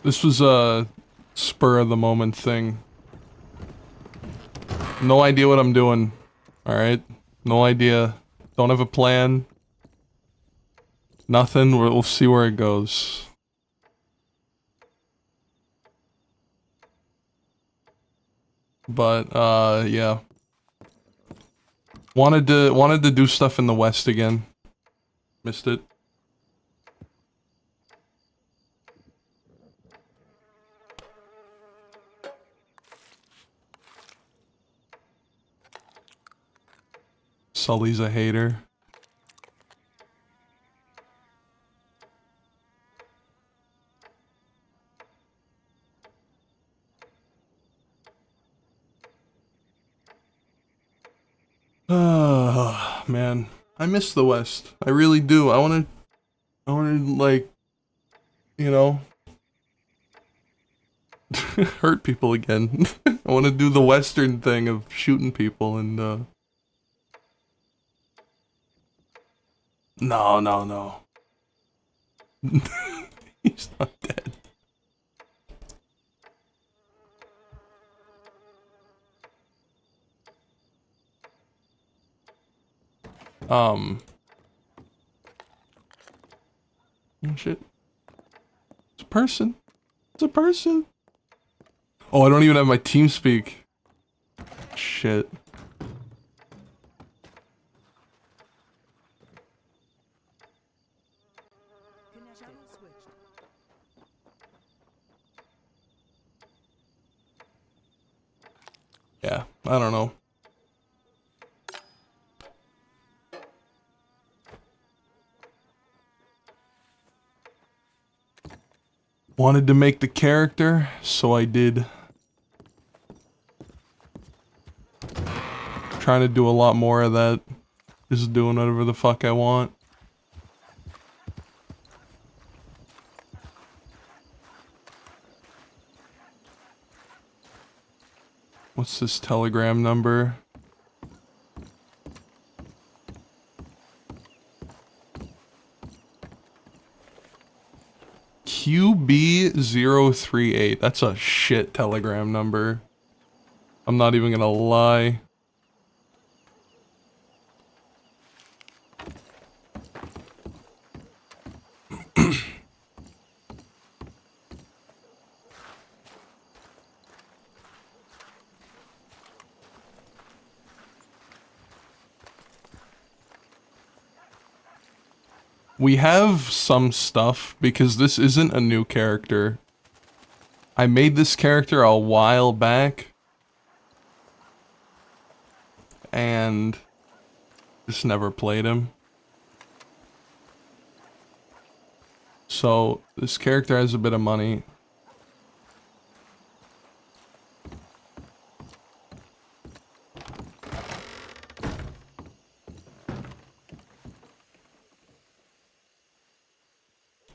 This was a spur of the moment thing. No idea what I'm doing. Alright? No idea. Don't have a plan. Nothing. We'll see where it goes. But, yeah. Wanted to do stuff in the West again. Missed it. Sully's a hater. Man. I miss the West. I really do. I wanna, like, you know, hurt people again. I wanna do the Western thing of shooting people and, No, no, no. He's not dead. Oh shit. It's a person. It's a person. Oh, I don't even have my team speak. Shit. Yeah, I don't know. Wanted to make the character, so I did. Trying to do a lot more of that. Just doing whatever the fuck I want. What's this telegram number? QB038. That's a shit telegram number. I'm not even gonna lie. We have some stuff because this isn't a new character. I made this character a while back. And just never played him. So this character has a bit of money.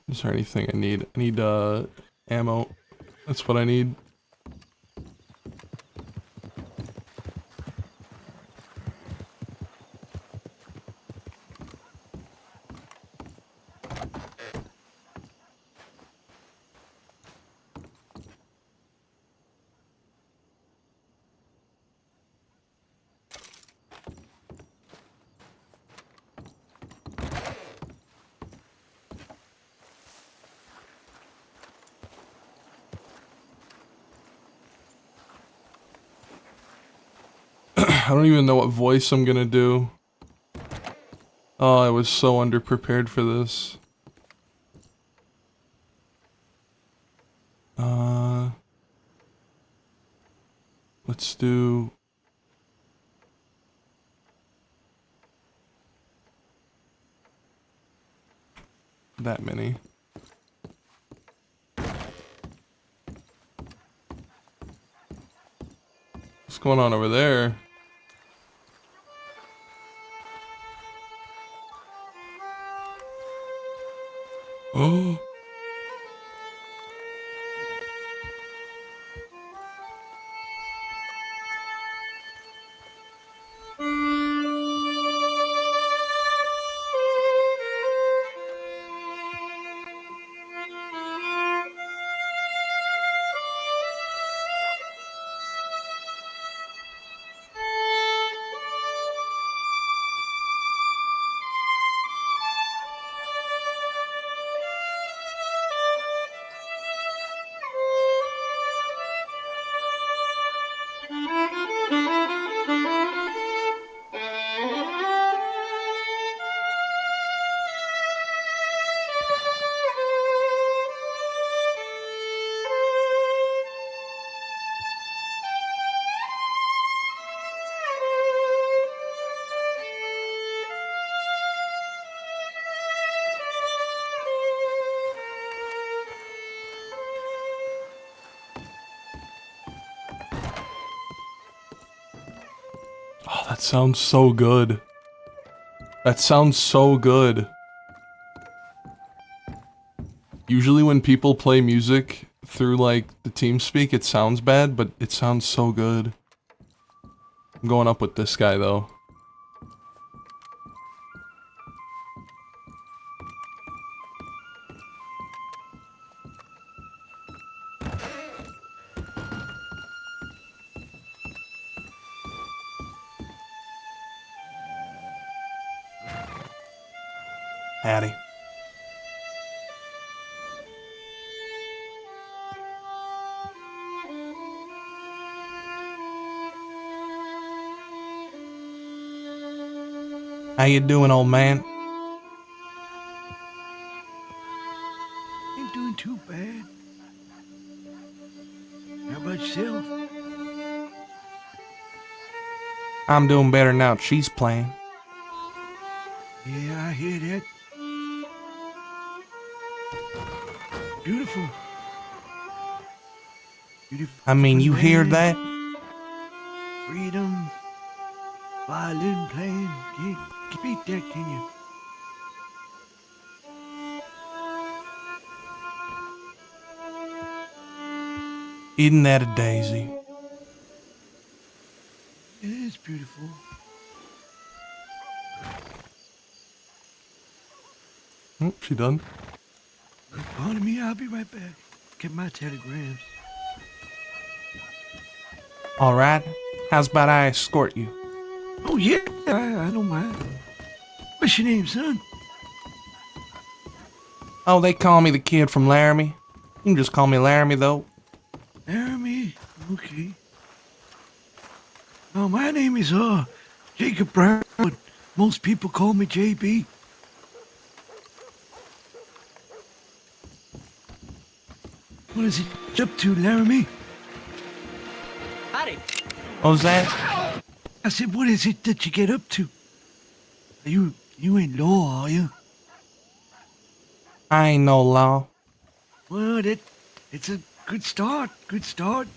Is there anything I need? I need ammo. That's what I need. I don't even know what voice I'm gonna do. Oh, I was so underprepared for this. Let's do... that many. What's going on over there? Oh. Oh, that sounds so good. That sounds so good. Usually when people play music through like the TeamSpeak, it sounds bad, but it sounds so good. I'm going up with this guy though. Hattie. How you doing, old man? Ain't doing too bad. How about yourself? I'm doing better now that she's playing. Yeah, I hear that. Beautiful. I Beautiful mean, you hear land. that? Freedom. Violin playing. Can't beat that, can you? Isn't that a daisy? It is beautiful. Oh, she done? Pardon me, I'll be right back. Get my telegrams. Alright. How's about I escort you? Oh, yeah, I don't mind. What's your name, son? Oh, they call me the kid from Laramie. You can just call me Laramie though. Laramie. Okay. Oh, my name is, Jacob Brown. But most people call me JB. What is it up to, Laramie? Howdy. What was that? I said, what is it that you get up to? You ain't law, are you? I ain't no law. Well, it's a good start. Good start.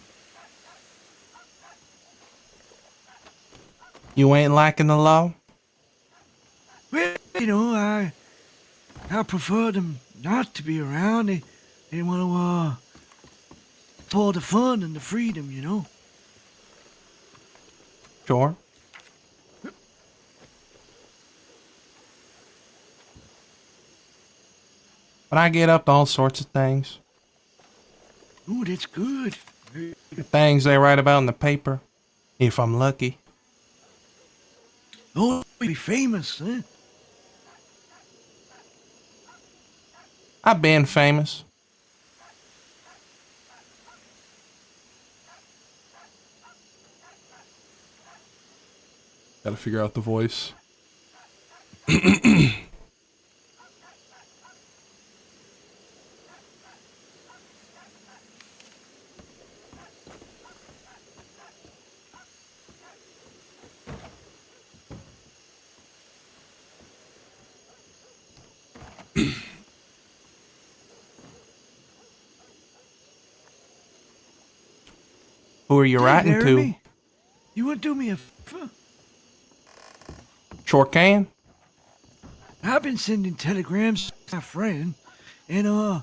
You ain't liking the law? Well, I prefer them not to be around. They want to for the fun and the freedom, you know. Sure. But I get up to all sorts of things. Ooh, that's good. The things they write about in the paper. If I'm lucky. Oh, be famous, huh? I've been famous. Gotta figure out the voice. Who are you Hey, writing to? Laramie, you want to do me a favor? Sure can. I've been sending telegrams to my friend, and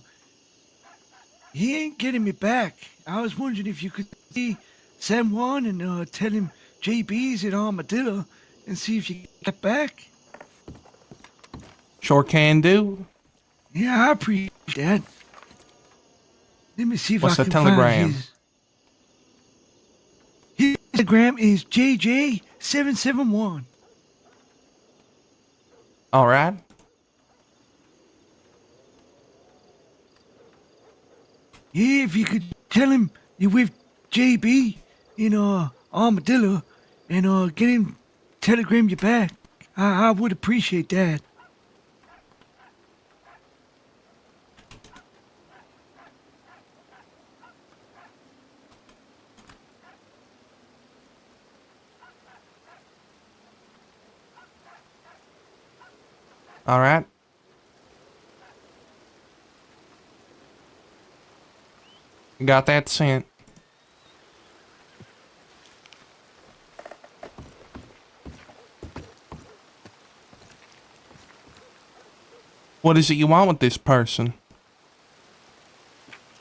he ain't getting me back. I was wondering if you could see San Juan and tell him JB's at Armadillo and see if you get back. Sure can do. Yeah, I appreciate that. Let me see if I What's the can find telegram? his. His telegram is JJ771. Alright. Yeah, if you could tell him you're with JB in Armadillo and get him telegram you back, I would appreciate that. Alright. Got that sent. What is it you want with this person?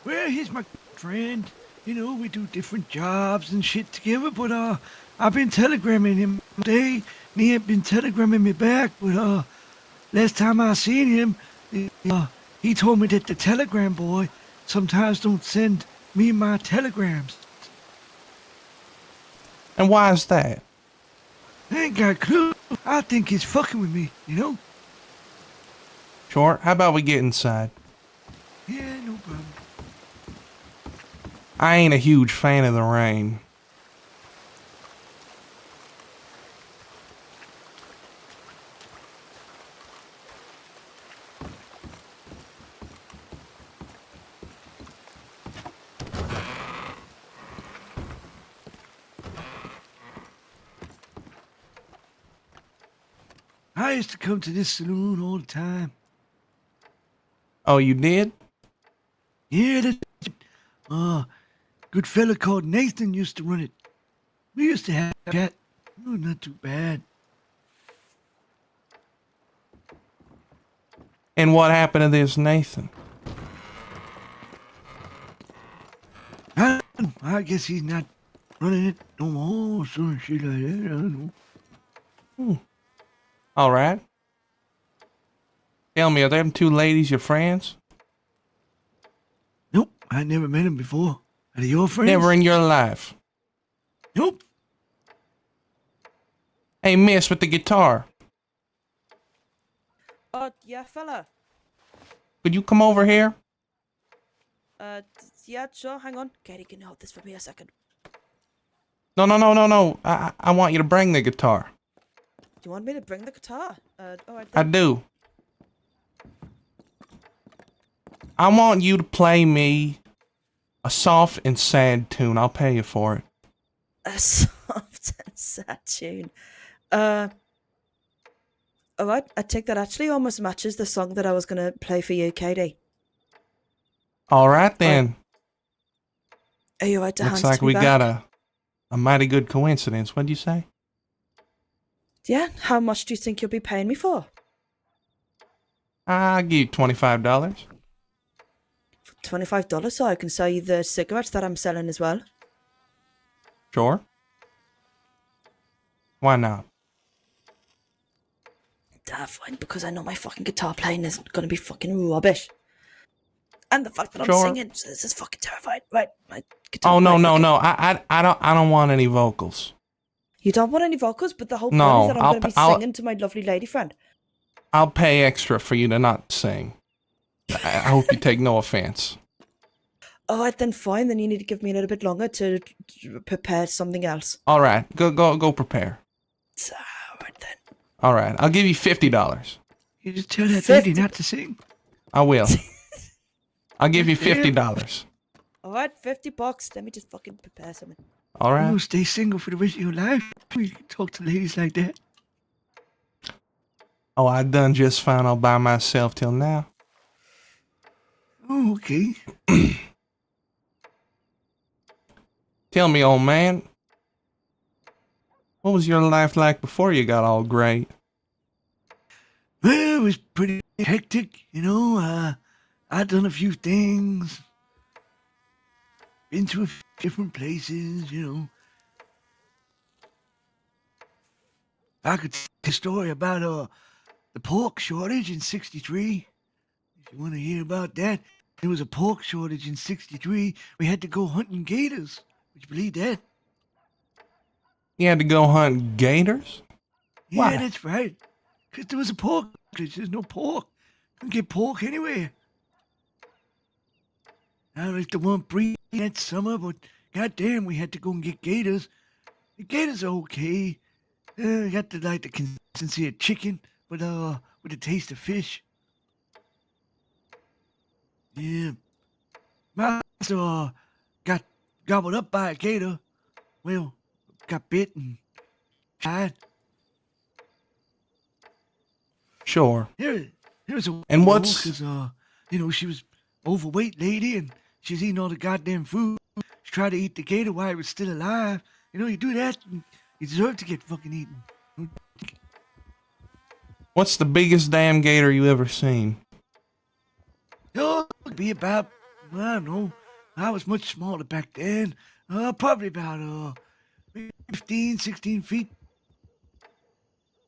Well, he's my friend. You know, we do different jobs and shit together, but, I've been telegramming him all day, and he ain't been telegramming me back, but, last time I seen him, he told me that the telegram boy sometimes don't send me my telegrams. And why is that? I ain't got a clue. I think he's fucking with me, you know? Sure, how about we get inside? Yeah, no problem. I ain't a huge fan of the rain. I used to come to this saloon all the time. Oh, you did? Yeah, that good fella called Nathan used to run it. We used to have a chat. Oh, not too bad. And what happened to this Nathan? I guess he's not running it no more, or shit like that. I don't know. Alright. Tell me, are them two ladies your friends? Nope, I never met him before. Are they your friends? Never in your life. Nope. Hey, miss with the guitar. Yeah, fella. Could you come over here? Yeah, sure, hang on. Katie, can you hold this for me a second? No. I want you to bring the guitar. Do you want me to bring the guitar? Alright I then. do. I want you to play me a soft and sad tune. I'll pay you for it. A soft and sad tune. Alright, I take that actually almost matches the song that I was gonna play for you, Katie. Alright then. Are you right to Looks hand like to me we back? got a mighty good coincidence. What'd you say? Yeah, how much do you think you'll be paying me for? I'll give you $25. For $25 so I can sell you the cigarettes that I'm selling as well. Sure. Why not? Fine, because I know my fucking guitar playing is gonna be fucking rubbish. And the fact that I'm Sure. singing, so this is fucking terrifying. Right, my guitar. Oh no right, no okay. no! I don't want any vocals. You don't want any vocals, but the whole No, point is that I'm I'll going to be I'll- singing to my lovely lady friend. I'll pay extra for you to not sing. I hope you take no offense. Alright, then fine. Then you need to give me a little bit longer to prepare something else. All right, go prepare. Alright then. All right, I'll give you $50. You just tell that 50. lady not to sing. I will. I'll give you $50. Alright, $50. Let me just fucking prepare something. All You're right. gonna stay single for the rest of your life. You can talk to ladies like that. Oh, I done just fine all by myself till now. Oh, okay. Tell me, old man, what was your life like before you got all great? Well, it was pretty hectic, you know. I'd done a few things. Been to a few different places, you know. I could tell a story about the pork shortage in '63. If you want to hear about that, there was a pork shortage in '63. We had to go hunting gators. Would you believe that? You had to go hunt gators? Yeah, Why? that's right. 'Cause there was a pork shortage. There's no pork. Couldn't get pork anywhere. I don't know if they weren't breeding that summer, but goddamn, we had to go and get gators. The gators are okay. Got the consistency of chicken, but with the taste of fish. Yeah. My sister got gobbled up by a gator. Well, got bit and died. Sure. Here's a And what's- because you know, she was overweight lady and she's eating all the goddamn food. She tried to eat the gator while it was still alive. You know, you do that, and you deserve to get fucking eaten. What's the biggest damn gator you ever seen? be about, I don't know, I was much smaller back then. Probably about, maybe 15, 16 feet.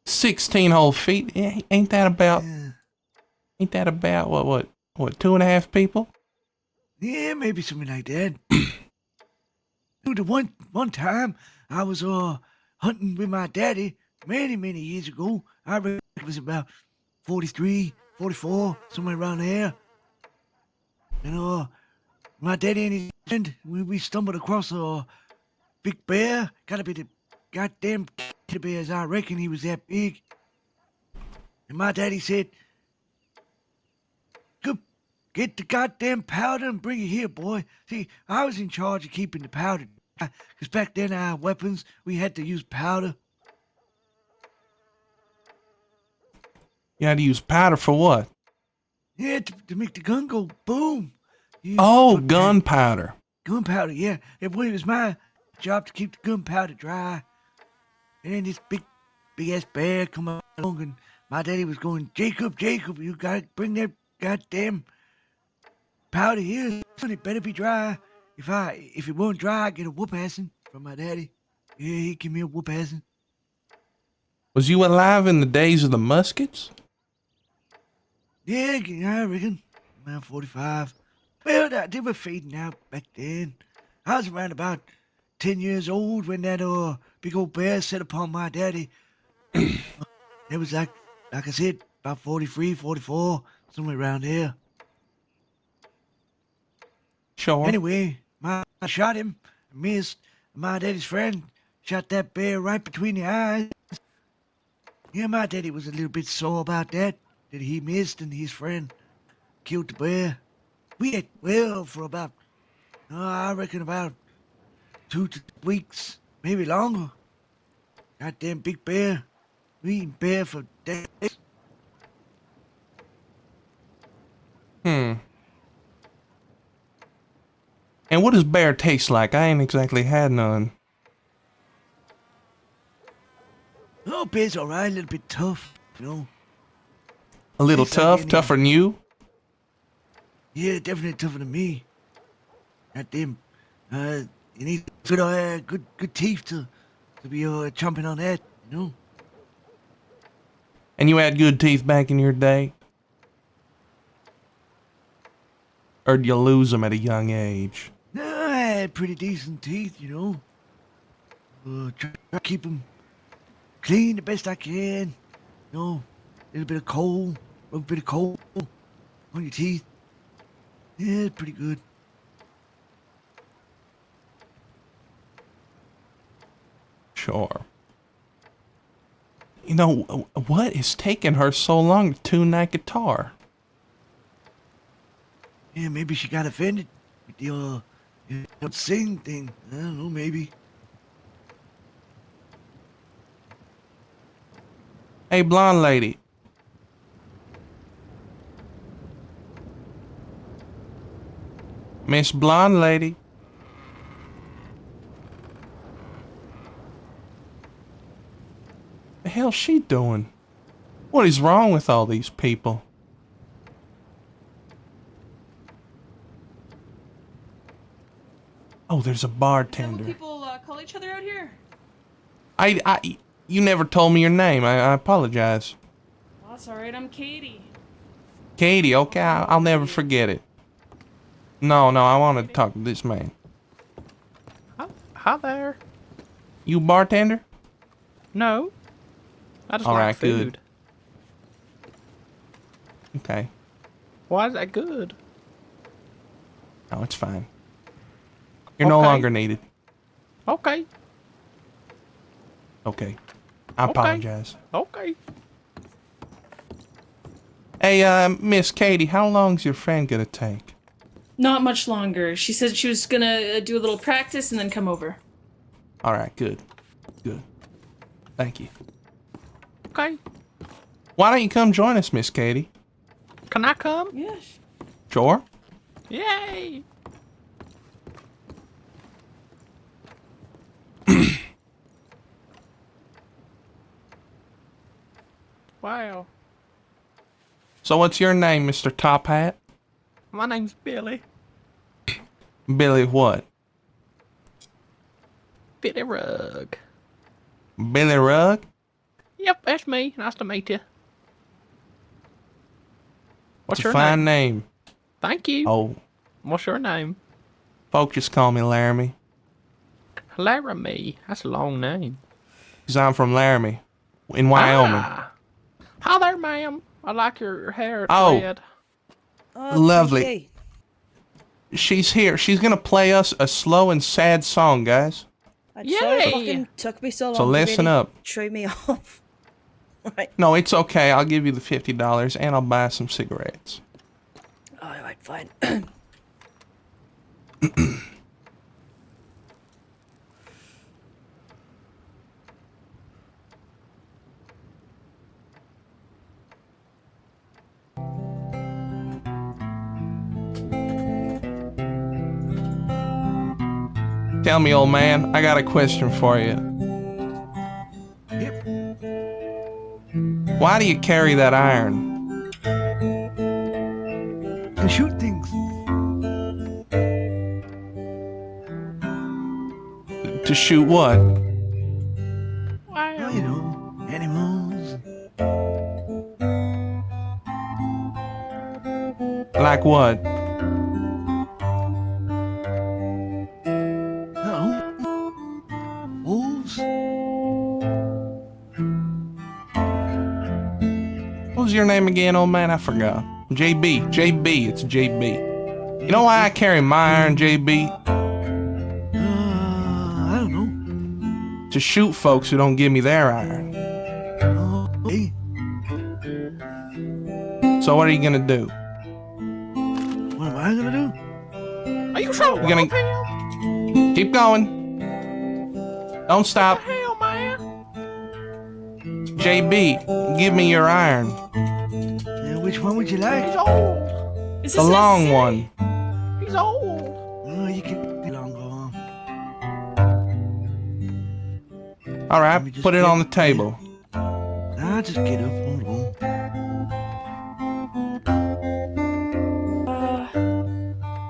16 whole feet? Ain't that about, Yeah, what, 2.5 people? yeah, maybe something like that. Dude, the one time I was hunting with my daddy many years ago. I reckon it was about 43, 44, somewhere around there. And my daddy and his friend, we stumbled across a big bear. Gotta be the goddamn killer bears. I reckon he was that big. And my daddy said, "Go get the goddamn powder and bring it here, boy." See, I was in charge of keeping the powder. Because back then, our weapons, we had to use powder. You had to use powder for what? Yeah, to make the gun go boom. You Oh, put gunpowder. gunpowder, yeah. It was my job to keep the gunpowder dry. And then this big ass bear come along, and my daddy was going, "Jacob, Jacob, you gotta bring that goddamn powder here. Son. It better be dry. If it won't dry, I get a whoop assing from my daddy. Yeah, he give me a whoop assing. Was you alive in the days of the muskets? Yeah, I reckon. Around 45. Well, they were fading out back then. I was around about 10 years old when that big old bear set upon my daddy. It was like I said, about 43, 44, somewhere around there. Sure. Anyway, I shot him, missed. My daddy's friend shot that bear right between the eyes. Yeah, my daddy was a little bit sore about that he missed and his friend killed the bear. We ate well for about, I reckon about 2 weeks, maybe longer. Goddamn big bear. We eating bear for days. Hmm. And what does bear taste like? I ain't exactly had none. Oh, bear's alright, a little bit tough, you know. A little Tastes like tough, any- tougher than you? Yeah, definitely tougher than me. Goddamn, you need good teeth to be chomping on that, you know. And you had good teeth back in your day? Or did you lose them at a young age? No, I had pretty decent teeth, you know. Try to keep them clean the best I can. You know, a little bit of coal, rub a bit of coal on your teeth. Yeah, it's pretty good. Sure. You know, what is taking her so long to tune that guitar? Yeah, maybe she got offended with the sing thing. I don't know, maybe. Hey, blonde lady. Miss Blonde Lady. The hell's she doing? What is wrong with all these people? Oh, there's a Is that what bartender. people call each other out here? You never told me your name. I apologize. Oh, that's alright, I'm Katie. Katie, okay, I'll never forget it. No, I want to talk to this man. Hi there. You bartender? No, I just All like right, food. good. Okay. Why is that good? No, it's fine. You're no Okay. longer needed. Okay, Okay. I Okay. apologize. okay. Hey, Miss Katie, how long's your friend gonna take? Not much longer. She said she was gonna do a little practice and then come over. All right, good. Good. Thank you. Okay. Why don't you come join us, Miss Katie? Can I come? Yes. Sure. Yay! Wow. So what's your name, Mr. Top Hat? My name's Billy. Billy what? Billy Rugg. Billy Rugg? Yep, that's me. Nice to meet you. What's It's a your fine name? name. Thank you. Oh, What's your name? folks just call me Laramie. Laramie. That's a long name. Because I'm from Laramie, in Wyoming. Ah. Hi there, ma'am. I like your hair. It's Oh. red. Oh, Lovely. thank you. She's here. She's gonna play us a slow and sad song, guys. I'm sorry it Yay! fucking took me so long So to listen really up. throw me off. Right. No, it's okay. I'll give you the $50 and I'll buy some cigarettes. Alright, fine. Tell me, old man, I got a question for you. Yep. Why do you carry that iron? And shoot things. To shoot what? Well, you know, animals. Like what? Wolves. What was your name again, old man? I forgot. JB. JB. It's JB. You know why I carry my iron, JB? I don't know. To shoot folks who don't give me their iron. Okay. So what are you gonna do? What am I gonna do? Are you so You're gonna- him? Keep going. Don't stop. Hell, man. JB, give me your iron. Yeah, which one would you like? He's old. Is The this long necessary? one. He's old. Oh, you can get longer arm. Alright, Let me just put it get- on the table. Nah, just get up. Hold on.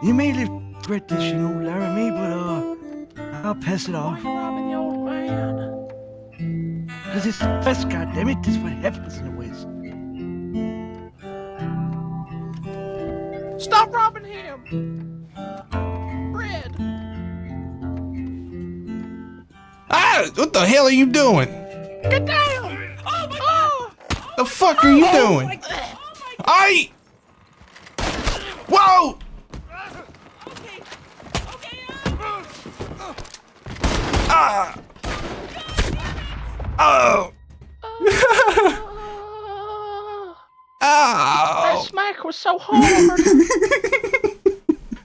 You may regret this, you know, Laramie, but I'll pass it Why off. you robbing the old man? Cause it's the best, goddammit. This is what happens in the West. Stop robbing him. Bread. Ah! What the hell are you doing? Get down. Oh my God. The fuck are you doing? I. Whoa! Ah! Oh! That Ow! smack was so hard.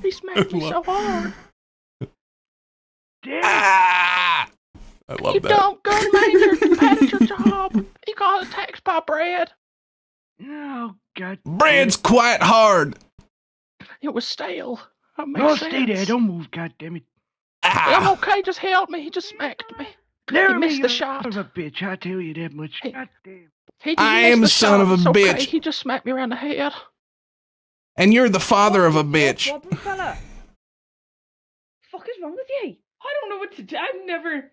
He smacked me so hard. Damn. Ah! I You love that. dumb gun major. That's your job. You got attacked by bread. Oh, God. Bread's quite hard. It was stale. That makes No, sense. stay there. Don't move, goddammit. I'm Ah! okay. Just help me. He just smacked me. Laramie, missed the you're shot. son of a bitch. I tell you that much. Hey. God damn. He I missed am the a son shot. of a It's okay. bitch. He just smacked me around the head. And you're the father of a bitch. What, fella? Fuck is wrong with you? I don't know what to do. I've never.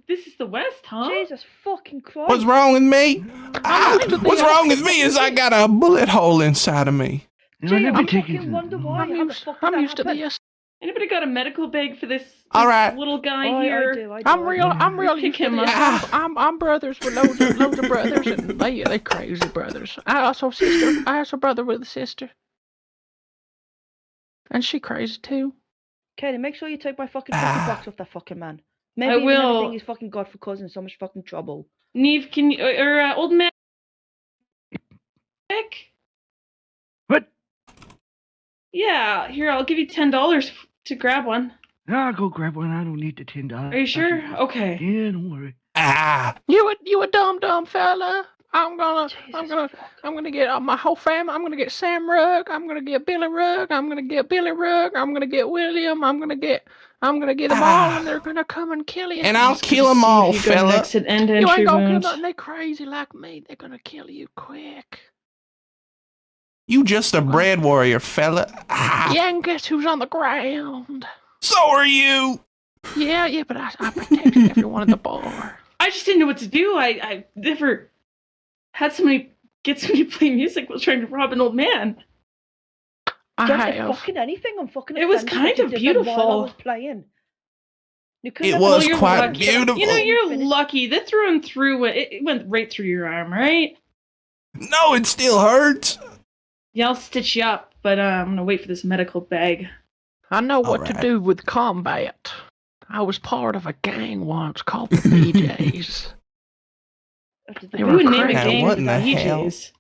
This is the West, huh? Jesus fucking Christ. What's wrong with me? Ah, used to what's be- wrong with me is I got a bullet hole inside of me. No, Gee, let I me take fucking it. wonder why. I'm How the used, fuck did I'm that used to happen? this. Anybody got a medical bag for this All right. little guy Oh, here? I do. I'm real Pick used to him this. up. I'm brothers with loads of brothers, and they crazy brothers. I also brother with a sister, and she crazy too. Katie, make sure you take my fucking box off that fucking man. I Maybe even will. everything he's fucking got for causing so much fucking trouble. Neve, can you or old man? Back? What? Yeah, here I'll give you $10 to grab one. No, I'll go grab one. I don't need the $10. Are you sure? Okay. Yeah, don't worry. Ah! You a dumb fella. I'm gonna Jesus get my whole family. I'm gonna get Sam Rugg. I'm gonna get Billy Rugg. I'm gonna get Billy Rugg. I'm gonna get William. I'm gonna get them all, and they're gonna come and kill you. And I'll It's good kill to them see all, if you got an fella. exit and You entry ain't gonna kill wounds. nothing. They crazy like me. They're gonna kill you quick. You just a bread warrior, fella. Ah, Yeah, and guess who's on the ground? so are you. Yeah, but I protected everyone at the bar. I just didn't know what to do. I never had somebody get somebody to play music while trying to rob an old man. I Don't have. fucking anything. I'm fucking. It was offended kind that you of did that while I beautiful. was playing. You couldn't It have was done you're quite lucky. beautiful. You know, you're Finished. lucky. The through and through it went right through your arm, right? No, it still hurts. Yeah, I'll stitch you up, but I'm gonna wait for this medical bag. I know what to Alright. do with combat. I was part of a gang once called the BJs. They Who were would name a crazy. gang What the in the hell? BJs?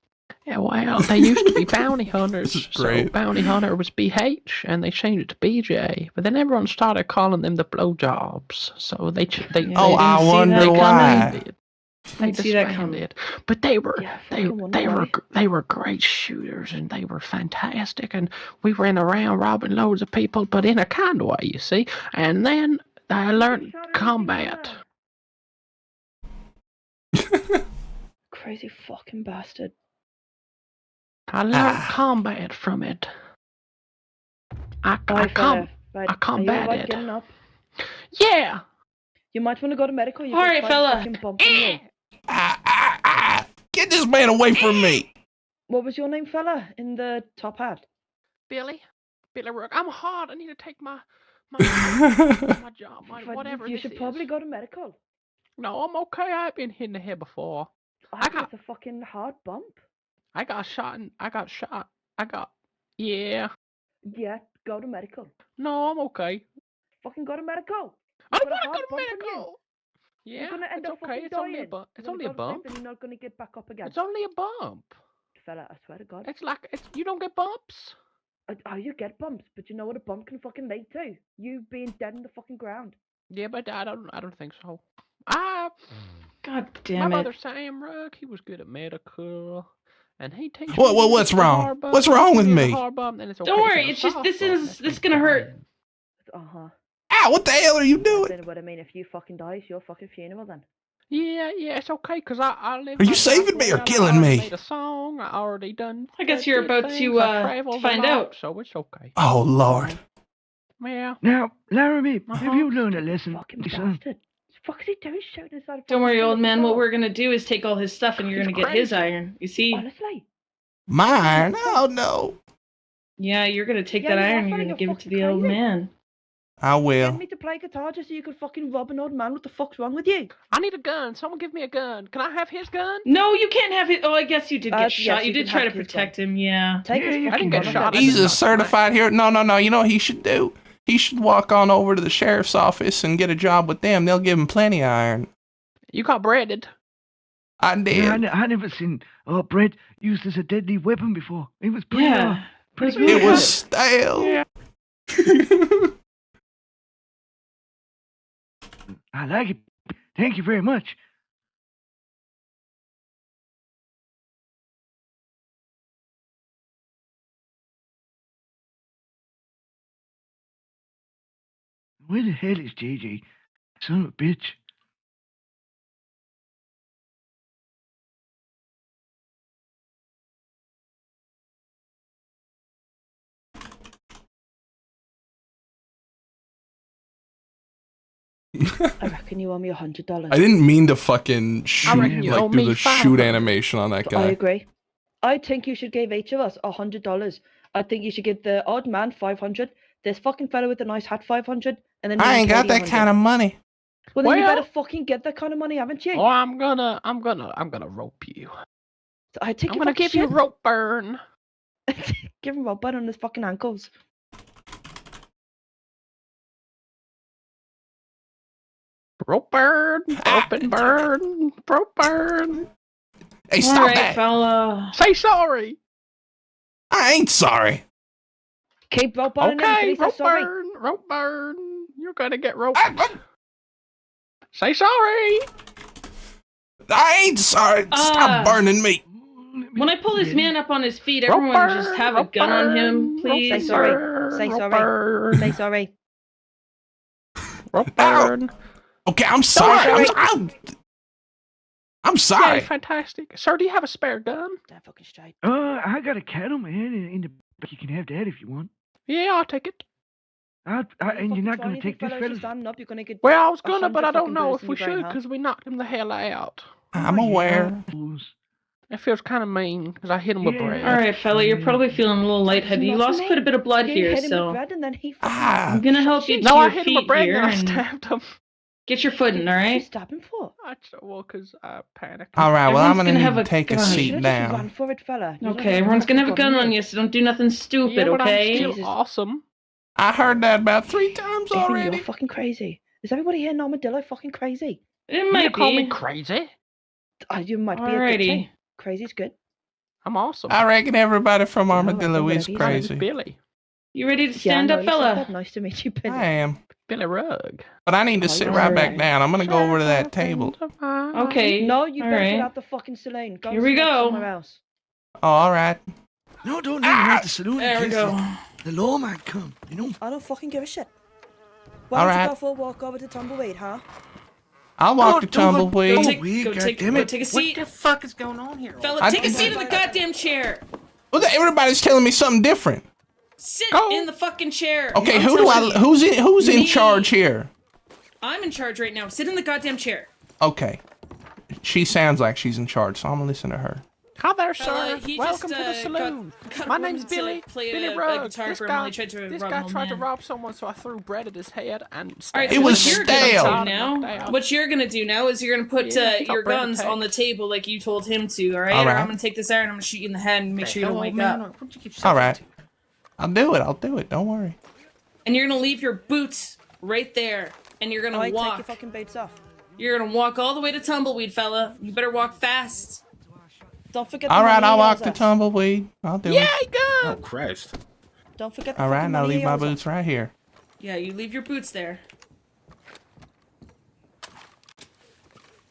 Yeah, well, they used to be bounty hunters. This is So great. bounty hunter was BH, and they changed it to BJ. But then everyone started calling them the blowjobs. So they Yeah, Oh, didn't I see wonder that why. coming. disbanded. They Didn't see that coming. disbanded. But they were Yeah, I they fucking wonder why. they were great shooters, and they were fantastic. And we ran around robbing loads of people, but in a kind of way, you see. And then I learned combat. Crazy fucking bastard. I learned combat from it. I Right, com- right. I Are you alright combated. getting up? Yeah. You might want to go to medical. You All got right, quite a fella. fucking bump on you. Get this man away from me. What was your name, fella, in the top hat? Billy Rook. I'm hard. I need to take my job, whatever You this should is. probably go to medical. No, I'm okay. I've been hit in the head before. I got a fucking hard bump. I got shot. Yeah. Yeah, go to medical. No, I'm okay. Fucking go to medical. I don't You've got a want to hard go to bump on you. medical. Yeah, You're gonna end it's up okay. fucking It's only a dying. bump. It's You're only gonna a go to sleep bump. and you're not gonna get back up again. It's only a bump. Fella, I swear to God. It's like you don't get bumps. Oh, you get bumps, but you know what a bump can fucking lead to? You being dead in the fucking ground. Yeah, but I don't think so. God My damn it. brother Sam Rook, he was good at medical, and he teaches me What's the wrong? hard bump. What's wrong He with gives me? a hard bump, then it's okay. Don't If worry, a it's just soft this bump, is that's this when gonna it's hurt. fine. Uh-huh. Ow, what the hell are you doing? Then what I mean, if you fucking die, it's your fucking funeral then. Yeah, it's okay, cause I live. Are you my saving life me or well. killing I already me? made a song. I already done. I guess you're did about things. to I traveled find a lot, out. so it's okay. Oh, Lord. Yeah. Now, Laramie, Uh-huh. have you learned a lesson, Fucking son? bastard. What the fuck is he doing shooting us out of Don't worry, fucking old man. window? What we're gonna do is take all his stuff, and you're He's gonna get his crazy. iron. You see? Honestly. Mine? Oh, no. Yeah, you're gonna take Yeah, that you are, iron. and You're fella, gonna you're give it to fucking the old crazy. man. I You will. me to play guitar just so you could fucking rob an old man? What the fuck's wrong with you? I need a gun. Someone give me a gun. Can I have his gun? No, you can't have it. Oh, I guess you did get Yes, shot. You you did can try to have his protect him. Yeah. Yeah, Take his you fucking can get gun. shot. I He's did a not certified hero. No. You know what he should do? He should walk on over to the sheriff's office and get a job with them. They'll give him plenty of iron. You got breaded. I did. Yeah, I never seen bread used as a deadly weapon before. It was pretty, Yeah. pretty really It good. was stale. Yeah. I like it. Thank you very much. Where the hell is JJ? Son of a bitch. I reckon you owe me $100. I didn't mean to fucking shoot, reckon you owe like, do me the shoot 500. animation on that I guy. agree. I think you should give each of us $100. I think you should give the odd man 500, this fucking fella with the nice hat 500, and then I ain't got that kind of money. Well, then you Well- better fucking get that kind of money, haven't you? Oh, I'm gonna rope you. I think I'm you gonna fucking give you should. rope burn. Give him a bite on his fucking ankles. Rope burn. Rope and burn. Rope burn. Hey, All stop right, that. fella. Say sorry. I ain't sorry. Keep rope on him Okay, until he says rope sorry. burn. Rope burn. You're gonna get roped. I Say sorry. ain't sorry. Stop burning me. When I pull this man up on his feet, Rope everyone burn, just have a rope gun on him, burn, please. Say rope sorry. burn, Say rope sorry. burn, Say sorry. Rope Ow. burn. Okay, I'm sorry. sorry. I'm Yeah, sorry. fantastic. Sir, do you have a spare gun? Damn fucking straight. I got a cattleman in the back. You can have that if you want. Yeah, I'll take it. And you're not gonna take this, You're fellas? standing up. You're gonna get. Well, I was gonna, 100 but I don't fucking know bullets if in we your brain, should huh? because we knocked him the hell out. I'm aware. It feels kind of mean because I hit him with Yeah. bread. All right, fella, you're probably feeling a little lightheaded. You lost quite a bit of blood You here, hit him with so bread and then he fucking. I'm gonna help you to No, I your hit him with feet bread here and then I and stabbed him. get your footing, all What did you right? stab him for? Well, because I panicked. All right, well, I'm Everyone's gonna gonna need have to a take a gun. You seat should have just ran down. for it, fella. You Okay, everyone's gonna have a gun on you, so don't do nothing Yeah, stupid, but I'm okay? still Jesus. awesome. I heard that about 3 times You're already. fucking crazy. Is everybody here in Armadillo fucking crazy? It You might call me be. crazy? You might be a good Alrighty. thing. Crazy's good. I'm awesome. I reckon everybody from Yeah, all right, Armadillo then, is whatever you say. My name's crazy. Billy. You ready to Yeah, stand I up, know, you said fella? that. Nice to meet you, Billy. I am. Billy Rugg. But I need to Oh, sit you're right alright. back down. I'm gonna go over to that table. Okay. No, you better alright. get out the fucking saloon. Go Here we smoke go. somewhere else. Oh, all right. No, don't let him out the saloon. There we in case go. The law might come, you know? I don't fucking give a shit. Why All don't you right. go for a walk over to Tumbleweed, huh? I'll walk the don't go- tumbleweed. don't- Take, Weed, go take a goddammit. seat. fuck is going on here? Fella, I- take a seat in the goddamn chair. Well, everybody's telling me something different. Sit Go. in the fucking chair. Okay, I'm who do telling you. who's in Me. charge here? I'm in charge right now. Sit in the goddamn chair. Okay. She sounds like she's in charge, so I'm gonna listen to her. Hi there, Fella, sir. he Welcome just, to the saloon. got My a woman name's to Billy. play Billy a Rugg. guitar This for him while guy, he tried to this rob guy an old tried to man. rob someone, so I threw bread at his head and All right, stabbed so It him was what in you're the stale. side gonna and do knocked now? out. What you're gonna do now is you're gonna put Yeah, he's got your bread to guns take. on the table like you told him to. All right? All Or right. I'm gonna take this iron. I'm gonna shoot you in the head and make sure you don't wake up. What'd you get yourself All right. into? I'll do it. Don't worry. And you're gonna leave your boots right there, and you're gonna Alright, take walk. your fucking boots off. You're gonna walk all the way to Tumbleweed, fella. You better walk fast. Don't forget All the right, money I'll he walk owes the us. tumbleweed. I'll do it. Yay, gun! Oh Christ! Don't forget the All right, fucking and I'll money leave he my owes us. boots right here. Yeah, you leave your boots there.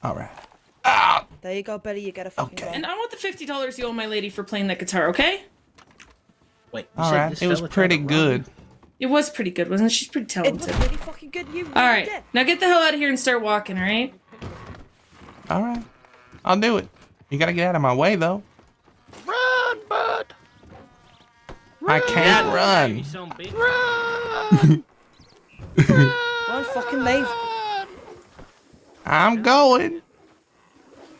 All right. Ah, There you go, Billy. You get a fucking Okay. gun. And I want the $50 you owe my lady for playing that guitar, okay? Wait. You all said right. this It was fella tried pretty to rob good. you? It was pretty good, wasn't it? She's pretty It was talented. really fucking good. You really All right, did. now get the hell out of here and start walking, all right? All right. I'll do it. You gotta get out of my way, though. Run, bud! I can't run. You son of a bitch. Run! Don't fucking leave. I'm going.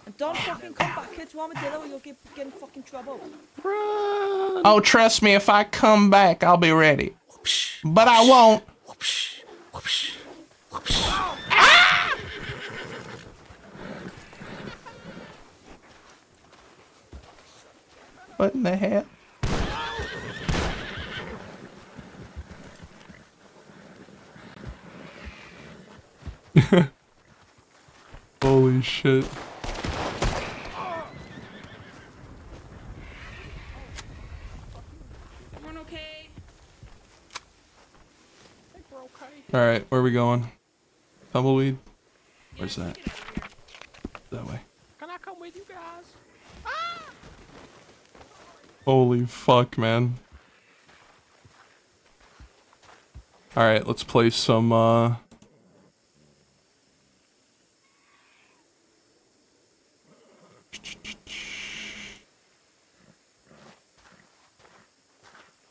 And don't fucking come back here to Armadillo or you'll get in fucking trouble. Run! Oh, trust me, if I come back, I'll be ready. But I won't. Whoopsh, whoopsh, whoopsh. What in the hell? Holy shit. Everyone okay? I think we're okay. Alright, where are we going? Tumbleweed? Where's that? That way. Can I come with you guys? Holy fuck, man. Alright, let's play some,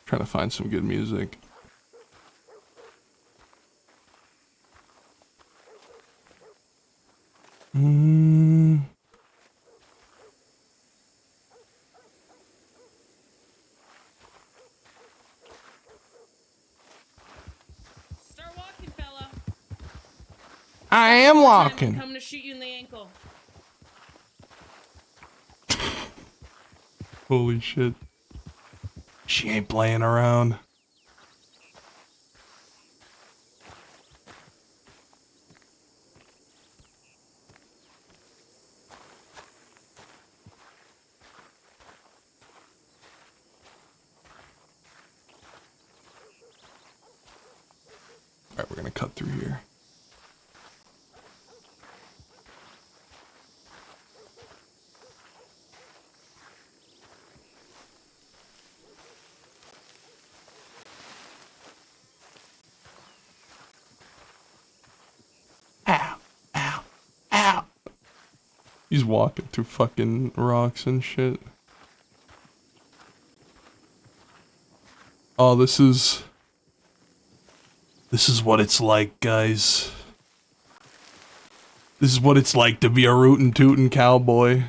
trying to find some good music. Mm. Start walking, fella. I am I'm walking. coming to shoot you in the ankle. Holy shit. She ain't playing around. Alright, we're gonna cut through here. Ow, ow, ow. He's walking through fucking rocks and shit. Oh, this is what it's like, guys. This is what it's like to be a rootin' tootin' cowboy.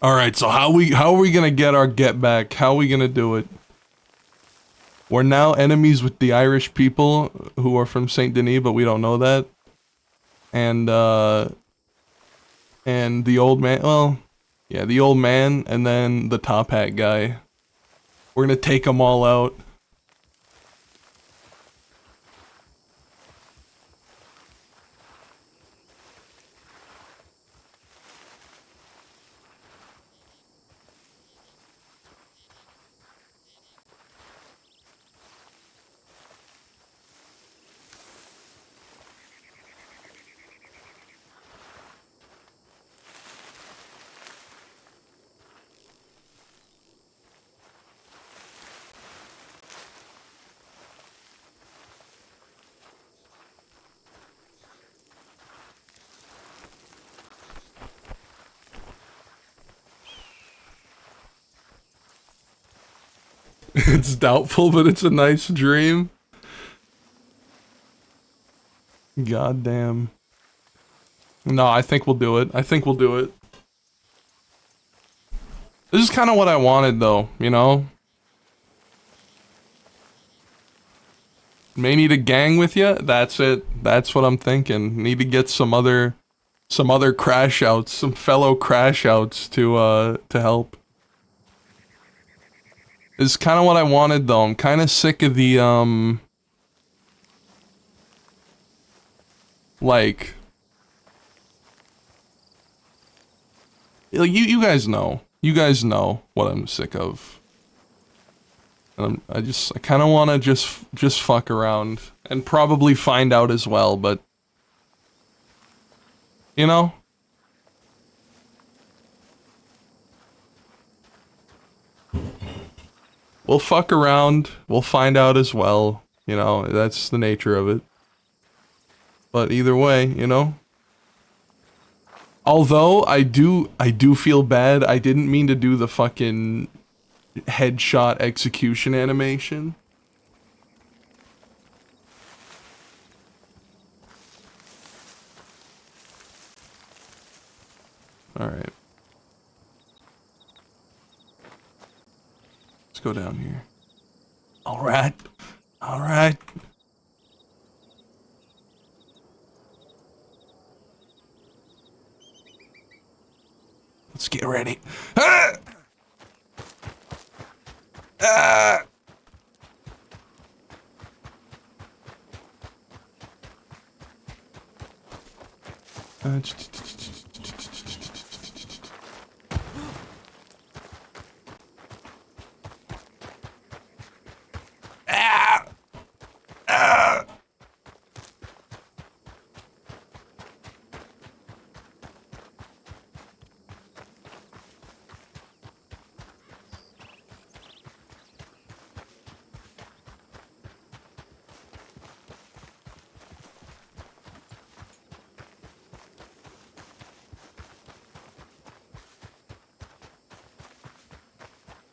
Alright, so how are we gonna get our get back? How are we gonna do it? We're now enemies with the Irish people who are from Saint Denis, but we don't know that. And the old man, well, yeah, the old man, and then the top hat guy. We're gonna take them all out. It's doubtful, but it's a nice dream. God damn. No, I think we'll do it. I think we'll do it. This is kind of what I wanted, though, you know? May need a gang with you? That's it. That's what I'm thinking. Need to get some other crash outs, some fellow crash outs to help. This is kind of what I wanted, though. I'm kind of sick of the, like... You guys know. You guys know what I'm sick of. And I kind of want to just fuck around. And probably find out as well, but... You know? We'll fuck around, we'll find out as well, you know, that's the nature of it. But either way, you know? Although, I do feel bad, I didn't mean to do the fucking headshot execution animation. Alright. Let's go down here. Alright. Alright. Let's get ready. Ah! Ah!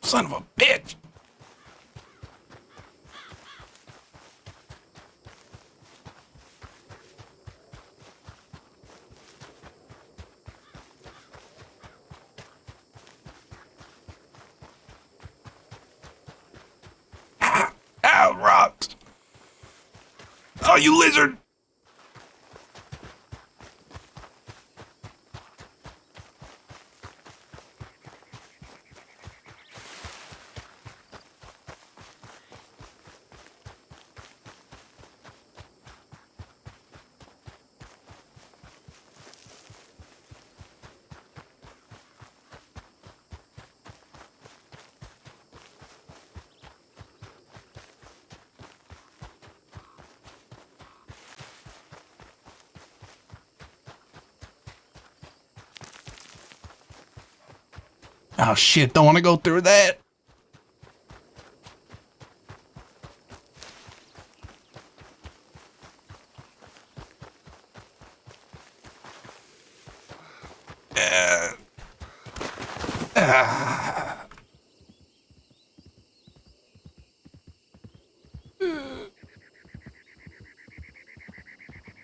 Son of a bitch. Ah, ow, rocks. Oh, you lizard. Oh shit, don't want to go through that.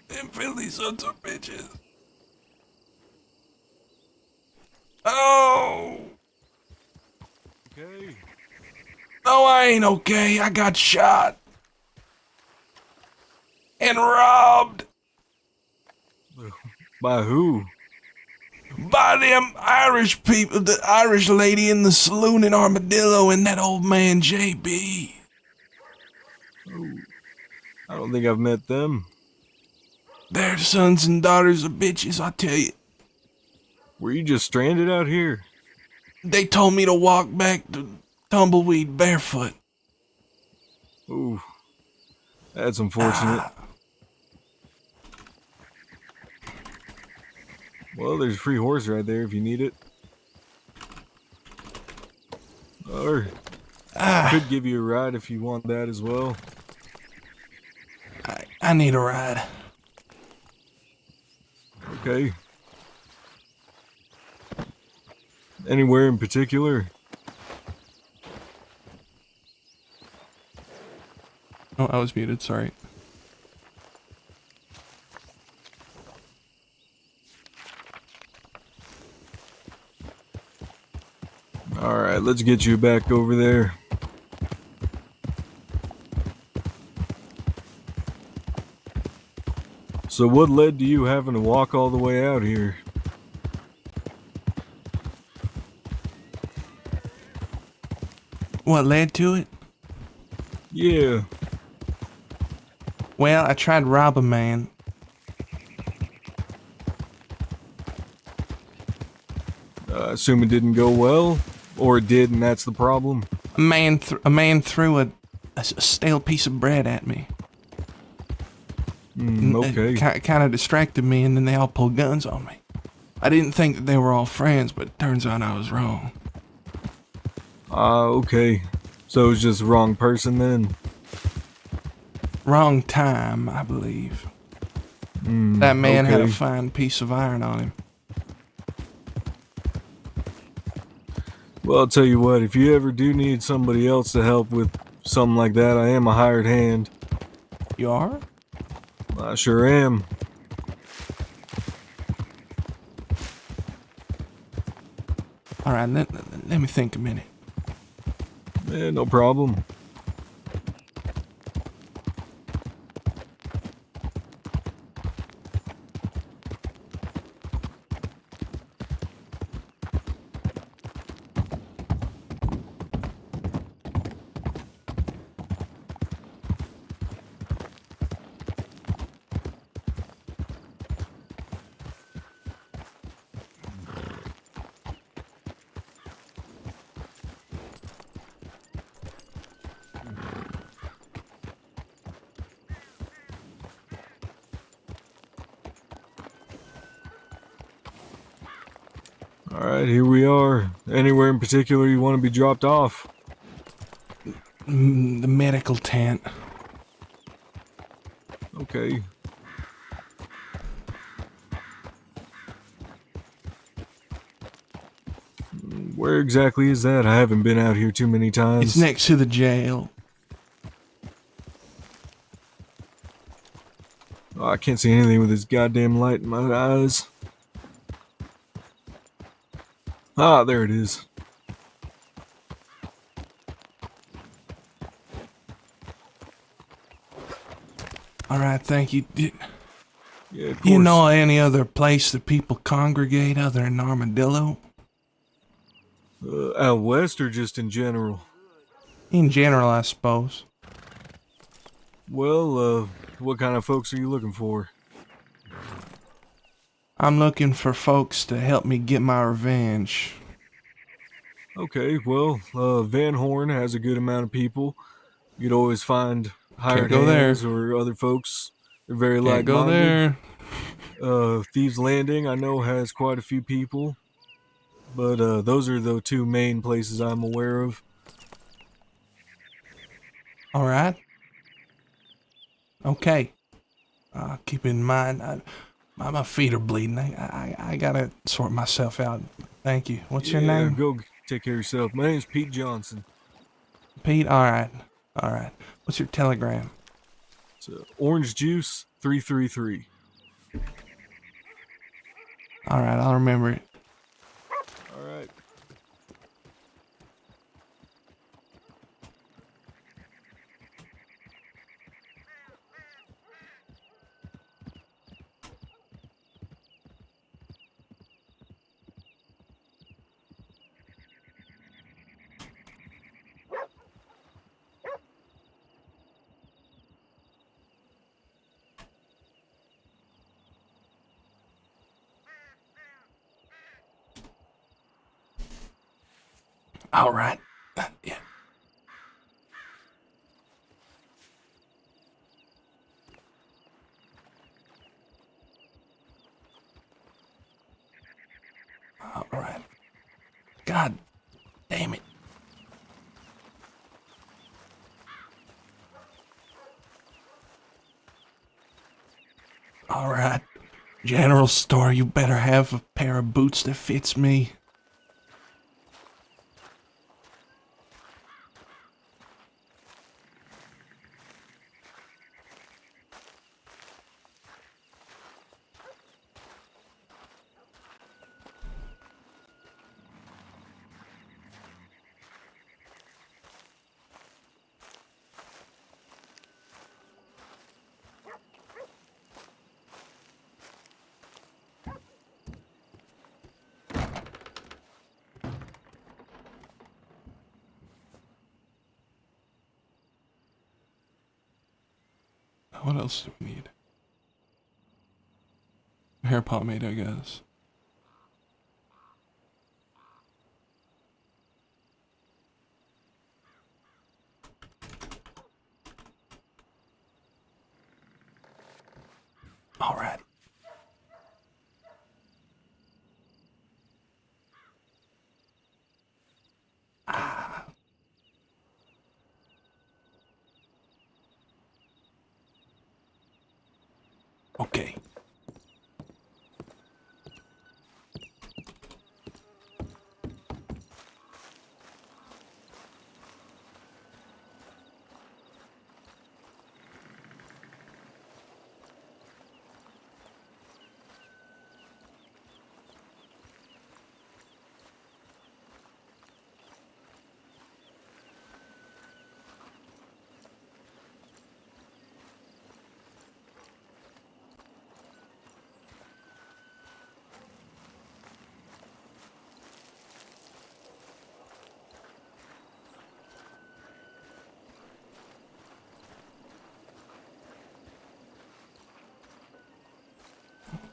Them filthy sons of bitches. Oh. Okay. No, I ain't okay. I got shot. And robbed. By who? By them Irish people. The Irish lady in the saloon in Armadillo and that old man JB. I don't think I've met them. Their sons and daughters are bitches, I tell you. Were you just stranded out here? They told me to walk back to Tumbleweed barefoot. Ooh. That's unfortunate. Well, there's a free horse right there if you need it. Or I could give you a ride if you want that as well. I need a ride. Okay. Anywhere in particular? Oh, I was muted, sorry. Alright, let's get you back over there. So what led to you having to walk all the way out here? What led to it? Yeah. Well, I tried to rob a man. I assume it didn't go well? Or it did and that's the problem? A man threw a stale piece of bread at me. Okay. It kind of distracted me, and then they all pulled guns on me. I didn't think that they were all friends, but it turns out I was wrong. Okay. So it was just the wrong person then? Wrong time, I believe. That man had a fine piece of iron on him. Well, I'll tell you what, if you ever do need somebody else to help with something like that, I am a hired hand. You are? I sure am. All right, let me think a minute. No problem. Alright, here we are. Anywhere in particular you want to be dropped off? The medical tent. Okay. Where exactly is that? I haven't been out here too many times. It's next to the jail. Oh, I can't see anything with this goddamn light in my eyes. Ah, there it is. All right, thank you. Yeah, of course. You know any other place that people congregate other than Armadillo? Out west or just in general? In general, I suppose. Well, what kind of folks are you looking for? I'm looking for folks to help me get my revenge. Okay, well, Van Horn has a good amount of people. You'd always find hired go there. hands or other folks. They're very Can't go like-minded. there. Thieves Landing, I know, has quite a few people. But those are the two main places I'm aware of. All right. Okay. Keep in mind, my feet are bleeding. I gotta sort myself out. Thank you. What's your Yeah, name? go take care of yourself. My name's Pete Johnson. Pete? All right. All right. What's your telegram? It's Orange Juice 333. All right, I'll remember it. All right. All right. Yeah. All right. God damn it. All right. General store, you better have a pair of boots that fits me. What else do we need? Hair pomade, I guess. All right. Okay.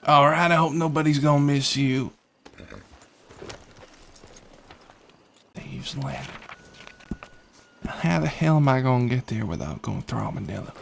All right, I hope nobody's gonna miss you. Thieves Landing. How the hell am I gonna get there without going through Armadillo?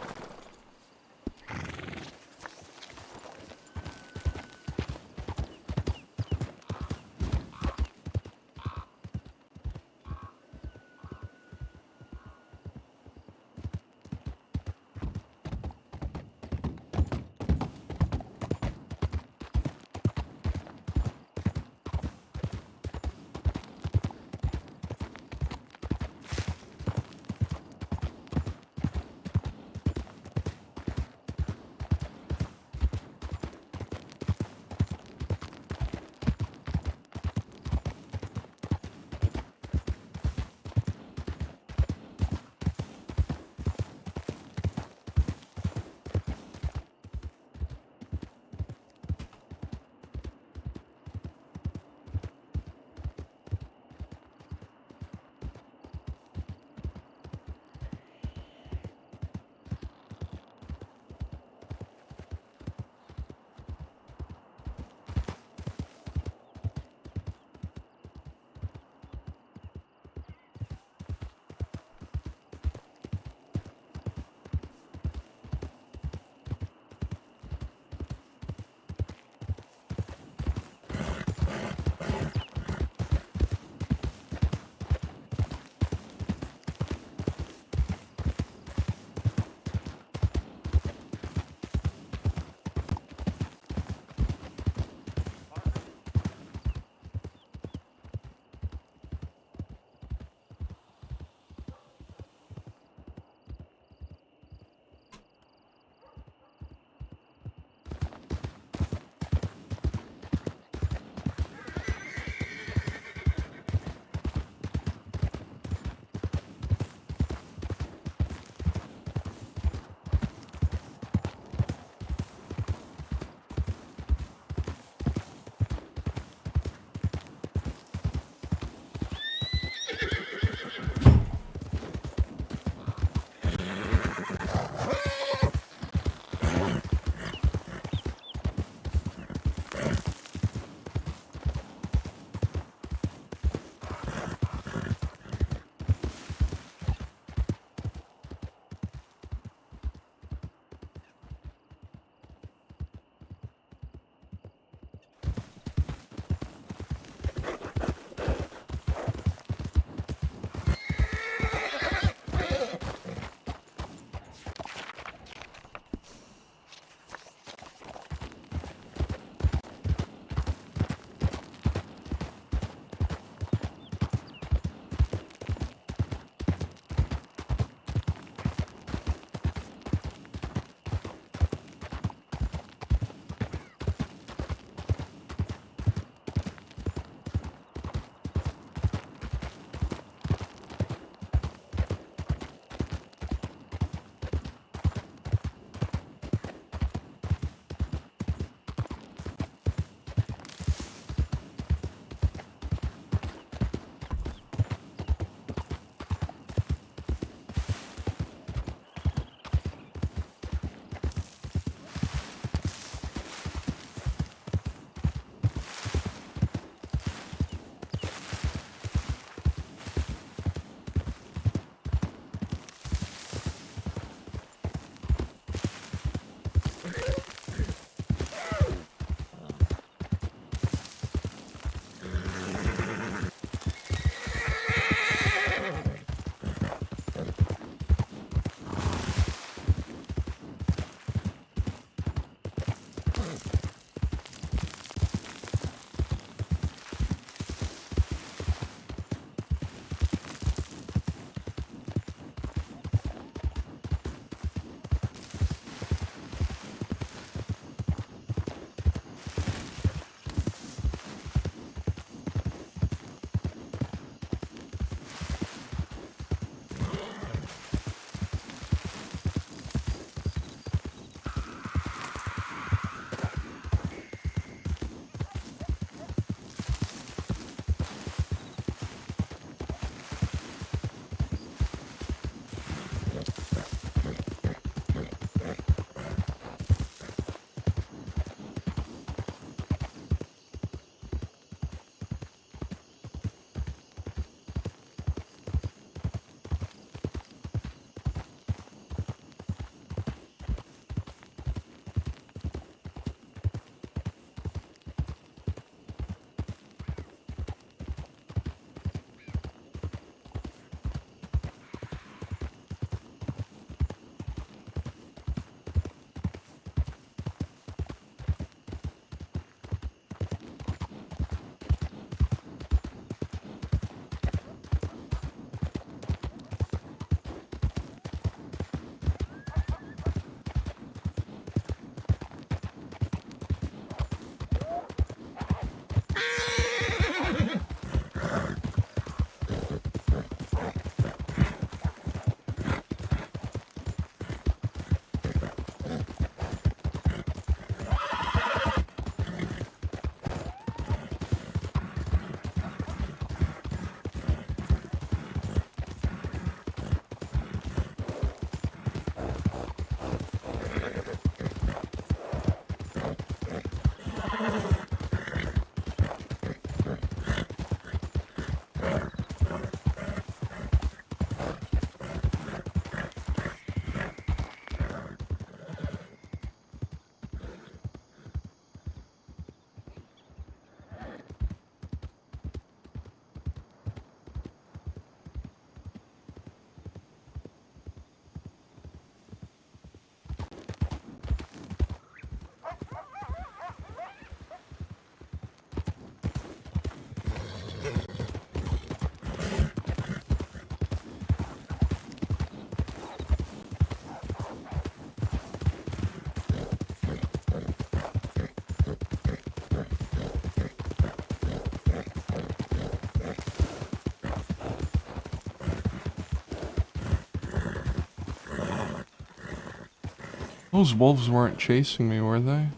Those wolves weren't chasing me, were they?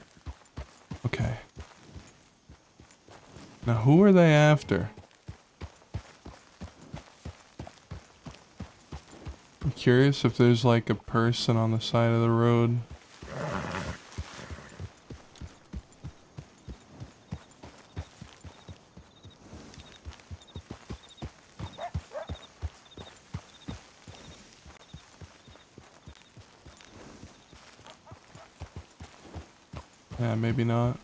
Okay. Now who are they after? I'm curious if there's like a person on the side of the road. Yeah, maybe not.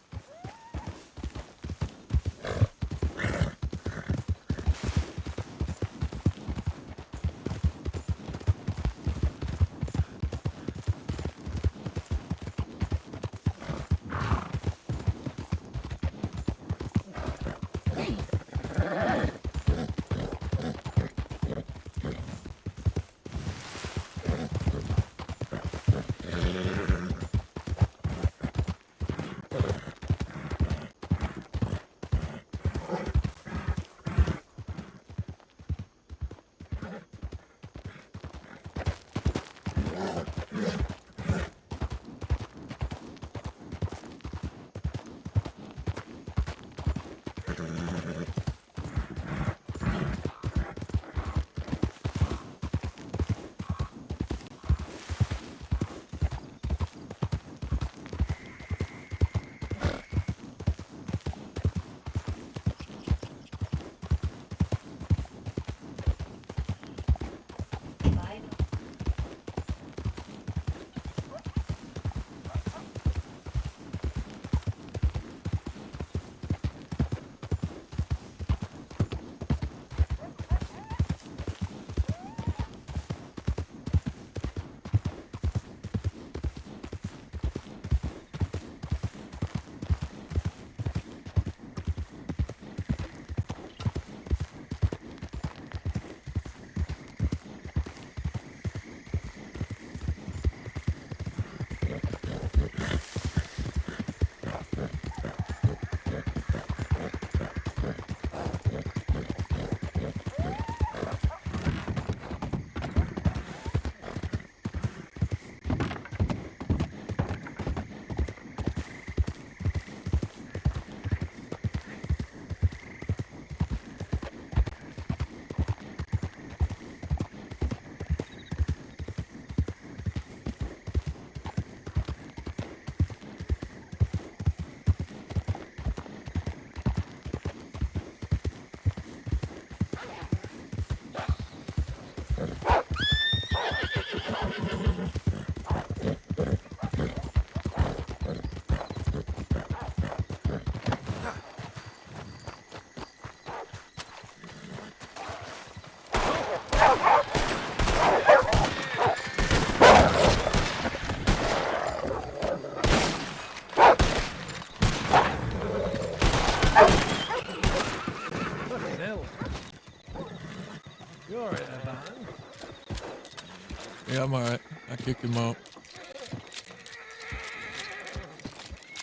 Yeah, I'm alright. I kicked him out.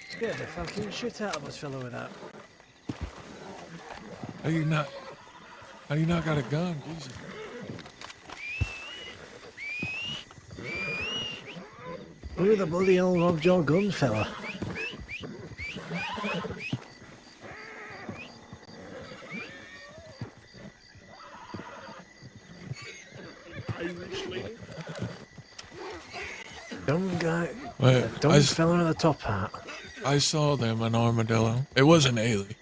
Scared the fucking shit out of us, fella, with that. How you not? How you not got a gun? Jesus. Who the bloody hell robbed your gun, fella? Irish lady. Dumb guy. Wait, The dumb fella with the top hat. I saw them in Armadillo. It wasn't Ailey.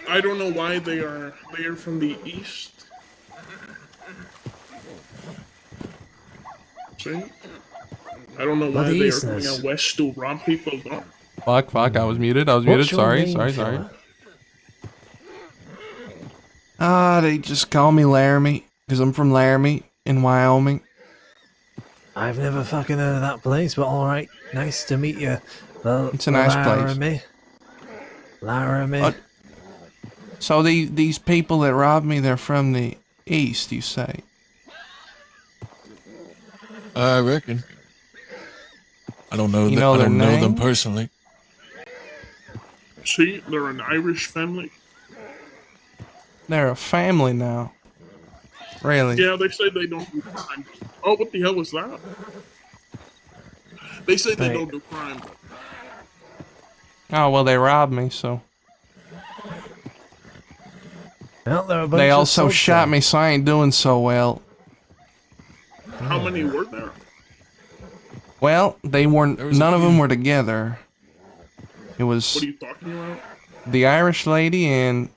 I don't know why they are from the east. See? I don't know why Bloody they are Easterners. coming out west to rob people though. Fuck, I was muted. What's your Sorry. name, fella? They just call me Laramie, because I'm from Laramie, in Wyoming. I've never fucking heard of that place, but alright. Nice to meet you. It's a nice place. Laramie. Laramie. What? So these people that robbed me, they're from the east, you say? I reckon. I don't know. You know I their don't know them name? personally. See, they're an Irish family. They're a family now. Really? Yeah, they say they don't do crime. Oh, what the hell was that? They say they Right. don't do crime. Oh, well, they robbed me, so. Well, they're a bunch They of also sods shot then. me, so I ain't doing so well. How many were there? Well, they weren't. There was a None of them few. were together. It was What are you talking about? the Irish lady and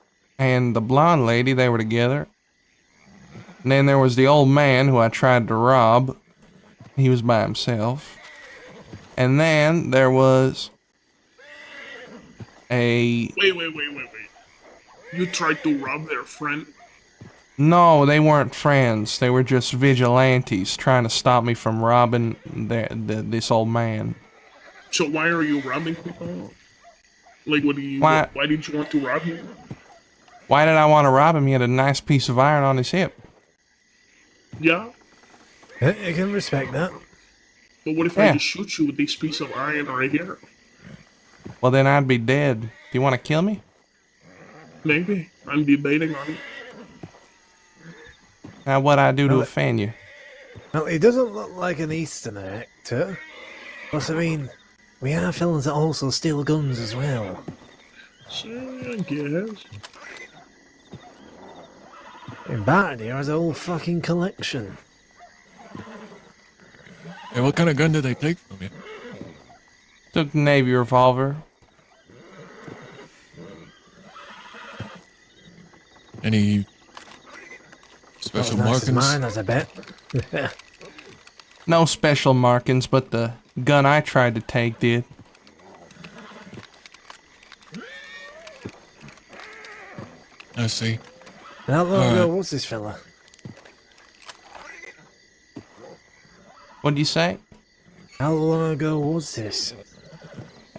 the blonde lady. They were together. And then there was the old man who I tried to rob. He was by himself. And then there was a... Wait. You tried to rob their friend? No, they weren't friends. They were just vigilantes trying to stop me from robbing this old man. So why are you robbing people? Like, what do you? Why- Why did you want to rob him? Why did I want to rob him? He had a nice piece of iron on his hip. Yeah, I can respect that. but what if Yeah. I just shoot you with this piece of iron right here? Well, then I'd be dead. Do you want to kill me? Maybe. I'm debating on it. Now, what'd I do to Well, offend you? Well, he doesn't look like an Easterner actor. Plus, I mean, we have villains that also steal guns as well. So, I guess. In Barton here has a whole fucking collection. Hey, what kind of gun did they take from you? Took the Navy revolver. Any special Not as nice as markings? mine, as I bet. No special markings, but the gun I tried to take did. I see. How long ago Alright. was this fella? What'd you say? How long ago was this?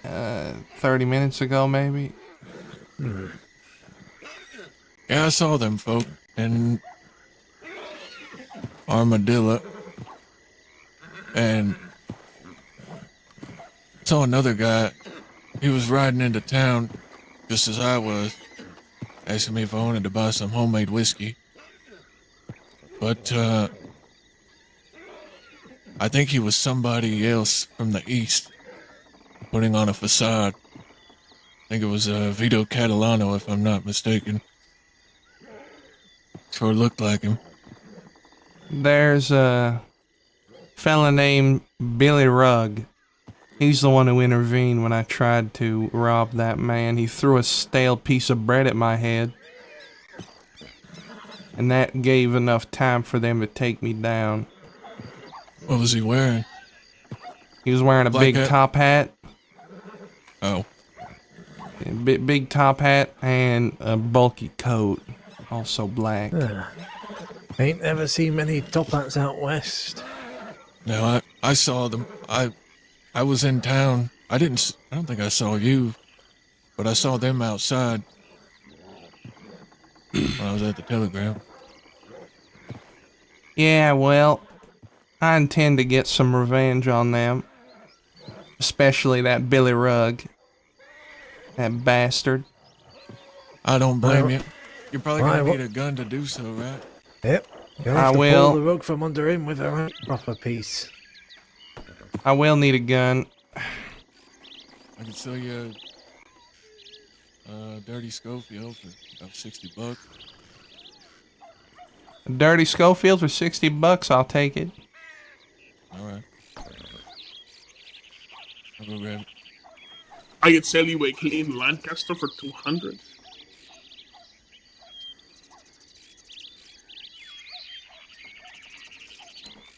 30 minutes ago, maybe? Yeah, I saw them folk in Armadillo, and saw another guy. He was riding into town just as I was, asking me if I wanted to buy some homemade whiskey. But I think he was somebody else from the east, putting on a facade. I think it was Vito Catalano, if I'm not mistaken. Sure looked like him. There's a fella named Billy Rugg. He's the one who intervened when I tried to rob that man. He threw a stale piece of bread at my head. And that gave enough time for them to take me down. What was he wearing? He was wearing a Black big hat? top hat. Oh, Big top hat and a bulky coat. Also black. Ain't ever seen many top hats out west. no, I saw them. I was in town. I don't think I saw you, but I saw them outside when I was at the telegram. Yeah, well, I intend to get some revenge on them. Especially that Billy Rugg. That bastard. I don't blame you. You're probably Why, gonna what- need a gun to do so, right? Yep. You'll I have to will. pull the rug from under him with a right proper piece. I will need a gun. I can sell you a dirty Schofield for about $60. A dirty Schofield for $60. I'll take it. All right. I'll go grab it. I could sell you a clean Lancaster for 200.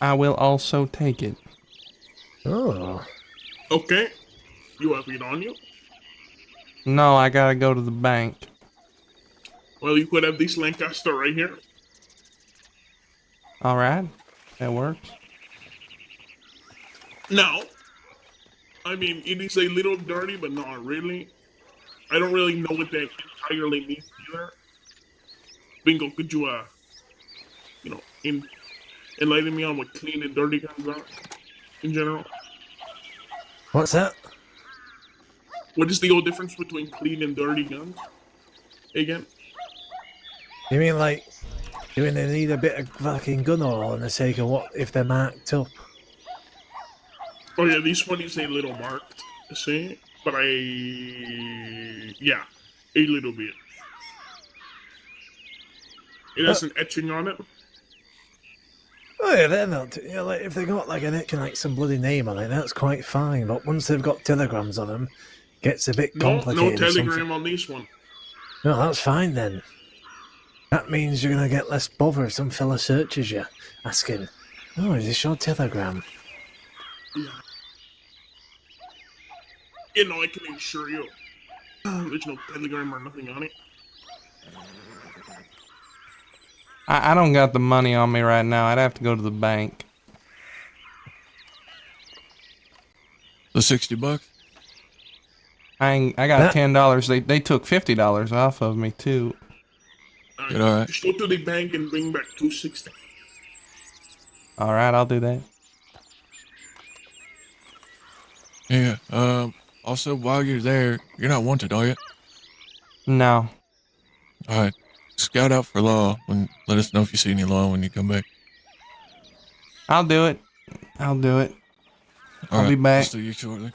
I will also take it. Oh. Okay. You have it on you? No, I gotta go to the bank. Well, you could have this Lancaster right here. All right, that works. Now, I mean, it is a little dirty, but not really. I don't really know what that entirely means either. Bingo, could you, you know, enlighten me on what clean and dirty guns are in general? What's that? What is the old difference between clean and dirty guns? Again? You mean like, do they need a bit of fucking gun oil on the sake of what if they're marked up? Oh yeah, this one is a little marked, see? But yeah, a little bit. It has an etching on it. Oh yeah, they're not. You know, like if they got like an etching, like some bloody name on it, that's quite fine. But once they've got telegrams on them, gets a bit No, complicated. no telegram on this one. No, that's fine then. That means you're gonna get less bother if some fella searches you, asking, "Oh, is this your telegram?" Yeah. You know, I can assure you, there's no telegram or nothing on it. I don't got the money on me right now. I'd have to go to the bank. The $60? I got $10. They took $50 off of me too. Good, all right. Just go to the bank and bring back 260. All right, I'll do that. Yeah. Also, while you're there, you're not wanted, are you? No. All right. Scout out for law and let us know if you see any law when you come back. I'll do it. I'll do it. All I'll right, be back. I'll see you shortly.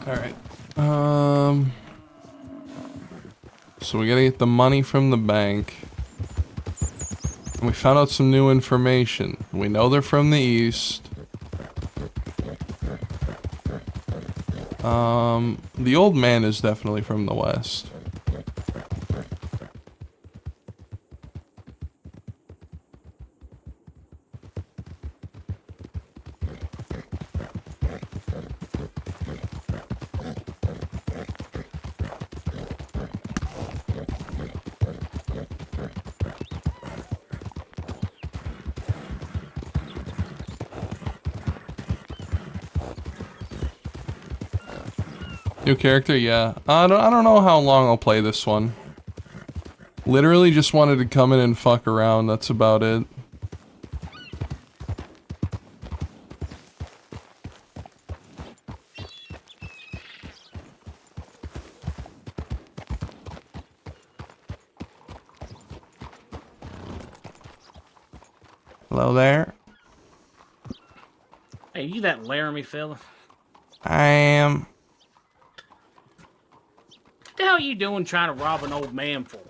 All right. So we gotta get the money from the bank. We found out some new information. We know they're from the east. The old man is definitely from the west. New character, yeah. I don't know how long I'll play this one. Literally just wanted to come in and fuck around, that's about it. Hello there. Hey, you that Laramie fella? I am. What the hell are you doing trying to rob an old man for?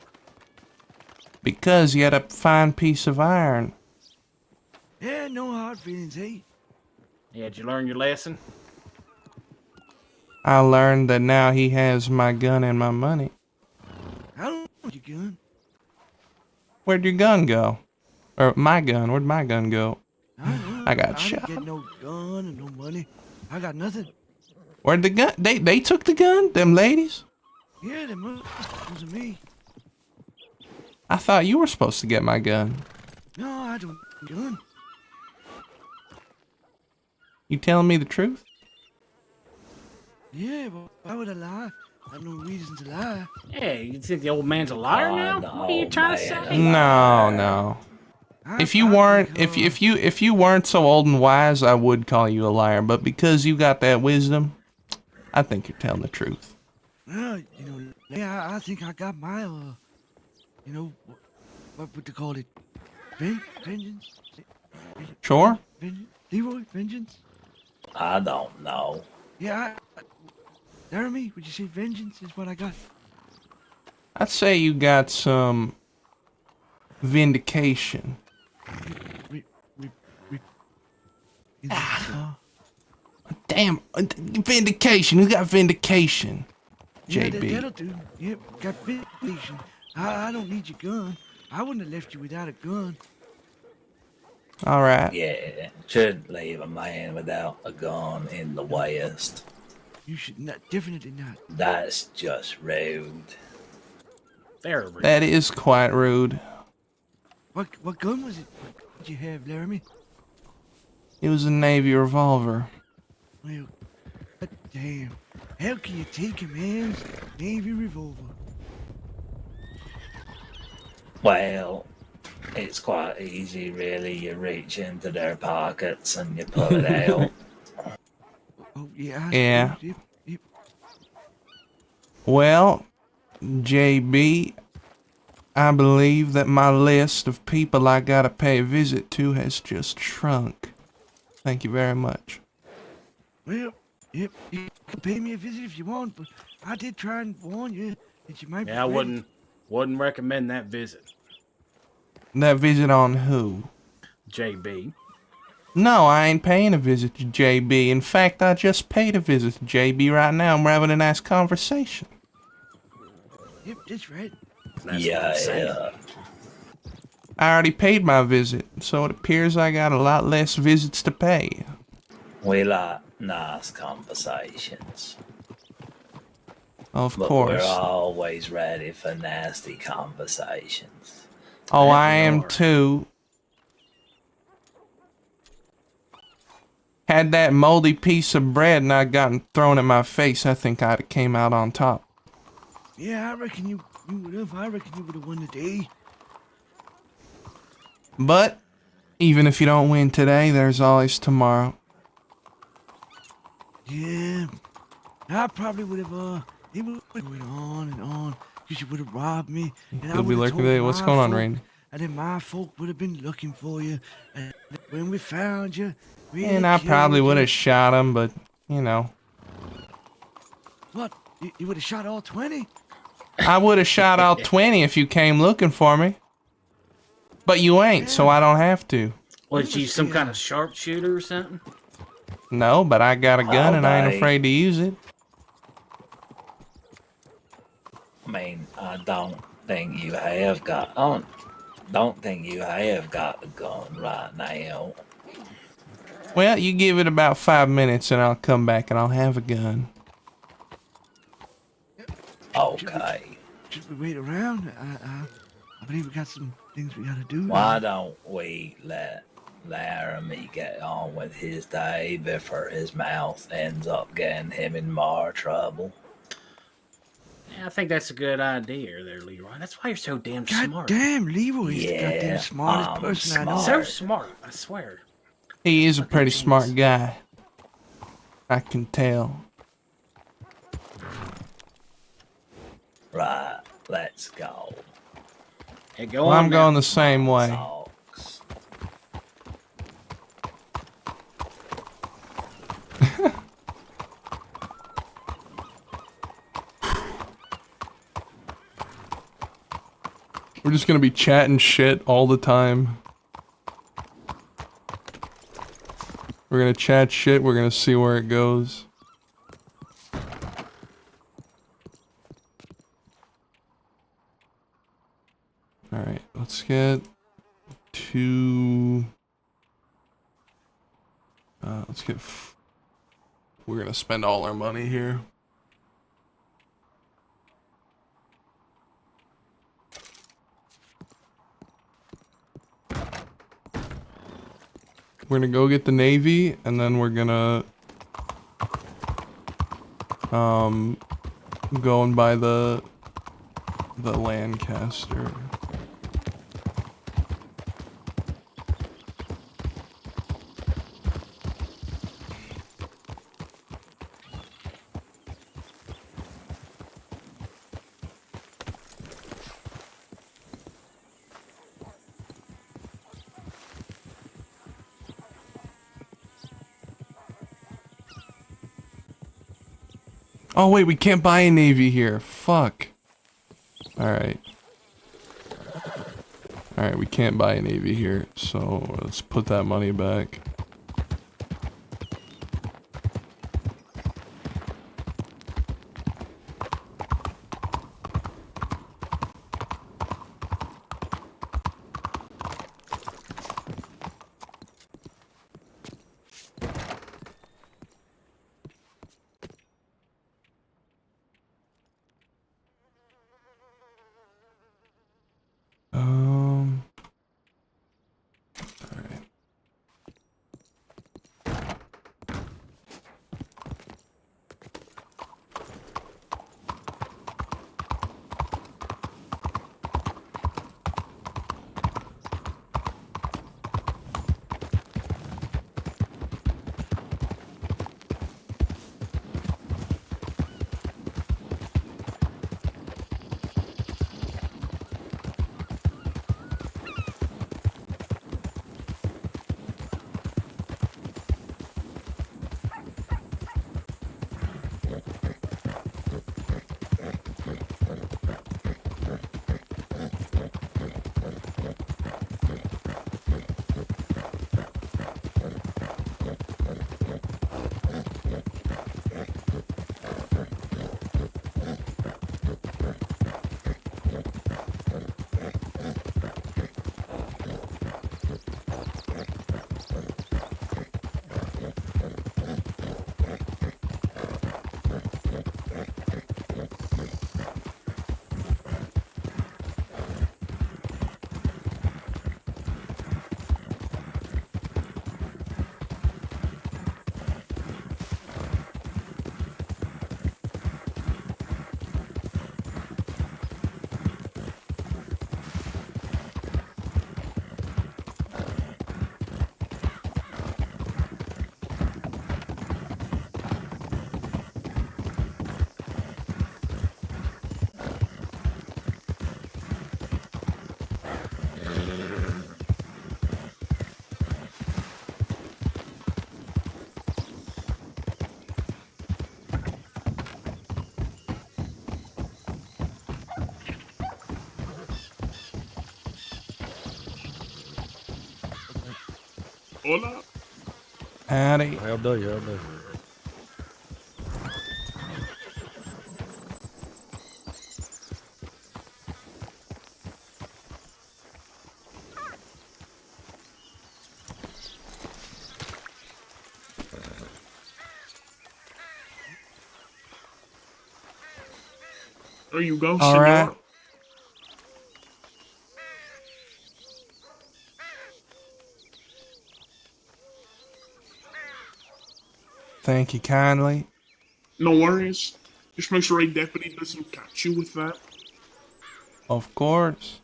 Because you had a fine piece of iron. Yeah, no hard feelings, eh? Yeah, did you learn your lesson? I learned that now he has my gun and my money. I don't want your gun. Where'd your gun go? Or my gun, where'd my gun go? I got I shot. didn't get no gun and no money. I got nothing. Where'd the gun? They took the gun? Them ladies? Yeah, that wasn't me. I thought you were supposed to get my gun. No, I don't gun. You telling me the truth? Yeah, but why would I lie? I have no reason to lie. Yeah, you think the old man's a liar now? What are you trying to say? No. If you weren't so old and wise, I would call you a liar. But because you got that wisdom, I think you're telling the truth. Well, yeah, I think I got my, what would they call it? Vengeance? Sure. Vengeance? Leroy, vengeance? I don't know. Yeah, Laramie, would you say vengeance is what I got? I'd say you got some vindication. Damn, vindication. Who got vindication? JB. Yeah, that'll do. Yep, got vindication. I don't need your gun. I wouldn't have left you without a gun. All right. Yeah, shouldn't leave a man without a gun in the West. You should not. Definitely not. That's just rude. Very rude. That is quite rude. What gun was it? What did you have, Laramie? It was a Navy revolver. Well, damn. How can you take a man's Navy revolver? Well, it's quite easy, really. You reach into their pockets and you pull it out. Oh, yeah. Yeah. Yep. Well, JB, I believe that my list of people I gotta pay a visit to has just shrunk. Thank you very much. Well, yep. You can pay me a visit if you want, but I did try and warn you that you might. Yeah, I wouldn't recommend that visit. That visit on who? JB. No, I ain't paying a visit to JB. In fact, I just paid a visit to JB right now and we're having a nice conversation. Yep, that's right. Yeah. I already paid my visit, so it appears I got a lot less visits to pay. We like nice conversations. Of but course. We're always ready for nasty conversations. Oh, I am too. Had that moldy piece of bread and I'd gotten thrown at my face, I think I'd have came out on top. Yeah, I reckon you would have. I reckon you would have won the day. But even if you don't win today, there's always tomorrow. Yeah, I probably would have. It would have going on and on because you would have robbed me. And You'll be lurking there. What's going on, Rain? And then my folk would have been looking for you. And when we found you, and I probably would have shot him, but you know. What? You would have shot all 20? I would have shot all 20 if you came looking for me. But you ain't, so I don't have to. Was you some kind of sharpshooter or something? No, but I got a gun and I ain't afraid to use it. I mean, I don't think you have got. I don't think you have got a gun right now. Well, you give it about 5 minutes and I'll come back and I'll have a gun. Okay. Should we wait around? I believe we got some things we gotta do. Why don't we let Laramie get on with his day before his mouth ends up getting him in more trouble? Yeah, I think that's a good idea there, Leroy. That's why you're so damn God smart. damn, Leroy's the Yeah, goddamn smartest I'm person I know. So smart, I swear. He is a Fucking pretty genius. smart guy. I can tell. Right, let's go. Hey, go Well, on I'm now. going the same way. Socks. We're just gonna be chatting shit all the time. We're gonna chat shit, we're gonna see where it goes. Alright, let's get to... let's get... We're gonna spend all our money here. We're gonna go get the Navy, and then we're gonna... go and buy the Lancaster. Oh wait, we can't buy a Navy here. Fuck. Alright. Alright, we can't buy a Navy here, so let's put that money back. Alright. Hola. Howdy. How do you? How do you? There you go, All right. senor. Thank you kindly. No worries. Just make sure a deputy doesn't catch you with that. Of course.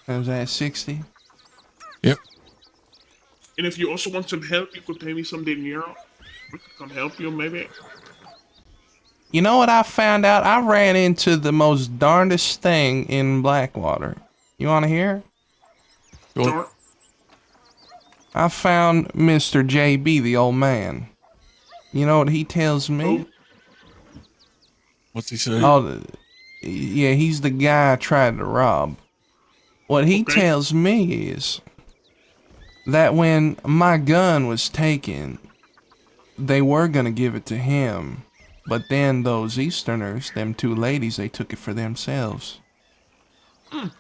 How's that, 60? Yep. And if you also want some help, you could pay me some dinero. We could come help you, maybe. You know what I found out? I ran into the most darndest thing in Blackwater. You want to hear? Sure. I found Mr. JB, the old man. You know what he tells me? Oh. What's he say? Oh, yeah, he's the guy I tried to rob. What he Okay. tells me is that when my gun was taken, they were gonna give it to him. But then those Easterners, them two ladies, they took it for themselves. Now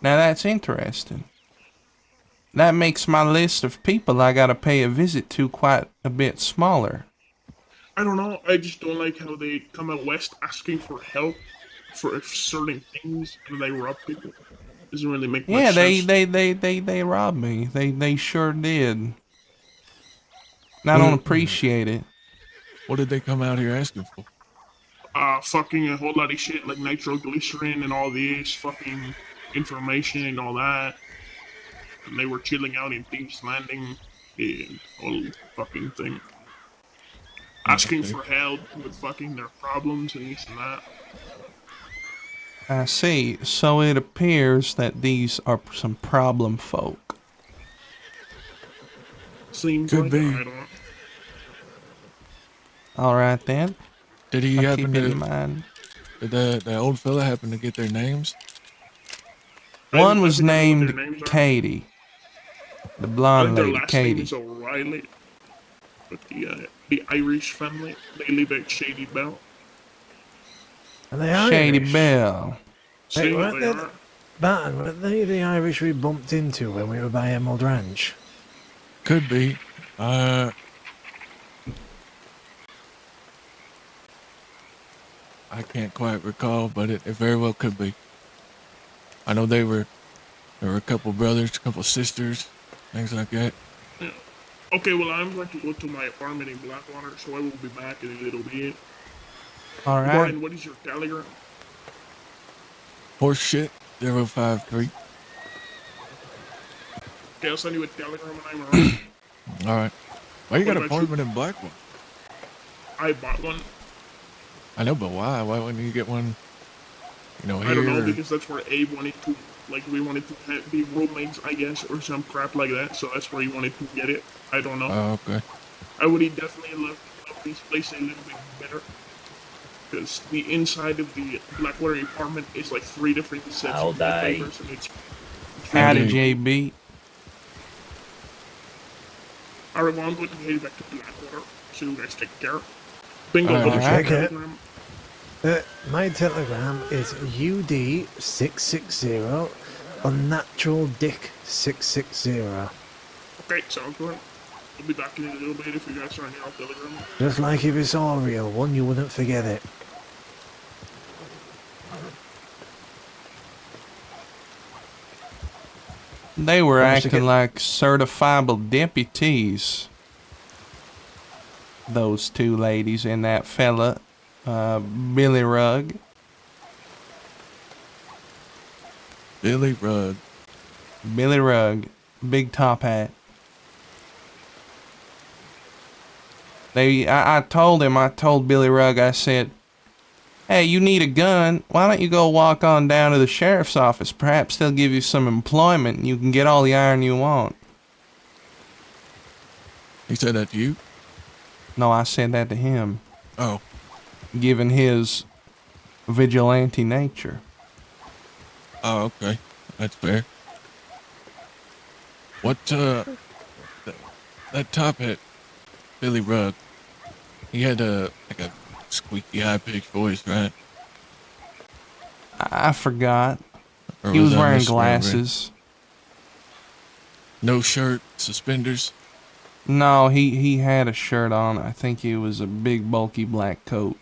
that's interesting. That makes my list of people I gotta pay a visit to quite a bit smaller. I don't know. I just don't like how they come out west asking for help for certain things and they rob people. Doesn't really make much Yeah, sense. they robbed me. They sure did. And I don't appreciate it. What did they come out here asking for? Fucking a whole lot of shit like nitroglycerin and all this fucking information and all that. And they were chilling out in Thieves Landing and all fucking thing. Asking Okay. for help with fucking their problems and this and that. I see. So it appears that these are some problem folk. Seems Could like be. I don't. All right then. Did he I'll happen keep it in to? mind. Did the old fella happen to get their names? One I was think I know what their named names are. Katie. The I blonde think their lady, last name Katie. is O'Reilly. But the Irish family, they live at Shady Bell. And they Shady Irish. Bell. See Hey, what weren't they they, are. Barton, weren't they the Irish we bumped into when we were by Emerald Ranch? Could be. I can't quite recall, but it very well could be. I know there were a couple brothers, a couple sisters, things like that. Yeah. Okay, well, I'm going to go to my apartment in Blackwater, so I will be back in a little bit. All right. Brian, what is your telegram? Horse shit 053. Okay, I'll send you a telegram when I'm around. All right. Why you got an What about you? apartment in Blackwater? I bought one. I know, but why? Why wouldn't you get one? You know, here. I don't know, or- because that's where Abe wanted to, like, we wanted to be roommates, I guess, or some crap like that, so that's where he wanted to get it. I don't know. Oh, okay. I would definitely love this place a little bit better. Because the inside of the Blackwater apartment is like 3 different sets All of day. papers, and it's Howdy, Howdy. JB. Alright, well, I'm going to head back to Blackwater, so you guys take care. Bingo, Alright. what is your Alright. telegram? My telegram is UD660 Unnatural Dick 660. Okay, sounds good. I'll be back in a little bit if you guys are on your telegram. Just like if it's all real one, you wouldn't forget it. They were Managed to acting get- like certifiable deputies. Those two ladies and that fella, Billy Rugg. Billy Rugg. Billy Rugg, big top hat. I told Billy Rugg, I said, hey, you need a gun. Why don't you go walk on down to the sheriff's office? Perhaps they'll give you some employment and you can get all the iron you want. He said that to you? No, I said that to him, Oh. given his vigilante nature. Oh, okay. That's fair. What, that top hat, Billy Rugg, he had like a squeaky, high-pitched voice, right? I forgot. Or He was was I wearing misremembering? glasses. No shirt, suspenders. No, he had a shirt on. I think it was a big, bulky black coat.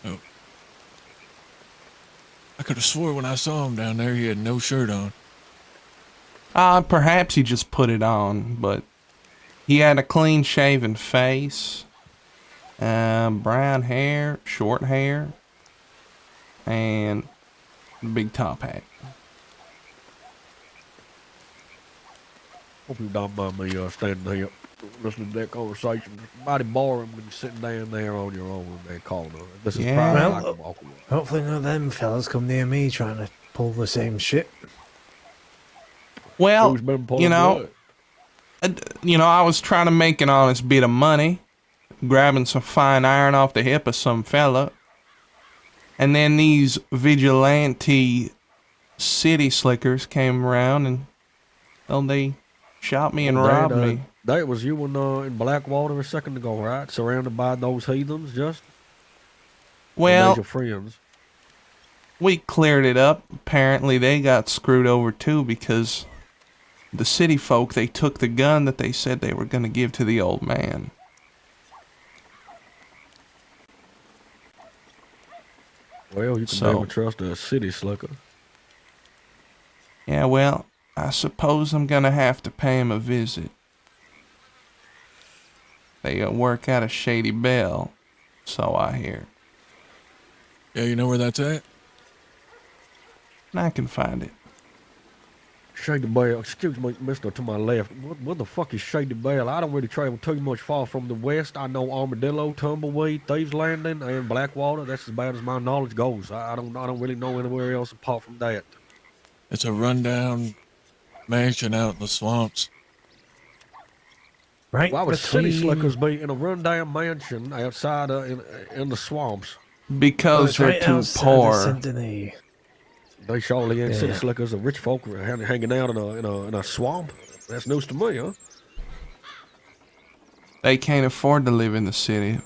Oh. I could have swore when I saw him down there, he had no shirt on. Perhaps he just put it on, but he had a clean-shaven face, brown hair, short hair, and a big top hat. Hope you don't mind me standing here listening to that conversation. It's mighty boring when you're sitting down there on your own in that corner. If this is Yeah. private, I Well, can walk away. hopefully none of them fellas come near me trying to pull the same shit. Well, Who's been pulling you know, I was trying to make an honest bit of money, grabbing some fine iron off the hip of some fella, and then these vigilante city slickers came around and, well, they shot me and robbed me. That was you in Blackwater a second ago, right? Surrounded by those heathens, just? Well, your friends. we cleared it up. Apparently they got screwed over too because the city folk, they took the gun that they said they were going to give to the old man. Well, you can never trust a city slicker. Yeah, well, I suppose I'm going to have to pay him a visit. They work out of Shady Bell, so I hear. Yeah, you know where that's at? I can find it. Shady Bell, excuse me, mister, to my left. What the fuck is Shady Bell? I don't really travel too much far from the west. I know Armadillo, Tumbleweed, Thieves Landing, and Blackwater. That's as bad as my knowledge goes. I don't really know anywhere else apart from that. It's a rundown mansion out in the swamps. Right. Why would city slickers be in a rundown mansion outside in the swamps? Because they're too poor. They surely ain't city Yeah. slickers. The rich folk are hanging out in a swamp. That's news to me, huh? They can't afford to live in the city.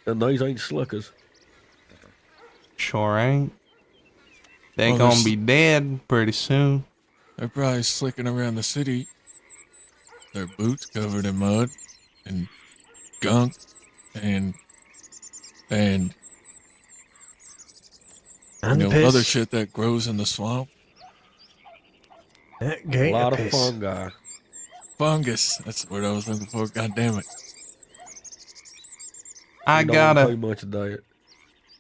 And these ain't slickers. Sure ain't. They Well, gonna be dead pretty soon. They're probably slicking around the city. Their boots covered in mud and gunk and piss. other shit that grows in the swamp. A lot of fungi. Fungus. That's the word I was looking for. God damn it. I Don't gotta too much of that.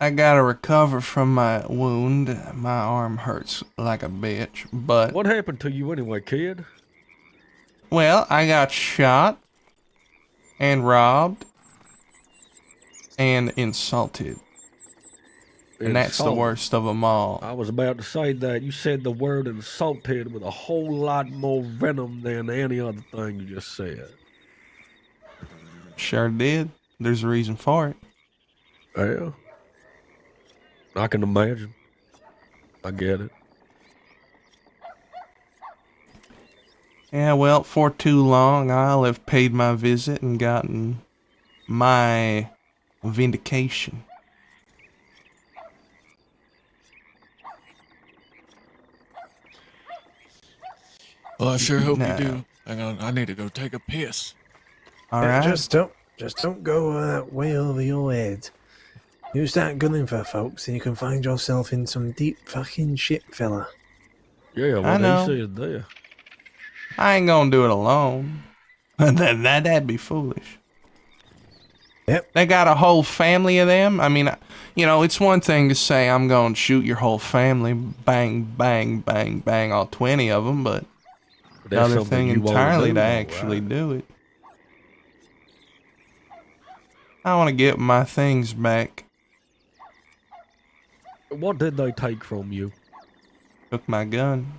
I gotta recover from my wound. My arm hurts like a bitch, but What happened to you anyway, kid? well, I got shot and robbed and insulted. And that's the Insulted. worst of them all. I was about to say that. You said the word insulted with a whole lot more venom than any other thing you just said. Sure did. There's a reason for it. Yeah. I can imagine. I get it. Yeah, well, for too long, I'll have paid my visit and gotten my vindication. Well, I sure hope Nah. you do. Hang on, I need to go take a piss. All right. Just don't go way over your head. You start gunning for folks, and you can find yourself in some deep fucking shit, fella. Yeah, I what know. he said there. I ain't gonna do it alone. That'd be foolish. Yep. They got a whole family of them. I mean, it's one thing to say I'm gonna shoot your whole family, bang, bang, bang, bang, all 20 of them, but That's another something thing you wanna entirely do, to though, actually right? do it. I want to get my things back. What did they take from you? Took my gun,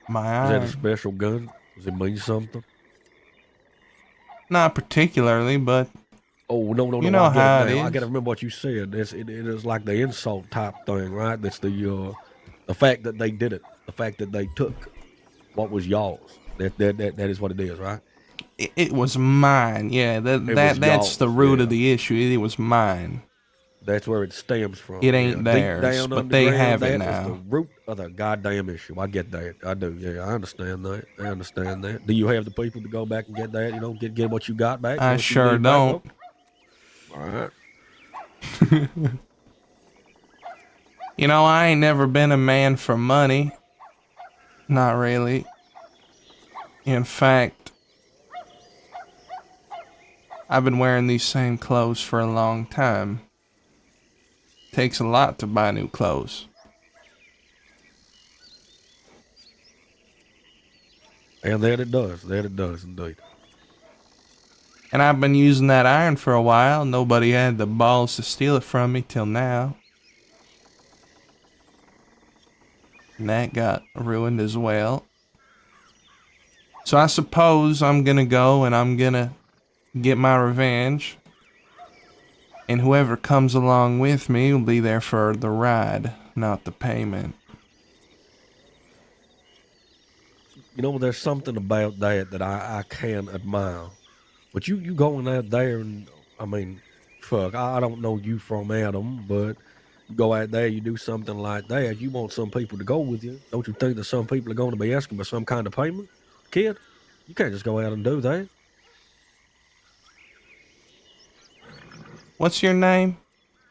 my Is that a iron. special gun? Does it mean something? Not particularly, but Oh no, no, You no! know I get how it it now. I gotta is. remember what you said. It is like the insult type thing, right? That's the fact that they did it, the fact that they took what was y'all's. That is what it is, right? It was mine. Yeah, It was that's the y'all's. root of Yeah, the issue. It was mine. that's where it stems It from. Yeah, ain't deep theirs, down but they underground, have it that is the now. root of the goddamn issue. I get that. I do. Yeah, I understand that. I understand that. Do you have the people to go back and get that? Get what you got back. Get I what you sure need back. don't. Oh, all right. You know, I ain't never been a man for money. Not really. In fact, I've been wearing these same clothes for a long time. Takes a lot to buy new clothes. And that it does. That it does indeed. And I've been using that iron for a while. Nobody had the balls to steal it from me till now. And that got ruined as well. So I suppose I'm gonna go and I'm gonna get my revenge. And whoever comes along with me will be there for the ride, not the payment. You know, there's something about that I can admire. But you going out there and I mean, fuck, I don't know you from Adam, but you go out there, you do something like that, you want some people to go with you. Don't you think that some people are going to be asking for some kind of payment? Kid, you can't just go out and do that. What's your name?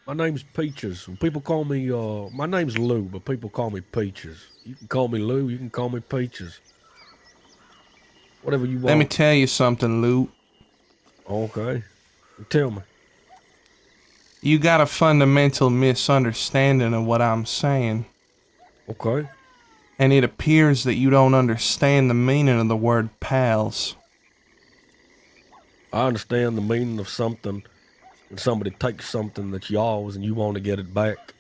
My name's Peaches. People call me, my name's Lou, but people call me Peaches. You can call me Lou, you can call me Peaches. Whatever you Let me want. tell you something, Lou. Okay. Tell me. You got a fundamental misunderstanding of what I'm saying. Okay. And it appears that you don't understand the meaning of the word pals. I understand the meaning of something when somebody takes something that's yours and you want to get it back.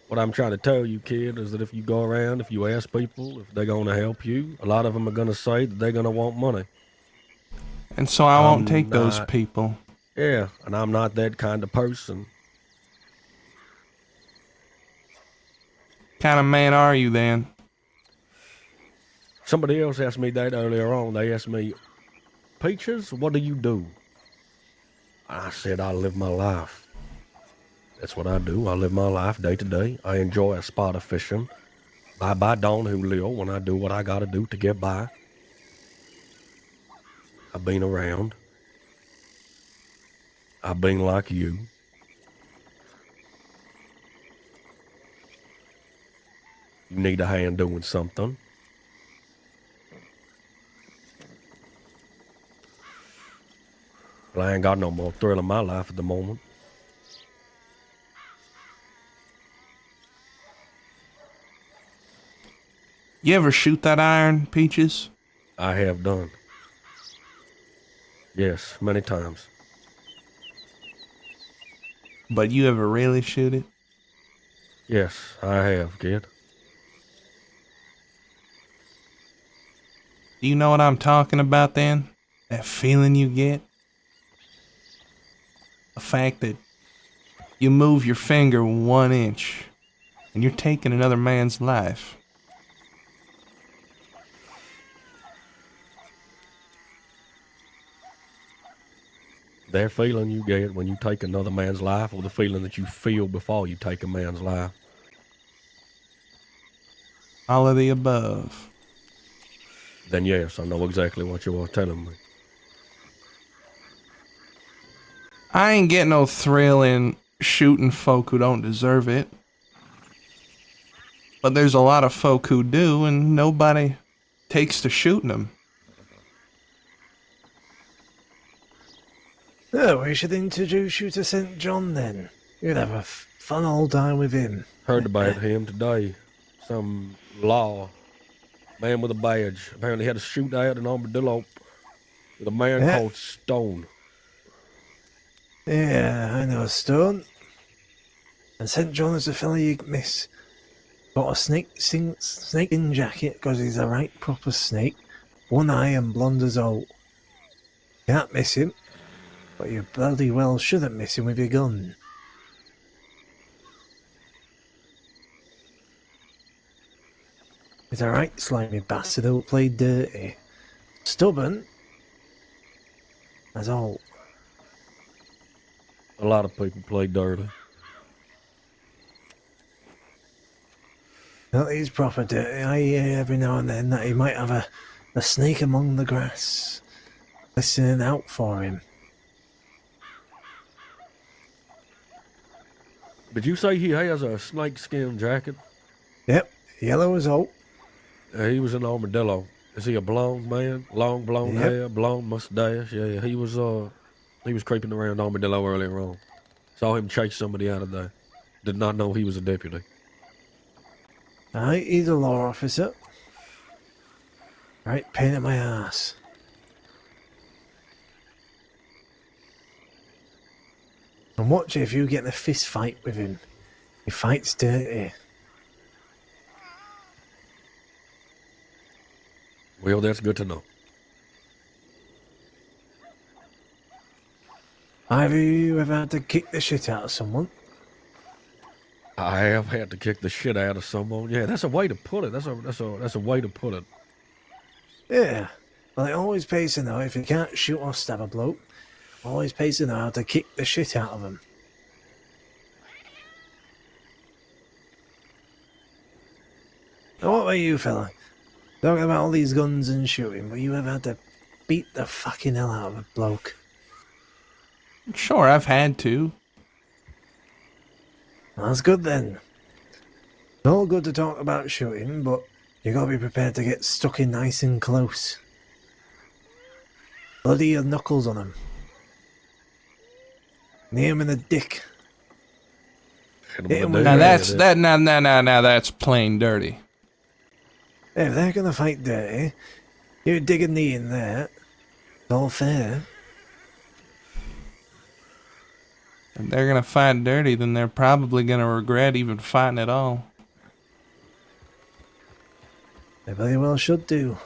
What I'm trying to tell you, kid, is that if you go around, if you ask people if they're going to help you, a lot of them are going to say that they're going to want money. And so I won't I'm take those not, people. yeah, and I'm not that kind of person. Kind of man are you then? Somebody else asked me that earlier on. They asked me, Peaches, what do you do? I said, I live my life. That's what I do. I live my life day to day. I enjoy a spot of fishing. Bye-bye, Don Julio, when I do what I got to do to get by. I've been around. I've been like you. You need a hand doing something. Well, I ain't got no more thrill in my life at the moment. You ever shoot that iron, Peaches? I have done. Yes, many times. But you ever really shoot it? Yes, I have, kid. Do you know what I'm talking about then? That feeling you get? The fact that you move your finger 1 inch and you're taking another man's life. That feeling you get when you take another man's life, or the feeling that you feel before you take a man's life. All of the above. Then yes, I know exactly what you are telling me. I ain't getting no thrill in shooting folk who don't deserve it. But there's a lot of folk who do, and nobody takes to shooting them. Oh, we should introduce you to St. John then. You'd have a fun old time with him. Heard about him today. Some law man with a badge apparently had a shootout in Armadillo with a man Yeah. called Stone. Yeah, I know Stone. And St. John is the fella you miss. Got a snaking jacket because he's a right proper snake. One eye and blonde as old. Can't miss him. But you bloody well shouldn't miss him with your gun. He's a right slimy bastard who'll play dirty. Stubborn. That's all. A lot of people play dirty. Not that he's proper dirty. I hear every now and then that he might have a snake among the grass listening out for him. Did you say he has a snakeskin jacket? Yep, yellow as oak. He was an armadillo. Is he a blonde man? Long blonde Yep. hair, blonde mustache. Yeah, he was creeping around Armadillo earlier on. Saw him chase somebody out of there. Did not know he was a deputy. Aye, he's a law officer. Right pain in my ass. And watch if you get in a fist fight with him. He fights dirty. Well, that's good to know. Have you ever had to kick the shit out of someone? I have had to kick the shit out of someone. Yeah, that's a way to put it. That's a way to put it. Yeah. Well, it always pays to know if you can't shoot or stab a bloke. Always pays to know how to kick the shit out of him. Now, what about you, fella? Talking about all these guns and shooting, but you ever had to beat the fucking hell out of a bloke? Sure, I've had to. That's good then. It's all good to talk about shooting, but you gotta be prepared to get stuck in nice and close. Bloody your knuckles on them. Knee him in the dick. Hit him with Now that's plain dirty. If they're gonna fight dirty, you dig a knee in there. It's all fair. If they're gonna fight dirty, then they're probably gonna regret even fighting at all. They very well should do.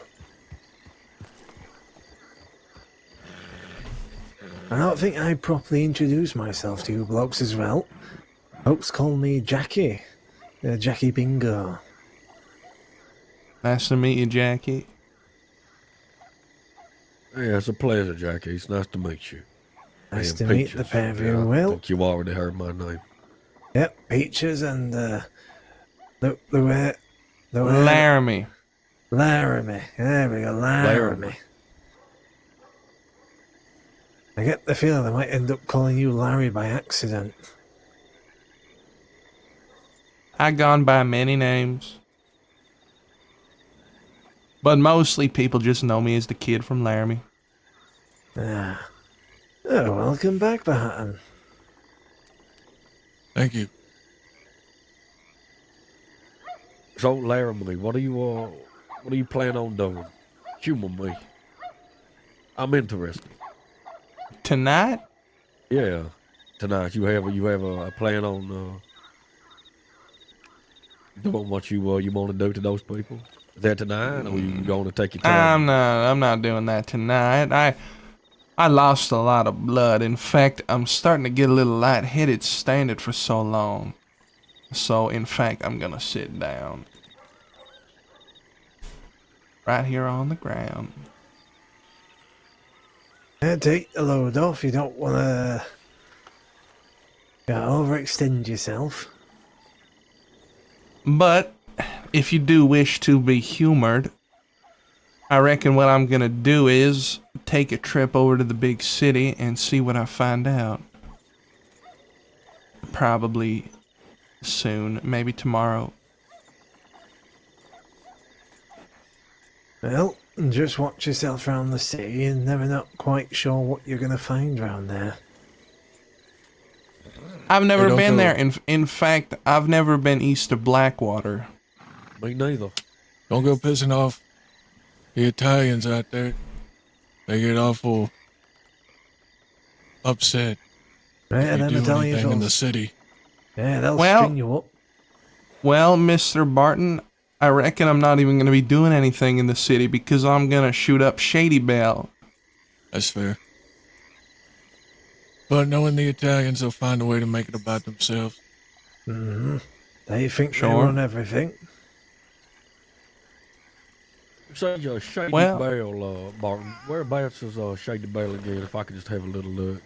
I don't think I properly introduced myself to you blokes as well. Folks call me Jackie. Jackie Bingo. Nice to meet you, Jackie. Yeah, it's a pleasure, Jackie. It's nice to meet you. Nice And to meet the Peaches. pair of you, Yeah, I Will. think you already heard my name. Yep, Peaches and Laramie. Laramie. Laramie. There we go, Laramie. I get the feeling I might end up calling you Larry by accident. I've gone by many names. But mostly people just know me as the kid from Laramie. Ah. Oh, welcome back, Bahatton. Thank you. So, Laramie, what are you planning on doing? Humor me. I'm interested. Tonight? Yeah, tonight you have a plan on doing what you want to do to those people? Is that tonight, or you going to take your time? I'm not doing that tonight. I lost a lot of blood. In fact, I'm starting to get a little lightheaded standing for so long. So, in fact, I'm gonna sit down. Right here on the ground. Take the load off. You don't want to overextend yourself. But, if you do wish to be humored, I reckon what I'm gonna do is take a trip over to the big city and see what I find out. Probably soon, maybe tomorrow. Well, just watch yourself around the city. You're never not quite sure what you're going to find around there. I've never don't been go- there. In fact, I've never been east of Blackwater. Me neither. Don't go pissing off the Italians out there. They get awful upset Yeah, if them you do Italian anything in the fellas. city. Yeah, they'll Well- string you up. Well, Mr. Barton, I reckon I'm not even going to be doing anything in the city because I'm going to shoot up Shady Belle. That's fair. But knowing the Italians, they'll find a way to make it about themselves. Mm-hmm. They think they Sure. run everything. Say, Shady Well- Belle, Martin. Whereabouts is Shady Belle again? If I could just have a little look.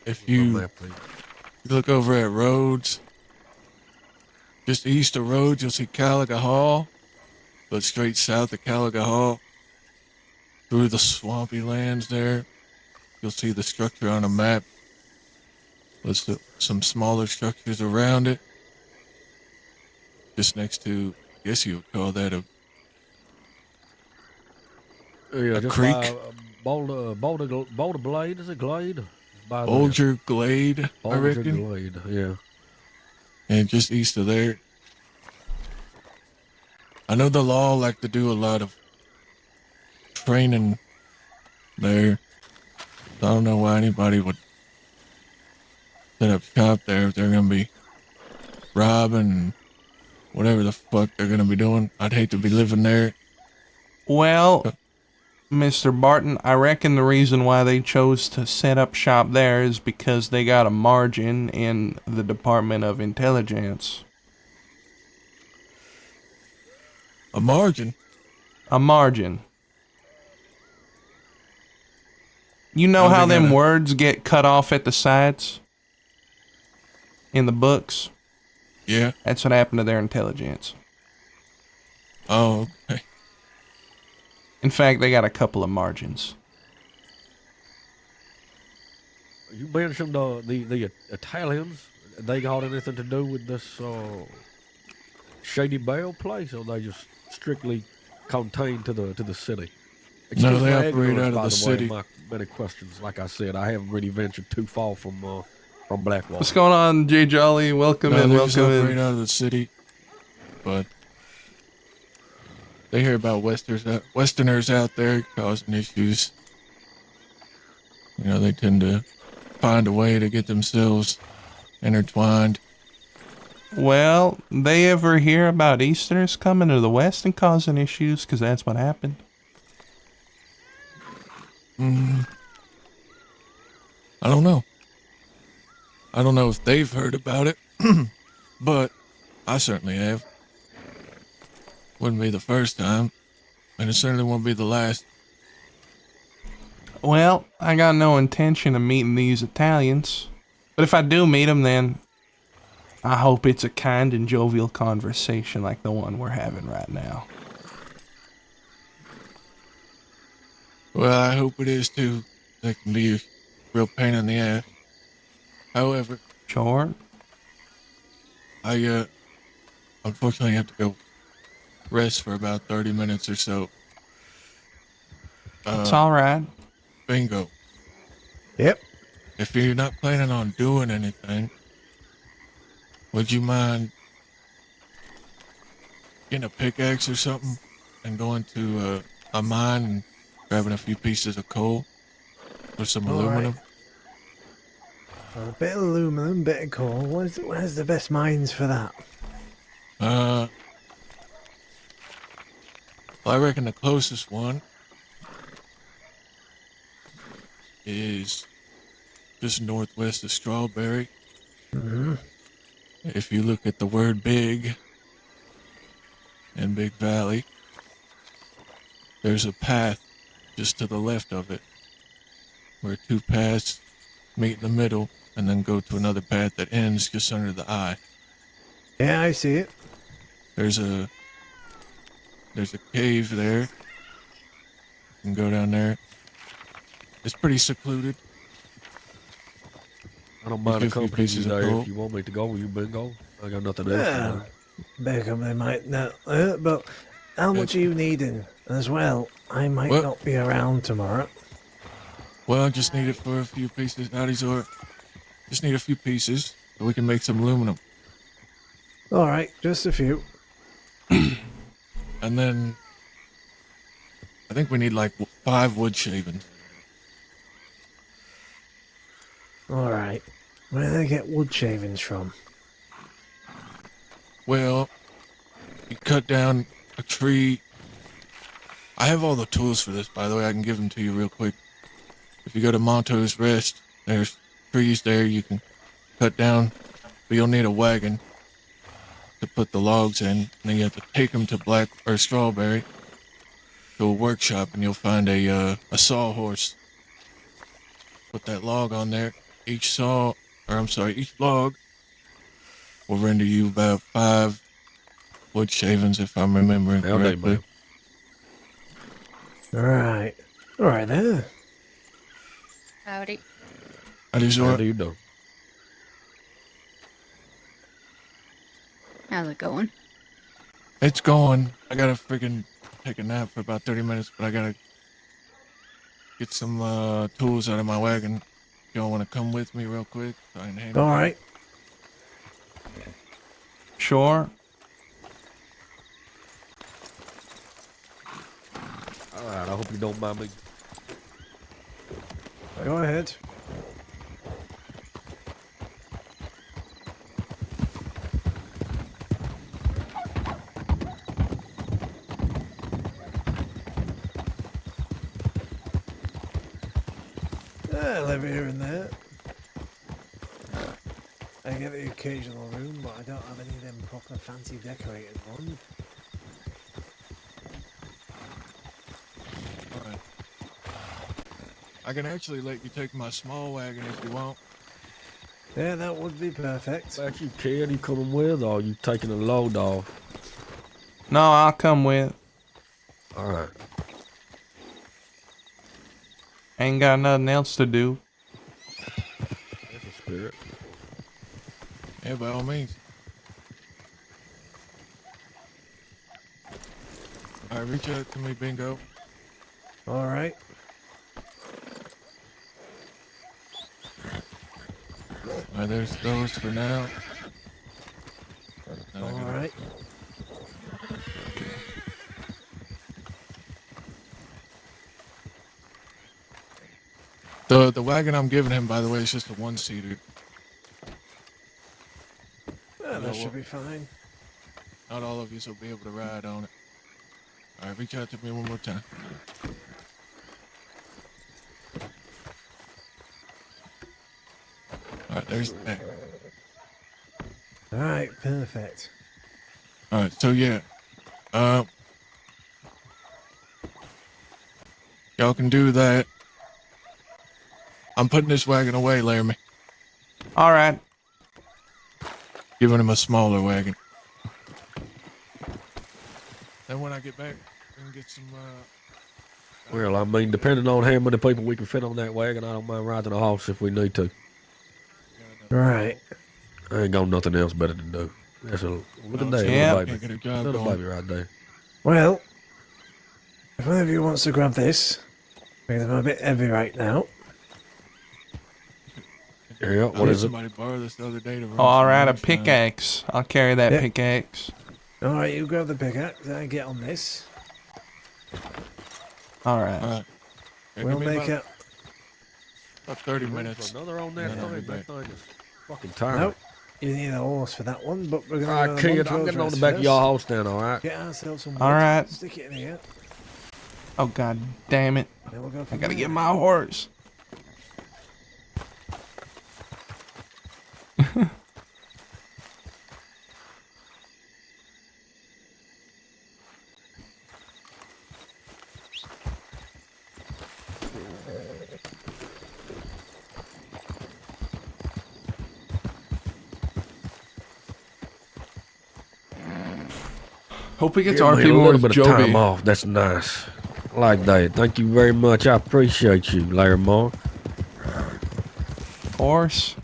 If On you my map, please. look over at Rhodes, just east of Rhodes, you'll see Caliga Hall. But straight south of Caliga Hall, through the swampy lands there, you'll see the structure on a map. With some smaller structures around it. Just next to, I guess you would call that Yeah, a just creek. by Boulder Glade, is it Glade? By there. Bulger Glade, I Bulger reckon. Glade, yeah. And just east of there. I know the law like to do a lot of training there. I don't know why anybody would set up shop there if they're gonna be robbing, whatever the fuck they're gonna be doing. I'd hate to be living there. Well, Mr. Barton, I reckon the reason why they chose to set up shop there is because they got a margin in the Department of Intelligence. A margin? A margin. You know How how they them gotta- words get cut off at the sides? In the books? Yeah. That's what happened to their intelligence. Oh, okay. In fact, they got a couple of margins. You mentioned the Italians. They got anything to do with this Shady Belle place, or they just strictly contained to the city? No, they my operate ignorance, out of by the city. Way, my many questions. Like I said, I haven't really ventured too far from Blackwater. What's going on, Jay Jolly? Welcome No, in, they just welcome operate in. out of the city, but they hear about Westerners out there causing issues. You know, they tend to find a way to get themselves intertwined. Well, they ever hear about Easterners coming to the West and causing issues? Because that's what happened. I don't know. I don't know if they've heard about it, but I certainly have. Wouldn't be the first time, and it certainly won't be the last. Well, I got no intention of meeting these Italians. But if I do meet them, then I hope it's a kind and jovial conversation like the one we're having right now. Well, I hope it is too. That can be a real pain in the ass. However, Sure. I unfortunately have to go rest for about 30 minutes or so. It's all right. Bingo. Yep. If you're not planning on doing anything, would you mind getting a pickaxe or something and going to a mine and grabbing a few pieces of coal or some All aluminum? right. A bit of aluminum, bit of coal. Where's the best mines for that? Well, I reckon the closest one is just northwest of Strawberry. Mm-hmm. If you look at the word big in Big Valley, there's a path just to the left of it where two paths meet in the middle and then go to another path that ends just under the eye. Yeah, I see it. There's a cave there. You can go down there. It's pretty secluded. I don't mind a few accompanying you pieces of there coal. if you want me to go. You bingo. I got nothing else. Yeah. Beckham, they might not. But how much are you needing as well? I might Well- not be around tomorrow. Well, I just need it for a few pieces. Howdy, Zor. Just need a few pieces so we can make some aluminum. All right, just a few. And then I think we need like 5 wood shavings. All right. Where do they get wood shavings from? Well, you cut down a tree. I have all the tools for this, by the way. I can give them to you real quick. If you go to Monto's Rest, There's trees there you can cut down, but you'll need a wagon to put the logs in. And then you have to take them to Strawberry to a workshop, and you'll find a sawhorse. Put that log on there. Each log will render you about 5 wood shavings, if I'm remembering correctly. Right. All right then. Howdy. How do you do? How's it going? It's going. I gotta freaking take a nap for about 30 minutes, but I gotta get some tools out of my wagon. Y'all wanna come with me real quick? So I can handle All it? right. Sure. All right, I hope you don't mind me. Go ahead. I live here and there. I get the occasional room, but I don't have any of them proper fancy decorated ones. Alright. I can actually let you take my small wagon if you want. Yeah, that would be perfect. But you kid, you coming with, or you taking a load off? No, I'll come with. All right. Ain't got nothing else to do. That's a spirit. Yeah, by all means. Alright, reach out to me, Bingo. All right. Alright, there's those for now. All right. The wagon I'm giving him, by the way, is just a one-seater. That should be fine. Not all of you will be able to ride on it. Alright, reach out to me one more time. Alright, there's the back. All right, perfect. Alright, so yeah. Y'all can do that. I'm putting this wagon away, Laramie. All right. Giving him a smaller wagon. Then when I get back, we can get some, Well, I mean, depending on how many people we can fit on that wagon, I don't mind riding a horse if we need to. Right. I ain't got nothing else better to do. That's a look at that Yeah. little baby. Little baby right there. Well, if one of you wants to grab this, because I'm a bit heavy right now. Yeah, what is it? Somebody borrowed this the other day to run Oh, all some right, a errands down. pickaxe. I'll carry that Yeah. pickaxe. All right, you grab the pickaxe. I get on this. All right. Alright. Yeah, We'll give me make it. about 30 minutes. Another on that and then I'll be thing. That back. thing is fucking tired. Nope. You need a horse for that one, but we're going to. All right, kid, I'm getting on the back of your horse then, all right? Get ourselves some wood. All right. Stick it in here. Oh, god damn it. Then we'll go I from gotta there. get my horse. Hope we get to Yeah, our man, people a little with bit of time Joby. off. That's nice. I like that. Thank you very much. I appreciate you, Laramie. Horse.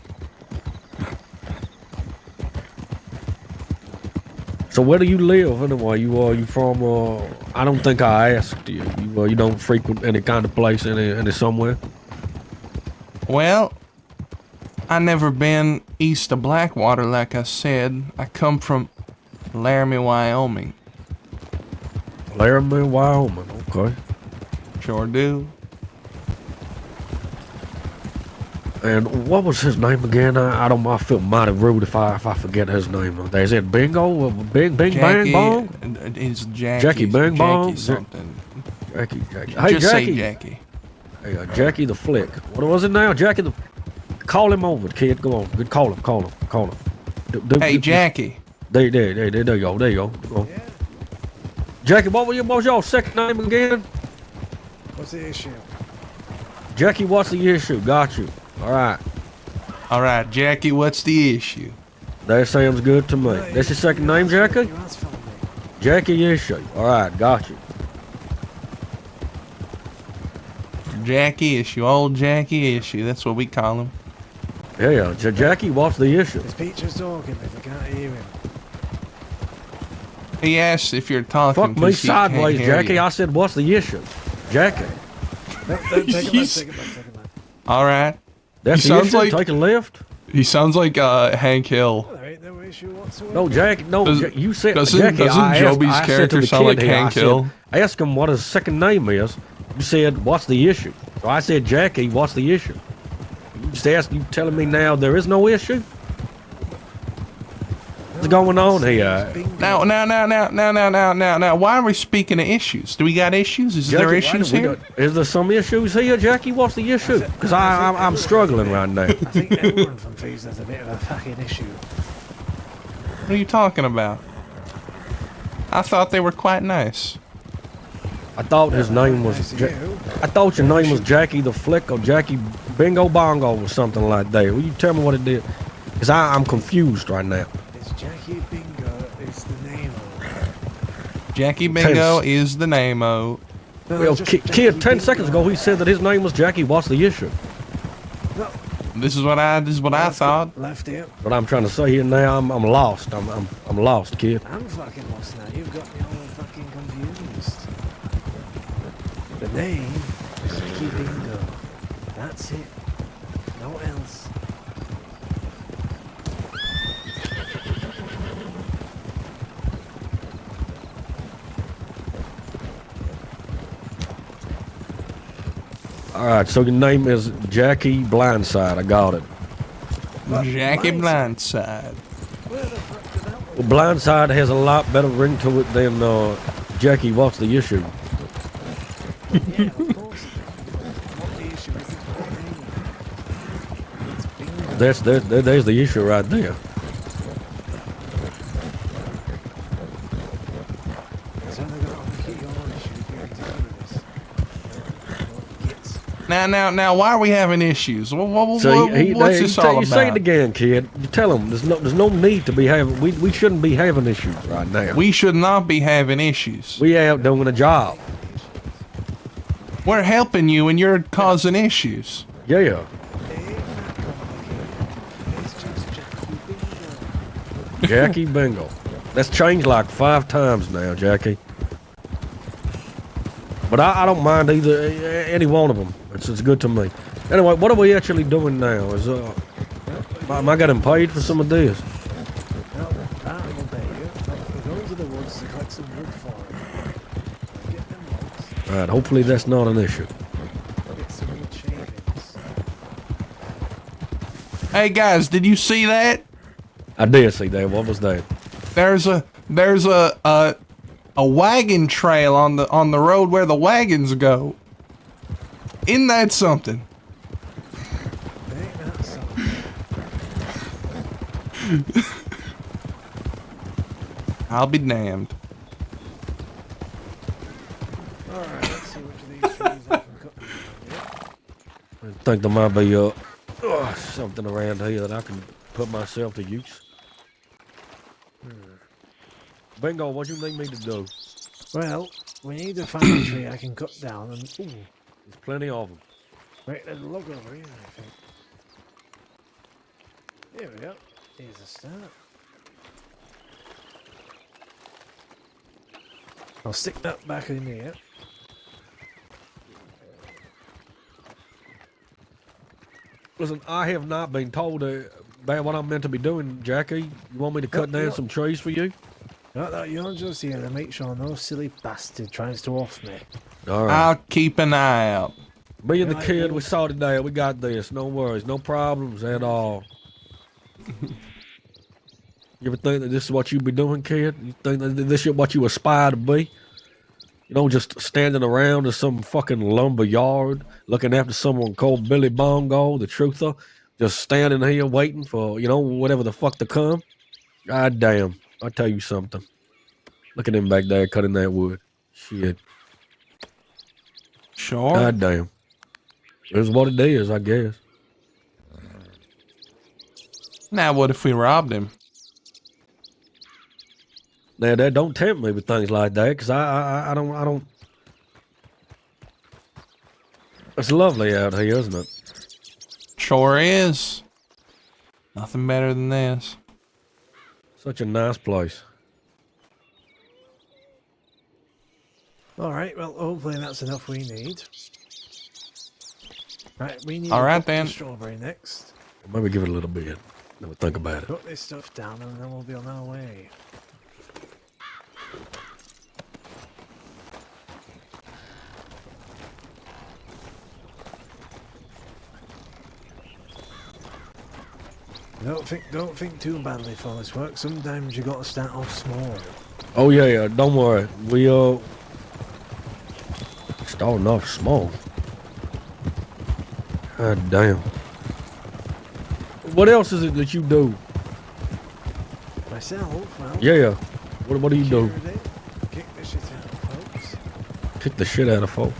So where do you live anyway? You from? I don't think I asked you. You don't frequent any kind of place any somewhere. Well, I never been east of Blackwater, like I said. I come from Laramie, Wyoming. Laramie, Wyoming. Okay. Sure do. And what was his name again? I don't. I feel mighty rude if I forget his name. Is it Bingo? Bing Bang Jackie, Bong? It's Jackie. Jackie Bang Bong? Jackie something. Jackie. Hey, Just Jackie. say Jackie. Hey, Jackie the Flick. What was it now? Jackie the. Call him over, kid. Go on. Call him. Hey, Jackie. There you go. There you go. Go on. Jackie, what was your second name again? What's the issue? Jackie, what's the issue? Got you. All right, Jackie, what's the issue? That sounds good to me. That's your second name, Jackie? Jackie Issue. All right, got you. Jackie Issue, old Jackie Issue. That's what we call him. Yeah, Jackie, what's the issue? His Peter's talking if I can't hear him. He asks if you're talking. Fuck me sideways, Jackie. You. I said, what's the issue? Jackie. No, take it back. All right. That's he the sounds issue? like Take a lift? He sounds like Hank Hill. There ain't no issue whatsoever. No, Jackie. No, you said doesn't Jackie. Joby's character sound like Hank Hill? Ask him what his second name is. You said, what's the issue? So I said, Jackie, what's the issue? You just asked, you telling me now there is no issue? What's going on here? Now, why are we speaking of issues? Do we got issues? Is there issues here? Is there some issues here, Jackie? What's the issue? Because I'm struggling right now. I think everyone from Fees has a bit of a fucking issue. What are you talking about? I thought they were quite nice. I thought his name was. I thought your name was Jackie the Flick or Jackie Bingo Bongo or something like that. Will you tell me what it is? Because I'm confused right now. It's Jackie Bingo is the name of. Jackie Bingo is the name-o. Well, kid, 10 seconds ago he said that his name was Jackie. What's the issue? No. This is what I thought. Left here. What I'm trying to say here now, I'm lost. I'm lost, kid. I'm fucking lost now. You've got me all fucking confused. The name is Jackie Bingo. That's it. No else. All right, so your name is Jackie Blindside. I got it. Jackie Blindside. Well, Blindside has a lot better ring to it than Jackie. What's the issue? Yeah, of course. What the issue is the name. It's Bingo. There's the issue right there. So they're gonna keep your own issue if you're together with this. Now, why are we having issues? What's this all about? You say it again, kid. You tell him there's no need to be having. We shouldn't be having issues right now. We should not be having issues. We out doing a job. We're helping you, and you're causing issues. Yeah. Jackie Bingo. That's changed like 5 times now, Jackie. But I don't mind either any one of them. It's good to me. Anyway, what are we actually doing now? Is am I getting paid for some of this? No, I will pay you. We're going to the woods to collect some wood for him. Get them logs. All right. Hopefully that's not an issue. Get some wood shavings. Hey guys, did you see that? I did see that. What was that? There's a wagon trail on the road where the wagons go. Isn't that something? Ain't that something? I'll be damned. Alright, let's see which of these trees I can cut. I think there might be something around here that I can put myself to use. Bingo, what do you need me to do? Well, we need to find a tree I can cut down and... Ooh, there's plenty of them. right, there's a log over here, I think. Here we go. Here's a start. I'll stick that back in here. Listen, I have not been told about what I'm meant to be doing, Jackie. You want me to cut down some trees for you? Not that you're just here to make sure no silly bastard tries to off me. All right. I'll keep an eye out. Me and the kid, we saw today. We got this. No worries. No problems at all. You ever think that this is what you be doing, kid? You think that this is what you aspire to be? You know, just standing around in some fucking lumber yard, looking after someone called Billy Bongo, the truther, Just standing here waiting for, whatever the fuck to come. God damn. I'll tell you something. Look at him back there cutting that wood. Shit. Sure. God damn. It's what it is, I guess. Now, what if we robbed him? Now, that don't tempt me with things like that, because I don't. It's lovely out here, isn't it? Sure is. Nothing better than this. Such a nice place. All right, well, hopefully that's enough we need. Right, we need All a right, cup then. of strawberry next. Maybe give it a little bit. Let me think about it. Put this stuff down and then we'll be on our way. Don't think too badly for this work. Sometimes you got to start off small. Oh yeah, don't worry. We starting off small. God damn. What else is it that you do? Myself, well. Yeah. What do you do? Kick the shit out of folks. Kick the shit out of folks.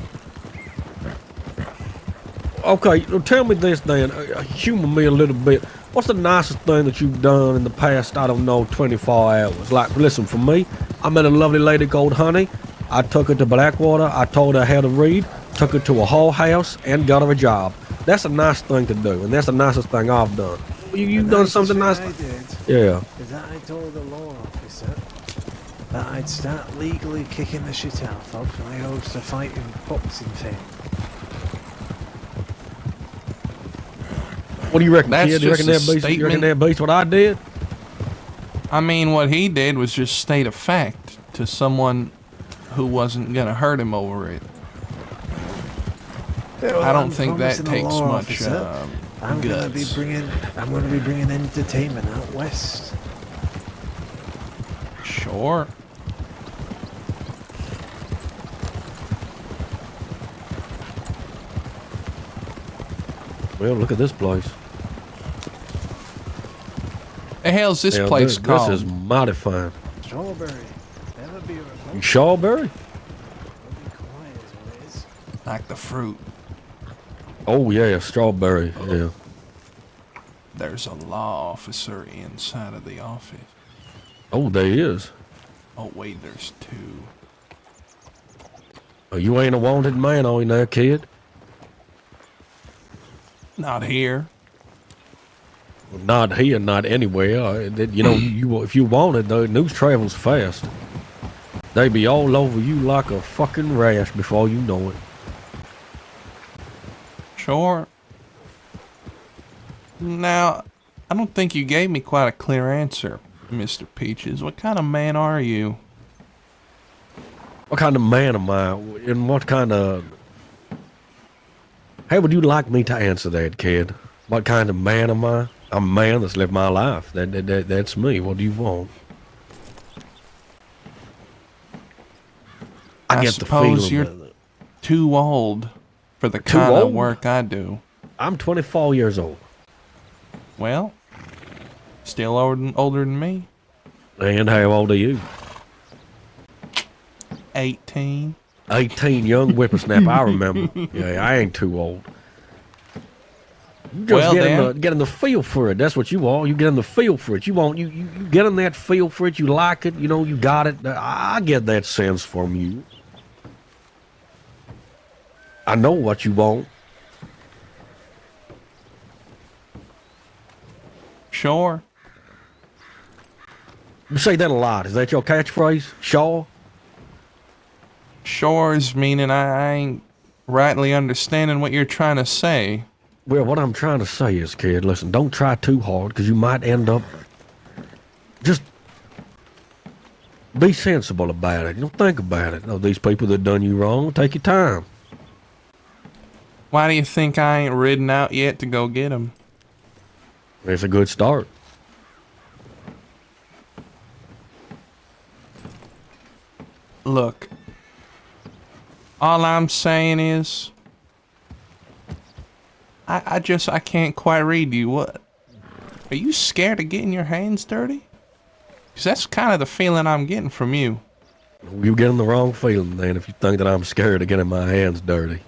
Okay, tell me this then. Humor me a little bit. What's the nicest thing that you've done in the past, I don't know, 24 hours? Like, listen, for me, I met a lovely lady called Honey. I took her to Blackwater. I told her how to read, took her to a whole house, and got her a job. That's a nice thing to do, and that's the nicest thing I've done. You've done something nice? I did. Yeah. Is that I told the law officer that I'd start legally kicking the shit out of folks when I host a fighting boxing thing. What do you reckon, That's kid? You reckon that beats what I did? I mean, what he did was just state a fact to someone who wasn't gonna hurt him over it. Yeah, well, I don't I'm think that promising the takes law much officer I'm gonna be guts. bringing entertainment out west. Sure. Well, look at this place. The hell's this Yeah, place called? This is mighty fine. Strawberry. Never be a Strawberry? Like the fruit. Oh yeah, strawberry. Yeah. There's a law officer inside of the office. Oh, there is. Oh wait, there's two. Oh, you ain't a wanted man, are you now, kid? Not here. Not here, not anywhere. If you wanted, the news travels fast. They be all over you like a fucking rash before you know it. Sure. Now, I don't think you gave me quite a clear answer, Mr. Peaches. What kind of man are you? What kind of man am I? And what kind of... How would you like me to answer that, kid? What kind of man am I? I'm a man that's lived my life. That's me. What do you want? I get the suppose feeling you're that- too old for the Too kind of old? work I do. I'm 24 years old. Well, still older than me. And how old are you? 18. 18, young whippersnapper. I remember. Yeah, I ain't too old. You just Well, get in the feel for it. That's what you are. You get in the feel for it. You get in that feel for it. You like it. You got it. I get that sense from you. I know what you want. Sure. You say that a lot. Is that your catchphrase? Sure? Sure's meaning I ain't rightly understanding what you're trying to say. Well, what I'm trying to say is, kid, listen, don't try too hard because you might end up... Just be sensible about it. Think about it. These people that done you wrong, take your time. Why do you think I ain't ridden out yet to go get him? It's a good start. Look, all I'm saying is I can't quite read you. What? Are you scared of getting your hands dirty? Because that's kind of the feeling I'm getting from you. You're getting the wrong feeling, then, if you think that I'm scared of getting my hands dirty.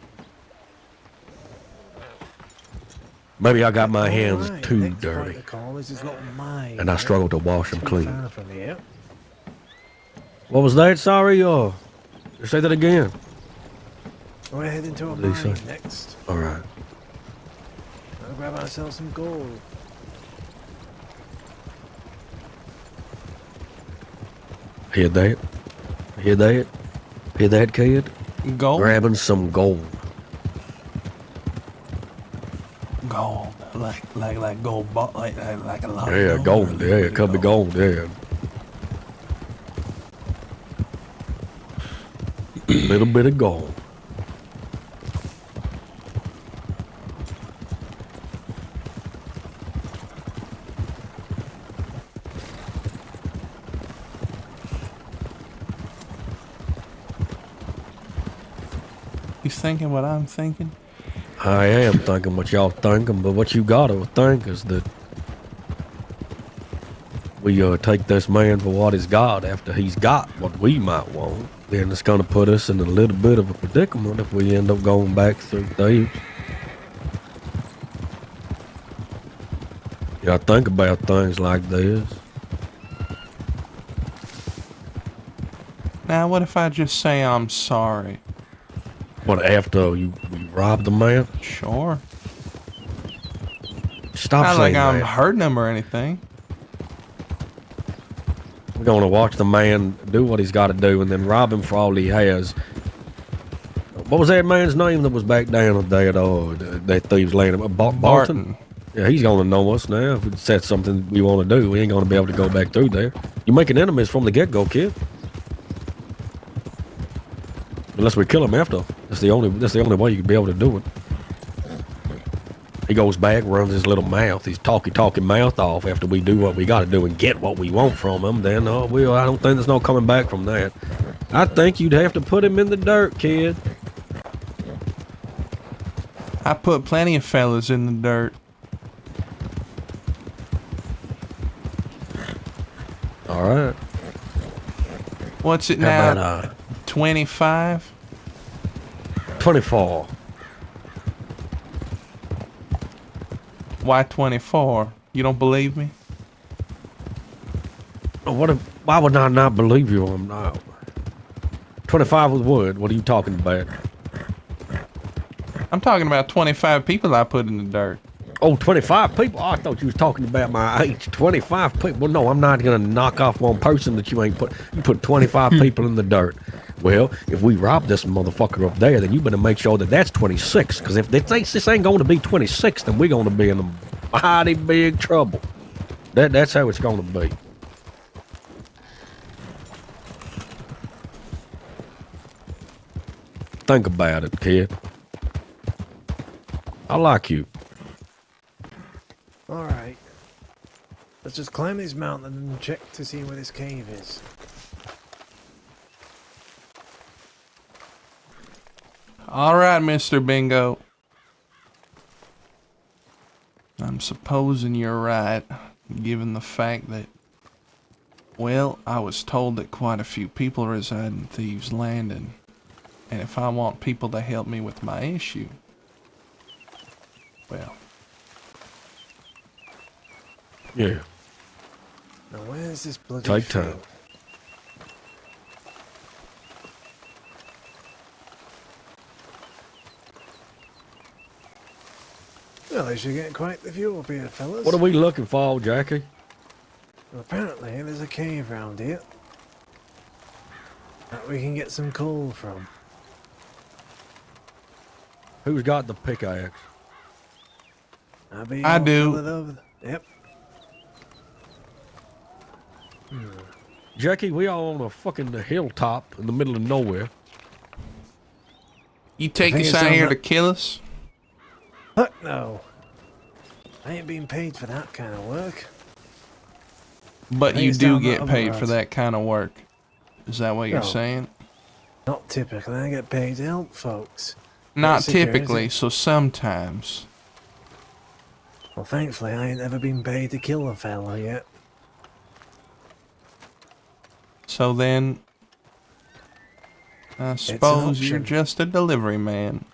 Maybe I got my hands too dirty. And I struggle to wash them clean. What was that? Sorry, say that again. We're heading to a What did he mine say? next. Alright. I'll grab ourselves some gold. Hear that? Hear that? Hear that, kid? Gold? Grabbing some gold. Gold. Like gold, like a lot Yeah, of gold. Yeah, it could be gold, yeah. Little bit of gold. You thinking what I'm thinking? I am thinking what y'all thinking, but what you gotta think is that we take this man for what he's got after he's got what we might want. Then it's gonna put us in a little bit of a predicament if we end up going back through thieves. You gotta think about things like this. Now, what if I just say I'm sorry? What, after we robbed the man? Sure. Stop Not saying like I'm that. hurting him or anything. We're gonna watch the man do what he's gotta do and then rob him for all he has. What was that man's name that was back down at that thieves landing? Barton? Yeah, he's gonna know us now. If it's that's something we want to do, we ain't gonna be able to go back through there. You're making enemies from the get-go, kid. Unless we kill him after. That's the only way you can be able to do it. He goes back, runs his little mouth, his talking mouth off after we do what we gotta do and get what we want from him. Then, I don't think there's no coming back from that. I think you'd have to put him in the dirt, kid. I put plenty of fellas in the dirt. All right. What's it How now? about, 25? 24. Why 24? You don't believe me? Why would I not believe you? 25 with wood. What are you talking about? I'm talking about 25 people I put in the dirt. Oh, 25 people? Oh, I thought you was talking about my age. 25 people? Well, no, I'm not going to knock off one person that you ain't put. You put 25 people in the dirt. Well, if we rob this motherfucker up there, then you better make sure that that's 26. Because if this ain't going to be 26, then we're going to be in a mighty big trouble. That's how it's going to be. Think about it, kid. I like you. Alright. Let's just climb this mountain and check to see where this cave is. All right, Mr. Bingo. I'm supposing you're right, given the fact that, well, I was told that quite a few people reside in Thieves' Landing, and if I want people to help me with my issue, well. Yeah. Now where's this bloody Take field? time. Well, at least you're getting quite the view up here, fellas. What are we looking for, Jackie? Well, apparently there's a cave round here that we can get some coal from. Who's got the pickaxe? I do. Over yep. Jackie, we are on a fucking hilltop in the middle of nowhere. You take us out here to kill us? Fuck no. I ain't being paid for that kind of work. But you It's do down get that paid other for road. that kind of work. Is that what you're No. saying? Not typically. I get paid to help folks. Not Basically, typically, so sometimes. Well, thankfully, I ain't ever been paid to kill a fella yet. So then, I suppose you're option. just a delivery man.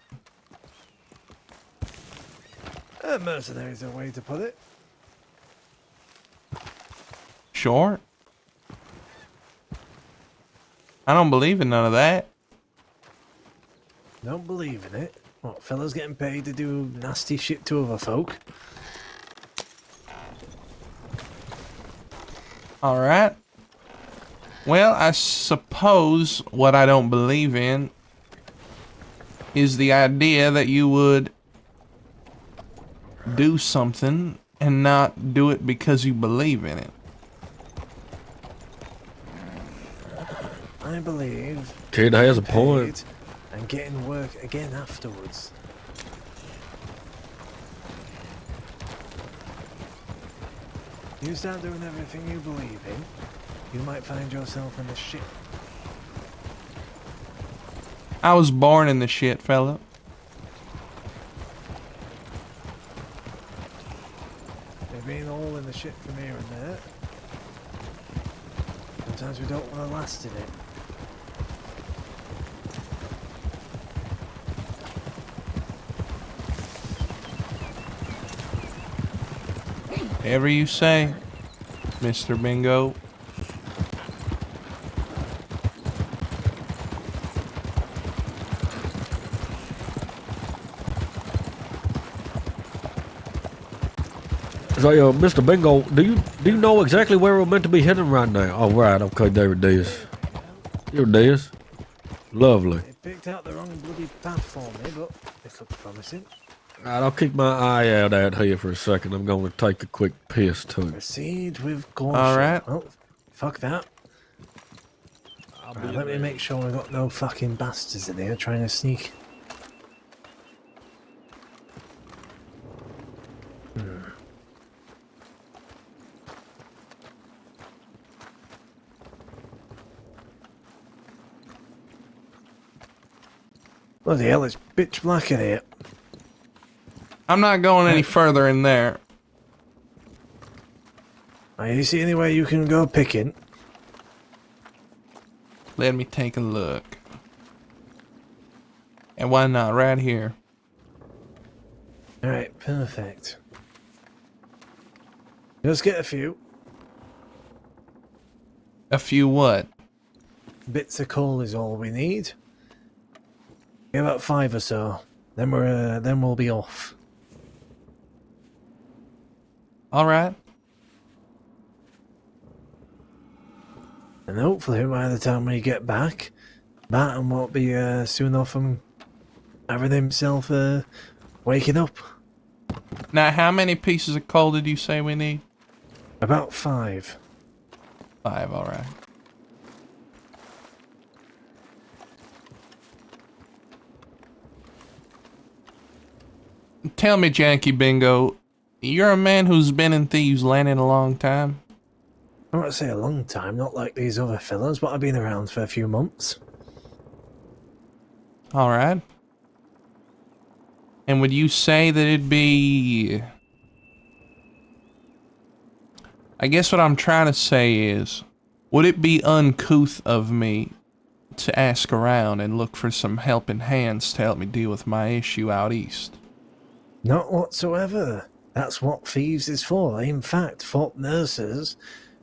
A mercenary's a way to put it. Sure. I don't believe in none of that. Don't believe in it. What, fellas getting paid to do nasty shit to other folk? Alright. Well, I suppose what I don't believe in is the idea that you would do something and not do it because you believe in it. I believe... Kid has a point. And getting work again afterwards. You start doing everything you believe in, you might find yourself in the shit. I was born in the shit, fella. They've been all in the shit from here and there. Sometimes we don't want to last in it. Whatever you say, Mr. Bingo. So, Mr. Bingo, do you know exactly where we're meant to be heading right now? Oh, right. Okay, there it is. Here it is. Lovely. They picked out the wrong bloody path for me, but this looks promising. Right, I'll keep my eye out here for a second. I'm going to take a quick piss too. Proceed with caution. Alright. Oh, fuck that. Right, let me make sure we got no fucking bastards in here trying to sneak. Bloody hell, it's pitch black in here. I'm not going any further in there. You see anywhere you can go picking? Let me take a look. And why not? Right here. Alright, perfect. Let's get a few. A few what? Bits of coal is all we need. Get about 5 or so. Then we'll be off. Alright. And hopefully by the time we get back, Barton won't be soon off from having himself waking up. Now, how many pieces of coal did you say we need? About 5. 5, alright. Tell me, Janky Bingo, you're a man who's been in Thieves' Landing a long time? I want to say a long time, not like these other fellas, but I've been around for a few months. Alright. And would you say that it'd be... I guess what I'm trying to say is, would it be uncouth of me to ask around and look for some helping hands to help me deal with my issue out east? Not whatsoever. That's what thieves is for. In fact, Fort Mercer's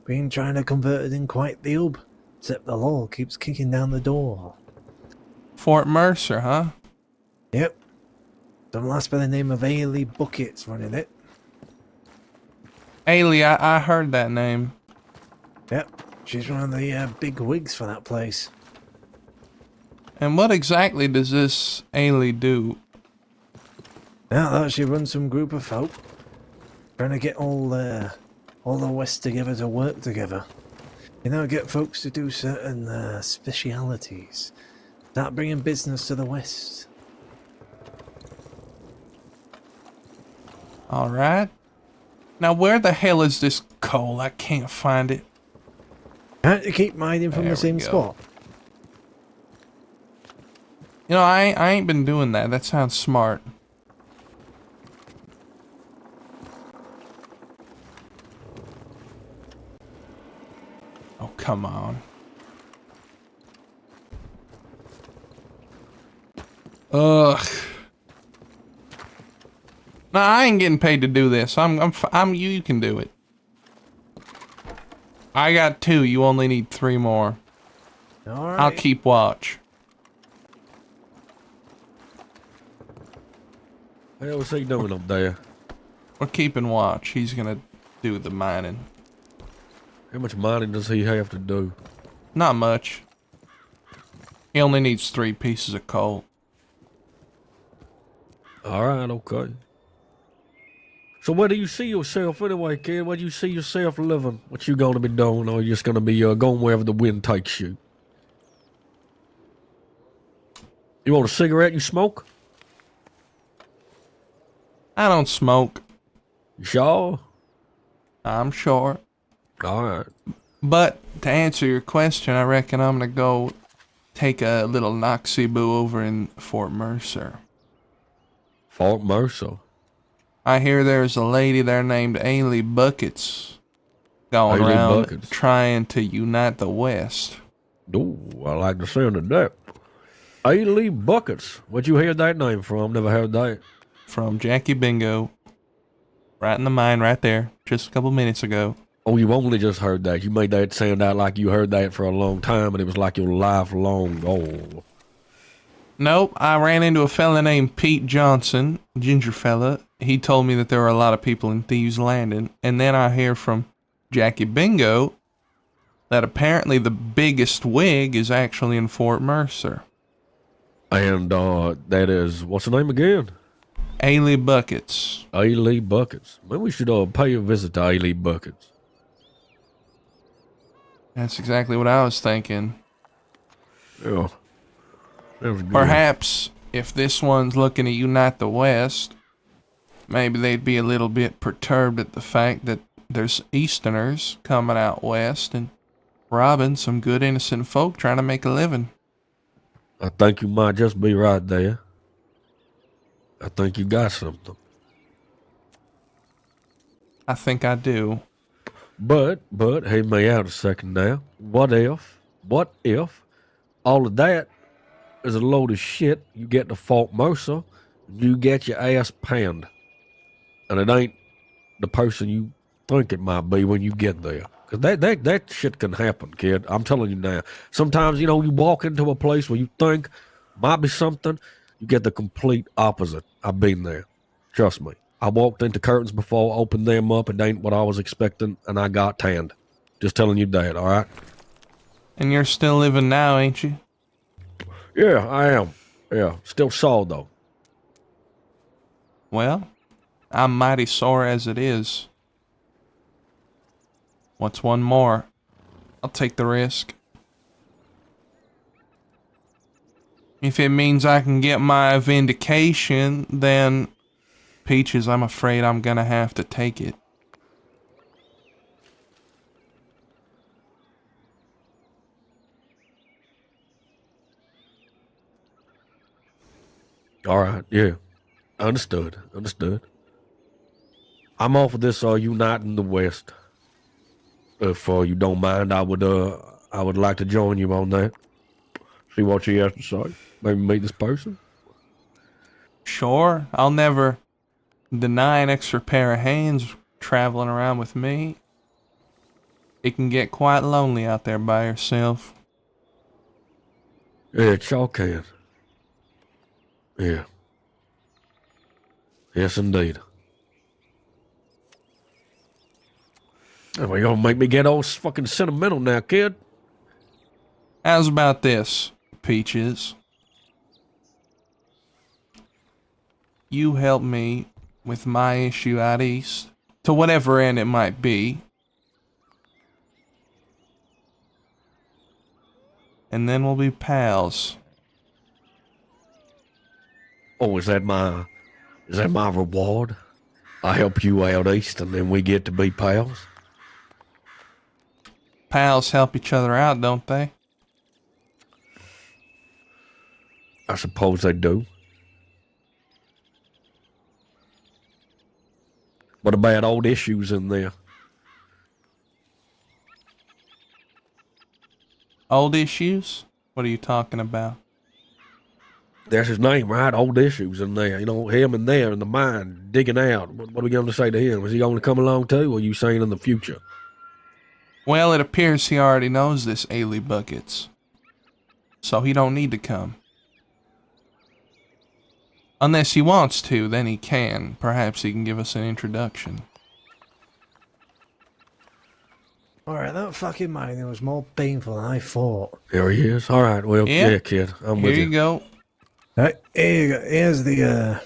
been trying to convert it in quite the hub, except the law keeps kicking down the door. Fort Mercer, huh? Yep. Some lass by the name of Ailey Bucket's running it. Ailey, I heard that name. Yep. She's one of the big wigs for that place. And what exactly does this Ailey do? Now she runs some group of folk, trying to get all the West together to work together. You know, get folks to do certain specialities. Start bringing business to the West. Alright. Now where the hell is this coal? I can't find it. How do you keep mining from the same spot? You know, I ain't been doing that. That sounds smart. come on. Ugh. No, I ain't getting paid to do this. I'm you can do it. I got 2. You only need 3 more. All right. I'll keep watch. How's he doing up there? We're keeping watch. He's gonna do the mining. How much mining does he have to do? Not much. He only needs 3 pieces of coal. All right, okay. So where do you see yourself anyway, kid? Where do you see yourself living? What you gonna be doing? Or you just gonna be going wherever the wind takes you? You want a cigarette? You smoke? I don't smoke. You sure? I'm sure. All right. But to answer your question, I reckon I'm gonna go take a little Noxie-boo over in Fort Mercer. Fort Mercer? I hear there's a lady there named Ailey Buckets going Ailey around Buckets. trying to unite the West. Ooh, I like the sound of that. Ailey Buckets. Where'd you hear that name from? Never heard that. From Jackie Bingo. Right in the mine right there. Just a couple minutes ago. Oh, you only just heard that. You made that sound out like you heard that for a long time and it was like your lifelong goal. Nope, I ran into a fella named Pete Johnson, ginger fella. He told me that there were a lot of people in Thieves Landing. And then I hear from Jackie Bingo that apparently the biggest wig is actually in Fort Mercer. And that is, what's the name again? Ailey Buckets. Ailey Buckets. Maybe we should pay a visit to Ailey Buckets. That's exactly what I was thinking. Yeah. That was good. Perhaps if this one's looking to unite the West, maybe they'd be a little bit perturbed at the fact that there's Easterners coming out west and robbing some good innocent folk trying to make a living. I think you might just be right there. I think you got something. I think I do. But, hear me out a second now. What if all of that is a load of shit, you get to Fort Mercer, and you get your ass panned. And it ain't the person you think it might be when you get there. Because that shit can happen, kid. I'm telling you now. Sometimes, you walk into a place where you think might be something, you get the complete opposite. I've been there. Trust me. I walked into curtains before, opened them up, and they ain't what I was expecting, and I got tanned. Just telling you that, all right? And you're still living now, ain't you? Yeah, I am. Yeah, still sore, though. Well, I'm mighty sore as it is. What's one more? I'll take the risk. If it means I can get my vindication, then, Peaches, I'm afraid I'm gonna have to take it. All right, yeah. Understood. I'm all for this uniting the West. If you don't mind, I would like to join you on that. See what she has to say. Maybe meet this person. Sure, I'll never deny an extra pair of hands traveling around with me. It can get quite lonely out there by yourself. Yeah, it sure can. Yeah. Yes, indeed. Well, you're gonna make me get all fucking sentimental now, kid. How's about this, Peaches? You help me with my issue out east, to whatever end it might be. And then we'll be pals. Oh, is that my reward? I help you out east and then we get to be pals? Pals help each other out, don't they? I suppose they do. What about old issues in there? Old issues? What are you talking about? That's his name, right? Old issues in there. You know, him in there in the mine, digging out. What are we going to say to him? Is he going to come along too, or are you saying in the future? Well, it appears he already knows this Ailey Buckets. So he don't need to come. Unless he wants to, then he can. Perhaps he can give us an introduction. Alright, that fucking mining was more painful than I thought. There he is. All right, well, yeah, kid, I'm with you. Here you go. Right, here you go.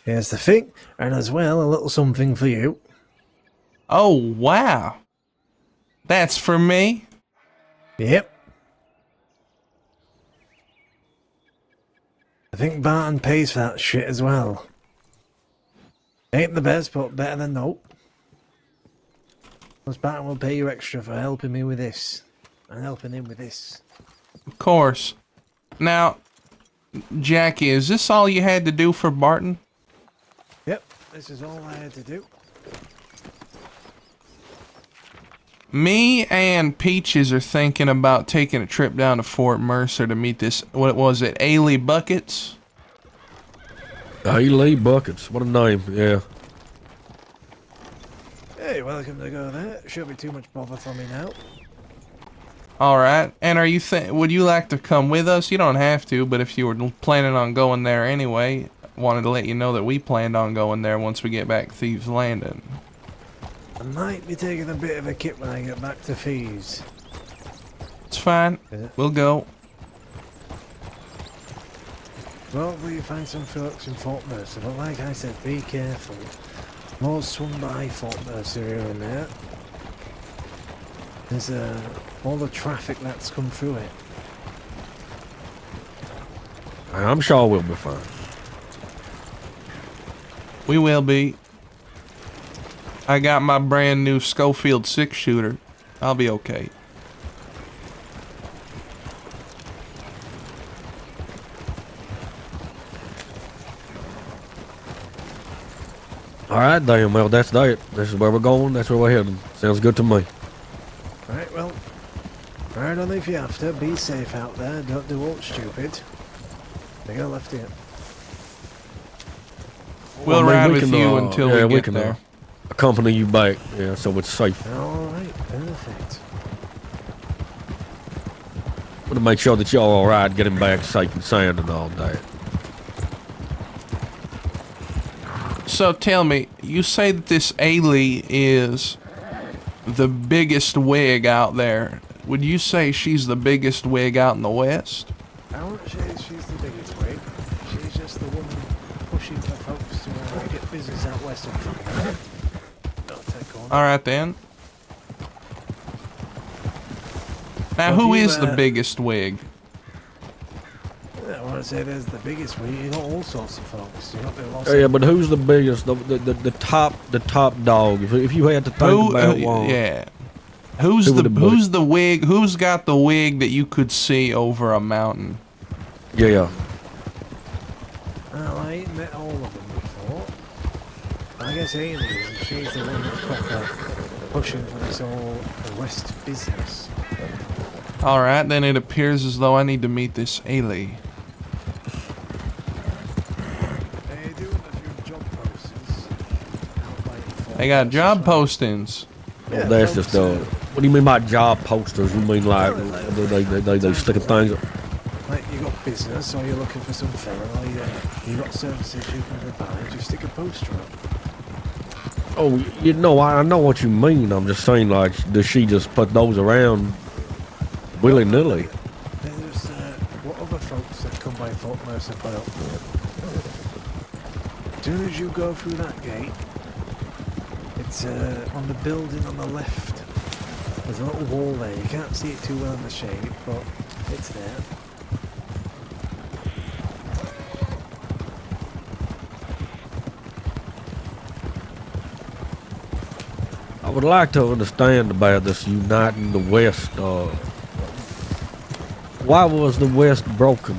Here's the thing, and as well, a little something for you. Oh, wow. That's for me? Yep. I think Barton pays for that shit as well. Ain't the best, but better than no. Plus Barton will pay you extra for helping me with this. And helping him with this. Of course. Now, Jackie, is this all you had to do for Barton? Yep, this is all I had to do. Me and Peaches are thinking about taking a trip down to Fort Mercer to meet this, what was it, Ailey Buckets? Ailey Buckets, what a name, yeah. Hey, welcome to go there. Shouldn't be too much bother for me now. Alright, and are you would you like to come with us? You don't have to, but if you were planning on going there anyway, wanted to let you know that we planned on going there once we get back to Thieves Landing. I might be taking a bit of a kip when I get back to Thieves. It's fine. We'll go. Well, hopefully you find some folks in Fort Mercer, but like I said, be careful. More swung by Fort Mercer here and there. There's all the traffic that's come through it. I'm sure we'll be fine. We will be. I got my brand new Schofield 6-shooter. I'll be okay. All right, then. Well, that's that. This is where we're going. That's where we're heading. Sounds good to me. Right, well, ride on if you have to. Be safe out there. Don't do all stupid. They got left here. We'll ride with you until we get there. Accompany you back, yeah, so it's safe. Alright, perfect. Want to make sure that y'all all right, get him back safe and sound and all that. So tell me, you say that this Ailey is the biggest wig out there. Would you say she's the biggest wig out in the West? I won't say she's the biggest wig. She's just the woman pushing for folks to get business out west of front. Alright then. Now, who is the biggest wig? I want to say there's the biggest wig. You got all sorts of folks. You got the lost. Yeah, but who's the biggest? The top dog. If you had to think about one. Yeah. Who's the wig? Who's got the wig that you could see over a mountain? Yeah. Well, I ain't met all of them before. I guess Amy is. She's the one that's proper pushing for this all West business. Alright, then it appears as though I need to meet this Ailey. They do have a few job posters. They got job postings. Yeah, that's just what do you mean by job posters? You mean like they sticking things up? Like you got business, or you're looking for some fella, or you got services you can provide. You stick a poster up. Oh, you know, I know what you mean. I'm just saying, like, does she just put those around willy-nilly? There's what other folks that come by Fort Mercer put up. As soon as you go through that gate, it's on the building on the left. There's a little wall there. You can't see it too well in the shade, but it's there. I would like to understand about this uniting the West. Why was the West broken,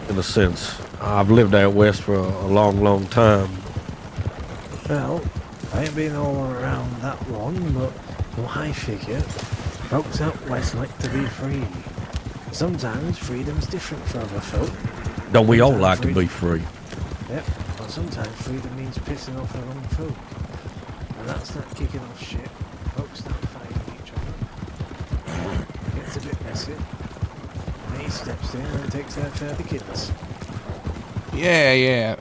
in a sense? I've lived out west for a long, long time. Well, I ain't been all around that long, but I figure folks out west like to be free. Sometimes freedom's different for other folk. Don't we all Sometimes like to be free? Yep, but sometimes freedom means pissing off the wrong folk. And that's not kicking off shit. Folks start fighting each other. It gets a bit messy. And he steps in and takes their fair kids. Yeah.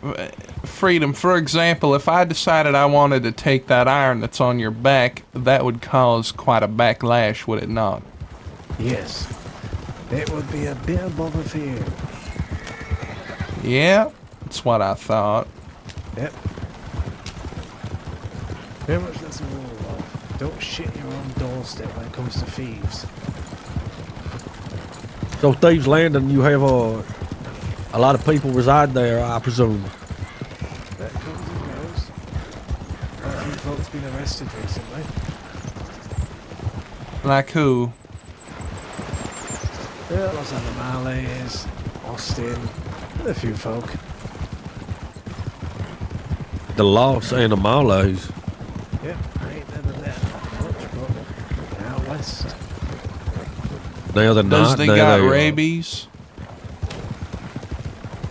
Freedom. For example, if I decided I wanted to take that iron that's on your back, that would cause quite a backlash, would it not? Yes. It would be a bit of bother for you. Yeah, that's what I thought. Yep. Very much that's a rule of. Don't shit your own doorstep when it comes to thieves. So Thieves Landing, you have a lot of people reside there, I presume. That comes and goes. Quite a few folks been arrested recently. Like who? Yeah, lots of the Malays, Austin, and a few folk. The Lost and the Malays. Yep, I ain't never met much, but they're out west. Now they're Does not. they now got they are. rabies?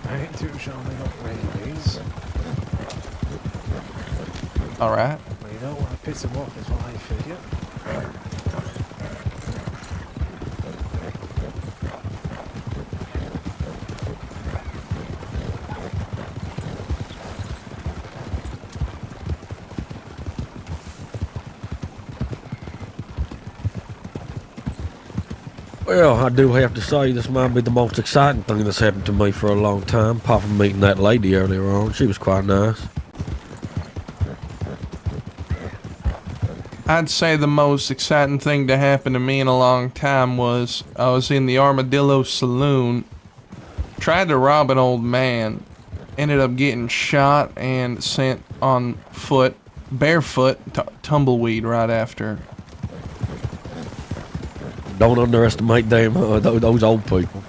I ain't too sure they got rabies. Alright. Well, you don't want to piss them off, is what I figure. Well, I do have to say this might be the most exciting thing that's happened to me for a long time, apart from meeting that lady earlier on. She was quite nice. I'd say the most exciting thing to happen to me in a long time was I was in the Armadillo Saloon, tried to rob an old man, ended up getting shot and sent on foot, barefoot, tumbleweed right after. Don't underestimate them, those old people.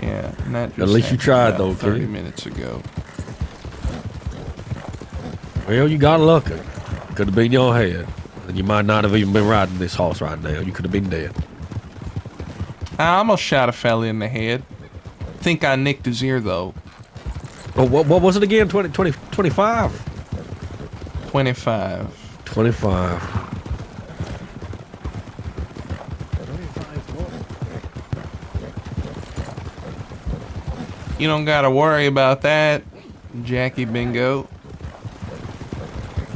Yeah, and that just At least you happened tried, about though, 30 kid. minutes ago. Well, you got lucky. Could have been your head. And you might not have even been riding this horse right now. You could have been dead. I almost shot a fella in the head. Think I nicked his ear, though. Oh, what was it again? 25? 25. 25. You don't gotta worry about that, Jackie Bingo.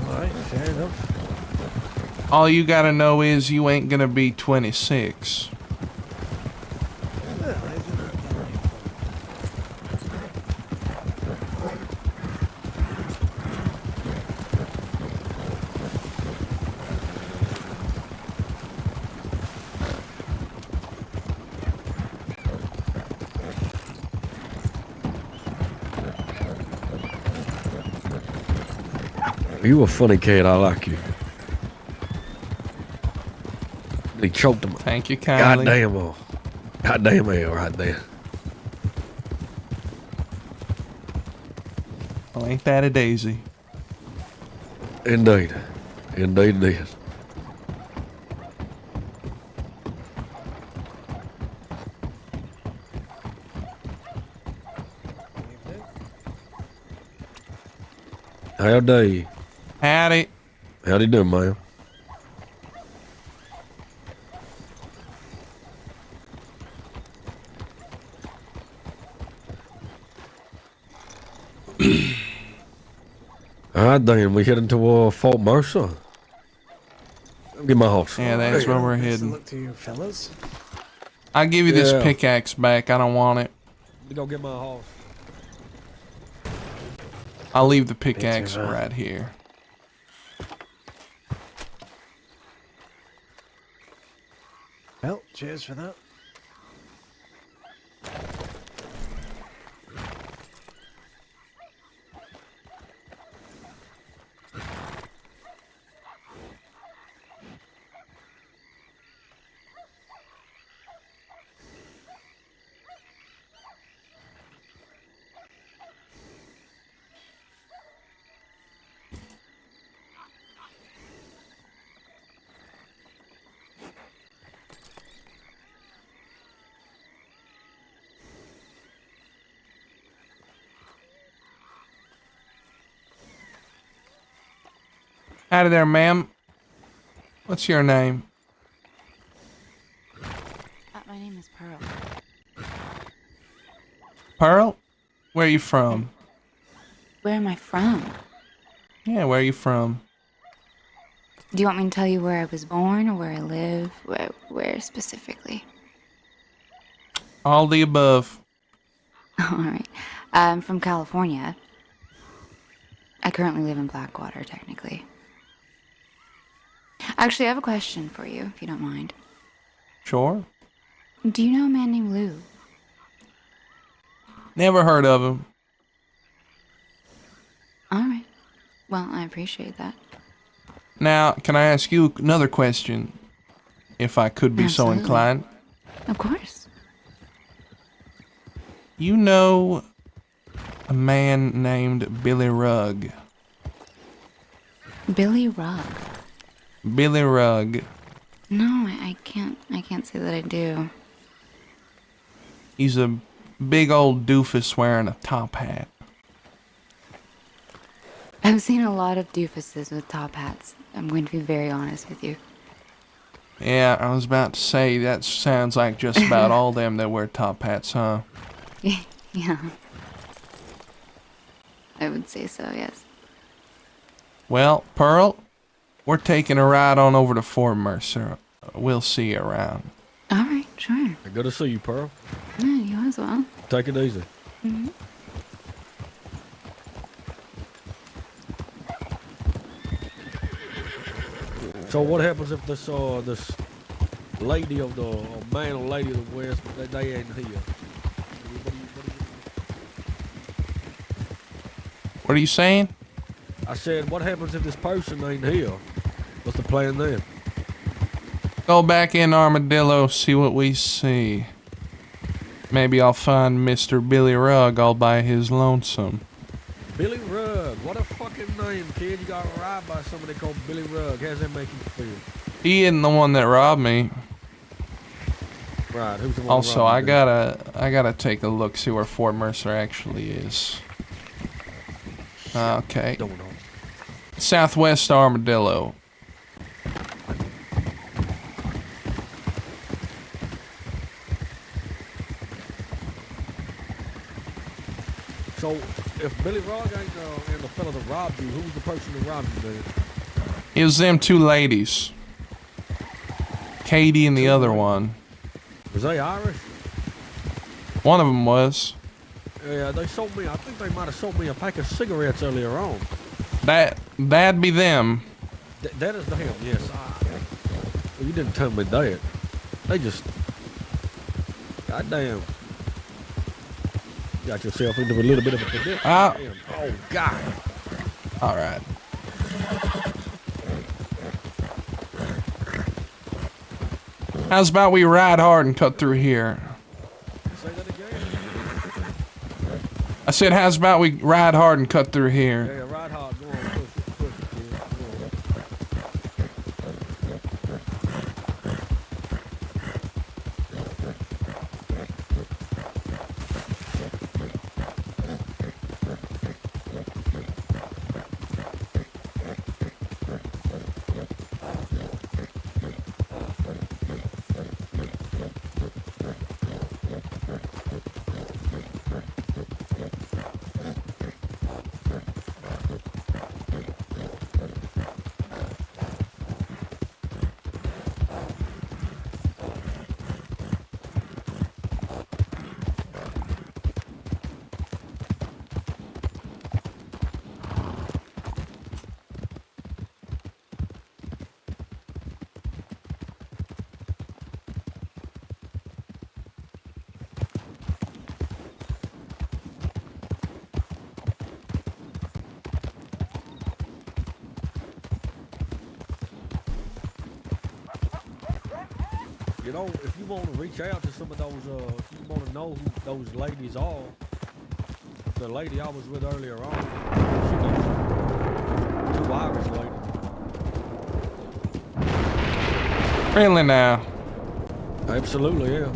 Alright, fair enough. All you gotta know is you ain't gonna be 26. You a funny kid. I like you. He choked him. Thank you kindly. Goddamn hell right there. Well, ain't that a daisy? Indeed. Indeed it is. Howdy. Howdy. Howdy doing, man? Alright then, we heading to Fort Mercer. Get my horse. Yeah, that's where we're Best of heading. luck to you fellas. I'll give you Yeah. this pickaxe back. I don't want it. Let me go get my horse. I'll leave the pickaxe right. right here. Well, cheers for that. Howdy there, ma'am. What's your name? My name is Pearl. Pearl? Where are you from? Where am I from? Yeah, where are you from? Do you want me to tell you where I was born or where I live? Where specifically? All the above. All right. I'm from California. I currently live in Blackwater, technically. Actually, I have a question for you, if you don't mind. Sure. Do you know a man named Lou? Never heard of him. All right. Well, I appreciate that. Now, can I ask you another question? If I could be so Absolutely. inclined. Of course. You know a man named Billy Rugg. Billy Rugg. Billy Rugg. No, I can't say that I do. He's a big old doofus wearing a top hat. I've seen a lot of doofuses with top hats. I'm going to be very honest with you. Yeah, I was about to say, that sounds like just about all them that wear top hats, huh? Yeah. I would say so, yes. Well, Pearl, we're taking a ride on over to Fort Mercer. We'll see you around. All right, sure. Good to see you, Pearl. Yeah, you as well. Take it easy. Mm-hmm. So what happens if this this lady of the man or lady of the West, they ain't here? What are you saying? I said, what happens if this person ain't here? What's the plan then? Go back in Armadillo, see what we see. Maybe I'll find Mr. Billy Rugg all by his lonesome. Billy Rugg, what a fucking name, kid. You got robbed by somebody called Billy Rugg. How's that make you feel? He isn't the one that robbed me. Right, who's the one Also, that I robbed you? gotta take a look, see where Fort Mercer actually is. Okay. Southwest Armadillo. So, if Billy Rugg ain't the fella that robbed you, who's the person that robbed you then? It was them two ladies. Katie and the other one. Was they Irish? One of them was. Yeah, they sold me, I think they might have sold me a pack of cigarettes earlier on. That'd be them. That is them, yes. Well, you didn't tell me that. They just... Goddamn. Got yourself into a little bit of a predicament. Oh, God. Alright. How's about we ride hard and cut through here? Say that again? I said, how's about we ride hard and cut through here? Yeah, ride hard. Go on, push it, kid. Go on. You know, if you want to reach out to some of those, if you want to know who those ladies are, the lady I was with earlier on, she knows two Irish ladies. Really now? Absolutely, yeah.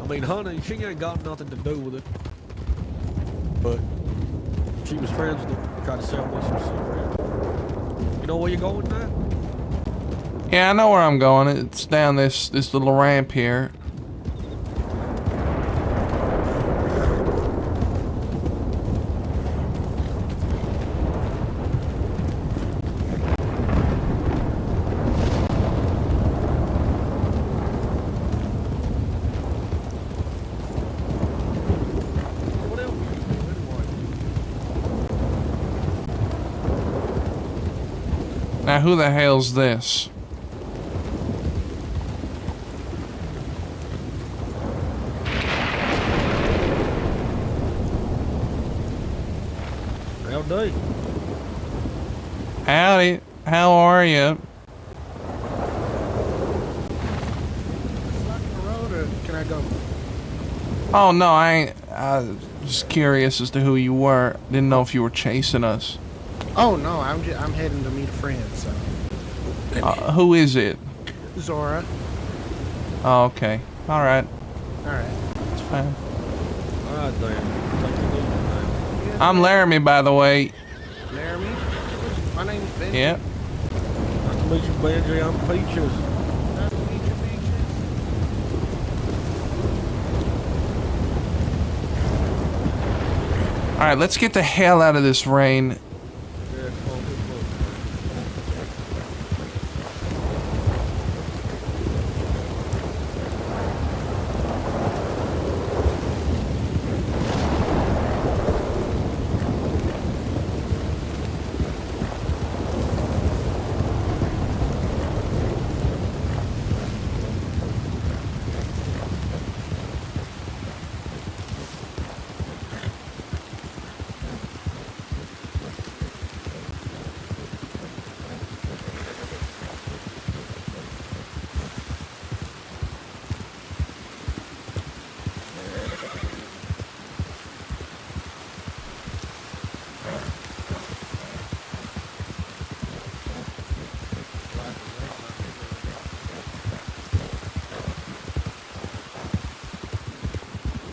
I mean, honey, she ain't got nothing to do with it, but she was friends with them, tried to sell me some cigarettes. You know where you're going now? Yeah, I know where I'm going. It's down this little ramp here. What else you do anyway? Now, who the hell's this? Howdy. Howdy. How are you? Can I go? Oh no, I was just curious as to who you were. Didn't know if you were chasing us. Oh no, I'm heading to meet a friend. So. Who is it? Zora. Oh, okay. All right. All right. It's fine. All right, then. Take it easy, man. I'm Laramie, by the way. Laramie? My name's Ben. Yeah. Nice to meet you, Benji. I'm Peaches. Nice to meet you, Peaches. All right, let's get the hell out of this rain. Yeah, come on, good luck.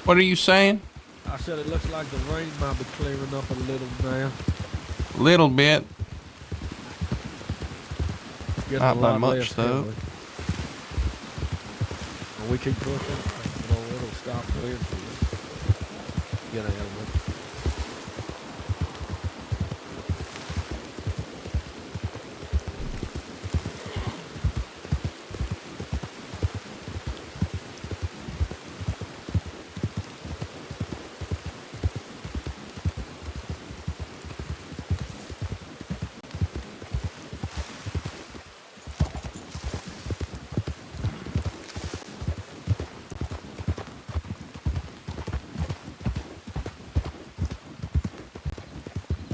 What are you saying? I said it looks like the rain might be clearing up a little now. Little bit. Getting Not a by lot much, less though. heavy. When we keep pushing, it'll stop eventually. Get out of it.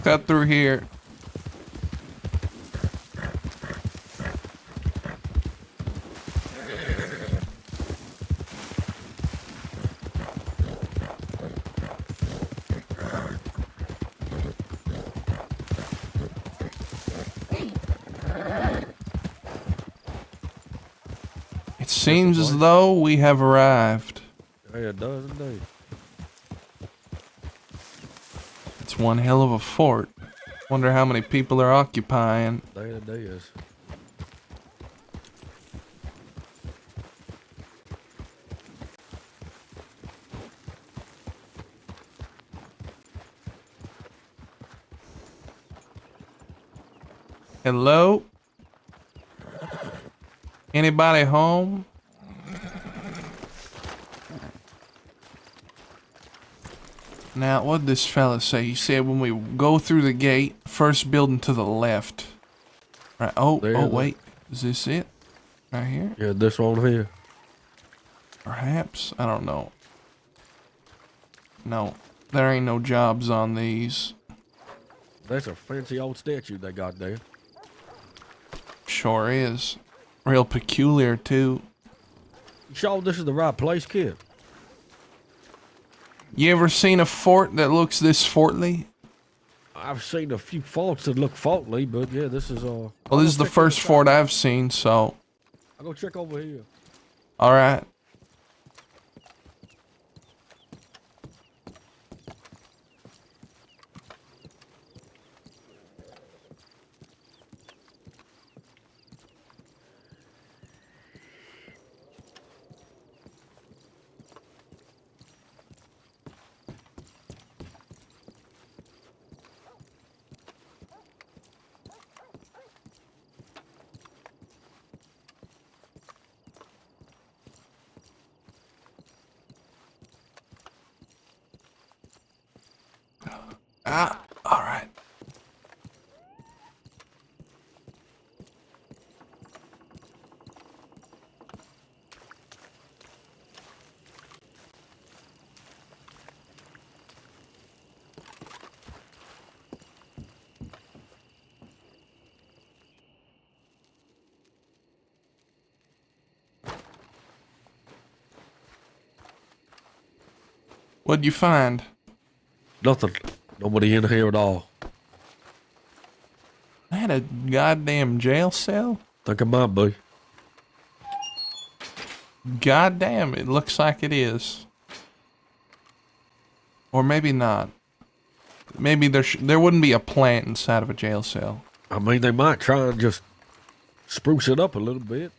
Cut through here. It seems as though we have arrived. Yeah, it does indeed. It's one hell of a fort. Wonder how many people are occupying. There it is. Hello? Anybody home? Now, what'd this fella say? He said when we go through the gate, first building to the left. Right. Oh, wait. Is this it? Right here? Yeah, this one here. Perhaps? I don't know. No, there ain't no jobs on these. That's a fancy old statue they got there. Sure is. Real peculiar, too. You sure this is the right place, kid? You ever seen a fort that looks this fortly? I've seen a few forts that look faulty, but yeah, this is Well, this is the first fort I've seen, so. I'll go check over here. Alright. All right. What'd you find? Nothing. Nobody in here at all. I had a goddamn jail cell? Think it might be. Goddamn, it looks like it is. Or maybe not. Maybe there wouldn't be a plant inside of a jail cell. I mean, they might try and just spruce it up a little bit.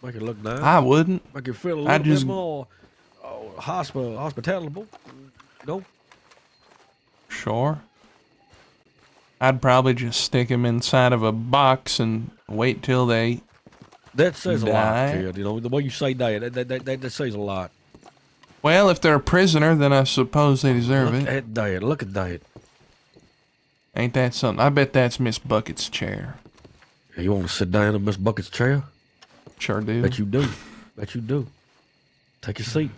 Make it look nice. I wouldn't. Make it feel a little bit more hospitable. No? Sure. I'd probably just stick him inside of a box and wait till they That says die. a lot, kid. You know, the way you say that says a lot. Well, if they're a prisoner, then I suppose they deserve Look it. at that. Look at that. Ain't that something? I bet that's Miss Bucket's chair. You want to sit down in Miss Bucket's chair? Sure do. Bet you do. Bet you do. Take your seat.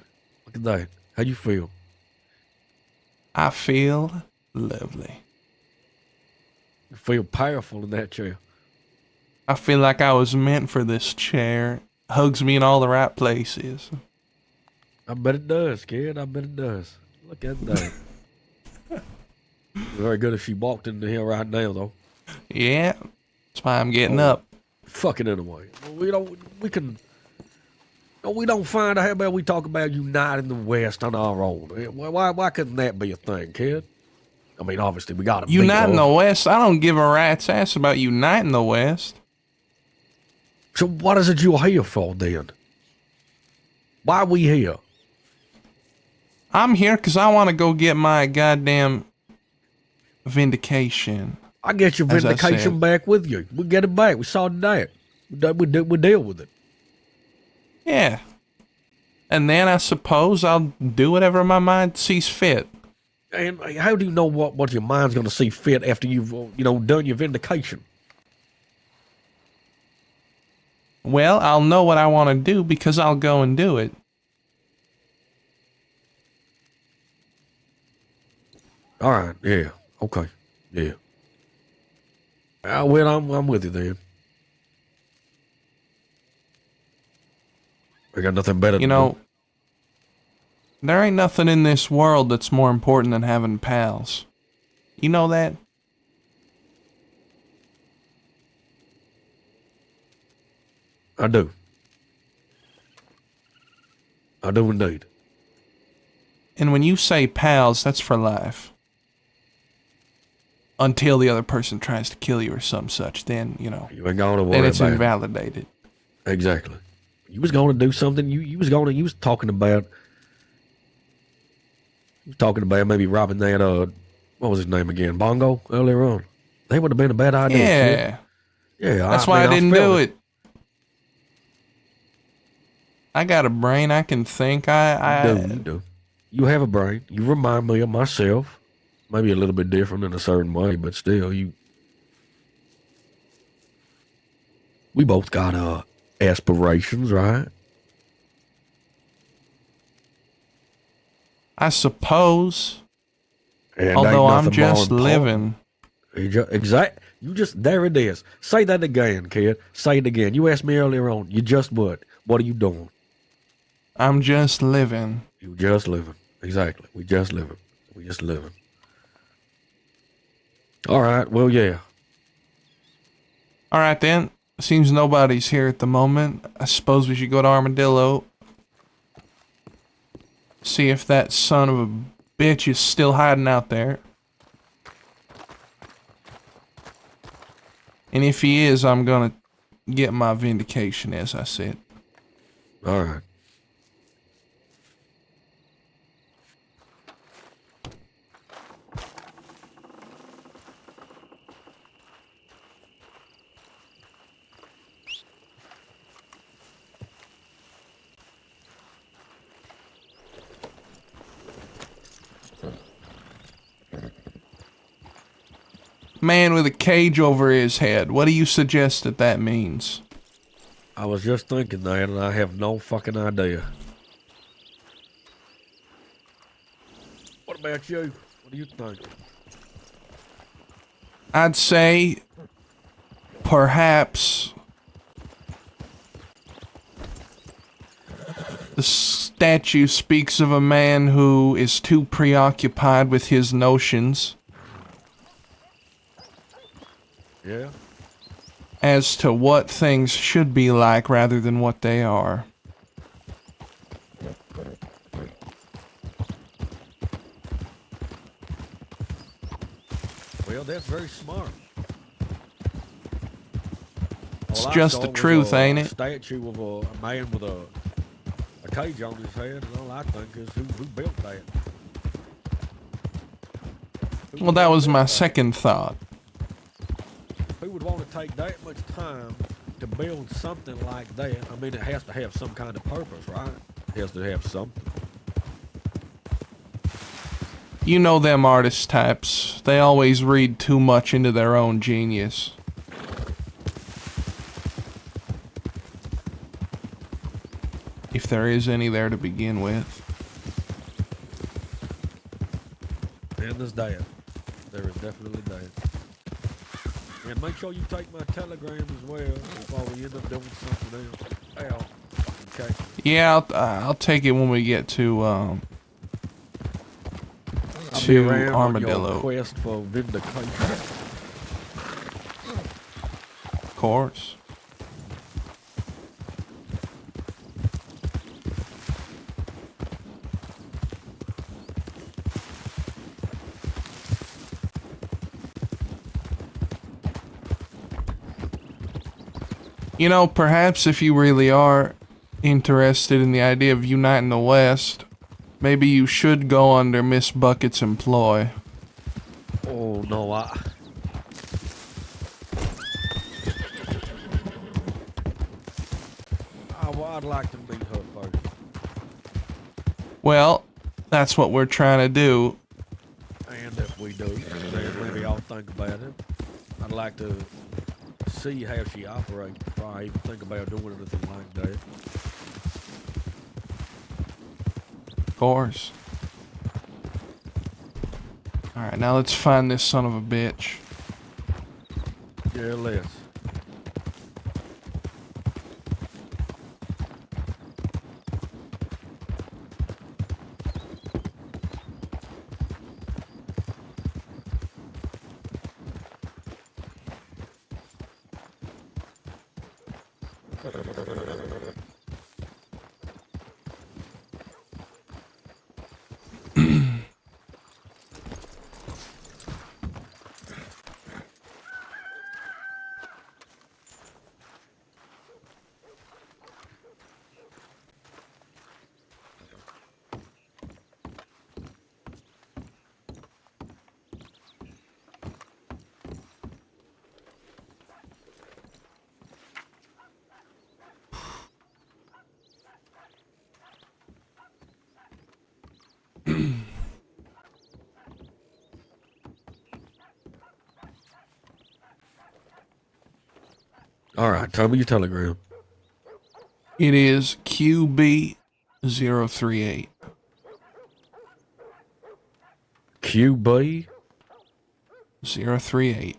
Look at that. How you feel? I feel lovely. You feel powerful in that chair. I feel like I was meant for this chair. Hugs me in all the right places. I bet it does, kid. I bet it does. Look at that. Very good if she walked into here right now, though. Yeah, that's why I'm getting up. Fuck it anyway. We don't find out how about we talk about uniting the West on our own. Why couldn't that be a thing, kid? I mean, obviously we got to Uniting the West? I don't give a rat's ass about uniting the West. So what is it you're here for then? Why are we here? I'm here because I want to go get my goddamn vindication. I get your vindication back with you. We get it back. We saw that. We deal with it. Yeah. And then I suppose I'll do whatever my mind sees fit. And how do you know what your mind's going to see fit after you've done your vindication? Well, I'll know what I want to do because I'll go and do it. All right. Yeah. Okay. Yeah. Well, I'm with you then. I got nothing better to do. There ain't nothing in this world that's more important than having pals. You know that? I do. I do indeed. And when you say pals, that's for life. Until the other person tries to kill you or some such, then, You ain't going to worry then it's about invalidated. it. Exactly. You was going to do something. You was talking about maybe robbing that, what was his name again? Bongo earlier on. That would have been a bad idea. Yeah. Kid. Yeah. That's why I didn't do it. I got a brain. I can think. You do. You have a brain. You remind me of myself. Maybe a little bit different in a certain way, but still, we both got aspirations, right? I suppose. And although ain't I'm nothing more just important. living. Exact. There it is. Say that again, kid. Say it again. You asked me earlier on. You just what? What are you doing? I'm just living. You just living. Exactly. We just living. We just living. All right. Well, yeah. All right, then. Seems nobody's here at the moment. I suppose we should go to Armadillo. See if that son of a bitch is still hiding out there. And if he is, I'm gonna get my vindication, as I said. All right. Man with a cage over his head. What do you suggest that means? I was just thinking that, and I have no fucking idea. What about you? What do you think? I'd say perhaps the statue speaks of a man who is too preoccupied with his notions Yeah? as to what things should be like rather than what they are. Well, that's very smart. It's All I just saw the was truth, a ain't it? statue of a man with a cage on his head, and all I think is who built that? Well, that was my second thought. Who would want to take that much time to build something like that? I mean, it has to have some kind of purpose, right? It has to have something. You know them artist types. They always read too much into their own genius. If there is any there to begin with. And there's that. There is definitely that. And make sure you take my telegram as well before we end up doing something else. Ow. Okay. Yeah, I'll take it when we get to I'll be around Armadillo. on your quest for vindication. Of course. You know, perhaps if you really are interested in the idea of uniting the West, maybe you should go under Miss Bucket's employ. Oh, no, I'd like to meet her first. Well, that's what we're trying to do. And if we do, then maybe I'll think about it. I'd like to see how she operates before I even think about doing anything like that. Of course. Alright, now let's find this son of a bitch. Yeah, let's. Alright, tell me your telegram. It is QB038. QB? 038.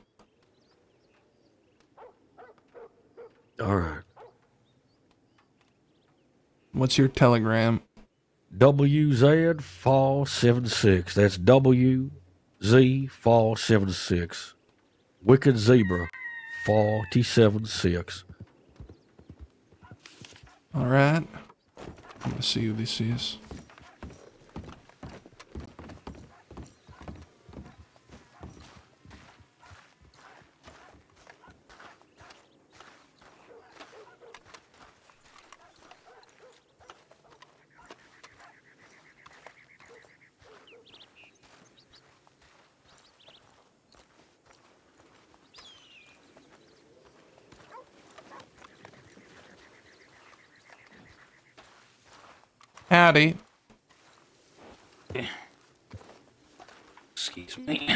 Alright. What's your telegram? WZ476. That's WZ476. Wicked Zebra 476. Alright. I'm gonna see who this is. Howdy. Excuse me.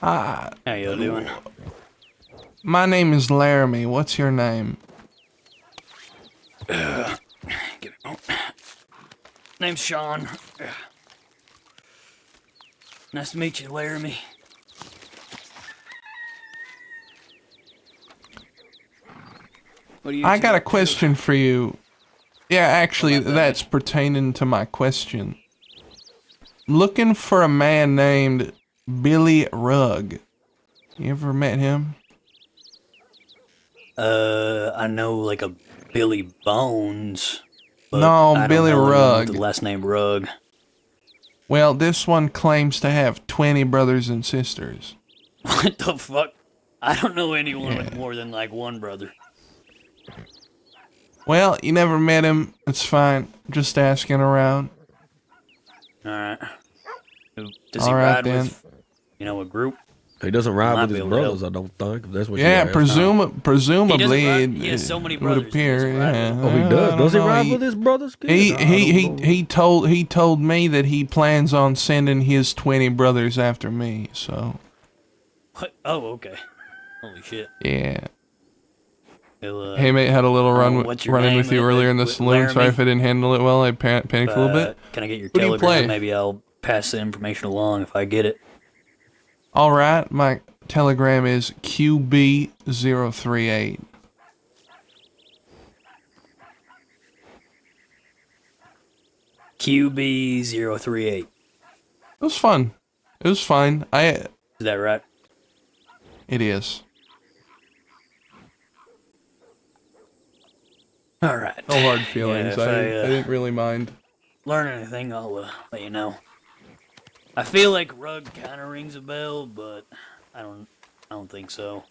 How you doing? My name is Laramie. What's your name? Name's Sean. Nice to meet you, Laramie. What do you I two got a up to? question for you. Yeah, actually, that's pertaining to my question. Looking for a man named Billy Rugg. You ever met him? I know like a Billy Bones, but No, I don't Billy know anyone with Rugg. the last name Rugg. Well, this one claims to have 20 brothers and sisters. What the fuck? I don't know anyone with more than like one brother. Well, you never met him. It's fine. Just asking around. Alright. Does he All right, ride then. with, a group? He doesn't ride Might with be his able to brothers, help. I don't think. If that's what Yeah, you asked. presumably, He has so many it would brothers, he appear. doesn't ride Yeah, with Oh, he I does. don't Does he know. ride with his brothers? Kid? He I he don't know. he told me that he plans on sending his 20 brothers after me. So What? Oh, okay. Holy shit. yeah. He'll, Hey mate, had a little what's your run-in name with you earlier in the saloon. Sorry Laramie? if I didn't handle it well. I panicked a little bit. Can I get your Who do you telegram? play? Maybe I'll pass the information along if I get it. All right, my telegram is QB038. QB038. It was fun. It was fine. Is that right? It is. All right. No hard feelings. Yeah, if I didn't really mind. learn anything, I'll let you know. I feel like Rugg kind of rings a bell, but I don't think so.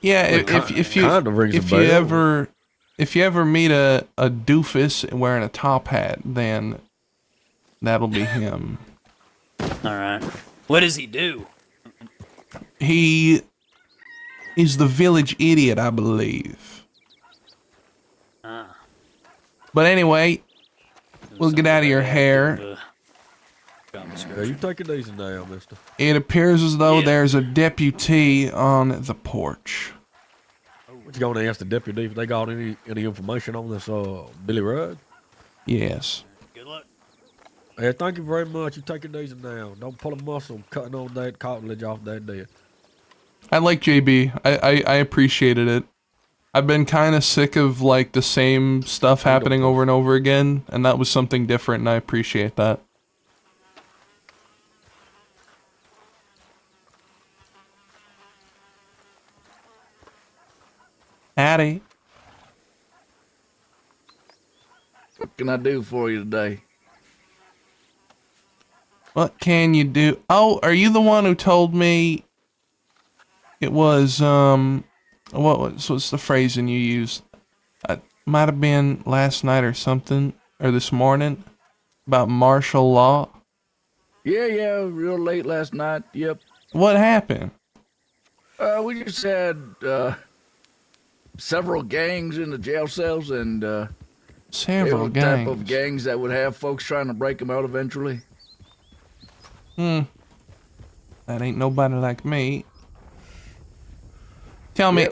Yeah, Well, if you kinda rings a if you bell. ever meet a doofus wearing a top hat, then that'll be him. All right. What does he do? He is the village idiot, I believe. Ah. But anyway, we'll get out of your hair. Yeah, you take it easy now, mister. It appears as though there's a deputy on the porch. What you gonna ask the deputy if they got any information on this Billy Rudd? Yes. Good luck. Hey, thank you very much. You take it easy now. Don't pull a muscle cutting on that cartilage off that dead. I like JB. I appreciated it. I've been kind of sick of like the same stuff happening over and over again, and that was something different, and I appreciate that. Howdy. What can I do for you today? What can you do? Oh, are you the one who told me it was, what's the phrasing you used? It might have been last night or something, or this morning, about martial law? Yeah, real late last night. Yep. What happened? We just had several gangs in the jail cells, and Several they were the type of gangs. gangs that would have folks trying to break them out eventually. That ain't nobody like me. Tell me,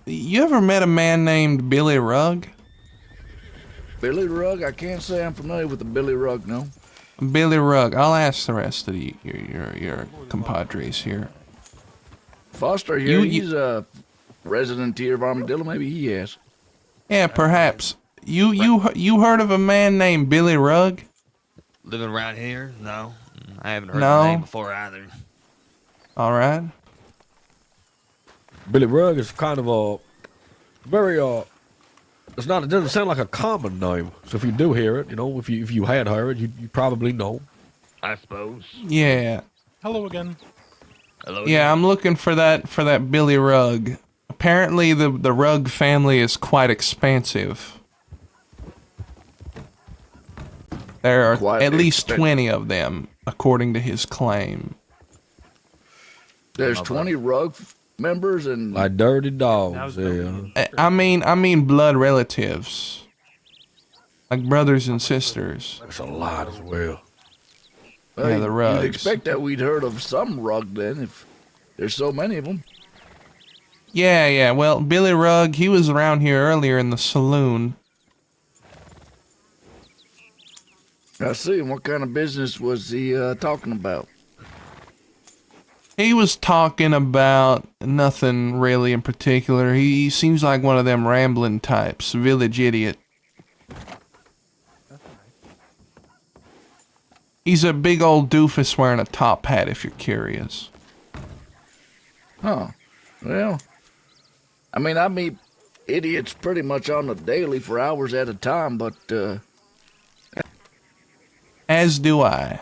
you ever met a man named Billy Rugg? Billy Rugg? I can't say I'm familiar with the Billy Rugg, no. Billy Rugg. I'll ask the rest of your compadres here. Foster here, he's a resident here of Armadillo. Maybe he has. Yeah, perhaps. You heard of a man named Billy Rugg? Living right here? No. I haven't heard No. the name before either. All right. Billy Rugg is kind of a very it doesn't sound like a common name. So if you do hear it, if you had heard, you probably know. I suppose. Yeah. Hello again. Hello. Yeah, I'm looking for that Billy Rugg. Apparently the Rugg family is quite expansive. There are Quite at least expen- 20 of them, according to his claim. There's 20 Rugg members and Like dirty dogs, yeah. I mean blood relatives. Like brothers and sisters. That's a lot as well. Yeah, the Ruggs. You'd expect that we'd heard of some Rugg then, if There's so many of them. Yeah. Well, Billy Rugg, he was around here earlier in the saloon. I see. And what kind of business was he talking about? He was talking about nothing really in particular. He seems like one of them rambling types, village idiot. He's a big old doofus wearing a top hat, if you're curious. Huh. Well, I mean, I meet idiots pretty much on the daily for hours at a time, but, As do I.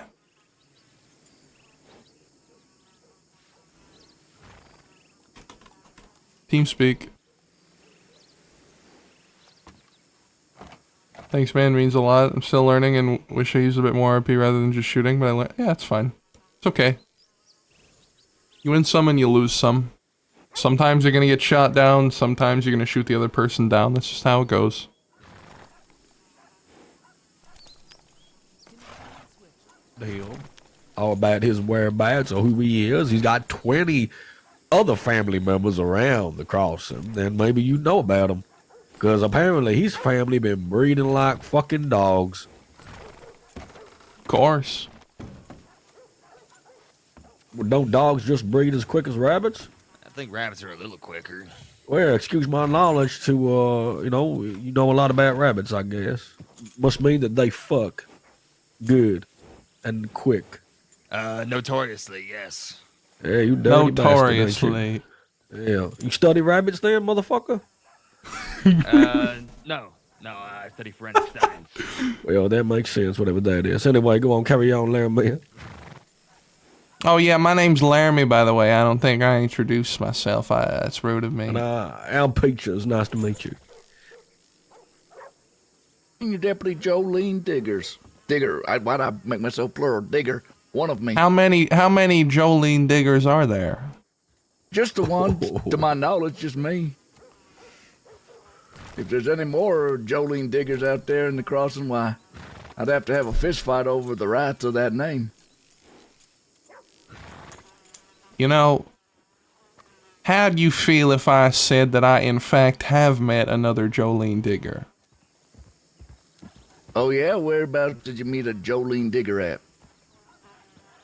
TeamSpeak. Thanks, man. Means a lot. I'm still learning and wish I used a bit more RP rather than just shooting, but yeah, it's fine. It's okay. You win some and you lose some. Sometimes you're gonna get shot down, sometimes you're gonna shoot the other person down. That's just how it goes. Him. All about his whereabouts or who he is. He's got 20 other family members around the crossing, and maybe you know about them. Because apparently his family been breeding like fucking dogs. Of course. Well, don't dogs just breed as quick as rabbits? I think rabbits are a little quicker. Well, excuse my knowledge to, you know a lot about rabbits, I guess. Must mean that they fuck good and quick. Notoriously, yes. Yeah, you dirty Notoriously. bastard, ain't you? Yeah. You study rabbits then, motherfucker? No, I study forensic science. Well, that makes sense, whatever that is. Anyway, go on, carry on, Laramie. Oh yeah, my name's Laramie, by the way. I don't think I introduced myself. That's rude of me. And Al Peaches, nice to meet you. Your Deputy Jolene Diggers. Digger. Why'd I make myself plural? Digger. One of me. How many Jolene Diggers are there? Just the one. To my knowledge, just me. If there's any more Jolene Diggers out there in the crossing, why, I'd have to have a fist fight over the rights of that name. You know, how'd you feel if I said that I in fact have met another Jolene Digger? Oh yeah? Whereabouts did you meet a Jolene Digger at?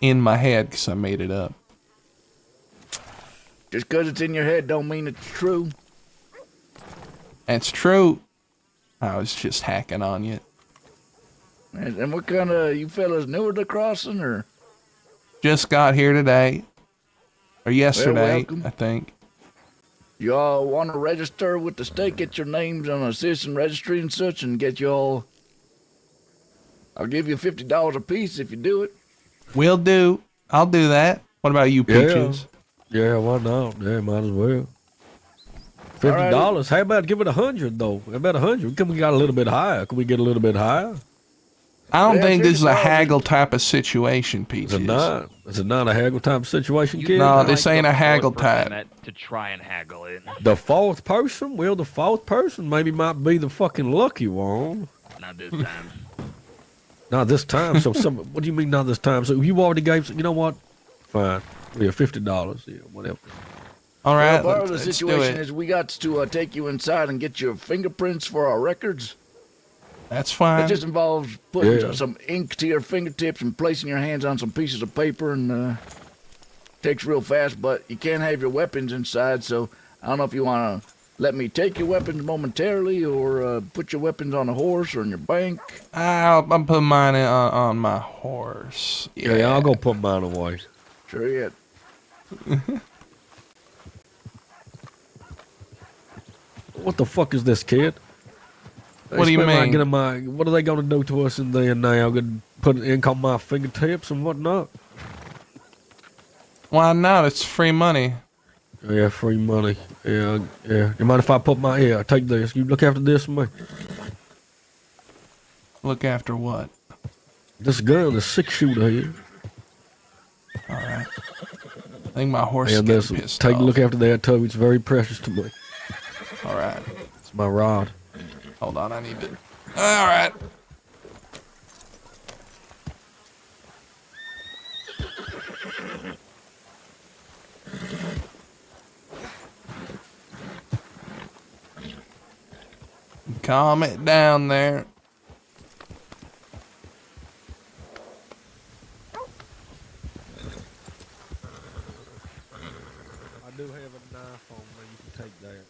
In my head, 'cause I made it up. Just 'cause it's in your head don't mean it's true. That's true. I was just hacking on you. And what kind of, you fellas new to the crossing, or? Just got here today. Or yesterday, welcome. I think. You all want to register with the state, get your names on a citizen registry and such, and get you all... I'll give you $50 a piece if you do it. Will do. I'll do that. What about you, Peaches? Yeah, why not? Yeah, might as well. $50. How about give it 100 though? How about 100? Can we get a little bit higher? Can we get a little bit higher? I don't think this is a haggle type of situation, Peaches. Is it not? Is it not a haggle type of situation, kid? No, this ain't a haggle type. To try and haggle it. The fourth person? Well, the fourth person maybe might be the fucking lucky one. Not this time. Not this time. So what do you mean not this time? So you already gave, you know what? Fine. Yeah, $50. Yeah, whatever. All right, Well, part of the let's do situation it. is we got to take you inside and get your fingerprints for our records. That's fine. It just involves putting some ink to your fingertips and placing your hands on some pieces of paper, and takes real fast, but you can't have your weapons inside, so I don't know if you want to let me take your weapons momentarily or put your weapons on a horse or in your bank. I'll put mine on my horse. Yeah, I'll go put mine away. Sure, yeah. What the fuck is this, kid? What do you mean? What are they going to do to us in there now? Gonna put ink on my fingertips and whatnot? Why not? It's free money. Yeah, free money. Yeah. You mind if I put my... Yeah, take this. You look after this for me. Look after what? This girl, the 6-shooter here. All right. I think my horse is And getting this, pissed take off. a look after that too. It's very precious to me. All right. It's my rod. Hold on, I need to... All right. Calm it down there. I do have a knife on me. You can take that.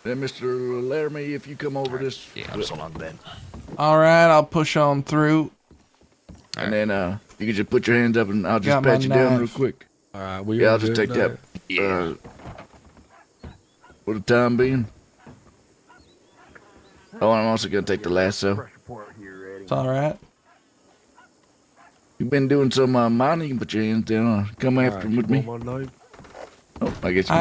Then, Mr. Laramie, if you come over this. Yeah, I'm just on Ben. All right, I'll push on through. And then you can just put your hands up and I'll just Got my pat you down real knife. quick. All right, we Yeah, all I'll just good take that. now? For the time being. Oh, I'm also gonna take the lasso. It's all right. You've been doing some mining. You can put your hands down. Come after Alright, with you me. want my name? Oh, I guess you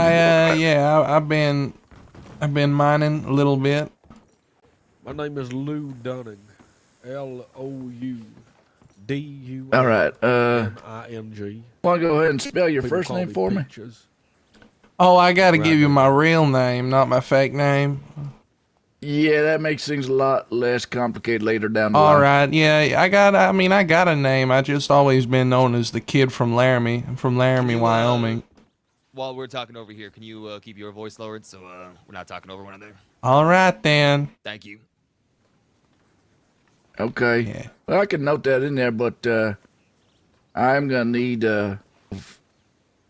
I've been mining a little bit. My name is Lou Dunning. L-O-U-D-U-N-N-I-N-G. All right. Want to go ahead and spell your People first call name for me? Peaches. Oh, I gotta Right give you there. my real name, not my fake name. Yeah, that makes things a lot less complicated later down the All line. right, yeah, I got a name. I just always been known as the kid from Laramie. I'm from Laramie, Wyoming. While we're talking over here, can you keep your voice lowered so we're not talking over one another? All right then. Thank you. Okay. Yeah. Well, I can note that in there, but I'm gonna need.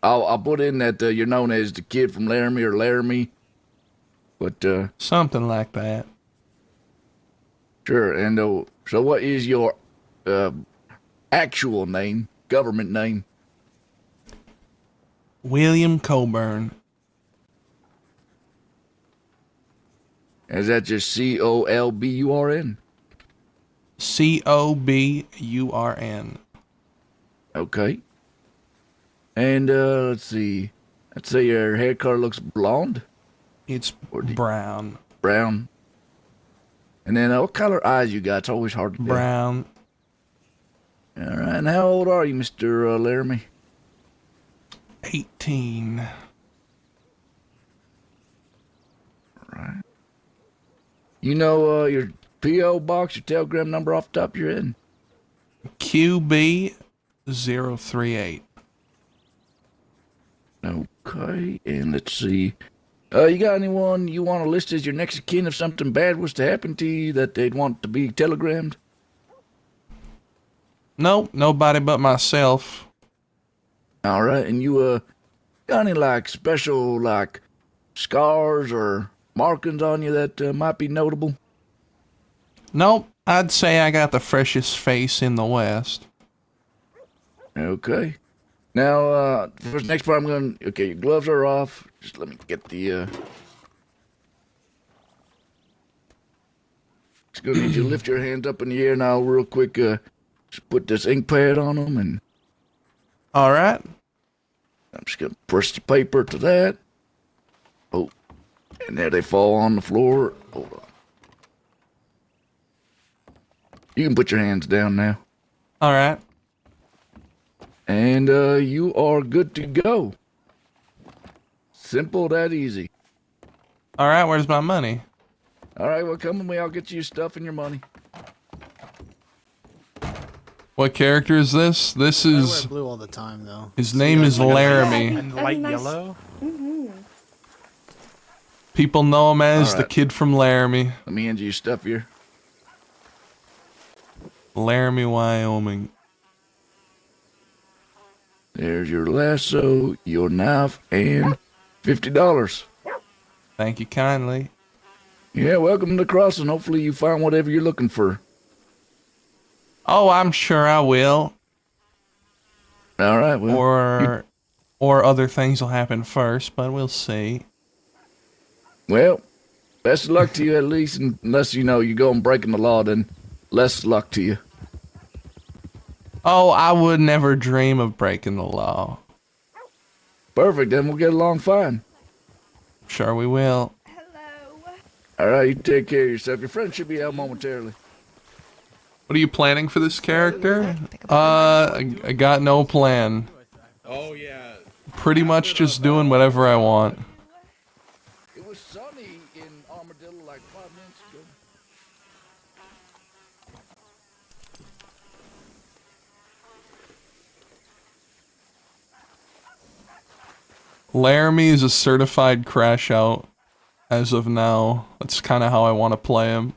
I'll put in that you're known as the kid from Laramie or Laramie. But something like that. Sure. And so, what is your actual name, government name? William Coburn. Is that just Colburn? Coburn. Okay. And let's see. I'd say your hair color looks blonde. It's brown. Brown. And then what color eyes you got? It's always hard to tell. Brown. All right. And how old are you, Mr. Laramie? 18. All right. You know your P.O. box, your telegram number off the top of your head? QB038. Okay, and let's see. You got anyone you want to list as your next of kin if something bad was to happen to you that they'd want to be telegrammed? Nope, nobody but myself. All right, and you got any like special like scars or markings on you that might be notable? Nope, I'd say I got the freshest face in the West. Okay. Now, for the next part, I'm going to... Okay, your gloves are off. Just let me get the... Just going to need you to lift your hands up in the air now real quick. Just put this ink pad on them and... All right. I'm just going to press the paper to that. Oh, and there they fall on the floor. Hold on. You can put your hands down now. All right. And you are good to go. Simple, that easy. All right, where's my money? All right, well, come with me. I'll get you your stuff and your money. What character is this? This I wear is... blue all the time, though. His name is Laramie. And light yellow. People know him as All the right. kid from Laramie. Let me hand you your stuff here. Laramie, Wyoming. There's your lasso, your knife, and $50. Thank you kindly. Yeah, welcome to the crossing. Hopefully you find whatever you're looking for. Oh, I'm sure I will. All right, well. Or other things will happen first, but we'll see. Well, best of luck to you at least, unless you know you go and breaking the law, then less luck to you. Oh, I would never dream of breaking the law. Perfect, then we'll get along fine. Sure we will. All right, you take care of yourself. Your friend should be out momentarily. What are you planning for this character? I got no plan. Oh, yeah. Pretty much just doing whatever I want. It was sunny in Armadillo like 5 minutes ago. Laramie is a certified crash out as of now. That's kind of how I want to play him.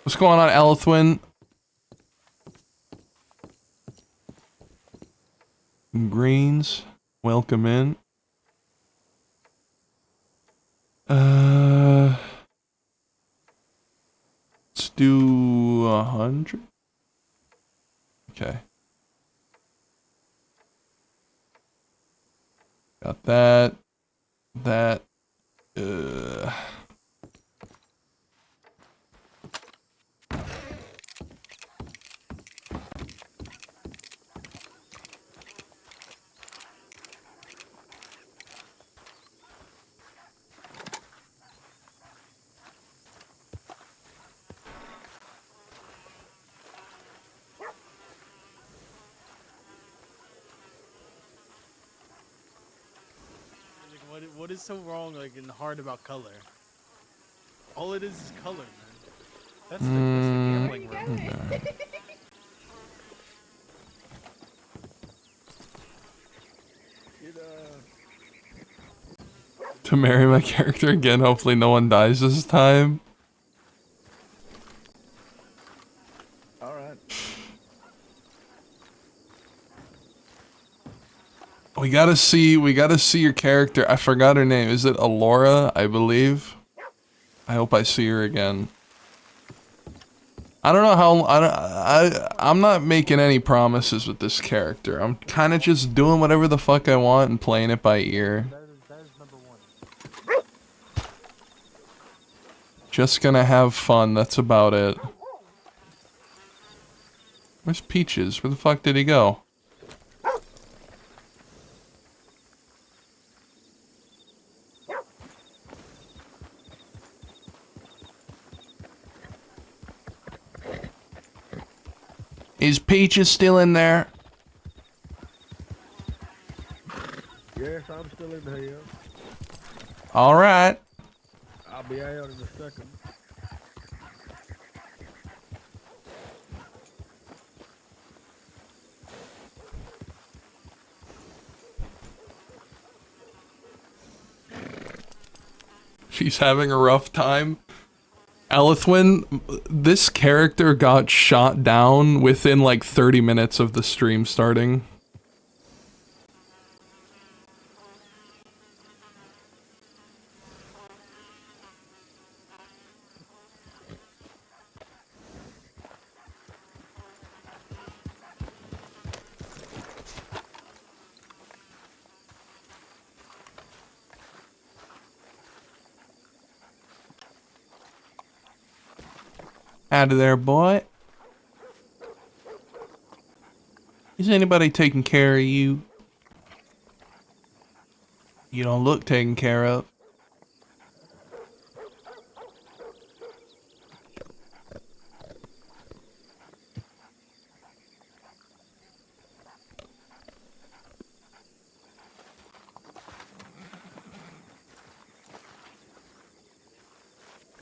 What's going on, Elthwin? Greens, welcome in. Let's do 100. Okay. Got that. That. What is so wrong, like, and hard about color? All it is color, man. That's the gambling room. To marry my character again, hopefully no one dies this time. Alright. We gotta see your character. I forgot her name. Is it Alora, I believe? I hope I see her again. I don't know how, I'm not making any promises with this character. I'm kind of just doing whatever the fuck I want and playing it by ear. Just gonna have fun, that's about it. Where's Peaches? Where the fuck did he go? Is Peaches still in there? Yes, I'm still in here. Alright. I'll be out in a second. She's having a rough time. Elithwin, this character got shot down within like 30 minutes of the stream starting. Out of there, boy. Is anybody taking care of you? You don't look taken care of.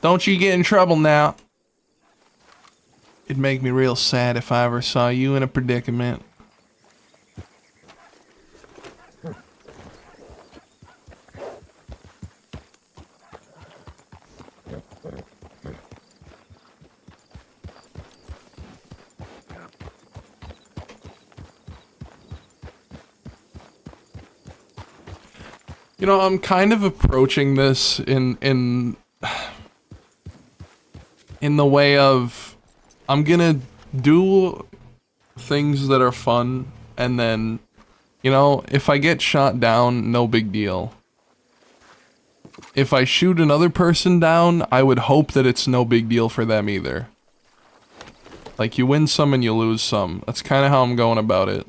Don't you get in trouble now. It'd make me real sad if I ever saw you in a predicament. You know, I'm kind of approaching this in the way of I'm gonna do things that are fun, and then, you know, if I get shot down, no big deal. If I shoot another person down, I would hope that it's no big deal for them either. Like, you win some and you lose some. That's kind of how I'm going about it.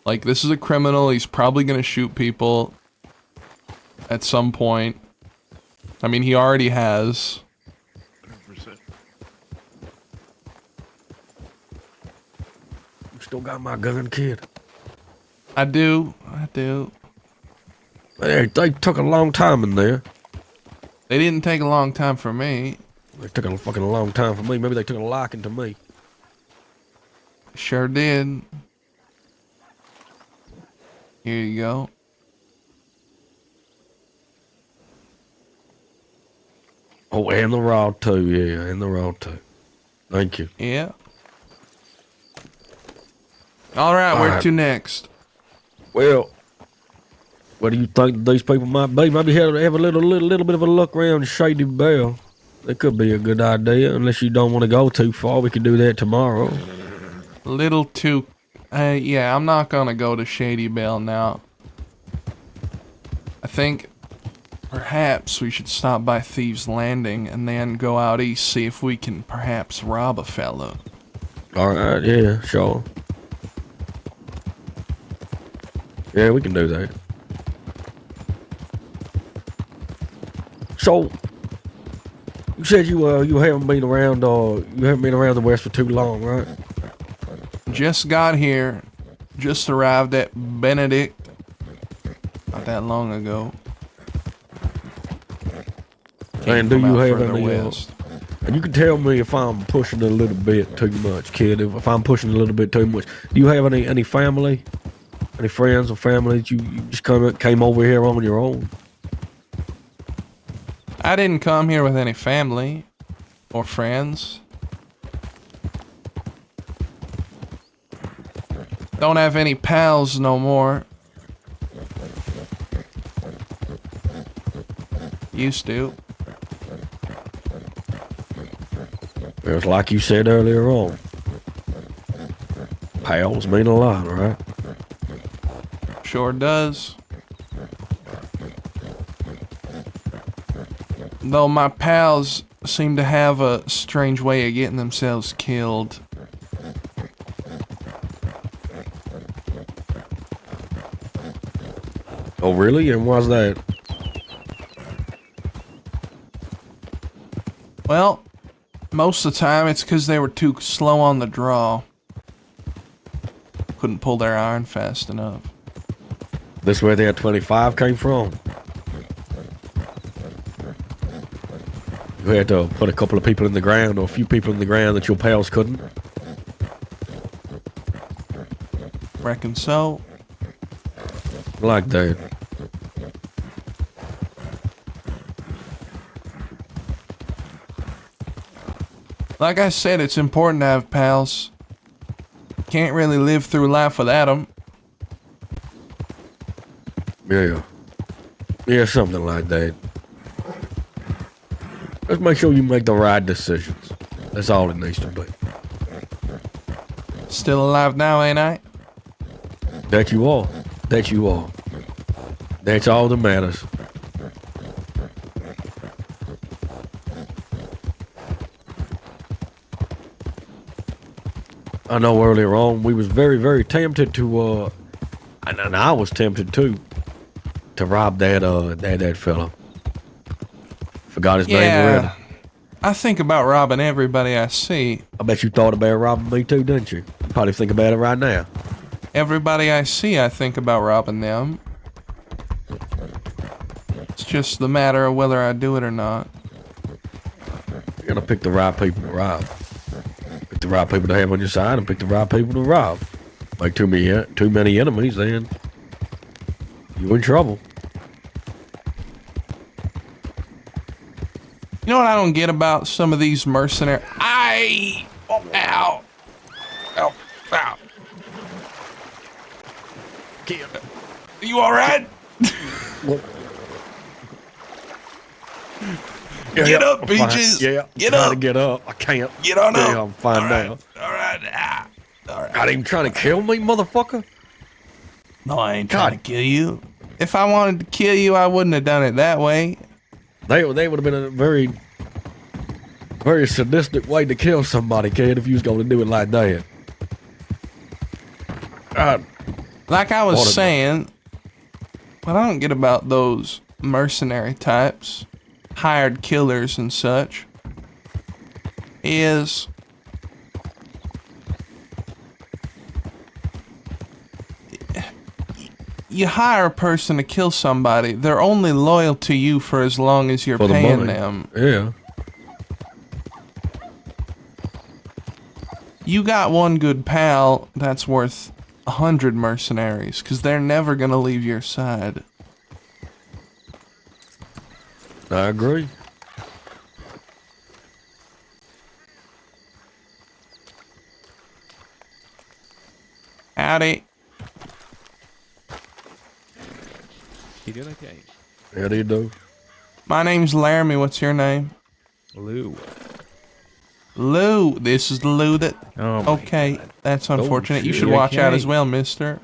Like, this is a criminal, he's probably gonna shoot people at some point. I mean, he already has. 100%. You still got my gun, kid? I do. They took a long time in there. They didn't take a long time for me. They took a fucking long time for me. Maybe they took a liking to me. Sure did. Here you go. Oh, and the rod too. Yeah, and the rod too. Thank you. Yeah. All right, All where right. to next? Well, what do you think these people might be? Maybe have a little bit of a look around Shady Bell. That could be a good idea, unless you don't want to go too far. We could do that tomorrow. Little too. Yeah, I'm not gonna go to Shady Bell now. I think perhaps we should stop by Thieves Landing and then go out east, see if we can perhaps rob a fella. All right, yeah, sure. Yeah, we can do that. So, you said you haven't been around the West for too long, right? Just got here. Just arrived at Benedict. Not that long ago. And do Came you out have further any? west. And you can tell me if I'm pushing it a little bit too much, kid. If I'm pushing it a little bit too much, do you have any family, any friends or family that you just came over here on your own? I didn't come here with any family or friends. Don't have any pals no more. Used to. It's like you said earlier on. Pals mean a lot, right? Sure does. Though my pals seem to have a strange way of getting themselves killed. Oh, really? And why's that? Well, most of the time it's because they were too slow on the draw. Couldn't pull their iron fast enough. This where that 25 came from? You had to put a couple of people in the ground, or a few people in the ground that your pals couldn't? Reckon so. Like that. Like I said, it's important to have pals. Can't really live through life without them. Yeah. Yeah, something like that. Just make sure you make the right decisions. That's all it needs to be. Still alive now, ain't I? That you are. That you are. That's all that matters. I know earlier on we was very, very tempted to, and I was tempted too, to rob that fella. Forgot his name already. I think about robbing everybody I see. I bet you thought about robbing me too, didn't you? You probably think about it right now. Everybody I see, I think about robbing them. It's just the matter of whether I do it or not. You gotta pick the right people to rob. Pick the right people to have on your side and pick the right people to rob. Make too many enemies, then you in trouble. You know what I don't get about some of these mercenary... Oh, ow! Ow! Ow! Are you alright? Get up, Peaches! Yeah, Get trying up! to get up. I can't. Get on up! Yeah, I'm fine now. Alright. Not even trying to kill me, motherfucker? No, I ain't trying to kill you. If I wanted to kill you, I wouldn't have done it that way. They would have been a very, very sadistic way to kill somebody, kid, if you was going to do it like that. Like I was saying, what I don't get about those mercenary types, hired killers and such, is you hire a person to kill somebody, they're only loyal to you for as long as you're paying them. Yeah. You got one good pal that's worth 100 mercenaries, because they're never gonna leave your side. I agree. Howdy. You doing okay? How do you do? My name's Laramie. What's your name? Lou. Lou. This is the Lou that... Oh my okay, God. that's unfortunate. You shit. should You watch out okay? as well, mister.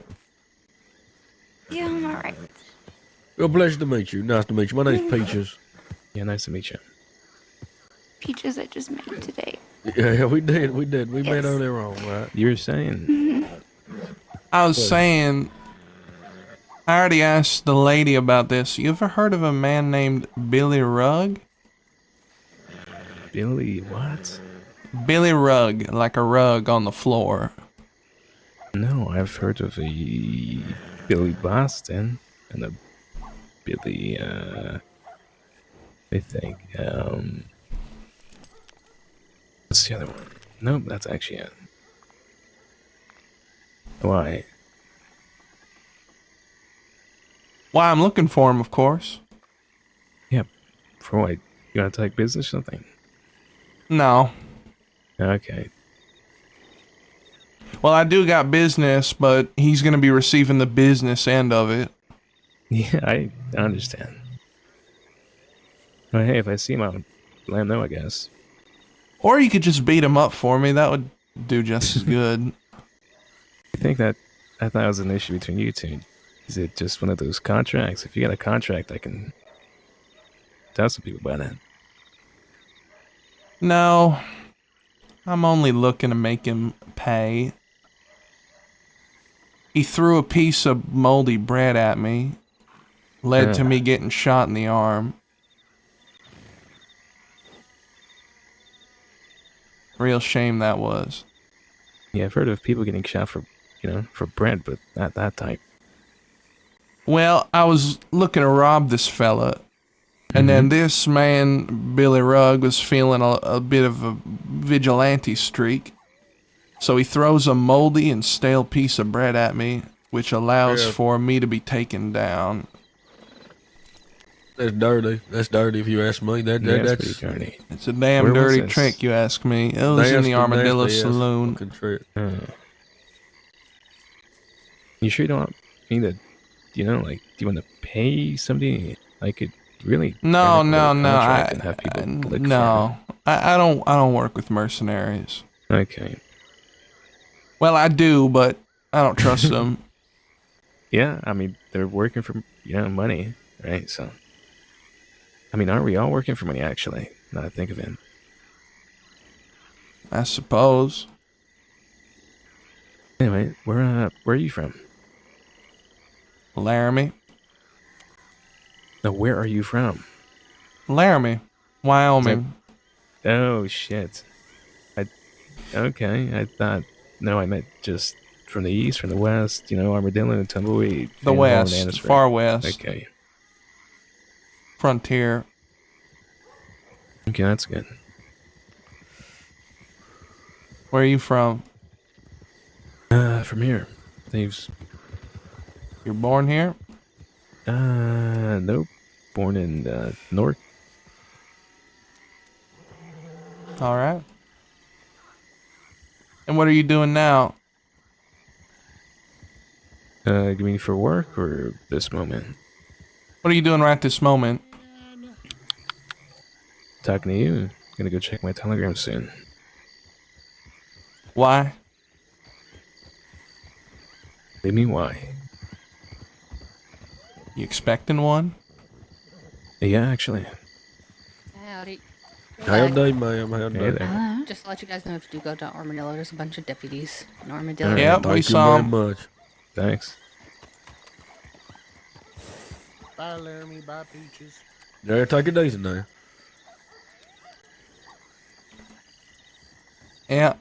Yeah, I'm alright. Well, pleasure to meet you. Nice to meet you. My name's Peaches. Yeah, nice to meet you. Peaches I just made today. Yeah, we did. We met Yes. earlier on, right? You were saying. I was saying... I already asked the lady about this. You ever heard of a man named Billy Rugg? Billy, what? Billy Rugg, like a rug on the floor. No, I've heard of a Billy Boston and a Billy, I think, what's the other one? Nope, that's actually it. Why? Why, I'm looking for him, of course. Yep. For what? You want to take business or something? No. Okay. Well, I do got business, but he's going to be receiving the business end of it. Yeah, I understand. Well, hey, if I see him, I'll let him know, I guess. Or you could just beat him up for me. That would do just as good. I think that I thought it was an issue between you two. Is it just one of those contracts? If you got a contract, I can tell some people about it. No. I'm only looking to make him pay. He threw a piece of moldy bread at me. Led to me getting shot in the arm. Real shame that was. Yeah, I've heard of people getting shot for, for bread, but not that type. Well, I was looking to rob this fella. And then this man, Billy Rugg, was feeling a bit of a vigilante streak. So he throws a moldy and stale piece of bread at me, which allows for me to be taken down. That's dirty. That's dirty if you ask me. That's pretty dirty. It's a damn Where was dirty this? trick, you ask me. It was in the Armadillo Saloon. You sure you don't want me to, do you want to pay somebody? I could really No. and have people lick No. I don't work with mercenaries. Okay. Well, I do, but I don't trust them. Yeah, I mean, they're working for, money, right? So, I mean, aren't we all working for money, actually? Now that I think of it. I suppose. Anyway, where are you from? Laramie. No, where are you from? Laramie, Wyoming. Oh, shit. Okay, I thought, no, I meant just from the east, from the west, Armadillo, Tumbleweed. The west, far west. Okay. Frontier. Okay, that's good. Where are you from? From here. Thieves. You're born here? Nope. Born in, North. Alright. And what are you doing now? You mean for work or this moment? What are you doing right this moment? Talking to you. Gonna go check my telegram soon. Why? What do you mean why? You expecting one? Yeah, actually. Howdy. How day, ma'am? How day? Hello. Just to let you guys know, if you do go to Armadillo, there's a bunch of deputies in Armadillo. Yep, we saw him. Much. Thanks. Bye, Laramie. Bye, Peaches. Yeah, take it easy now. Yeah.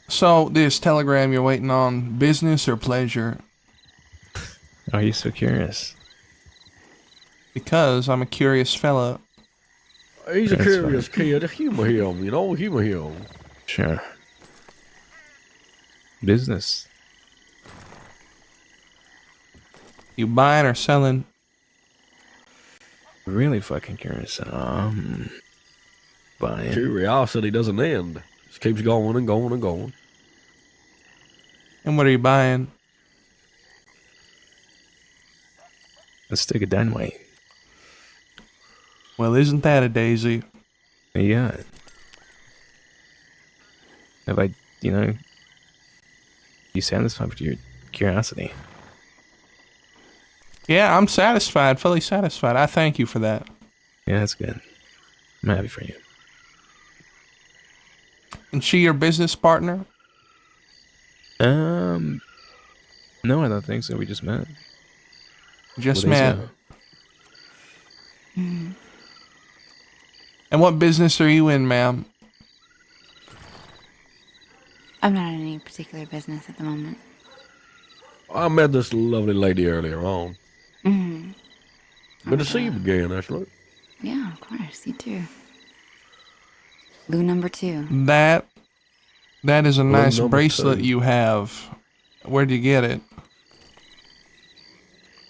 So, this telegram you're waiting on, business or pleasure? Are you so curious? Because I'm a curious fella. He's a That's curious kid. Humor him, humor him. Sure. Business. You buying or selling? Really fucking curious. Buying. Curiosity doesn't end. Just keeps going and going and going. And what are you buying? A stick of dynamite. Well, isn't that a daisy? Yeah. Have I, you satisfied with your curiosity? Yeah, I'm satisfied, fully satisfied. I thank you for that. Yeah, that's good. I'm happy for you. And she your business partner? No, I don't think so. We just met. Just Well, met. And what business are you in, ma'am? I'm not in any particular business at the moment. I met this lovely lady earlier on. Mm-hmm. Good to see you again, Ashley. Yeah, of course. You too. Lou number 2. That is a nice number bracelet 2. you have. Where'd you get it?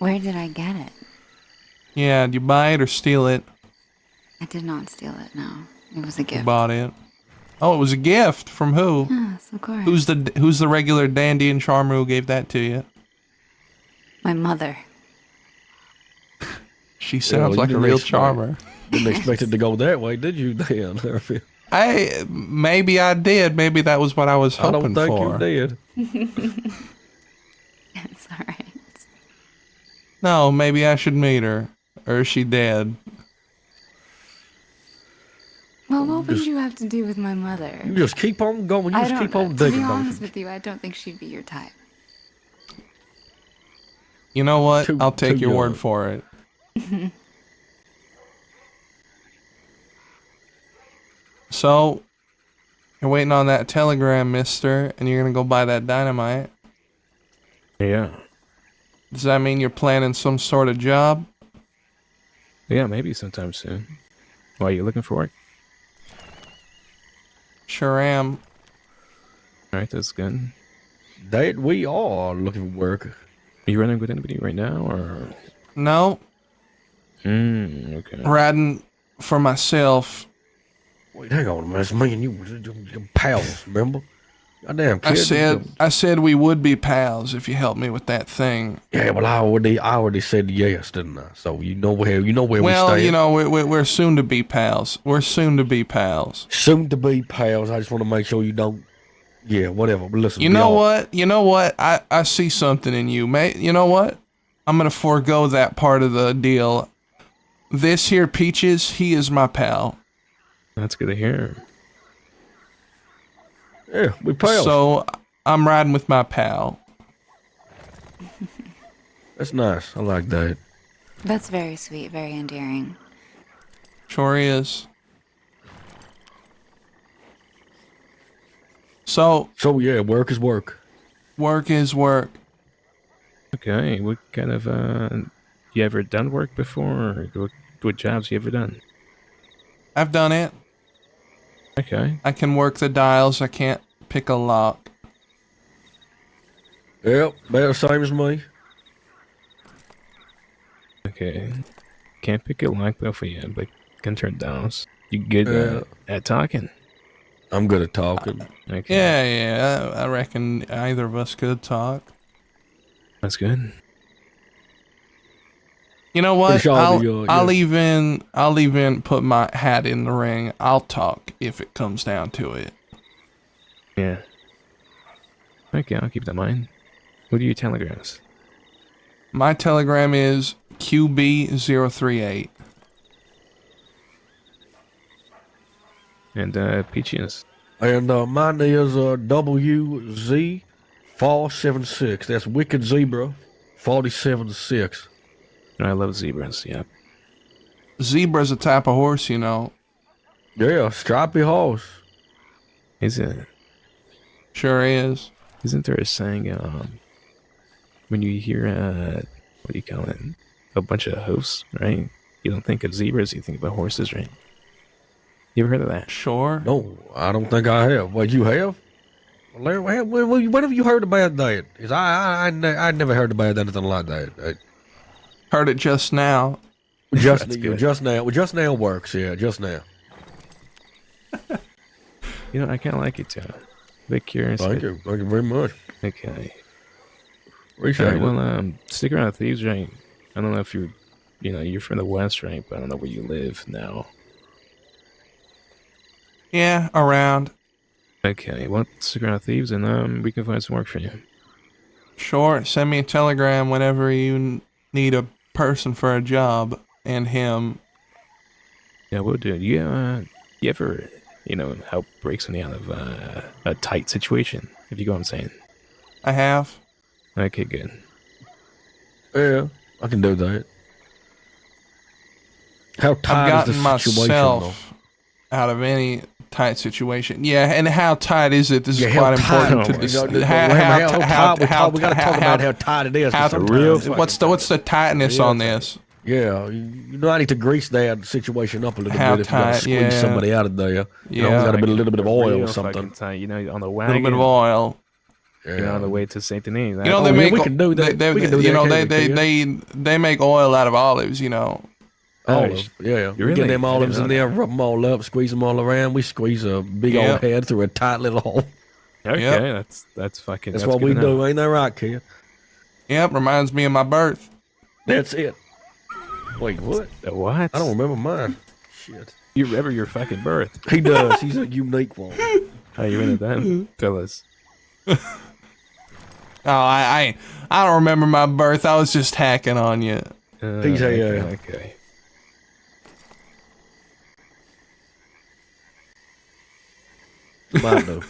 Where did I get it? Yeah, did you buy it or steal it? I did not steal it, no. It was a gift. You bought it. Oh, it was a gift from who? Yes, of course. Who's the regular dandy and charmer who gave that to you? My mother. She sounds like a real charmer. Didn't expect it to go that way, did you, Dan? Maybe I did. Maybe that was what I was hoping for. I don't think you did. It's alright. No, maybe I should meet her. Or is she dead? Well, what would you have to do with my mother? You just keep on going. You just keep on To digging. be honest with you, I don't think she'd be your type. You know what? I'll take your word for it. So, you're waiting on that telegram, mister, and you're gonna go buy that dynamite. Yeah. Does that mean you're planning some sort of job? Yeah, maybe sometime soon. Why, are you looking for work? Sure am. Alright, that's good. That we are looking for work. Are you running with anybody right now, or? No. Okay. Riding for myself. Wait, hang on a minute. It's me and you pals, remember? Goddamn kid. I said we would be pals if you helped me with that thing. Yeah, well, I already said yes, didn't I? So you know where we stand. Well, we're soon to be pals. We're soon to be pals. Soon to be pals. I just want to make sure you don't. Yeah, whatever. But listen. You know what? I see something in you, mate. You know what? I'm gonna forego that part of the deal. This here Peaches, he is my pal. That's good to hear. Yeah, we pals. So I'm riding with my pal. That's nice. I like that. That's very sweet, very endearing. Sure is. So yeah, work is work. Work is work. Okay, what kind of you ever done work before? Or what jobs you ever done? I've done it. Okay. I can work the dials. I can't pick a lock. Yep, about the same as me. Okay. Can't pick a lock though for you, but can turn downs. You good at talking? I'm good at talking. Okay. Yeah. I reckon either of us could talk. That's good. You know what? Yeah. I'll even put my hat in the ring. I'll talk if it comes down to it. Yeah. Okay, I'll keep that in mind. What are your telegrams? My telegram is QB038. And Peaches. And mine is WZ476. That's Wicked Zebra 476. I love zebras, yeah. Zebra's a type of horse, you know. Yeah, stripy horse. Is it? Sure is. Isn't there a saying, when you hear, what do you call it? A bunch of hoofs, right? You don't think of zebras, you think about horses, right? You ever heard of that? Sure. No, I don't think I have. What, you have? Larry, when have you heard about that? Because I never heard about anything like that. Heard it just now. Just That's good. just now. Well, just now works. Yeah, just now. You know, I kind of like it, too. A bit curious. Thank you very much. Okay. Appreciate All right, it. well, stick around with Thieves, right? I don't know if you're from the West, right? But I don't know where you live now. Yeah, around. Okay, well, stick around with Thieves, and we can find some work for you. Sure, send me a telegram whenever you need a person for a job, and him. Yeah, we'll do. You ever, help break something out of a tight situation? If you go what I'm saying. I have. Okay, good. Yeah, I can do that. How tight I've is gotten the situation, though? myself out of any tight situation. Yeah, and how tight is it? This is how quite tight- important to oh, this. we gotta talk about how tight it is. 'cause How sometimes- what's the tightness on this? Yeah, you know, I need to grease that situation up a little How bit if you gotta tight, squeeze yeah. somebody out of there. You know, Yeah. got a little bit of oil Real or something. fucking tight, on the A wagon. little bit of oil. You're on the way to Saint Denis. You know they make. we can do that. They, We can do you that, know can't we, they make oil out of olives. You know. Olive, yeah. We really? get them I didn't olives know in there, rub them all up, squeeze them all around. We squeeze a big Yep. old head through a tight little hole. Okay, Yep. that's fucking. That's That's what good we to do, know. ain't that right, kid? Yep. Reminds me of my birth. That's it. Wait, what? What? I don't remember mine. Shit. You remember your fucking birth? He does. He's a unique one. How you into that, fellas? Oh, I don't remember my birth. I was just hacking on you. He's okay. Might do.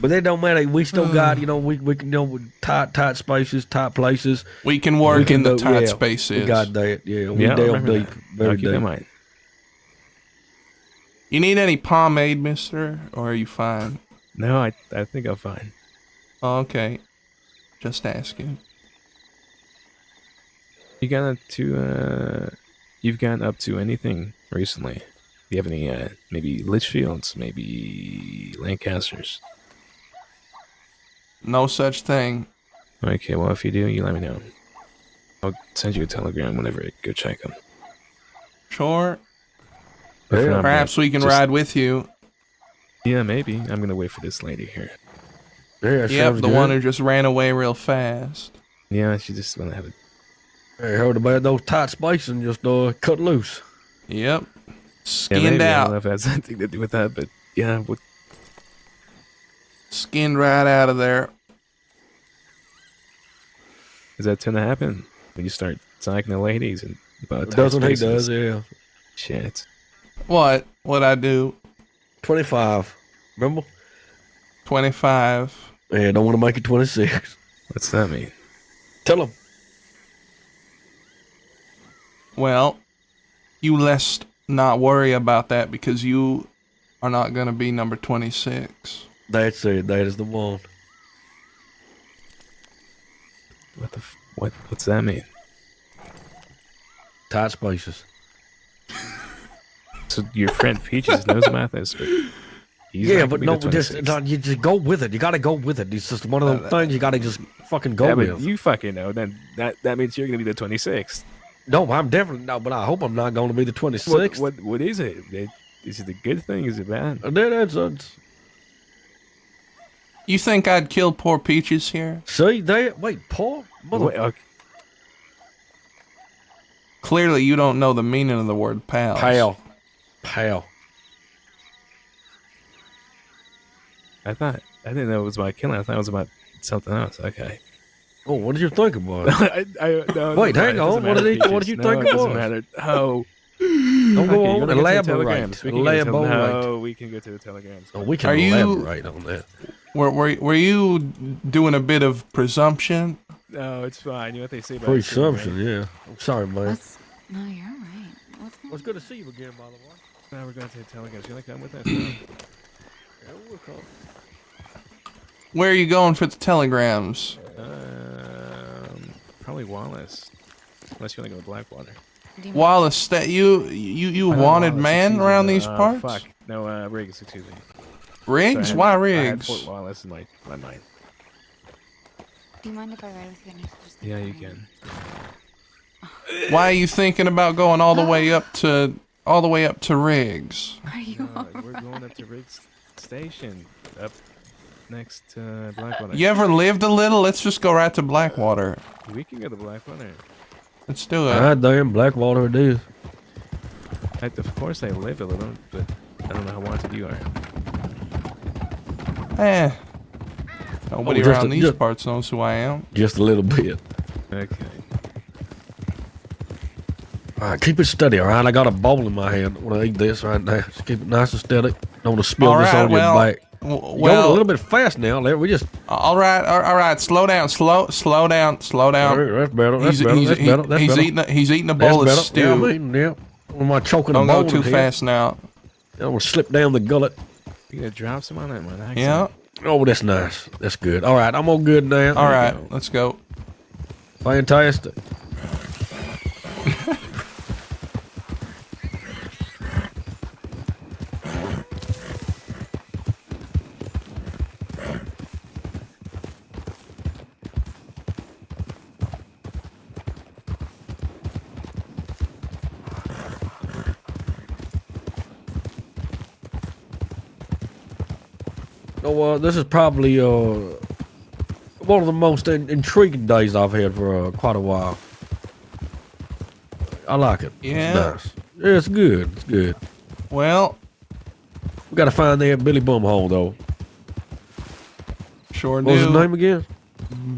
But that don't matter. We still got, we can, tight spaces, tight places. We can work in the tight spaces. We got that. Yeah, we Yeah, delve deep, I'll very keep that in deep. mind. You need any pomade, mister? Or are you fine? No, I think I'm fine. Okay. Just asking. You've gotten up to anything recently? Do you have any, maybe Litchfields, maybe Lancasters? No such thing. Okay, well, if you do, you let me know. I'll send you a telegram whenever I go check them. Sure. But for now, Perhaps we can just- ride with you. Yeah, maybe. I'm gonna wait for this lady here. Yeah, Yep, the one who just ran away real fast. Yeah, she just wanna have it. I heard about those tight spaces and just cut loose. Yep. Yeah, Skinned maybe. I out. don't know if it has anything to do with that, but yeah. Skinned right out of there. Does that tend to happen when you start talking to ladies and about tight Doesn't he spaces? does, yeah. Shit. What? What'd I do? 25. Remember? 25. Yeah, don't want to make it 26. What's that mean? Tell him. Well, you let's not worry about that because you are not going to be number 26. That's it. That is the one. What's that mean? Tight spaces. So your friend Peaches knows about this, but he's Yeah, not but gonna be no, the just 26th. you just go with it. You gotta go with it. It's just one of those things you gotta just fucking go Yeah, but with. you fucking know. Then that means you're gonna be the 26th. No, I'm definitely not. But I hope I'm not going to be the 26th. What is it? Is it a good thing? Is it bad? That's You think I'd kill poor Peaches here? see that. Wait, Paul. Wait, okay. Clearly, you don't know the meaning of the word pals. Pal. I didn't know it was about killing. I thought it was about something else. Okay. Oh, what did you think about? No, Wait, hang on. What did you think it doesn't was? matter. Oh. Don't go on. you wanna go to the Elaborate. telegrams. We can go to the Elaborate. No, we can go to the telegrams. Oh, we can Are you- elaborate on that. Were you doing a bit of presumption? No, it's fine. You know what they say about Presumption, yeah. I'm sorry, man. No, you're all right. What's Well, it's good to see you again, by the way. Now we're going to the telegrams. You like that with us? Yeah, we'll call. Where are you going for the telegrams? Probably Wallace. Unless you want to go to Blackwater. Wallace, that you I know wanted Wallace, man he's around in, these parts? Fuck. No, Riggs, excuse me. Riggs? So Why I had Riggs? Fort Wallace in my mind. Do you mind if I ride with you? I need to just Yeah, you can. Why are you thinking about going all the way up to Riggs? Are you No, we're going up to Riggs Station, up next to Blackwater. You ever lived a little? Let's just go right to Blackwater. We can go to Blackwater. Let's do it. God damn, Blackwater it is. Of course I live a little, but I don't know how wanted you are. Nobody around these parts knows who I am. Just a little bit. Okay. Alright, keep it steady, alright? I got a bowl in my hand. I want to eat this right now. Just keep it nice and steady. Don't want to spill this on your back. You're going a little bit fast now. We just... All right. Slow down. Slow down. That's better. That's better. He's eating a bowl of stew. Yeah, I'm eating, yeah. Am I choking Don't a bowl go too fast now. I don't want to slip down the gullet. You gotta drop some on that one. Yeah. Oh, that's nice. That's good. All right, I'm all good now. All right, let's go. Fantastic. So, this is probably one of the most intriguing days I've had for quite a while. I like it. Yeah. It's nice. Yeah, it's good. It's good. Well, we got to find that Billy Bumhole, though. Sure do. What's his name again?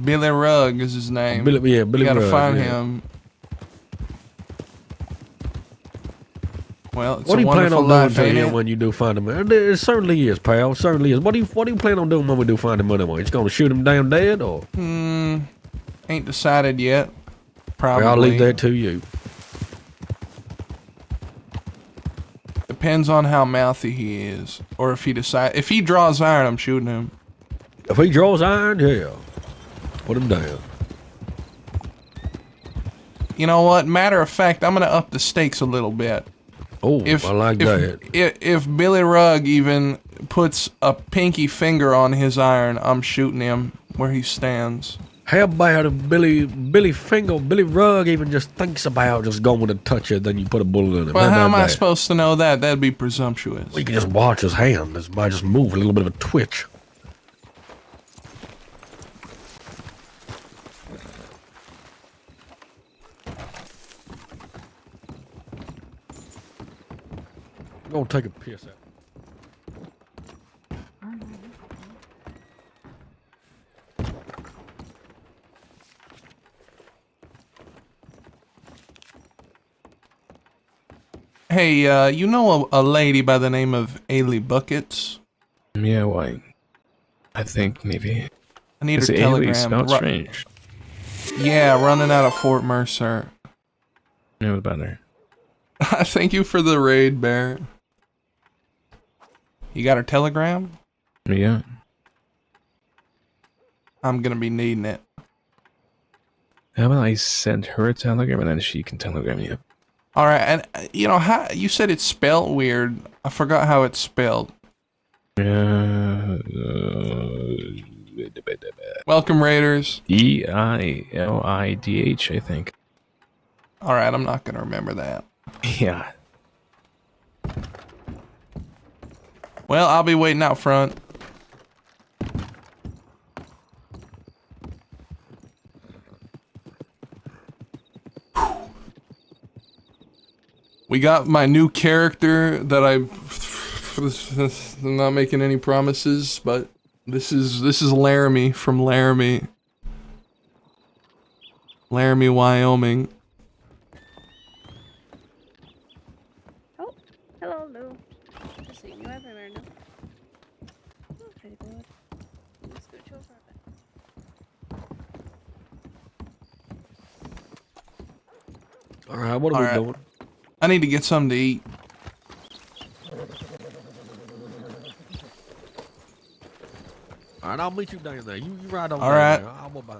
Billy Rugg is his name. Billy You gotta Rugg, find yeah. him. Well, it's What a do you plan wonderful on doing life, to ain't him it? when you do find him? It certainly is, pal. It certainly is. What do you plan on doing when we do find him anyway? Just gonna shoot him down dead, or? Ain't decided yet. Probably. I'll leave that to you. Depends on how mouthy he is, or if he draws iron, I'm shooting him. If he draws iron, yeah, put him down. You know what? Matter of fact, I'm gonna up the stakes a little bit. Oh, I like that. If Billy Rugg even puts a pinky finger on his iron, I'm shooting him where he stands. How about if Billy Rugg even just thinks about just going to touch it, then you put a bullet in it? Well, how am I supposed to know that? That'd be presumptuous. Well, you can just watch his hand. It might just move a little bit of a twitch. I'm gonna take a piss out. Hey, you know a lady by the name of Ailey Buckets? Yeah, why? I think maybe. I need Is her it telegram. Ailey spelled strange? Yeah, running out of Fort Mercer. Yeah, what about her? Thank you for the raid, Bear. You got her telegram? Yeah. I'm gonna be needing it. How about I send her a telegram and then she can telegram you? All right, and you know how you said it's spelled weird. I forgot how it's spelled. Welcome, Raiders. EILIDH, I think. All right, I'm not gonna remember that. Yeah. Well, I'll be waiting out front. We got my new character that I'm not making any promises, but this is Laramie from Laramie, Wyoming. Oh, hello, Lou. Just seeing you everywhere now. Oh, pretty good. Let's scooch over a bit. All right, what are we doing? I need to get something to eat. All right, I'll meet you down there. You ride on. All right. There. I'll go by.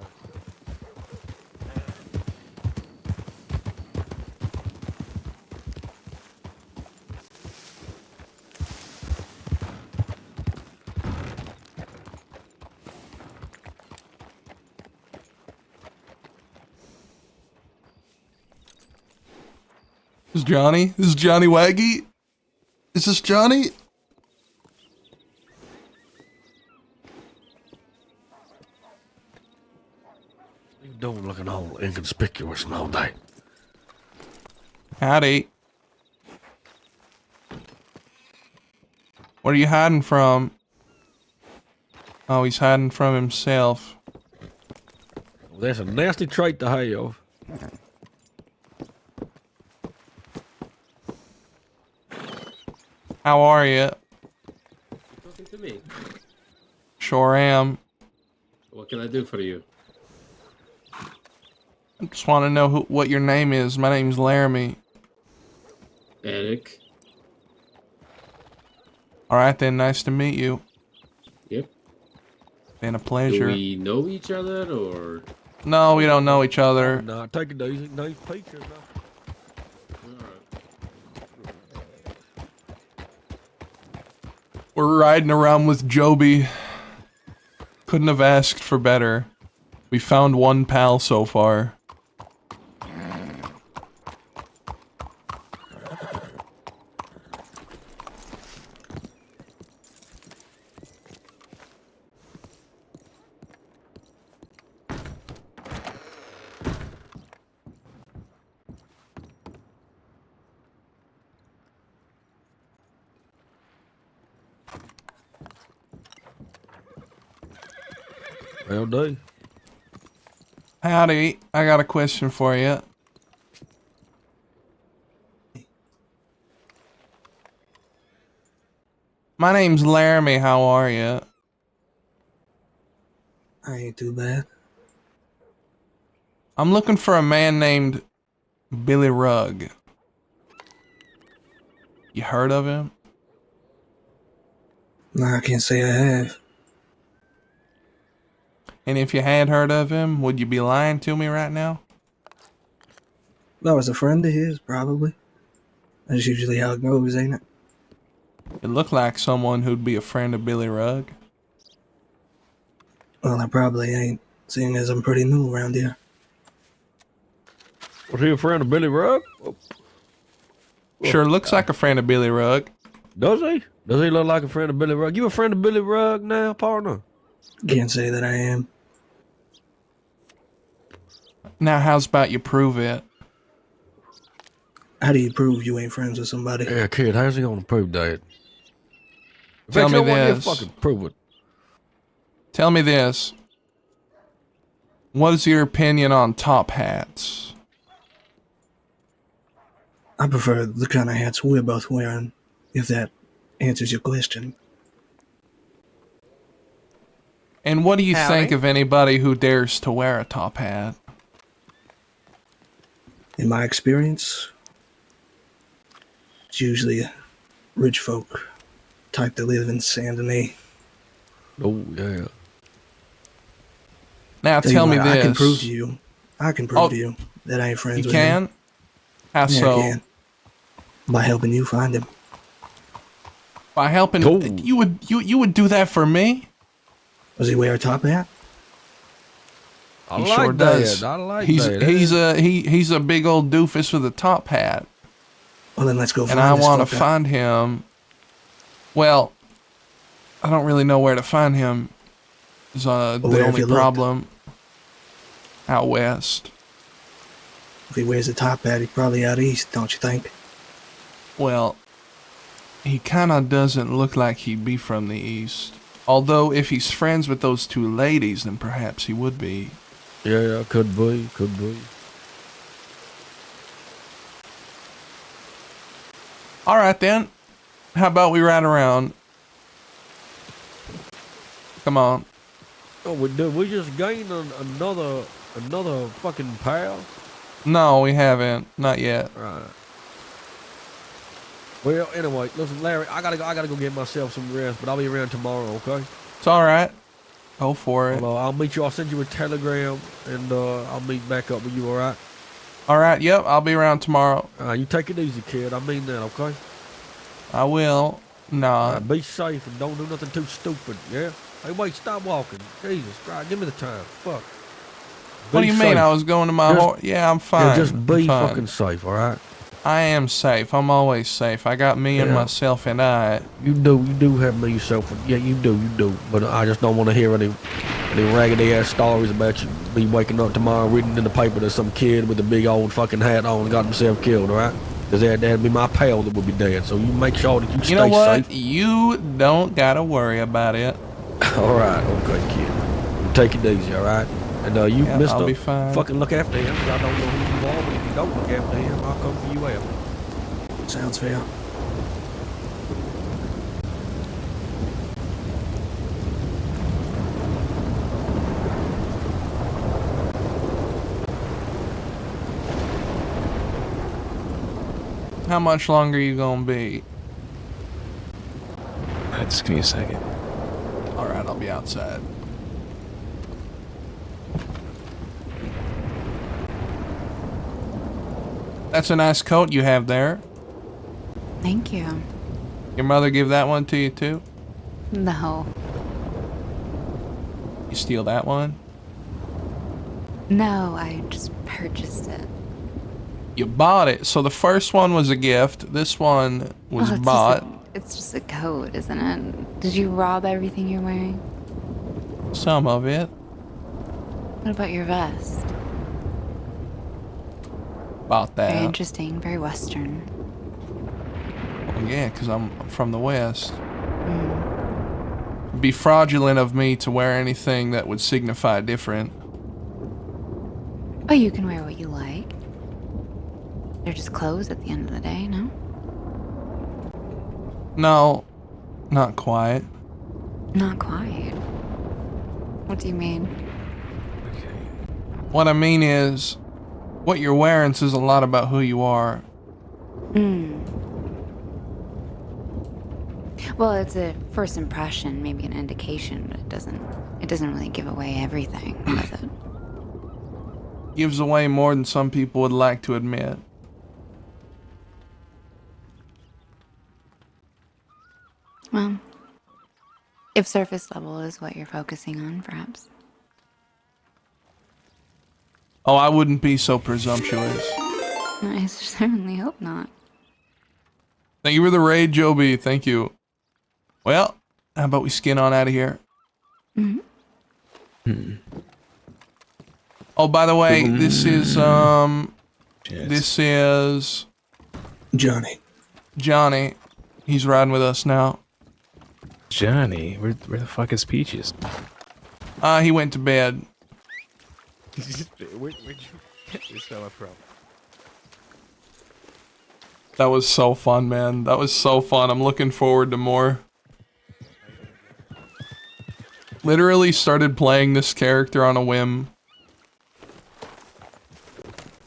This is Johnny? This is Johnny Waggy? Is this Johnny? You don't looking all inconspicuous and all day. Howdy. What are you hiding from? Oh, he's hiding from himself. Well, that's a nasty trait to have. How are you? Talking to me. Sure am. What can I do for you? I just want to know what your name is. My name's Laramie. Eric. Alright then, nice to meet you. Yep. Been a Do pleasure. we know each other or? No, we don't know each other. Nah, take it easy. Nice picture. We're riding around with Joby. Couldn't have asked for better. We found one pal so far. Well, do. Howdy, I got a question for you. My name's Laramie, how are you? I ain't too bad. I'm looking for a man named Billy Rugg. You heard of him? No, I can't say I have. And if you had heard of him, would you be lying to me right now? If I was a friend of his, probably. That's usually how it goes, ain't it? It looked like someone who'd be a friend of Billy Rugg. Well, I probably ain't, seeing as I'm pretty new around here. Was he a friend of Billy Rugg? Sure looks like a friend of Billy Rugg. Does he? Does he look like a friend of Billy Rugg? You a friend of Billy Rugg now, partner? Can't say that I am. Now how's about you prove it? How do you prove you ain't friends with somebody? Yeah, kid, how's he gonna prove that? Tell me this. this. Fucking prove it. Tell me this. What is your opinion on top hats? I prefer the kind of hats we're both wearing, if that answers your question. And what do you Howdy. think of anybody who dares to wear a top hat? In my experience, it's usually rich folk type that live in Saint Denis. Oh, yeah. Now tell me this. I can prove to you. I can prove to you that I ain't friends with him. You can? How Yeah, so? I can. By helping you find him. By helping you would do that for me? Does he wear a top hat? I He like sure that. does. I like he's that. he's a big old doofus with a top hat. Well, then let's go find And I this want to fucker. find him. Well, I don't really know where to find him. Is Well, the where have only you looked? problem. Out west. If he wears a top hat, he's probably out east, don't you think? Well, he kind of doesn't look like he'd be from the east. Although, if he's friends with those two ladies, then perhaps he would be. Yeah, could be, could be. All right then. How about we ride around? Come on. Oh, we just gained another fucking pal. No, we haven't. Not yet. Right. Well, anyway, listen, Larry, I gotta go get myself some rest, but I'll be around tomorrow, okay? It's all right. Go for it. Well, I'll meet you. I'll send you a telegram, and I'll meet back up with you. All right? All right. Yep. I'll be around tomorrow. You take it easy, kid. I mean that, okay? I will. Nah. Be safe and don't do nothing too stupid. Yeah. Hey, wait! Stop walking. Jesus Christ! Give me the time. Fuck. What do you mean? I was going to my horse. Yeah, I'm fine. Yeah, just be I'm fine. fucking safe. All right. I am safe. I'm always safe. I got me and Yeah. myself and I. You do have me yourself. Yeah, you do. But I just don't want to hear any raggedy ass stories about you be waking up tomorrow reading in the paper that some kid with a big old fucking hat on got himself killed, alright? Because that'd be my pal that would be dead. So you make sure that you stay You know what? safe. You don't gotta worry about it. Alright, okay, kid. You take it easy, alright? And you, Yeah, mister, I'll be fine. fucking look after him. 'Cause I don't know who you are, but if you don't look after him, I'll come for you after. Sounds fair. How much longer you gonna be? Just give me a second. Alright, I'll be outside. That's a nice coat you have there. Thank you. Your mother give that one to you too? No. You steal that one? No, I just purchased it. You bought it. So the first one was a gift. This one was Well, bought. It's just a coat, isn't it? Did you rob everything you're wearing? Some of it. What about your vest? Bought that. Very interesting, very Western. Well, yeah, because I'm from the West. It'd be fraudulent of me to wear anything that would signify different. Oh, you can wear what you like. They're just clothes at the end of the day, no? No, not quite. Not quite. What do you mean? What I mean is, what you're wearing says a lot about who you are. Well, it's a first impression, maybe an indication, but it doesn't really give away everything, does it? Gives away more than some people would like to admit. Well, if surface level is what you're focusing on, perhaps. Oh, I wouldn't be so presumptuous. I certainly hope not. Thank you for the raid, Joby. Thank you. Well, how about we skin on out of here? Oh, by the way, this is this is Johnny. Johnny. He's riding with us now. Johnny, where the fuck is Peaches? He went to bed. Where'd you get this fella from? That was so fun, man. That was so fun. I'm looking forward to more. Literally started playing this character on a whim.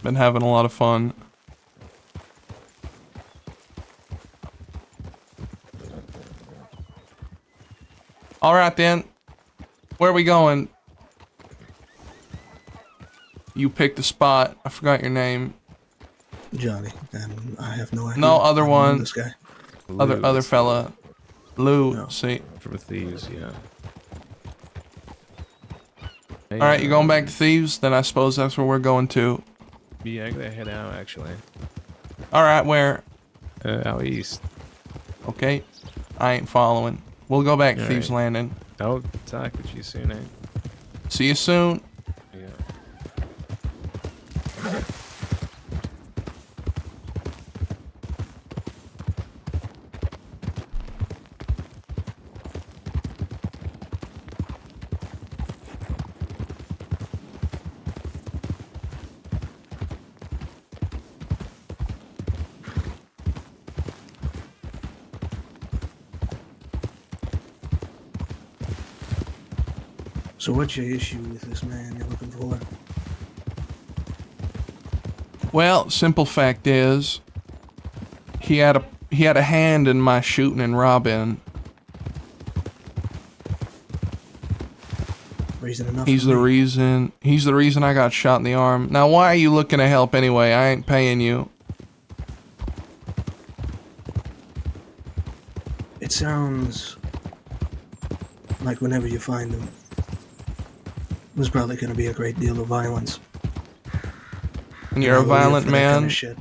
Been having a lot of fun. Alright then. Where are we going? You picked a spot. I forgot your name. Johnny, and I have no idea. No, other I don't know one. This guy. Other fella. Lou, see. From Thieves, yeah. Alright, you going back to Thieves? Then I suppose that's where we're going to. Yeah, I gotta head out, actually. Alright, where? Out east. Okay. I ain't following. We'll go back to All Thieves right. Landing. I'll talk with you soon, eh? See you soon. Yeah. So what's your issue with this man you're looking for? Well, simple fact is, he had a hand in my shooting and robbing. Reason enough. He's the reason I got shot in the arm. Now why are you looking to help anyway? I ain't paying you. It sounds like whenever you find him, there's probably going to be a great deal of violence. And you're a Not really violent for that kind man? of shit.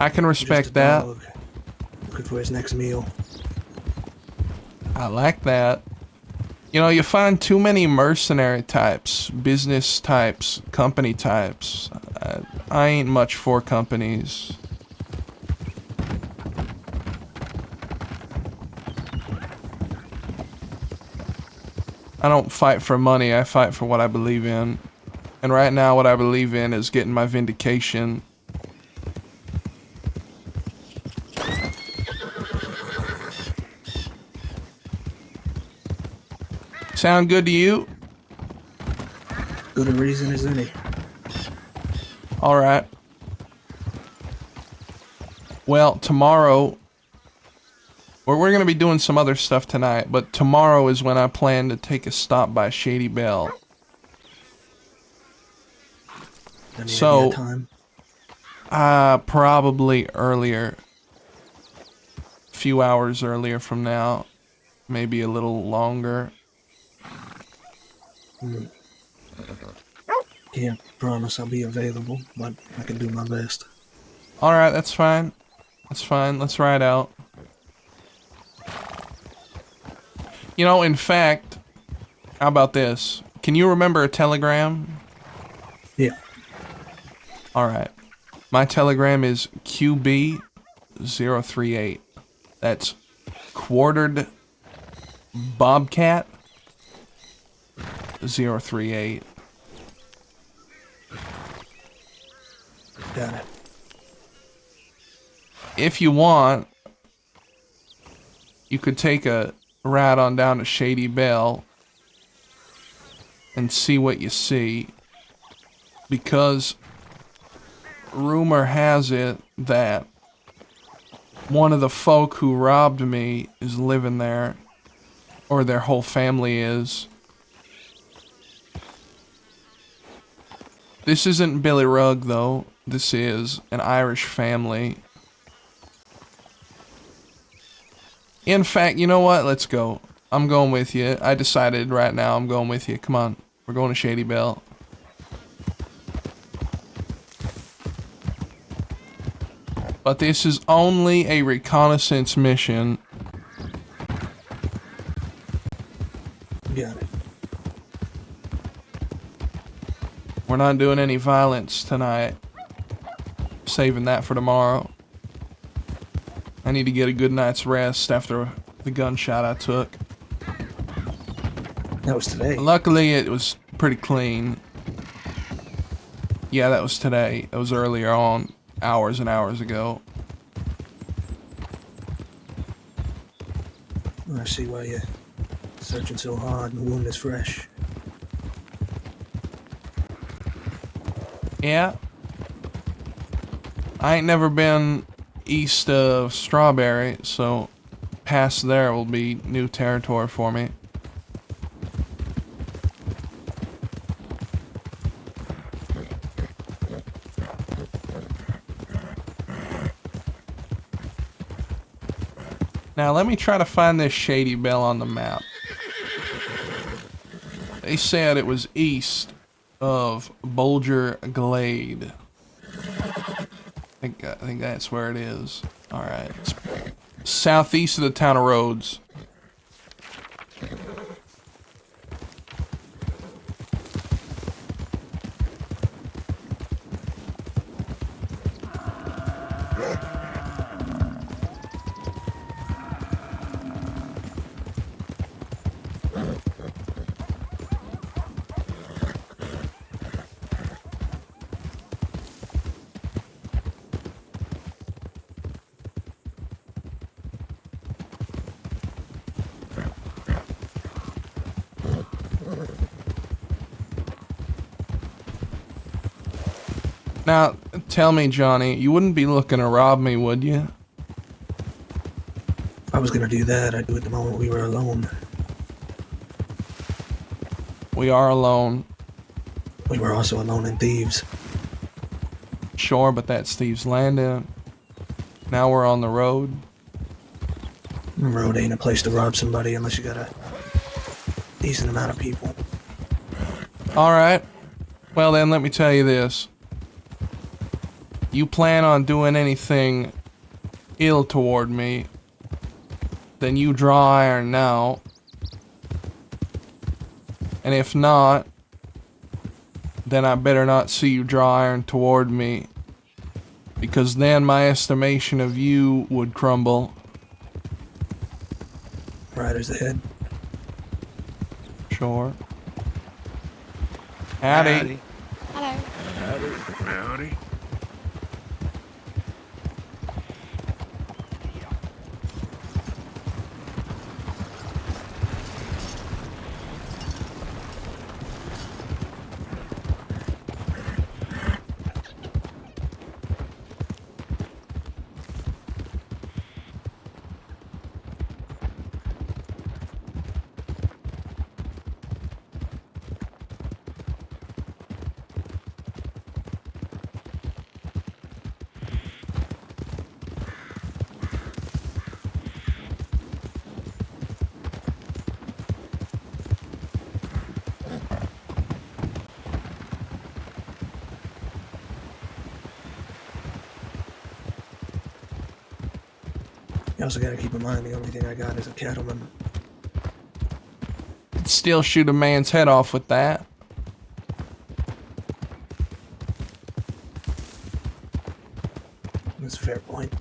I can Just a respect that. dog looking for his next meal. I like that. You know, you find too many mercenary types, business types, company types. I ain't much for companies. I don't fight for money, I fight for what I believe in. And right now what I believe in is getting my vindication. Sound good to you? Good a reason as any. Alright. Well, tomorrow... We're going to be doing some other stuff tonight, but tomorrow is when I plan to take a stop by Shady Belle. Any So, idea time? probably earlier. A few hours earlier from now. Maybe a little longer. Can't promise I'll be available, but I can do my best. Alright, that's fine. That's fine. Let's ride out. You know, in fact, how about this? Can you remember a telegram? Yeah. Alright. My telegram is QB038. That's quartered Bobcat 038. Got it. If you want, you could take a ride on down to Shady Belle and see what you see, because rumor has it that one of the folk who robbed me is living there, or their whole family is. This isn't Billy Rugg though, this is an Irish family. In fact, you know what? Let's go. I'm going with you. I decided right now I'm going with you. Come on. We're going to Shady Belle. But this is only a reconnaissance mission. Got it. We're not doing any violence tonight. Saving that for tomorrow. I need to get a good night's rest after the gunshot I took. That was today. Luckily, it was pretty clean. Yeah, that was today. It was earlier on, hours and hours ago. I see why you're searching so hard and the wound is fresh. Yeah. I ain't never been east of Strawberry, so past there will be new territory for me. Now let me try to find this Shady Belle on the map. They said it was east of Bulger Glade. I think that's where it is. Alright. Southeast of the town of Rhodes. Now, tell me, Johnny, you wouldn't be looking to rob me, would you? If I was gonna do that, I'd do it the moment we were alone. We are alone. We were also alone in Thieves. Sure, but that's Steve's Landing. Now we're on the road. The road ain't a place to rob somebody unless you got a decent amount of people. Alright. Well then, let me tell you this. you plan on doing anything ill toward me, then you draw iron now. And if not, then I better not see you draw iron toward me, because then my estimation of you would crumble. Rider's ahead. Sure. Howdy. Hello. Howdy. You also gotta keep in mind the only thing I got is a cattleman. Could still shoot a man's head off with that. That's a fair point.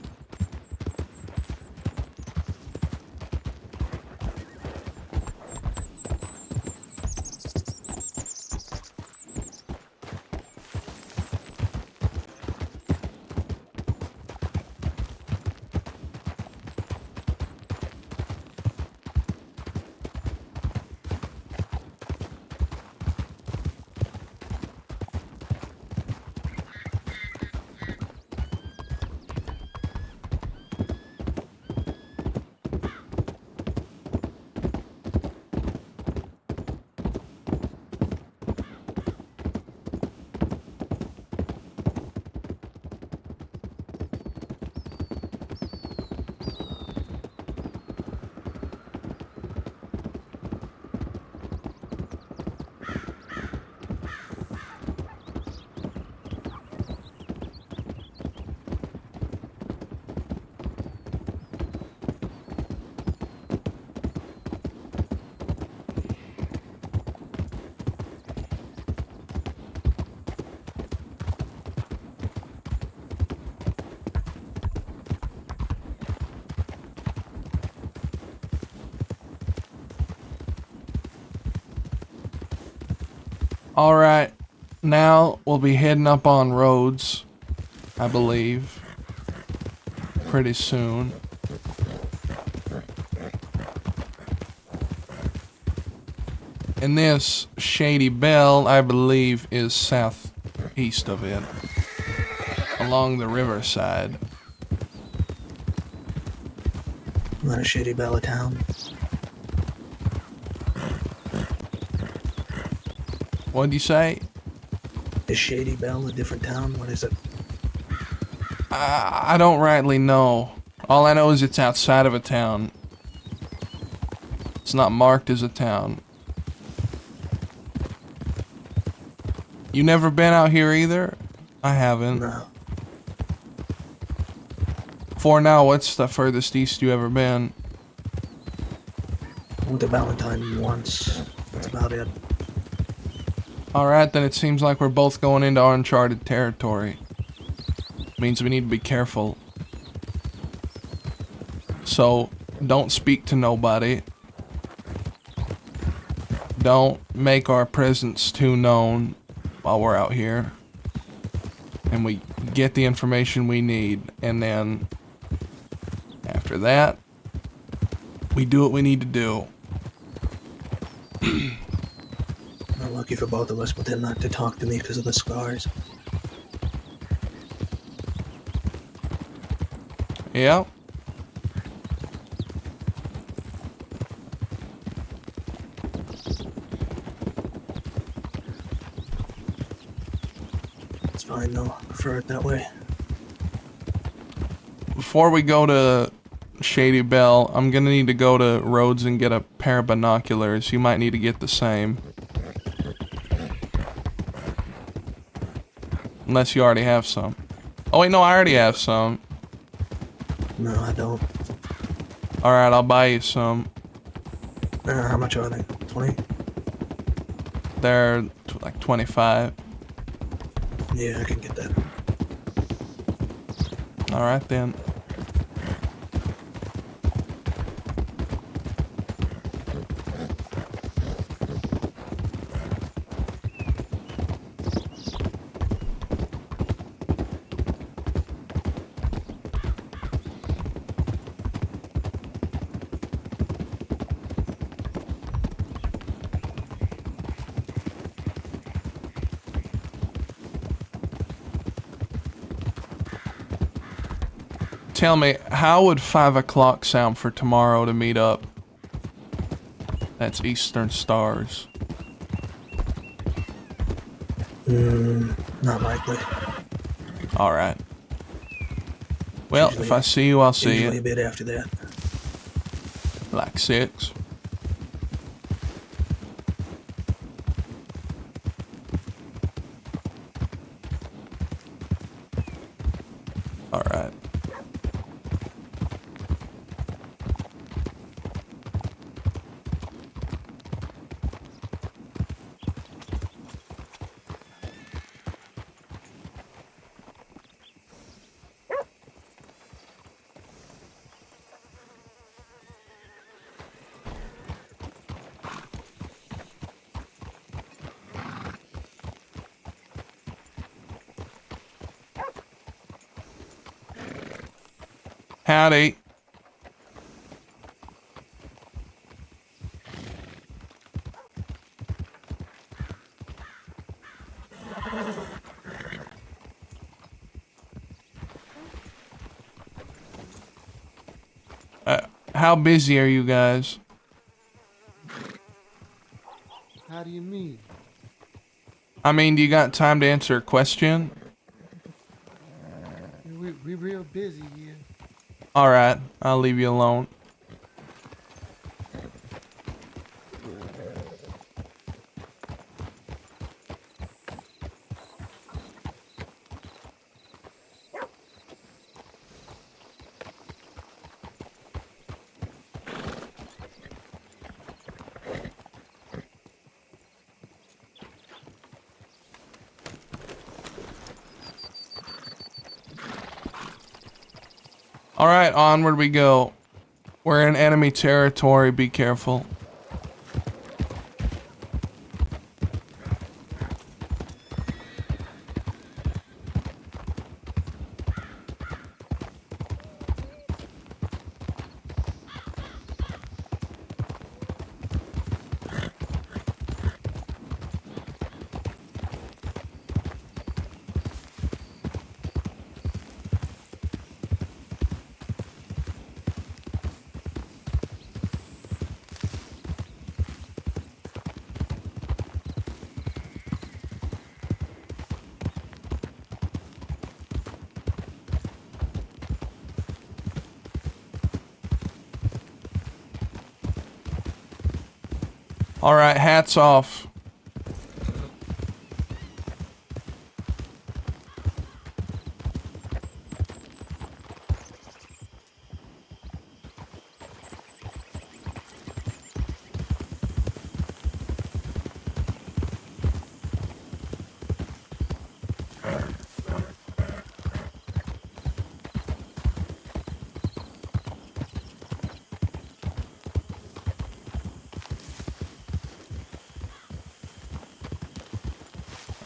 Alright, now we'll be heading up on roads, I believe, pretty soon. And this Shady Bell, I believe, is southeast of it, along the riverside. Not a Shady Bell of town. What'd you say? Is Shady Bell a different town? What is it? I don't rightly know. All I know is it's outside of a town. It's not marked as a town. You never been out here either? I haven't. No. For now, what's the furthest east you ever been? I went to Valentine once. That's about it. Alright, then it seems like we're both going into uncharted territory. Means we need to be careful. So, don't speak to nobody. Don't make our presence too known while we're out here. And we get the information we need. And then, after that, we do what we need to do. Lucky for both of us, but then not to talk to me because of the scars. Yeah. It's fine though. I prefer it that way. Before we go to Shady Bell, I'm gonna need to go to Rhodes and get a pair of binoculars. You might need to get the same. Unless you already have some. Oh wait, no, I already have some. No, I don't. All right, I'll buy you some. How much are they? 20? They're like 25. Yeah, I can get that. All right then. Tell me, how would 5 o'clock sound for tomorrow to meet up? That's Eastern Stars. Not likely. All right. Well, Usually- if I see you, I'll see Usually you. a bit after that. Like 6. All right. Howdy. How busy are you guys? How do you mean? I mean, do you got time to answer a question? We real busy here. All right, I'll leave you alone. All right, onward we go. We're in enemy territory. Be careful. All right, hats off.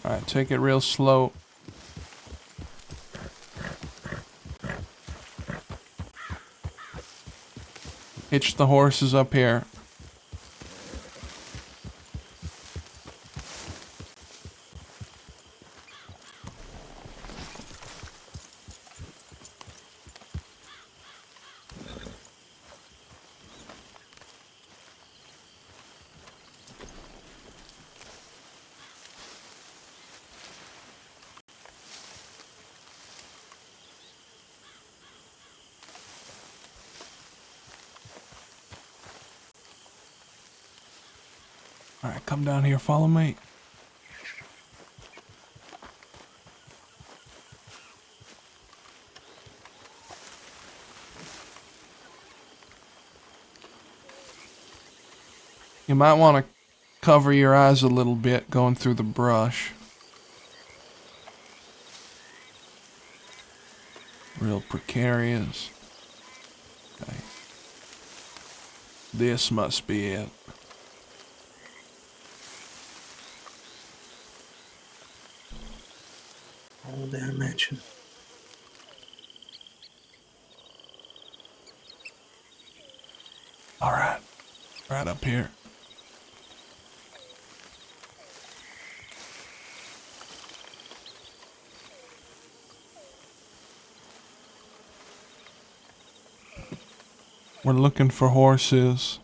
All right, take it real slow. Hitch the horses up here. All right, come down here, follow me. You might want to cover your eyes a little bit going through the brush. Real precarious. Okay. This must be it. Old damn mansion. All right. Right up here. We're looking for horses.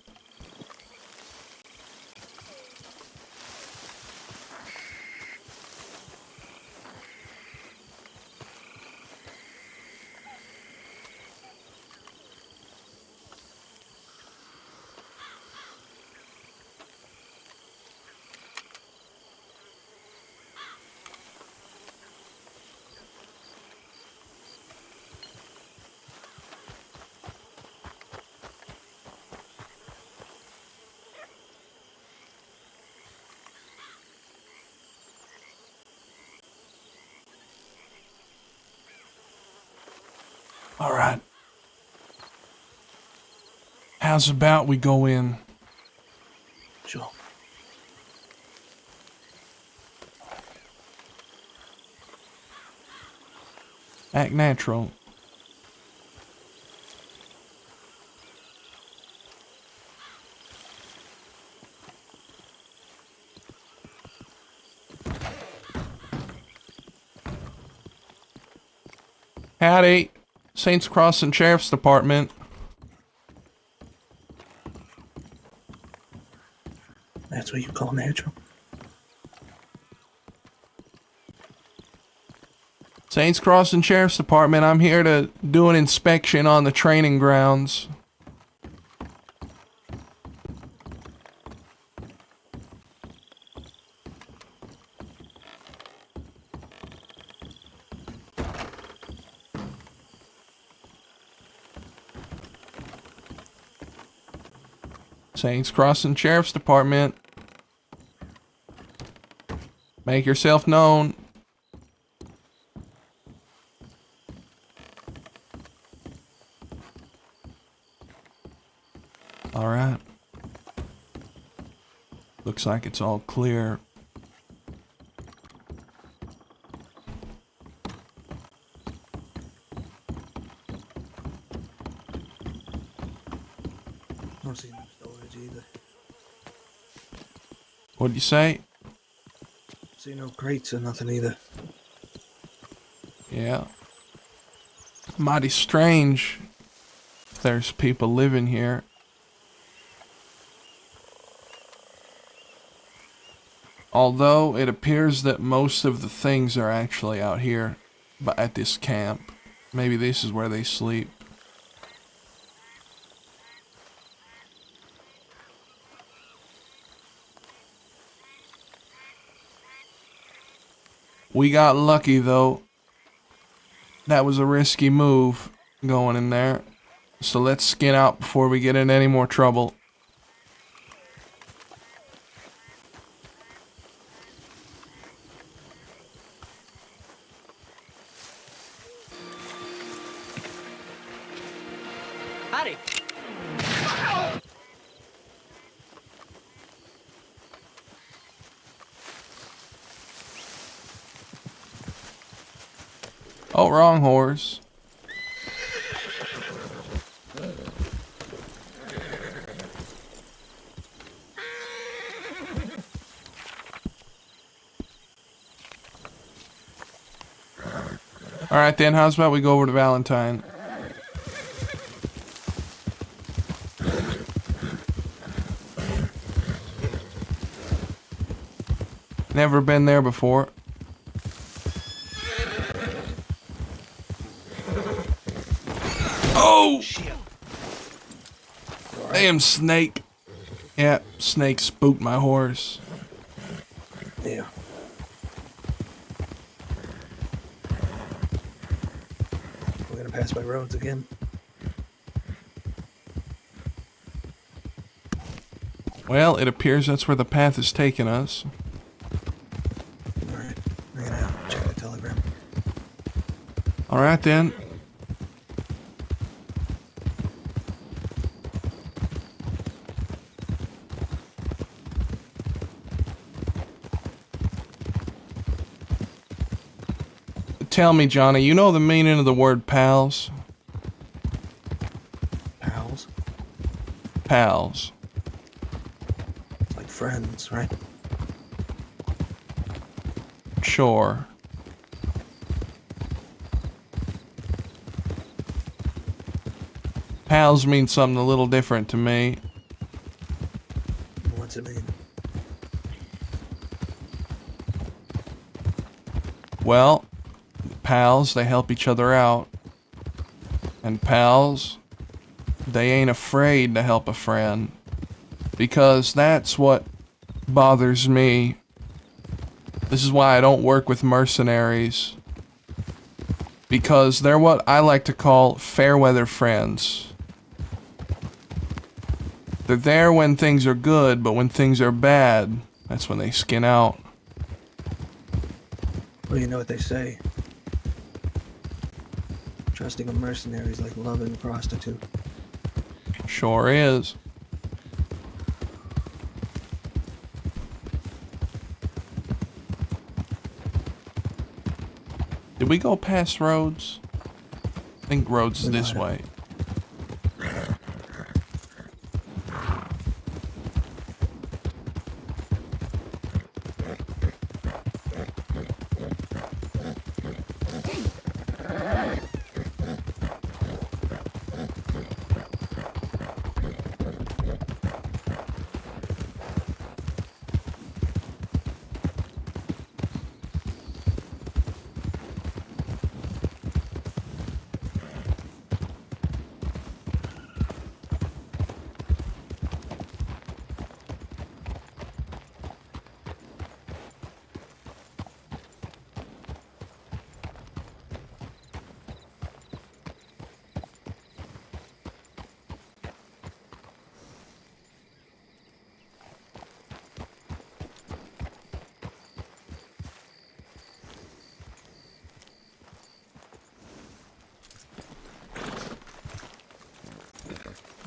All right. How's about we go in? Sure. Act natural. Howdy. Saints Crossing Sheriff's Department. That's what you call natural. Saints Crossing Sheriff's Department. I'm here to do an inspection on the training grounds. Saints Crossing Sheriff's Department. Make yourself known. All right. Looks like it's all clear. Don't see no storage either. What'd you say? See no crates or nothing either. Yeah. Mighty strange. There's people living here. Although it appears that most of the things are actually out here, but at this camp. Maybe this is where they sleep. We got lucky though. That was a risky move going in there. So let's skin out before we get in any more trouble. Howdy. Oh, wrong horse. Alright then, how's about we go over to Valentine? Never been there before. Oh! Damn snake. Yeah, snake spooked my horse. Yeah. We're gonna pass by roads again. Well, it appears that's where the path is taking us. Alright, I'm gonna check the telegram. Alright then. Tell me, Johnny, you know the meaning of the word pals? Pals? Pals. It's like friends, right? Sure. Pals mean something a little different to me. What's it mean? Well, pals, they help each other out. And pals, they ain't afraid to help a friend. Because that's what bothers me. This is why I don't work with mercenaries. Because they're what I like to call fair weather friends. They're there when things are good, but when things are bad, that's when they skin out. Well, you know what they say. Trusting a mercenary is like loving a prostitute. Sure is. Did we go past Rhodes? I think Rhodes is this way.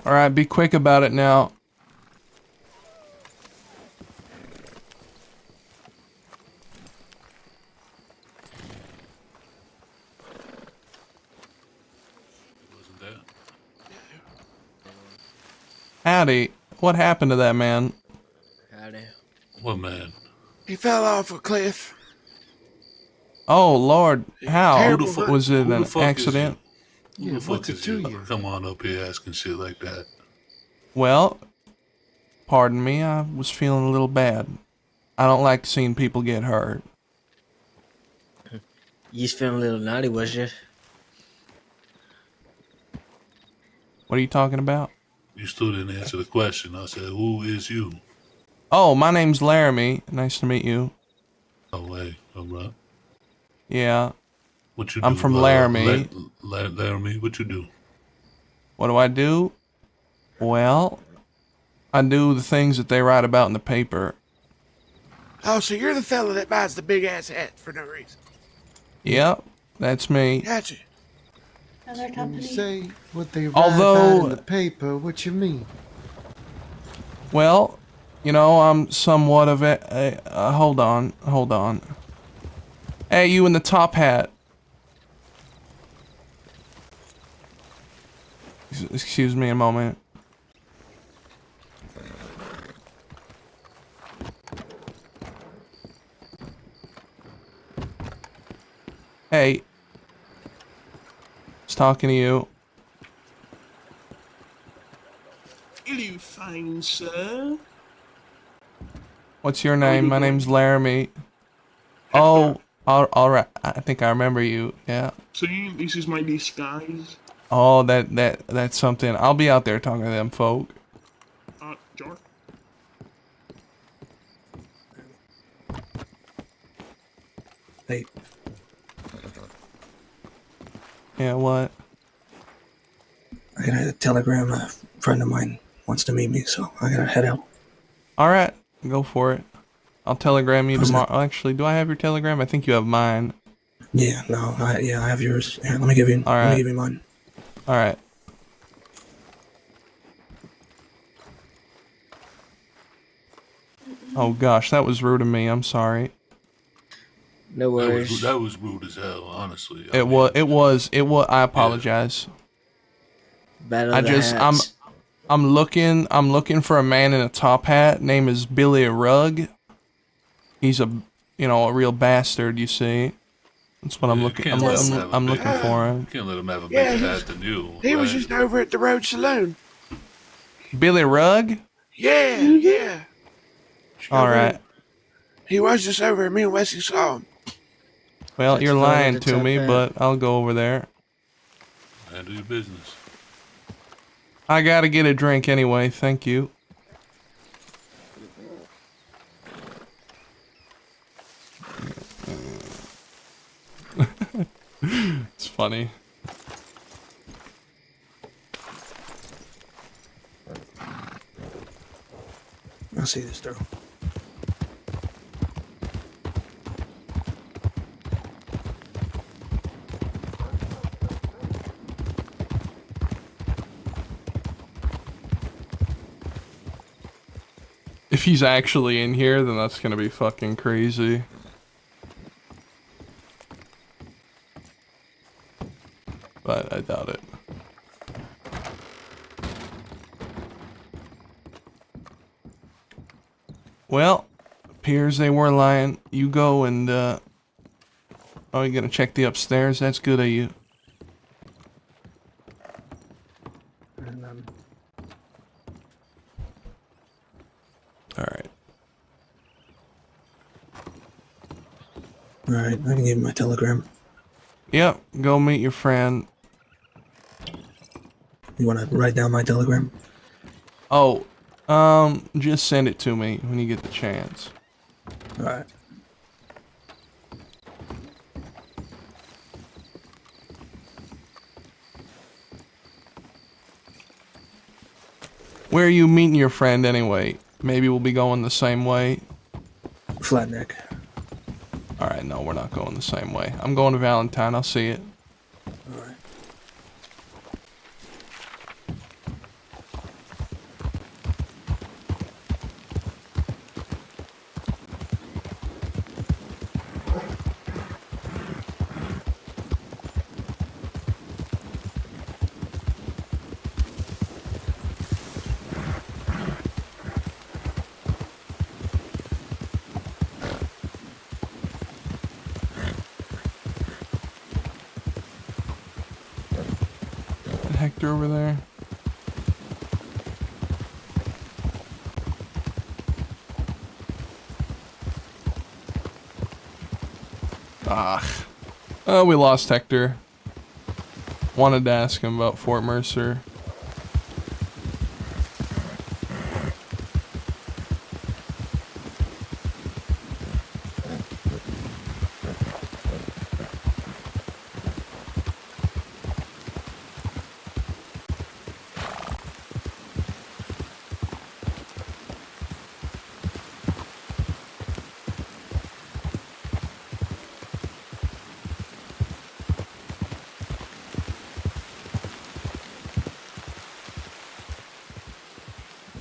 Alright, be quick about it now. Howdy, what happened to that man? Howdy. What man? He fell off a cliff. Oh Lord, how? Terrible. Was it Who the an fuck is accident? Who the fuck is you? Come on up here asking shit like that. Well, pardon me, I was feeling a little bad. I don't like seeing people get hurt. You was feeling a little naughty, was you? What are you talking about? You still didn't answer the question. I said, who is you? Oh, my name's Laramie. Nice to meet you. Oh, hey, alright. Yeah. What you do? I'm from Laramie. Laramie, what you do? What do I do? Well, I do the things that they write about in the paper. Oh, so you're the fella that buys the big ass hat for no reason. Yep, that's me. Gotcha. When you say what they write Although- about in the paper, what you mean? Well, you know, I'm somewhat of a hold on. Hey, you in the top hat. Excuse me a moment. Hey. Just talking to you. Hello, fine sir. What's your name? My name's Laramie. Oh, all right. I think I remember you. Yeah. See, this is my disguise. Oh, that's something. I'll be out there talking to them folk. Jar. Hey. Yeah, what? I got a telegram. A friend of mine wants to meet me, so I gotta head out. All right, go for it. I'll telegram you How's tomorrow. Oh, actually, do I have your telegram? I think you have mine. Yeah, no, I have yours. Here, let me give you All right. let me give you mine. All right. Oh gosh, that was rude of me. I'm sorry. No worries. That was rude as hell, honestly. It was. I apologize. Battle I of the just Hats. I'm looking for a man in a top hat. Name is Billy Rugg. He's a a real bastard. You see, that's what I'm looking. I'm looking for him. Can't let him have a Yeah, bigger he's- hat than you. He was right? just over at the Road Saloon. Billy Rugg. Yeah, yeah. All right. He was just over. Me and Wesley saw him. Well, That's you're photo lying to to top me, hat. but I'll go over there. Handle your business. I gotta get a drink anyway. Thank you. It's funny. I'll see this through. If he's actually in here, then that's gonna be fucking crazy. But I doubt it. Well, appears they were lying. You go and, oh, you're gonna check the upstairs? That's good of you. And, Alright. all right, I can give you my telegram. Yep, go meet your friend. You want to write down my telegram? Oh, just send it to me when you get the chance. All right. Where are you meeting your friend anyway? Maybe we'll be going the same way. Flat Neck. Alright, no, we're not going the same way. I'm going to Valentine. I'll see it. All right. Hector over there. Ah. Oh, we lost Hector. Wanted to ask him about Fort Mercer.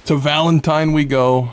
To Valentine we go.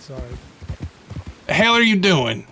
Sorry. The hell are you doing?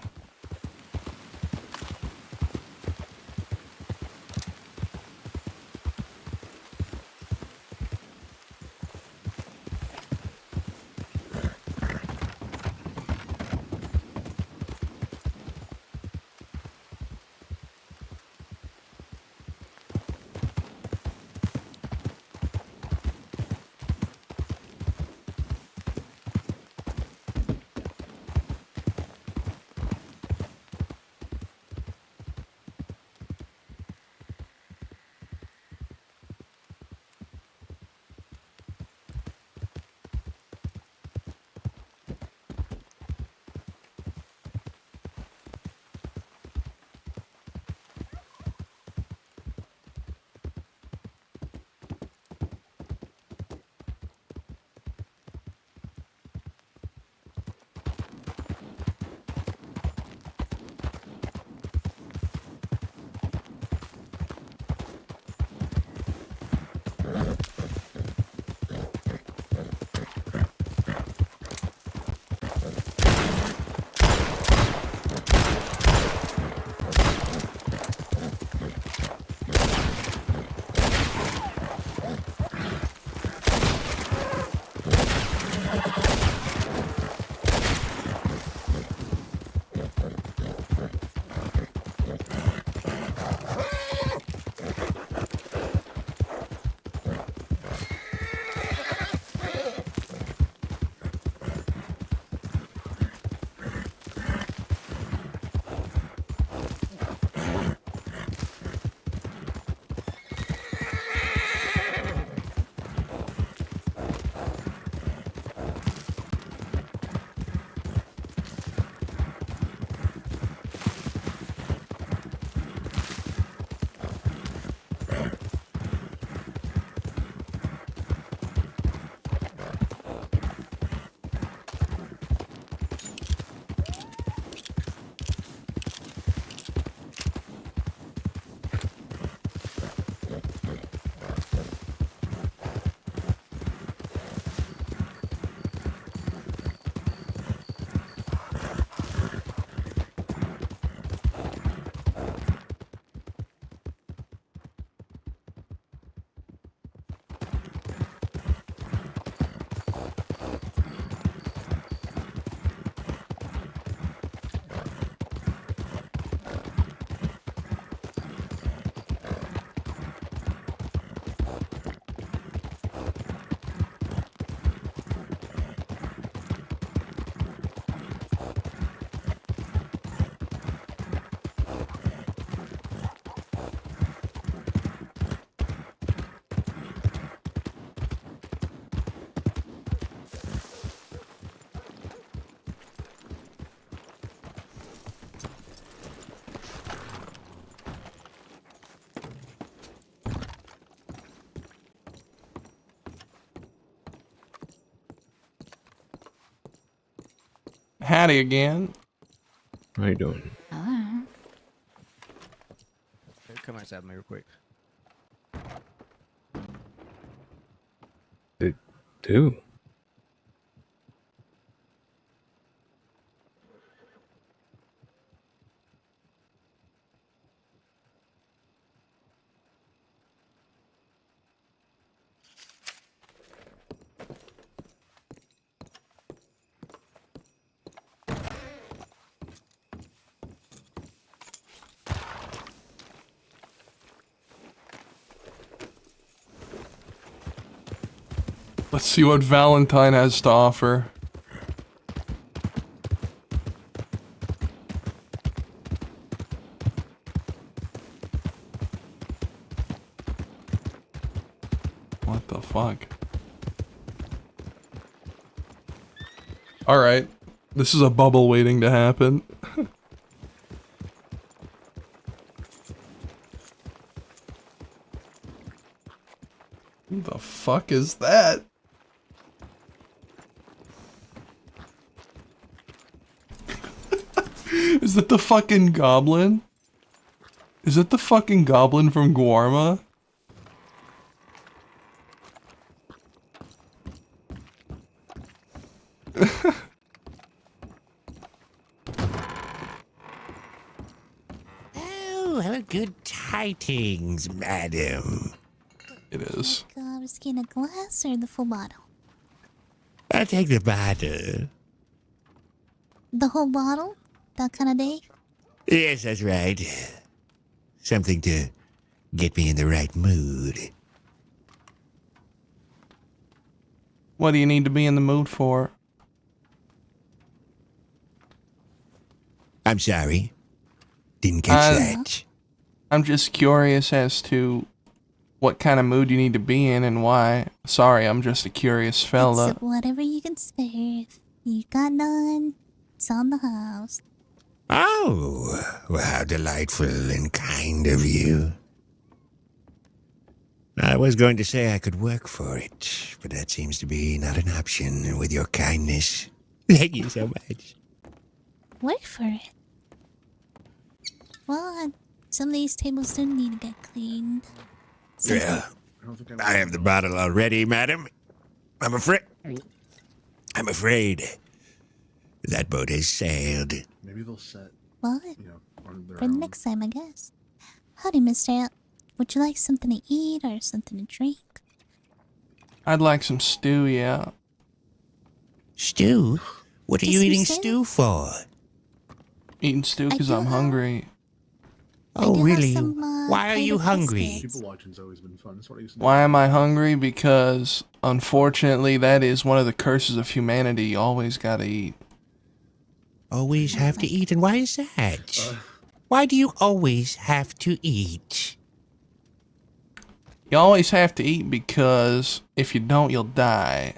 Hattie again. How you doing? Hello. Hey, come outside me real quick. Do? Let's see what Valentine has to offer. What the fuck? Alright. This is a bubble waiting to happen. Who the fuck is that? Is that the fucking goblin? Is that the fucking goblin from Guarma? Oh, how good tidings, madam. It is. Whiskey in a glass or the full bottle? I'll take the bottle. The whole bottle? That kind of day? Yes, that's right. Something to get me in the right mood. What do you need to be in the mood for? I'm sorry. Didn't catch that. I'm just curious as to what kind of mood you need to be in and why. Sorry, I'm just a curious fella. It's whatever you can spare. If you got none, it's on the house. Oh, well, how delightful and kind of you. I was going to say I could work for it, but that seems to be not an option with your kindness. Thank you so much. Work for it. Well, some of these tables do need to get cleaned. Well, I have the bottle already, madam. I'm afraid that boat has sailed. Maybe they'll set. Well, on their for the next time, I guess. Howdy, Mr. Would you like something to eat or something to drink? I'd like some stew, yeah. Stew? What are you Just eating say stew for? Eating stew I because do I'm have- hungry. Oh, do have really? some, Why are you potato hungry? biscuits. People watching's always been fun. That's what I used to do. Why am I hungry? Because unfortunately, that is one of the curses of humanity. You always gotta eat. Always have to eat, and why is that? Why do you always have to eat? You always have to eat because if you don't, you'll die.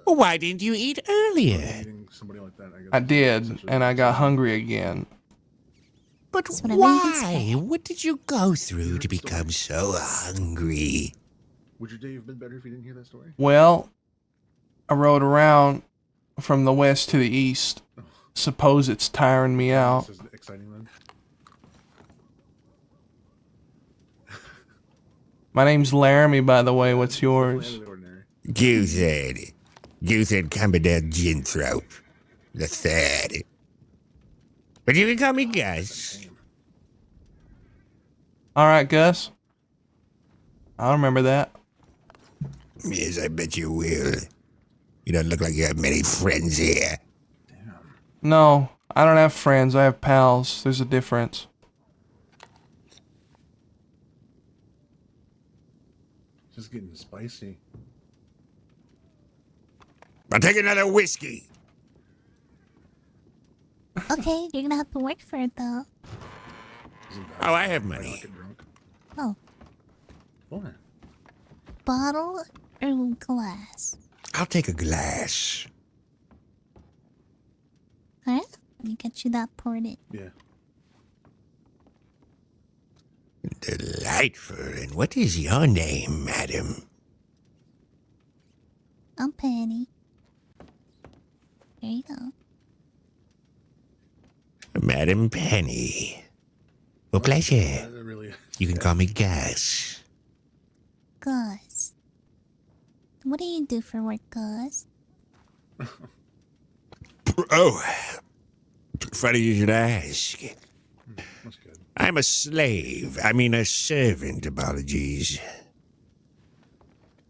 Well, why didn't you eat earlier? Eating somebody like that, I guess. I did, and I got hungry again. But That's what I really why? expect. What did you go through to become so hungry? Would your day have been better if you didn't hear that story? Well, I rode around from the west to the east. Suppose it's tiring me out. This is exciting then. My name's Laramie, by the way. What's yours? Guthard. Guthard Commodore Ginthrop. The third. But you can call me Gus. All right, Gus. I'll remember that. Yes, I bet you will. You don't look like you have many friends here. No, I don't have friends. I have pals. There's a difference. Just getting spicy. I'll take another whiskey. Okay, you're gonna have to work for it though. Oh, I have money. Oh, What? bottle or glass? I'll take a glass. Alright, let me get you that poured in. Yeah. Delightful. And what is your name, madam? I'm Penny. There you go. Madam Penny. Well, pleasure. Really? You can call me Gus. Gus. What do you do for work, Gus? Oh, funny you should ask. That's good. I'm a slave. I mean, a servant, apologies.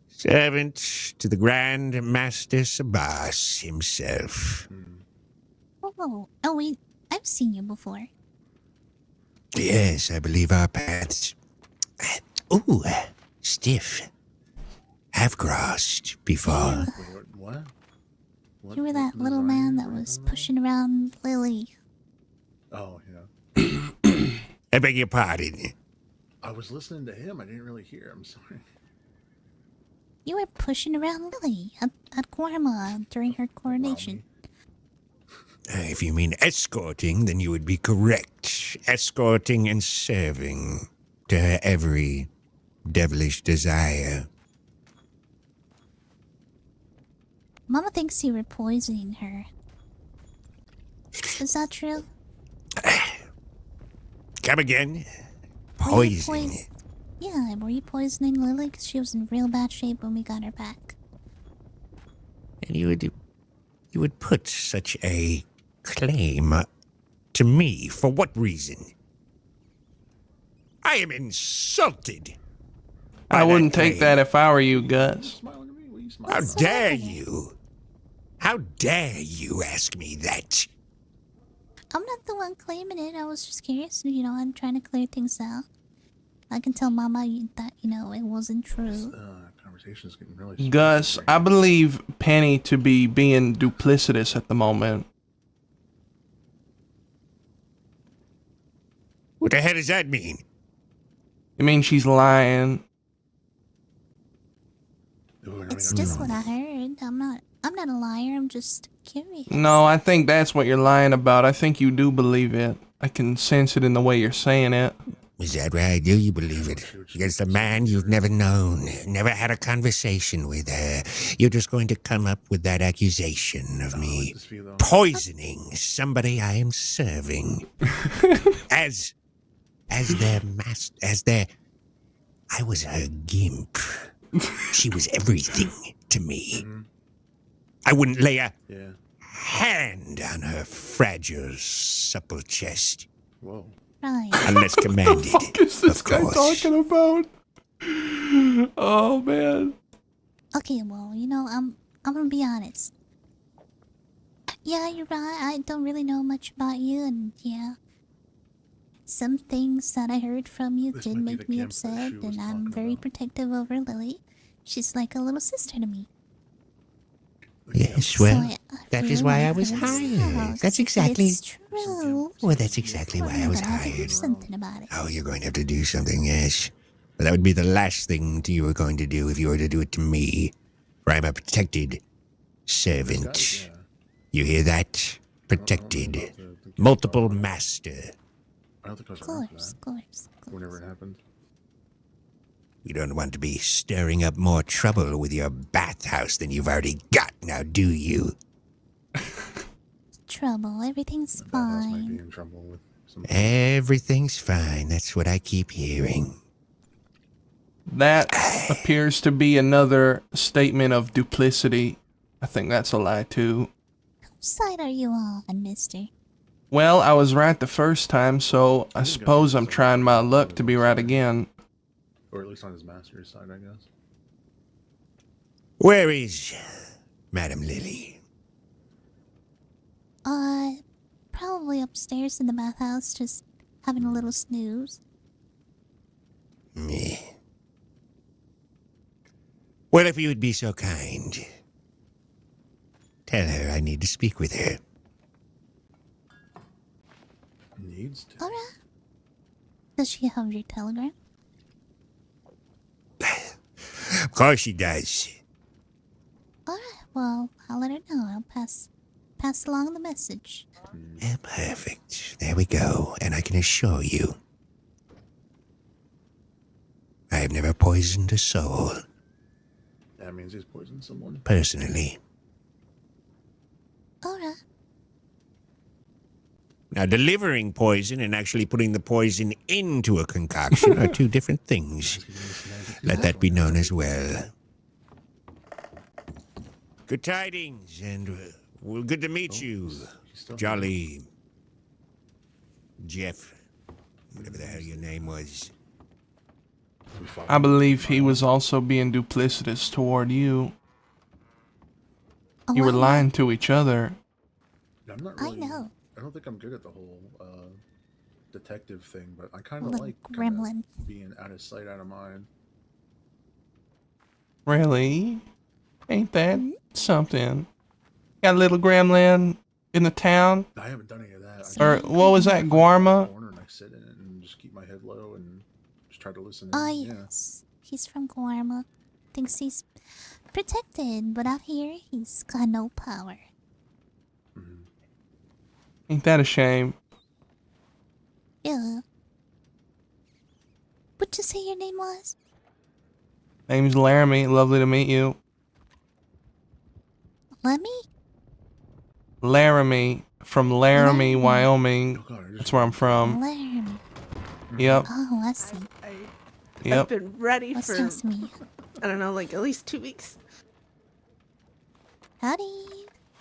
Servant to the Grand Master Sabas himself. Oh wait, I've seen you before. Yes, I believe our paths. Ooh, stiff. Have crossed before. What? You were that little man that was pushing around Lily. Oh, yeah. I beg your pardon. I was listening to him. I didn't really hear. I'm sorry. You were pushing around Lily at Guarma during her coronation. If you mean escorting, then you would be correct. Escorting and serving to her every devilish desire. Mama thinks you were poisoning her. Is that true? Come again? Were you Poison. Yeah, were you poisoning Lily? Because she was in real bad shape when we got her back. And you would put such a claim to me for what reason? I am insulted. I wouldn't take that if I were you, Gus. How dare you? How dare you ask me that? I'm not the one claiming it. I was just curious. You know, I'm trying to clear things out. I can tell Mama that, you know, it wasn't true. Conversation's getting really. Gus, I believe Penny to be being duplicitous at the moment. What the hell does that mean? You mean she's lying? It's just what I heard. I'm not a liar. I'm just curious. No, I think that's what you're lying about. I think you do believe it. I can sense it in the way you're saying it. Is that right? Do you believe it? Against a man you've never known, never had a conversation with her. You're just going to come up with that accusation of me poisoning somebody I am serving. as their I was her gimp. She was everything to me. I wouldn't lay a hand on her fragile, supple chest. Whoa. Right. Unless commanded. What the fuck is this of guy course. talking about? Oh man. Okay, well, you know, I'm gonna be honest. Yeah, you're right. I don't really know much about you, and yeah. Some things that I heard from you did make me upset, and I'm very protective over Lily. She's like a little sister to me. Yes, well, I that really is why I wanna was hear this hired. talk, That's see if exactly. it's true. Well, that's exactly why I was But I have to do hired. something about it. Oh, you're going to have to do something, yes. But that would be the last thing you were going to do if you were to do it to me. For I'm a protected servant. You hear that? Protected. Multiple master. I don't think I was Of around for course, that. of course. Whenever it happened. You don't want to be stirring up more trouble with your bathhouse than you've already got now, do you? Trouble, everything's Bathhouse might be fine. in trouble with some. Everything's fine. That's what I keep hearing. That appears to be another statement of duplicity. I think that's a lie too. Whose side are you on, mister? Well, I was right the first time, so I suppose I'm trying my luck to be right again. Or at least on his master's side, I guess. Where is Madam Lily? Probably upstairs in the bathhouse, just having a little snooze. Meh. Well, if you would be so kind, tell her I need to speak with her. Needs to. Alright. Does she have your telegram? Of course she does. Alright, well, I'll let her know. I'll pass along the message. Yeah, perfect. There we go. And I can assure you, I have never poisoned a soul. That means he's poisoned someone. Personally. Alright. Now, delivering poison and actually putting the poison into a concoction are two different things. Let that be known as well. Good tidings, and well, good to meet you, Jolly Jeff, whatever the hell your name was. I believe he was also being duplicitous toward you. You were lying to each other. I'm not I really, know. I don't think I'm good at the whole detective thing, but I kind of Little like gremlin. being out of sight, out of mind. Really? Ain't that something? Got a little gremlin in the town? I haven't done any of that. Or what was that, Guarma? Corner and I sit in it and just keep my head low and just try to listen. Oh, in. yes. He's from Guarma. Thinks he's protected, but out here, he's got no power. Ain't that a shame? Yeah. What'd you say your name was? Name's Laramie. Lovely to meet you. Lemmy? Laramie. From Laramie, Wyoming. That's where I'm from. Laramie. Yep. Oh, I see. Yep. I've been ready That's for, just me. I don't know, like at least 2 weeks. Howdy.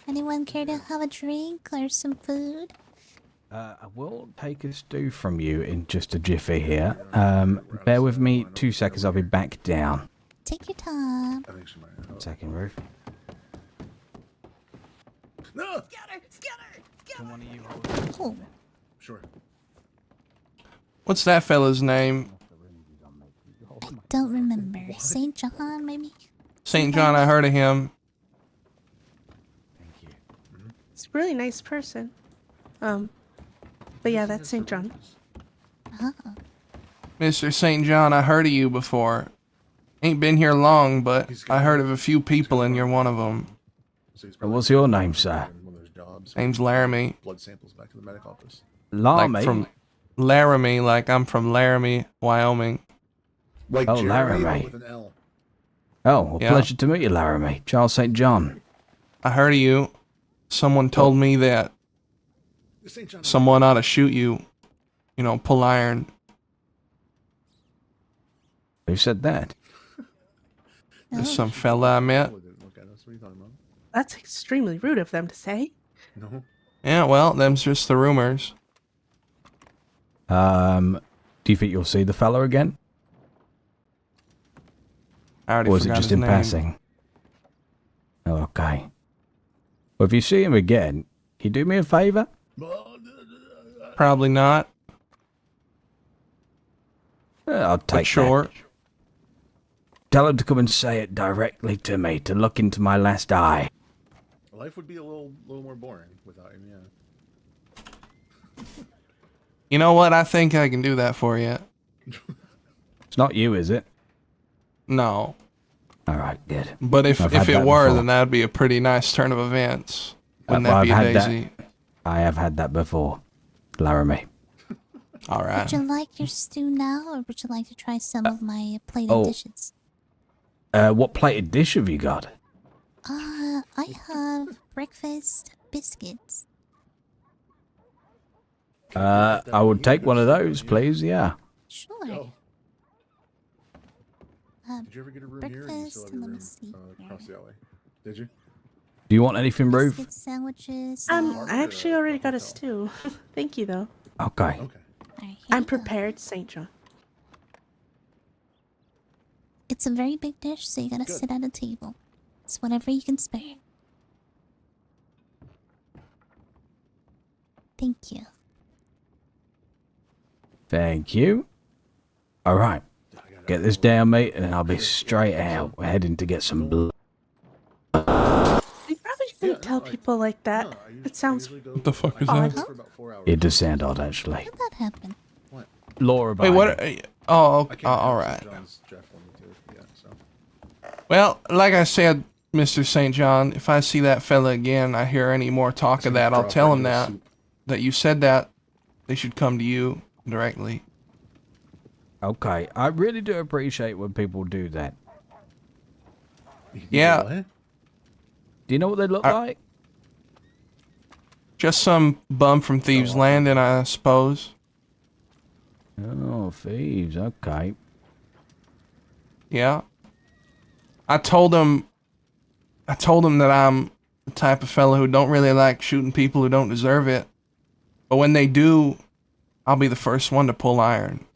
Anyone care to have a drink or some food? I will take a stew from you in just a jiffy here. Bear with me 2 seconds, I'll be back down. Take your time. 1 second, Ruth. No! Can one of you Oh. Sure. What's that fella's name? I don't remember. St. John, maybe? St. John, I heard of him. He's a really nice person. But yeah, that's St. John. Oh. Mr. St. John, I heard of you before. Ain't been here long, but I heard of a few people and you're one of them. What's your name, sir? Name's Laramie. Blood samples back to the medic office. Laramie? Like from Laramie, like I'm from Laramie, Wyoming. Like Oh, Jeremy, but Laramie. with an L. Oh, well, Yeah. pleasure to meet you, Laramie. Charles St. John. I heard of you. Someone told me that someone ought to shoot you. You know, pull iron. Who said that? There's some fella I met. That's extremely rude of them to say. No. Yeah, well, them's just the rumors. Do you think you'll see the fella again? I already Or is it forgot just his in name. passing? Oh, okay. Well, if you see him again, You do me a favor? Probably not. I'll take But sure. that. Tell him to come and say it directly to me, to look into my last eye. Life would be a little more boring without him. Yeah. You know what? I think I can do that for you. It's not you, is it? No. All right, good. But if I've had it that were, before. then that'd be a pretty nice turn of events. Wouldn't Well, that be a I've had daisy? I have had that before, Laramie. All right. Would you like your stew now, or would you like to try some of my plated oh. dishes? What plated dish have you got? I have breakfast biscuits. I would take one of those, please. Yeah. Sure. Did you ever get a room here? Or do you still have your room across the alley? Did you? Do you want anything, Ruth? Biscuit sandwiches. I actually already got a stew. Thank you, though. Okay. I'm prepared, St. John. It's a very big dish, so you gotta sit at a table. It's whatever you can spare. Thank you. Thank you. All right. Get this down, mate, and then I'll be straight out. We're heading to get some blood. You probably shouldn't tell people like that. It sounds What the fuck is odd. that? It does sound odd, actually. How'd that happen? Laura, Wait, what? Oh, okay. All right. Well, like I said, Mr. St. John, if I see that fella again, I hear any more talk of that, I'll tell him that you said that they should come to you directly. Okay, I really do appreciate when people do that. Yeah. Do you know what they look like? Just some bum from Thieves Landing, I suppose. Oh, thieves. Okay. Yeah. I told him that I'm the type of fellow who don't really like shooting people who don't deserve it. But when they do, I'll be the first one to pull iron.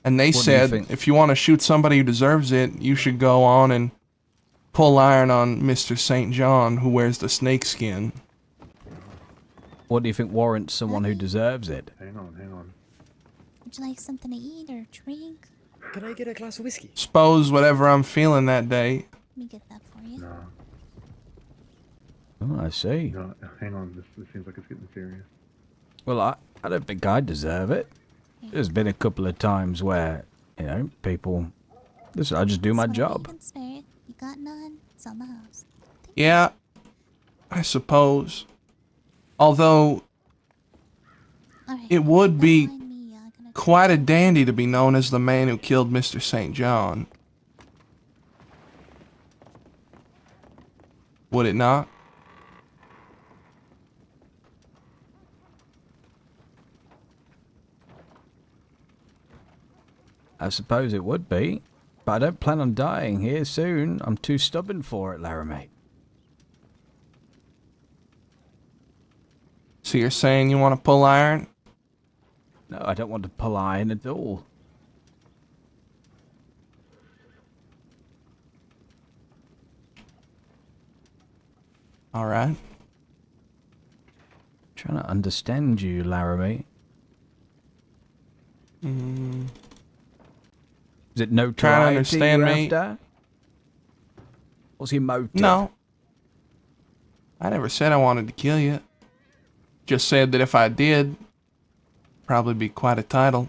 And they What do you said, think? if you want to shoot somebody who deserves it, you should go on and pull iron on Mr. St. John, who wears the snake skin. What do you think warrants someone who deserves it? Hang on. Would you like something to eat or drink? Can I get a glass of whiskey? Suppose whatever I'm feeling that day. Let me get that for you. No. Oh, I see. No, hang on. This seems like it's getting serious. Well, I don't think I deserve it. There's been a couple of times where, you know, people... I just do my job. You can spare it. You got none? It's on the house. Yeah, I suppose. Although, it would be quite a dandy to be known as the man who killed Mr. St. John. Would it not? I suppose it would be. But I don't plan on dying here soon. I'm too stubborn for it, Laramie. So you're saying you want to pull iron? No, I don't want to pull iron at all. All right. Trying to understand you, Laramie. Mm. Is it no Trying to understand me? After? What's your motive? No. I never said I wanted to kill you. Just said that if I did, probably be quite a title,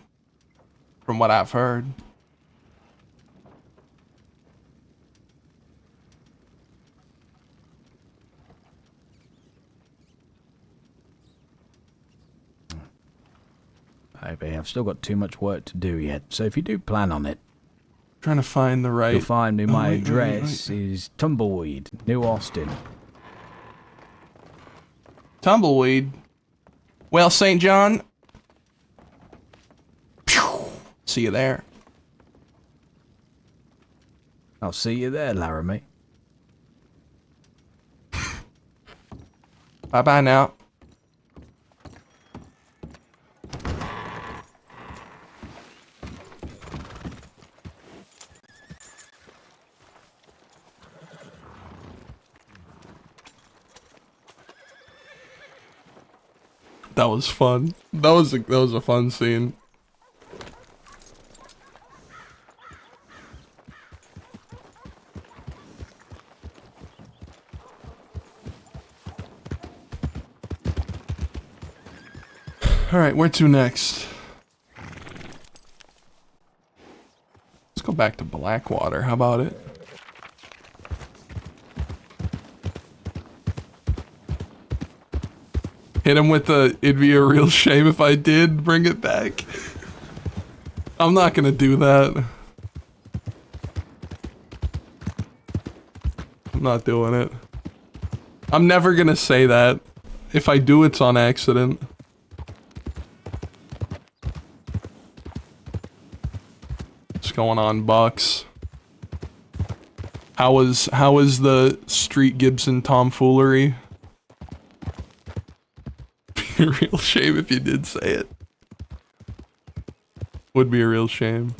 from what I've heard. Maybe I've still got too much work to do yet. So if you do plan on it, Trying to find the right. you'll find me. Oh, My wait, address is Tumbleweed, New Austin. Tumbleweed. Well, St. John. Phew, see you there. I'll see you there, Laramie. Bye-bye now. That was fun. That was a fun scene. All right, where to next? Let's go back to Blackwater. How about it? Hit him with the, it'd be a real shame if I did bring it back. I'm not gonna do that. I'm not doing it. I'm never gonna say that. If I do, it's on accident. What's going on, Bucks? How was the Street Gibson tomfoolery? Be a real shame if you did say it. Would be a real shame.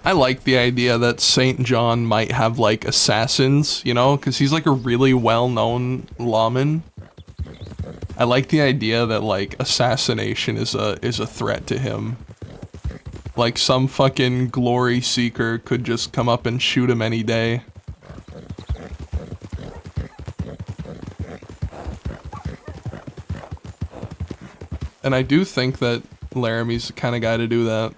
I like the idea that St. John might have like assassins, you know, because he's like a really well-known lawman. I like the idea that like assassination is a threat to him. Like some fucking glory seeker could just come up and shoot him any day. And I do think that Laramie's the kind of guy to do that.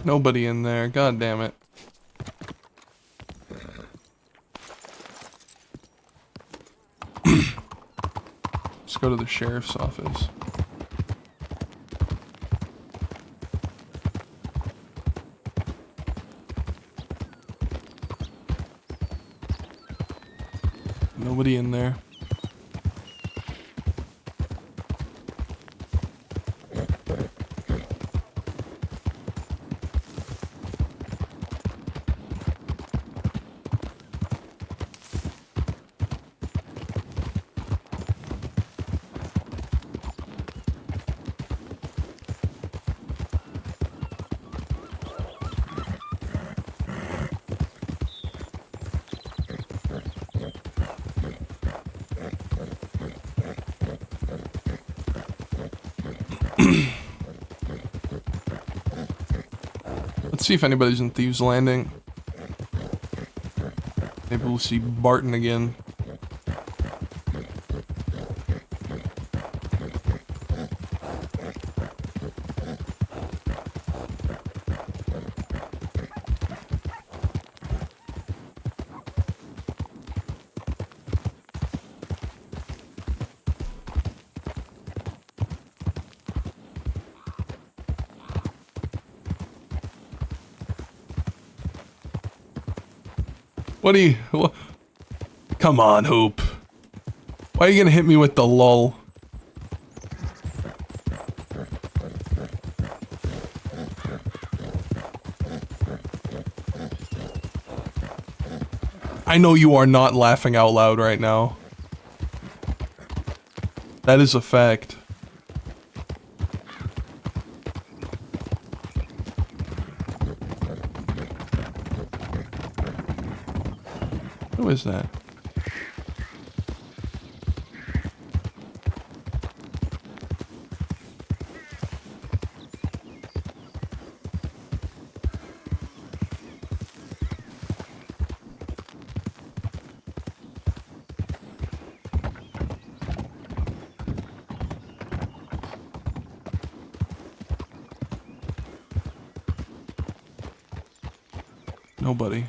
Nobody in there. God damn it. Let's go to the sheriff's office. Nobody in there. Let's see if anybody's in Thieves Landing. Maybe we'll see Barton again. What do you... What? Come on, Hoop. Why are you gonna hit me with the lull? I know you are not laughing out loud right now. That is a fact. Who is that? Nobody.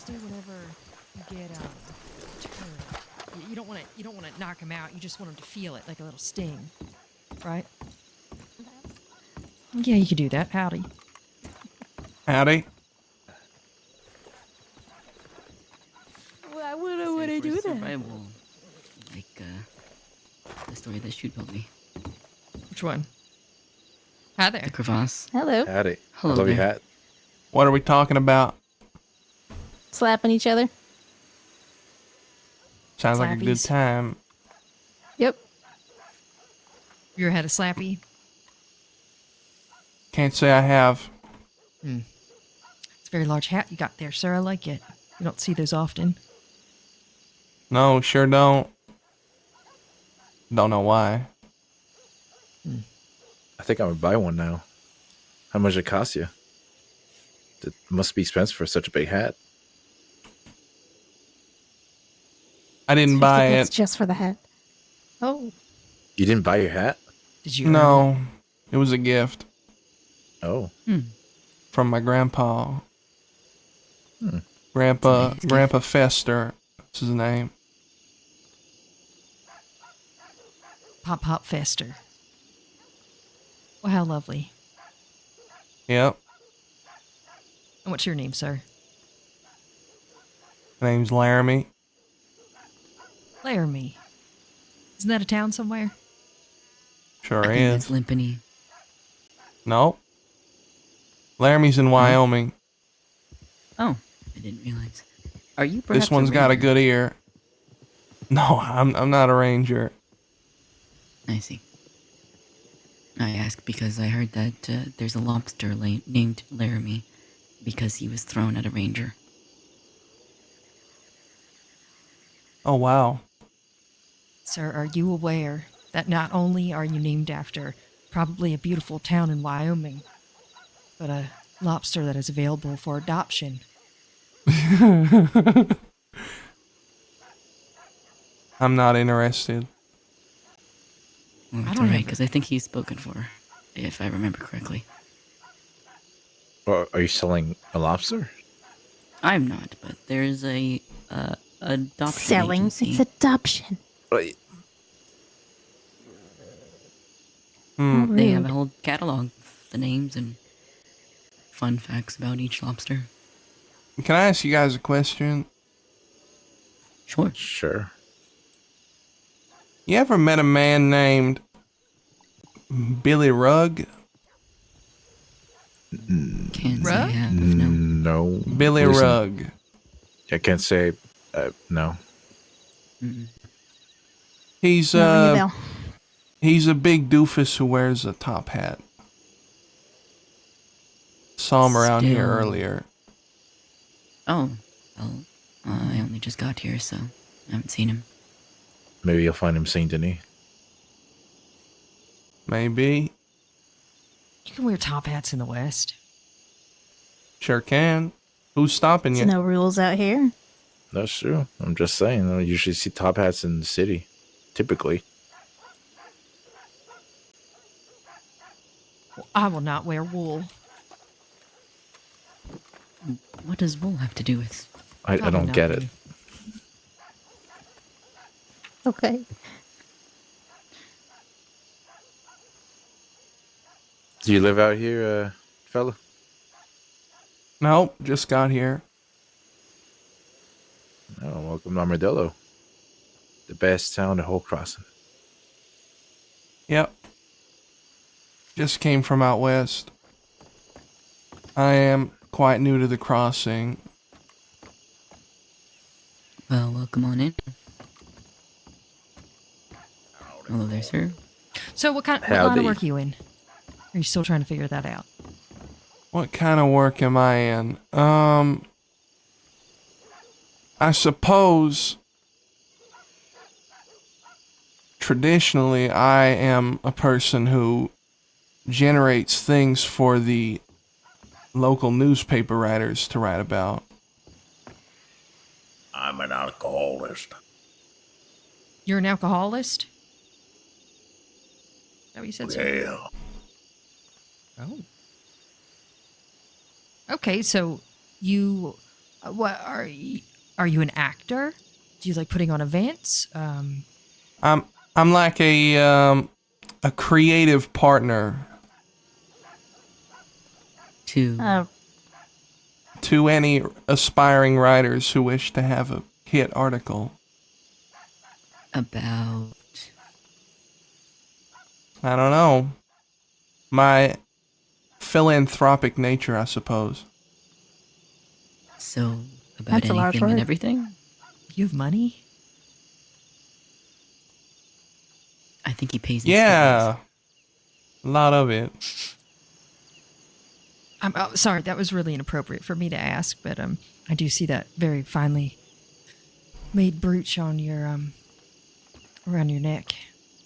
just do whenever you get turned. You don't want to knock him out. You just want him to feel it, like a little sting, right? Yeah, you could do that. Howdy. Howdy. Why would I do that? Survival, like the story that you told me. Which one? Hi there. The crevasse. Hello. Howdy. Hello I love your there. hat. What are we talking about? Slapping each other. Sounds like a good Slappies. time. Yep. You ever had a slappy? Can't say I have. It's a very large hat you got there, sir. I like it. You don't see those often. No, sure don't. Don't know why. I think I would buy one now. How much it cost you? It must be expensive for such a big hat. I didn't buy It's it. just for the hat. Oh. You didn't buy your hat? Did you? No, it was a gift Oh. from my grandpa. Hmm. Grandpa Fester. That's his name. Pop Fester. Well, how lovely. Yep. And what's your name, sir? My name's Laramie. Laramie. Isn't that a town somewhere? Sure I think is. that's Limpany. No. Laramie's in Wyoming. Oh, I didn't realize. Are you This perhaps one's a got a ranger? good ear. No, I'm not a ranger. I see. I ask because I heard that there's a lobster named Laramie because he was thrown at a ranger. Oh, wow. Sir, are you aware that not only are you named after probably a beautiful town in Wyoming, but a lobster that is available for adoption? I'm not interested. Well, I that's don't alright, have- because I think he's spoken for, if I remember correctly. Or are you selling a lobster? I'm not, but there's a adoption Selling. agency. It's adoption. Right. How They have rude. a whole catalog of the names and fun facts about each lobster. Can I ask you guys a question? Sure. Sure. You ever met a man named Billy Rugg? Can't say I Rugg? have, no. No. Billy Listen, Rugg. I can't say no. Mm-mm. He's Don't ring a bell. he's a big doofus who wears a top hat. Saw him around here Still- earlier. Oh, well, I only just got here, so I haven't seen him. Maybe you'll find him Saint Denis. Maybe. You can wear top hats in the West. Sure can. Who's stopping There's you? no rules out here. That's true. I'm just saying. I usually see top hats in the city. Typically. Well, I will not wear wool. What does wool have to do with? I Probably don't get it. nothing. Okay. Do you live out here, fella? Nope, just got here. Oh, welcome to Armadillo. The best town in the whole crossing. Yep. Just came from out west. I am quite new to the crossing. Well, welcome on in. Hello there, sir. So what line Howdy. of work are you in? Are you still trying to figure that out? What kind of work am I in? I suppose traditionally I am a person who generates things for the local newspaper writers to write about. I'm an alcoholist. You're an alcoholist? Is that what you said, sir? Yeah. Oh. Okay, so you What are you? Are you an actor? Do you like putting on events? I'm like a creative partner To to any aspiring writers who wish to have a hit article. about I don't know. My philanthropic nature, I suppose. so about That's a large anything and word. everything. You have money? I think he pays in Yeah. A lot of it. I'm sorry, that was really inappropriate for me to ask, but I do see that very finely made brooch on your around your neck,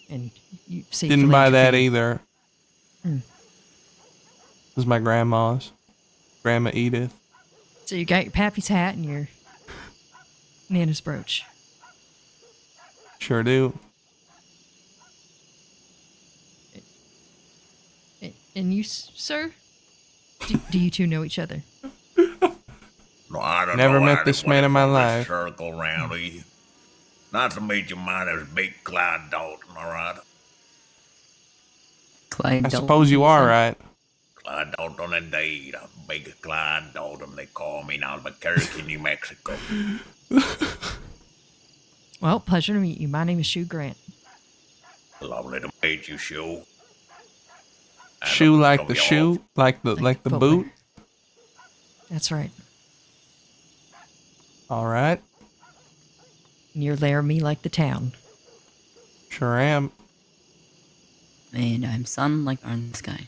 and you say Didn't buy that philanthropy. either. Hmm. This is my grandma's. Grandma Edith. So you got your pappy's hat and your Nana's brooch. Sure do. And you, sir? Do you two know each other? No, I don't Never know met this man in my life. Circle round here. Not to meet you, my name's Big Clyde Dalton, alright? Clyde I suppose you are right. Clyde Dalton, indeed. Big Clyde Dalton, they call me now, Albuquerque, New Mexico. Well, pleasure to meet you. My name is Shu Grant. Lovely to meet you, Shu. Shoe like the shoe? Like the boot? That's right. Alright. And you're Laramie like the town. Sure am. And I'm sun like on the sky.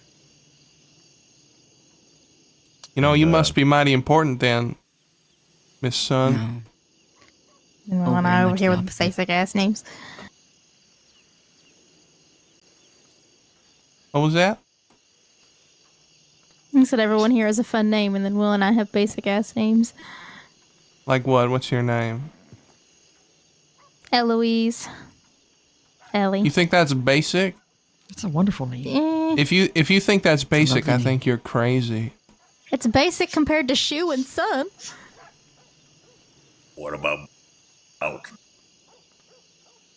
You know, you must be mighty important then, Miss Sun. Well, and I over here with basic ass names. What was that? I said everyone here has a fun name, and then Will and I have basic ass names. Like what? What's your name? Eloise. Ellie. You think that's basic? It's a wonderful name. If you think that's basic, I lovely think you're crazy. It's basic compared to Shoe and Sun. What about out?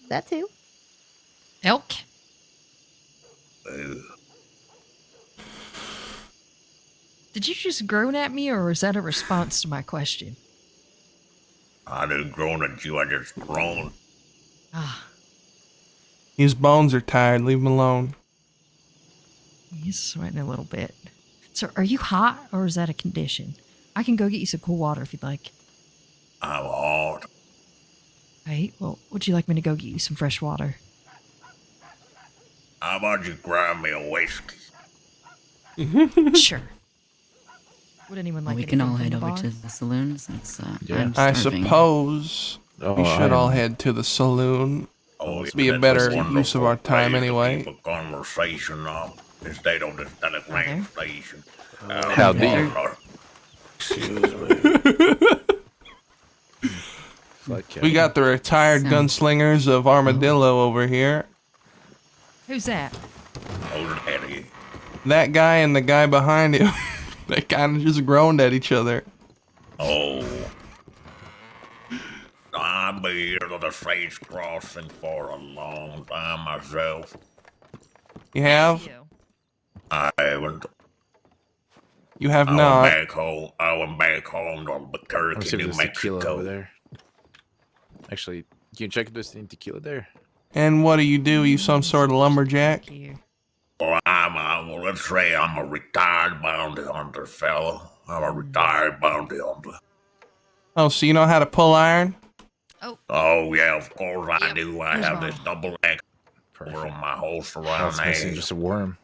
That too. Elk? Did you just groan at me, or is that a response to my question? I didn't groan at you, I just groaned. Ah, His bones are tired. Leave him alone. he's sweating a little bit. So, are you hot, or is that a condition? I can go get you some cool water if you'd like. I'm hot. Hey, well, would you like me to go get you some fresh water? How about you grab me a whiskey? Sure. Would anyone like we anything can all from head the over bar? to the saloon since I I'm starving. suppose we should all head to the saloon. Be a better use of our time anyway. Keep a conversation up instead of this telegram station. How do you? We got the retired gunslingers of Armadillo over here. Who's that? That guy and the guy behind him, they kind of just groaned at each other. Oh. I've been here to the stage crossing for a long time myself. You have? I haven't. You have I not. went back home to Albuquerque, Let's see if New there's tequila over Mexico. there. Actually, can you check if there's any tequila there? And what do? You some sort of lumberjack? Well, let's say I'm a retired bounty hunter, fella. I'm a retired bounty hunter. Oh, so you know how to pull iron? Oh, yeah, of course I do. I have this double X over on my holster Oh, around it's missing there. just a worm.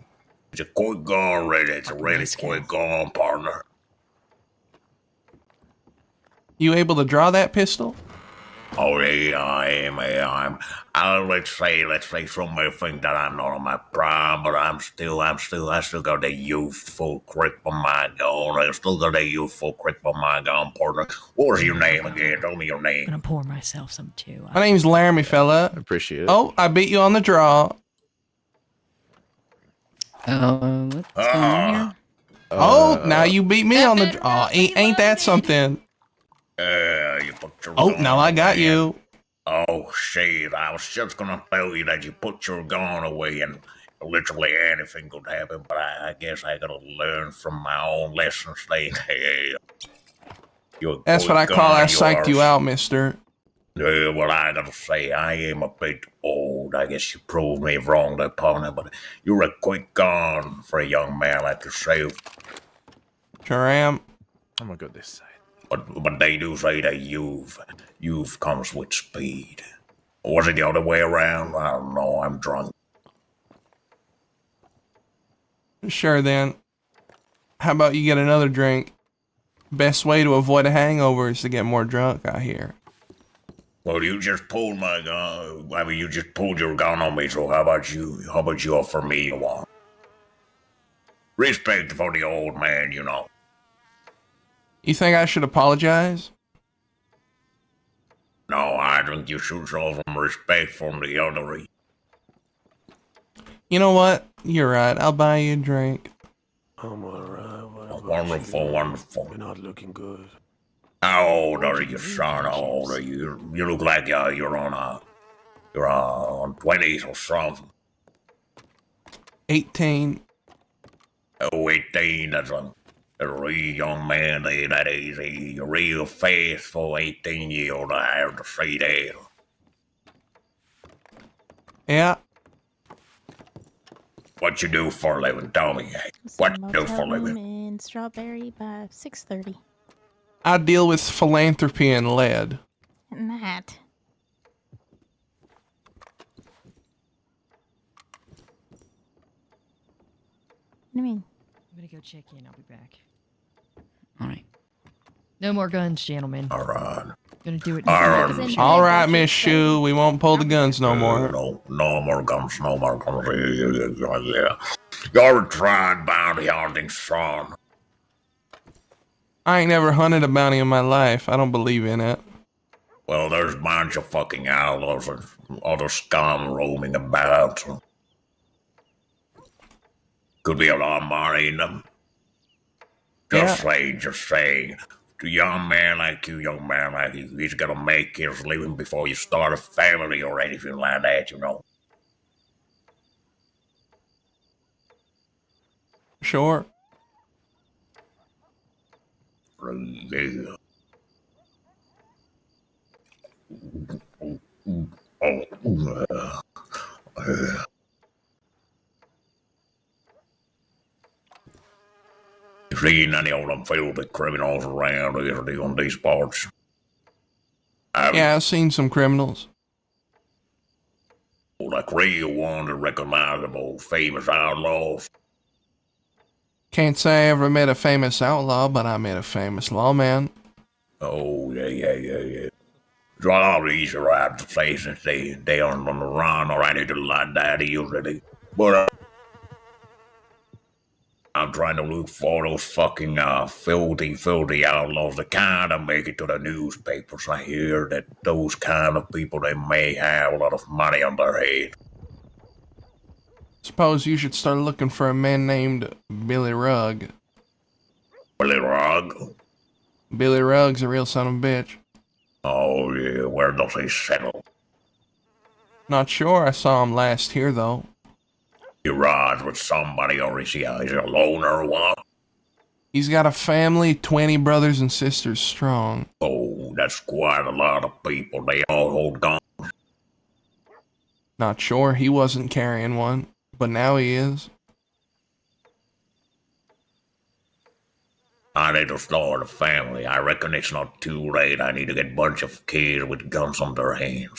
It's a quick gun, really. It's a really quick gun, partner. You able to draw that pistol? Oh, yeah, I am. Let's say some may think that I'm not on my prime, but I still got the youthful grip on my gun. I still got the youthful grip on my gun, partner. What's your name again? Tell me your name. I'm gonna pour myself some too. My name's Laramie, fella. I appreciate it. Oh, I beat you on the draw. What's going on here? Oh, now you beat me on the draw. Oh, ain't that something? You put your Oh, gun now I got away you. Oh, shit, I was just gonna tell you that you put your gun away and literally anything could happen, but I guess I gotta learn from my own lessons. Hey, you're a That's what quick I call I gun, psyched you out, mister. Well, I gotta say, I am a bit old. I guess you proved me wrong there, partner, but you're a quick gun for a young man like yourself. Sure am. I'm gonna go this side. But they do say that youth comes with speed. Or was it the other way around? I don't know, I'm drunk. Sure then. How about you get another drink? Best way to avoid a hangover is to get more drunk, I hear. Well, you just pulled my gun. I mean, you just pulled your gun on me, so how about you offer me one? Respect for the old man, you know. You think I should apologize? No, I think you should show some respect from the elderly. You know what? You're right. I'll buy you a drink. I'm alright. Wonderful, wonderful. You're not looking good. How old are you, son? How old are you? You look like you're on 20s or something. 18. Oh, 18, that's a real young man. That is a real faithful 18-year-old. I have to say that. Yeah. What you do for a living? Tell me. What you do for a living? In Strawberry by 6:30. I deal with philanthropy and lead. And that. What do you mean? I'm gonna go check in. I'll be back. All right. No more guns, gentlemen. All right. Gonna do it. All right, Miss Shoe. We won't pull the guns no more. No more guns. No more guns. Yeah. You're trying bounty hunting, son. I ain't never hunted a bounty in my life. I don't believe in it. Well, there's a bunch of fucking outlaws and other scum roaming about. Could be a lot of money in them. Just saying. To young man like you, he's gonna make his living before you start a family or anything like that, you know. Sure. Yeah. You seen any of them filthy criminals around here on these parts? Yeah, I've seen some criminals. Like real ones, recognizable, famous outlaws. Can't say I ever met a famous outlaw, but I met a famous lawman. Oh, yeah. So a lot of these are out to say since they aren't on the run or anything like that usually. But I'm trying to look for those fucking filthy outlaws that kind of make it to the newspapers. I hear that those kind of people, they may have a lot of money on their head. Suppose you should start looking for a man named Billy Rugg. Billy Rugg? Billy Rugg's a real son of a bitch. Oh, yeah, where does he settle? Not sure. I saw him last here, though. He rides with somebody, or is he a loner or what? He's got a family, 20 brothers and sisters strong. Oh, that's quite a lot of people. They all hold guns. Not sure. He wasn't carrying one, but now he is. I need to start a family. I reckon it's not too late. I need to get a bunch of kids with guns on their hands.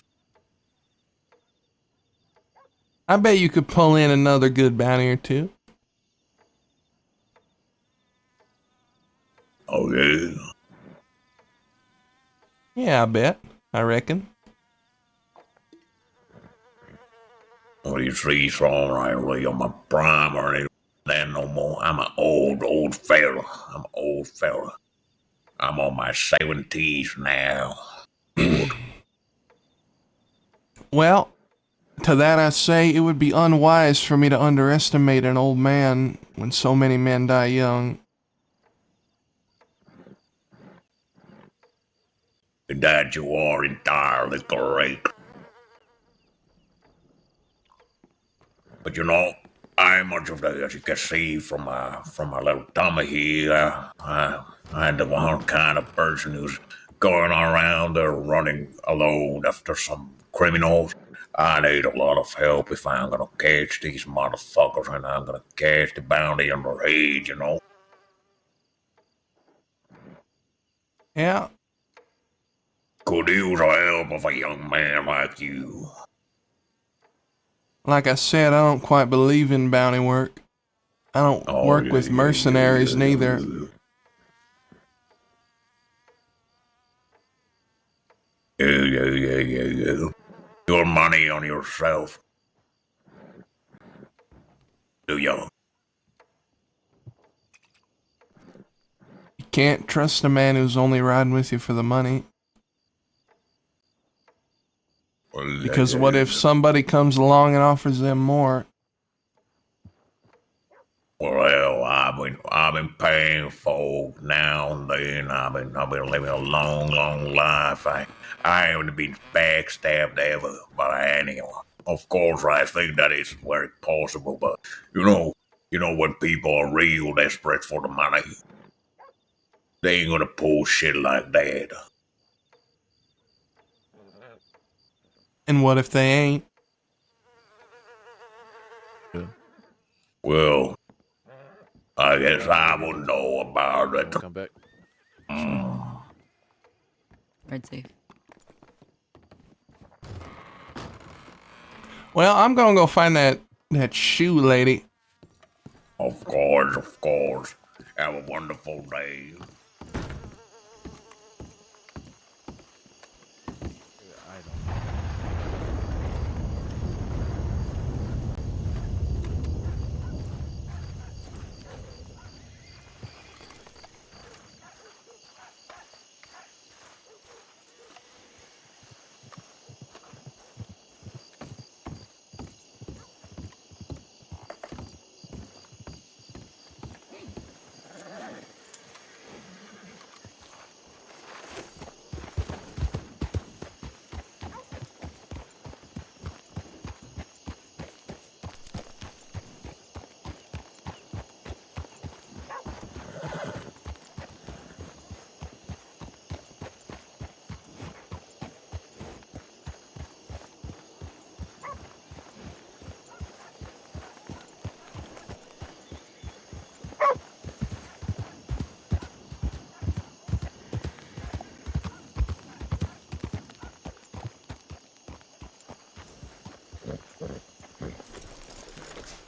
I bet you could pull in another good bounty or two. Oh, yeah? Yeah, I bet. I reckon. Well, you see, son, I ain't really on my prime or anything no more. I'm an old fella. I'm on my 70s now. Well, to that I say it would be unwise for me to underestimate an old man when so many men die young. That you are entirely correct. But you know, I'm much of the, as you can see from my little tummy here, I'm the one kind of person who's going around running alone after some criminals. I need a lot of help if I'm gonna catch these motherfuckers and I'm gonna catch the bounty on their head, you know? Yeah. Could use the help of a young man like you. Like I said, I don't quite believe in bounty work. I don't work with mercenaries neither. Yeah. Your money on yourself. Do you? You can't trust a man who's only riding with you for the money. Because what if somebody comes along and offers them more? Well, I've been paying folk now and then. I've been living a long life. I haven't been backstabbed ever by anyone. Of course, I think that is very possible, but you know when people are real desperate for the money, they ain't gonna pull shit like that. And what if they ain't? Well, I guess I would know about it. Come back. Red safe. Well, I'm gonna go find that shoe lady. Of course. Have a wonderful day.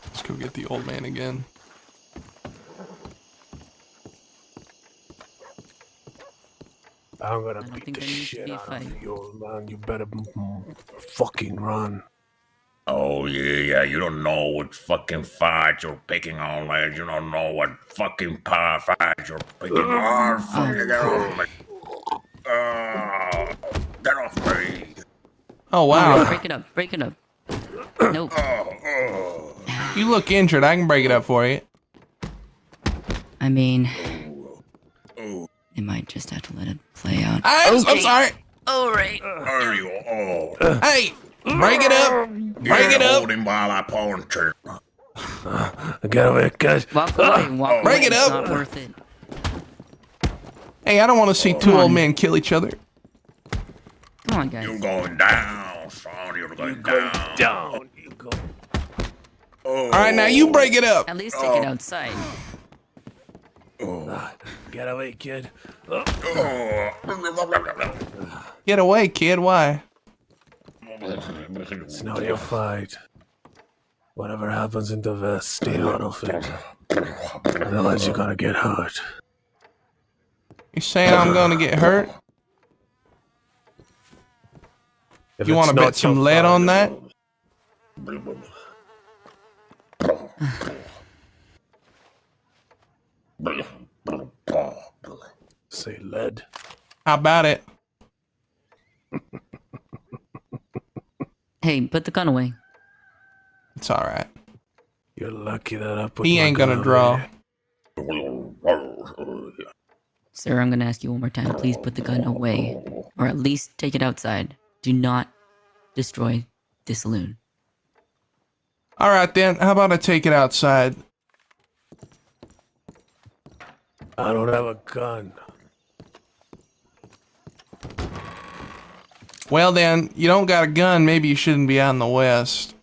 Let's go get the old man again. I'm gonna don't beat think the there needs to shit be a out fight. of you, old man. You better fucking run. Oh yeah, you don't know what fucking fight you're picking on, lad. You don't know what fucking power fight you're picking on. Fucking get off me. Get off me. Oh wow. Break it up. Nope. You look injured. I can break it up for you. I mean, they might just have to let it play out. I'm sorry. All right. There you are. Hey, break it up. Break it up. Hold him while I punch him. Get away, guys. Walk away. Break it It's up. not worth it. Hey, I don't want to see two old men kill each other. Come on, guys. You're going down, son. You're going down. You go. All right, now you break it up. At least take it outside. Get away, kid. Get away, kid. Why? It's not your fight. Whatever happens in the West, stay out of it. Otherwise, you're gonna get hurt. You saying I'm gonna get hurt? If You it's want to not bet some your lead fight- on that? Say lead. How about it? Hey, put the gun away. It's all right. You're lucky that I put He my ain't gun gonna over draw. here. Sir, I'm gonna ask you one more time. Please put the gun away. Or at least take it outside. Do not destroy the saloon. All right then. How about I take it outside? I don't have a gun. Well then, you don't got a gun. Maybe you shouldn't be out in the West.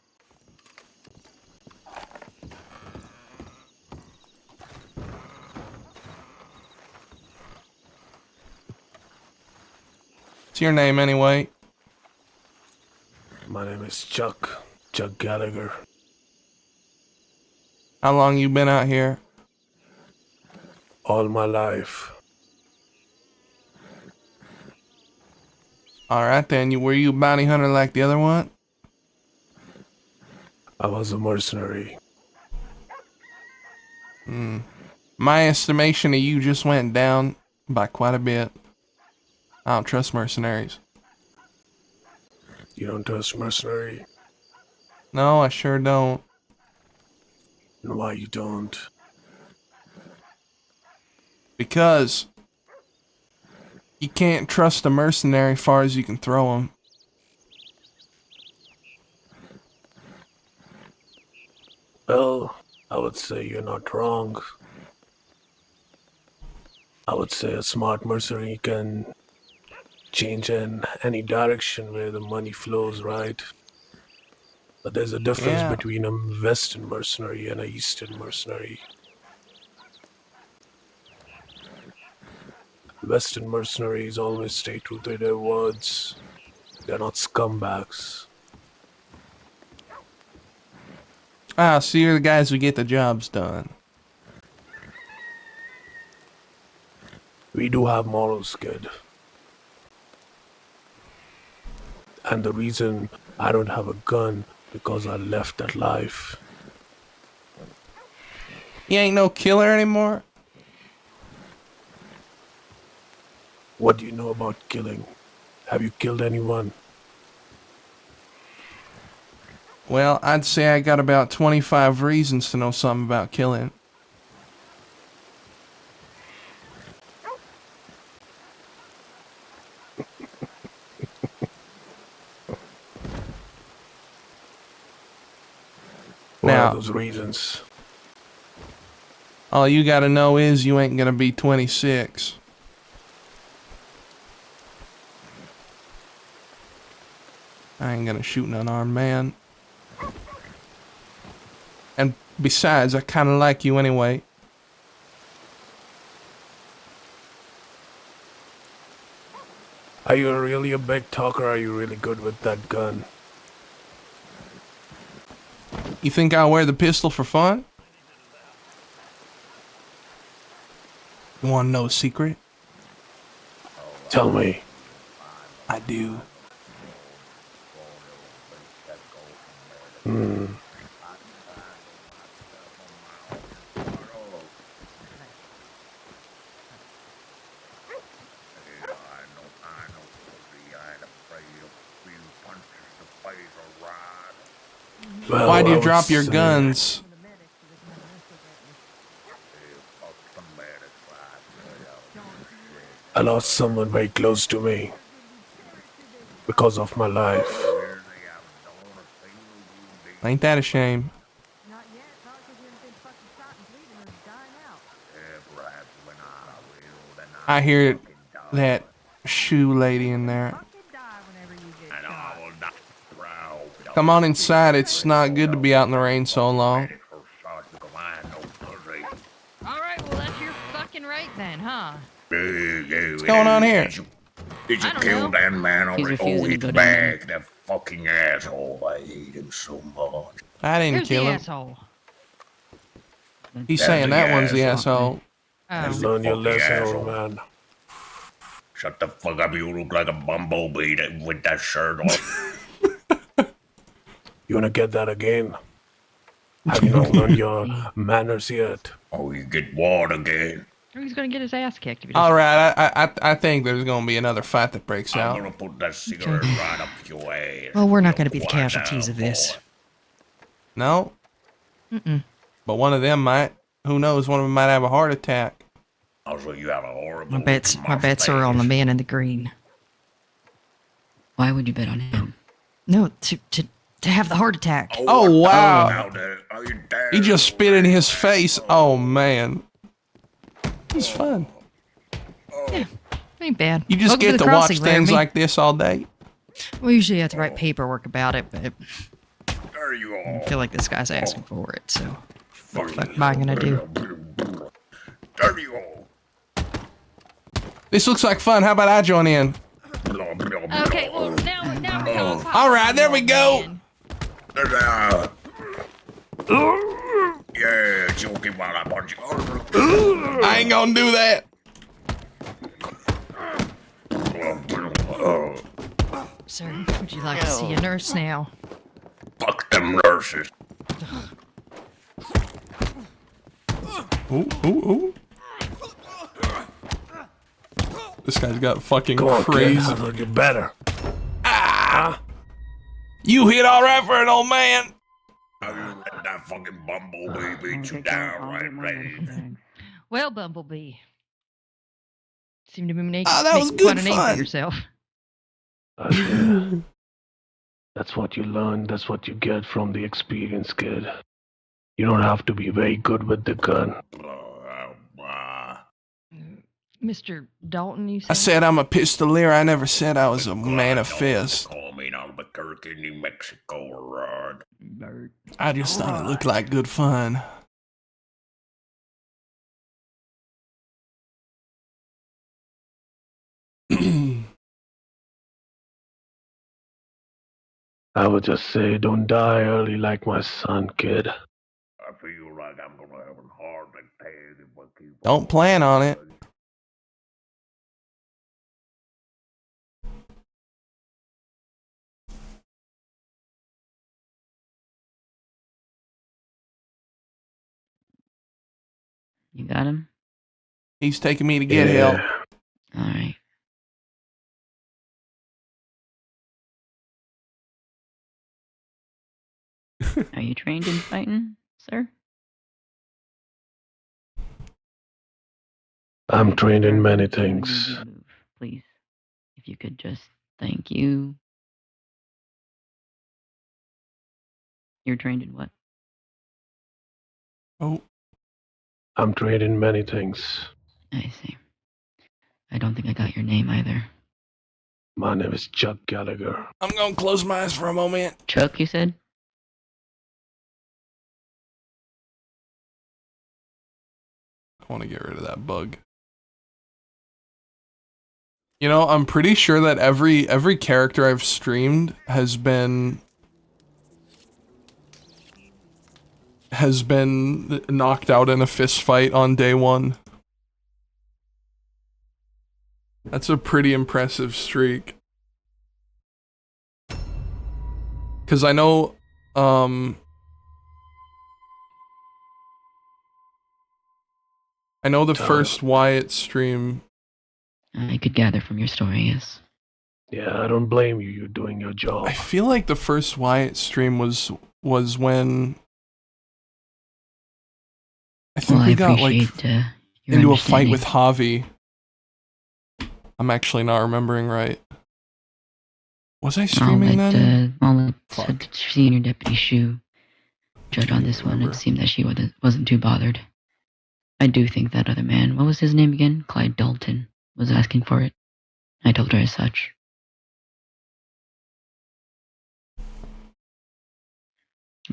What's your name anyway? My name is Chuck. Chuck Gallagher. How long you been out here? All my life. All right then. Were you a bounty hunter like the other one? I was a mercenary. My estimation of you just went down by quite a bit. I don't trust mercenaries. You don't trust mercenary? No, I sure don't. And why you don't? Because you can't trust a mercenary far as you can throw him. Well, I would say you're not wrong. I would say a smart mercenary can change in any direction where the money flows, right? But there's a difference Yeah. between a Western mercenary and a Eastern mercenary. Western mercenaries always stay true to their words. They're not scumbags. Ah, so you're the guys who get the jobs done. We do have morals, kid. And the reason I don't have a gun because I left that life. You ain't no killer anymore? What do you know about killing? Have you killed anyone? Well, I'd say I got about 25 reasons to know something about killing. What Now, are those reasons? all you gotta know is you ain't gonna be 26. I ain't gonna shoot an unarmed man. And besides, I kinda like you anyway. Are you really a big talker or are you really good with that gun? You think I'll wear the pistol for fun? You wanna know a secret? Tell me. I do. Well, Why'd I you would drop your say guns? I lost someone very close to me because of my life. Ain't that a shame? I hear that shoe lady in there. Come on inside, it's not good to be out in the rain so long. Alright, well, that's your fucking right then, huh? What's going on here? Did you I don't kill know. that man He's already? refusing Oh, to he's go down there. back. That fucking asshole. I hate him so much. I didn't Who's kill the him. asshole? He's That's saying the that one's the asshole. asshole. Oh. Learn your Fucking lesson, asshole. old man. Shut the fuck up. You look like a bumblebee with that shirt on. You wanna get that again? Have you not learned your manners yet? Oh, you get what again? He's gonna get his ass kicked if he doesn't. All right, I think there's gonna be another fight that breaks I'm out. gonna put that cigarette right up your ass. Well, we're not gonna be the Quiet casualties down, of this. boy. No, Mm-mm. but one of them might. Who knows? One of them might have a heart attack. Also, you have a horrible My bets are on the man in the green. Why would you bet on him? No, to have the heart attack. Oh, wow. Are you dead? He just spit in his face. Oh, man. It's fun. Yeah, ain't bad. You just Welcome get the to watch crossing, things Laramie. like this all day. We usually have to write paperwork about it, but There you I are. feel like this guy's asking for it, so what the fuck am I gonna do? There you are. This looks like fun. How about I join in? Okay, well now we're going. All right, there we go. Yeah, joking while I punch you. I ain't gonna do that. Sir, would you like to see a nurse now? Fuck them nurses. Ooh, ooh, ooh. This guy's got fucking crazy. Looking better. Ah! You hit all right for an old man. How you let that fucking bumblebee beat you down, right? Well, Bumblebee. Seem to be making that was quite a good name fun. for yourself. That's what you learn. That's what you get from the experience, kid. You don't have to be very good with the gun. Mr. Dalton, you I said? said I'm a pistolier. I never said I was a man of fist. Call me in Albuquerque, New Mexico, Rod. I just thought it looked like good fun. I would just say, don't die early like my son, kid. I feel like I'm gonna have a heart attack if I keep Don't plan on it. You got him? He's taking me to get help. Alright. Are you trained in fighting, sir? I'm trained in many things. Please, if you could just thank you. You're trained in what? Oh. I'm trained in many things. I see. I don't think I got your name either. My name is Chuck Gallagher. I'm gonna close my eyes for a moment. Chuck, you said? I want to get rid of that bug. You know, I'm pretty sure that every character I've streamed has been knocked out in a fist fight on day one. That's a pretty impressive streak. Cause I know, I know the first Wyatt stream. I could gather from your story, yes. Yeah, I don't blame you. You're doing your job. I feel like the first Wyatt stream was when I think we got like into a fight with Javi. I'm actually not remembering right. Was I streaming then? I'll let Senior Deputy Shu judge on this one. It seemed that she wasn't too bothered. I do think that other man, what was his name again? Clyde Dalton, was asking for it. I told her as such.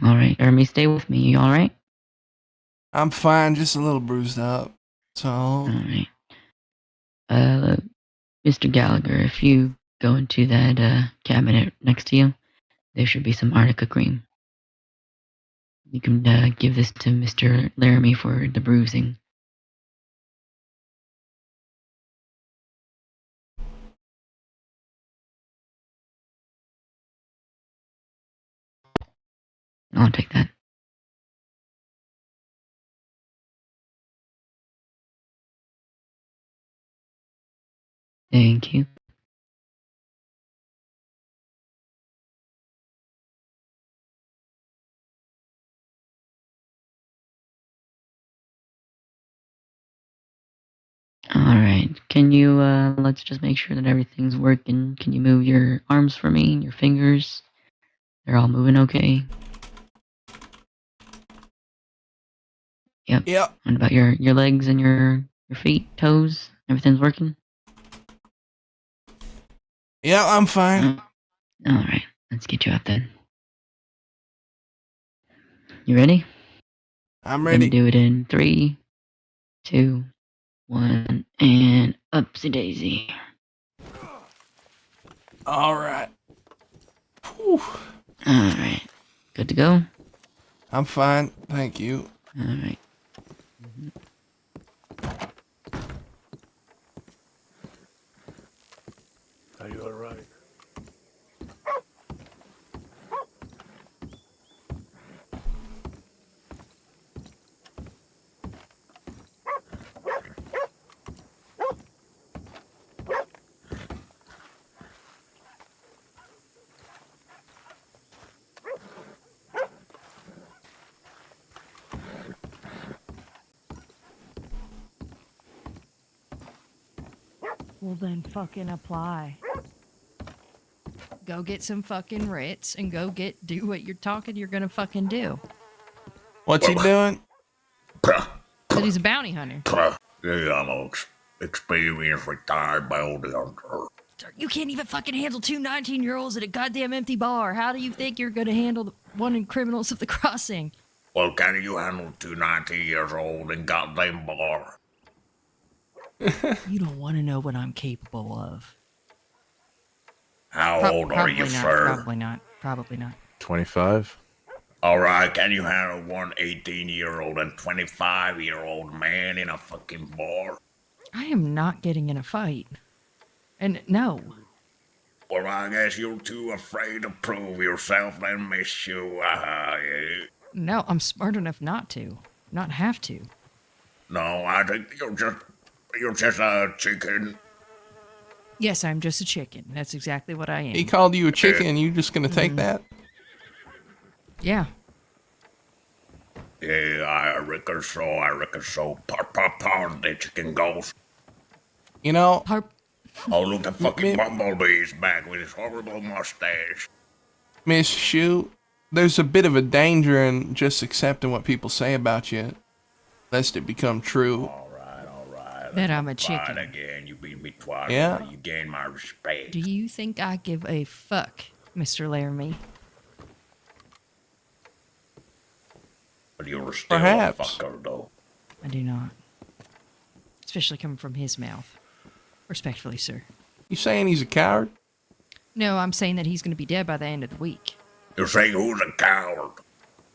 Alright, Ermi, stay with me. You alright? I'm fine, just a little bruised up. So. Alright. Mr. Gallagher, if you go into that cabinet next to you, there should be some arnica cream. You can give this to Mr. Laramie for the bruising. I'll take that. Thank you. Alright. Can you, let's just make sure that everything's working. Can you move your arms for me? Your fingers? They're all moving okay? Yep. Yep. What about your legs and your feet, toes? Everything's working? Yeah, I'm fine. Alright. Let's get you out then. You ready? I'm Gonna ready. do it in 3, 2, 1, and upsy daisy. All right. Whew. Alright. Good to go? I'm fine, thank you. Alright. Are you alright? Well, then fucking apply. Go get some fucking writs and do what you're gonna fucking do. What's he doing? But he's a bounty hunter. Yeah, I'm an experienced retired bounty hunter. You can't even fucking handle two 19-year-olds at a goddamn empty bar. How do you think you're gonna handle the one in Criminals of the Crossing? Well, can you handle two 19 years old in goddamn bar? You don't want to know what I'm capable of. How old are you, sir? Probably not. 25. All right, can you handle one 18-year-old and 25-year-old man in a fucking bar? I am not getting in a fight. And no. Well, I guess you're too afraid to prove yourself, then, miss you. Yeah. No, I'm smart enough not have to. No, I think you're just a chicken. Yes, I'm just a chicken. That's exactly what I am. He called you a chicken. You just gonna take that? Yeah. Yeah, I reckon so. Pardon the chicken ghost. You know. Oh, look, the fucking Bumblebee's back with his horrible mustache. Miss Shu, there's a bit of a danger in just accepting what people say about you, lest it become true. All right. That I'm a chicken. Again, you beat me twice. Yeah. You gain my respect. Do you think I give a fuck, Mr. Laramie? But you're still Perhaps. a fucker, though. I do not. Especially coming from his mouth. Respectfully, sir. You saying he's a coward? No, I'm saying that he's going to be dead by the end of the week. You're saying who's a coward?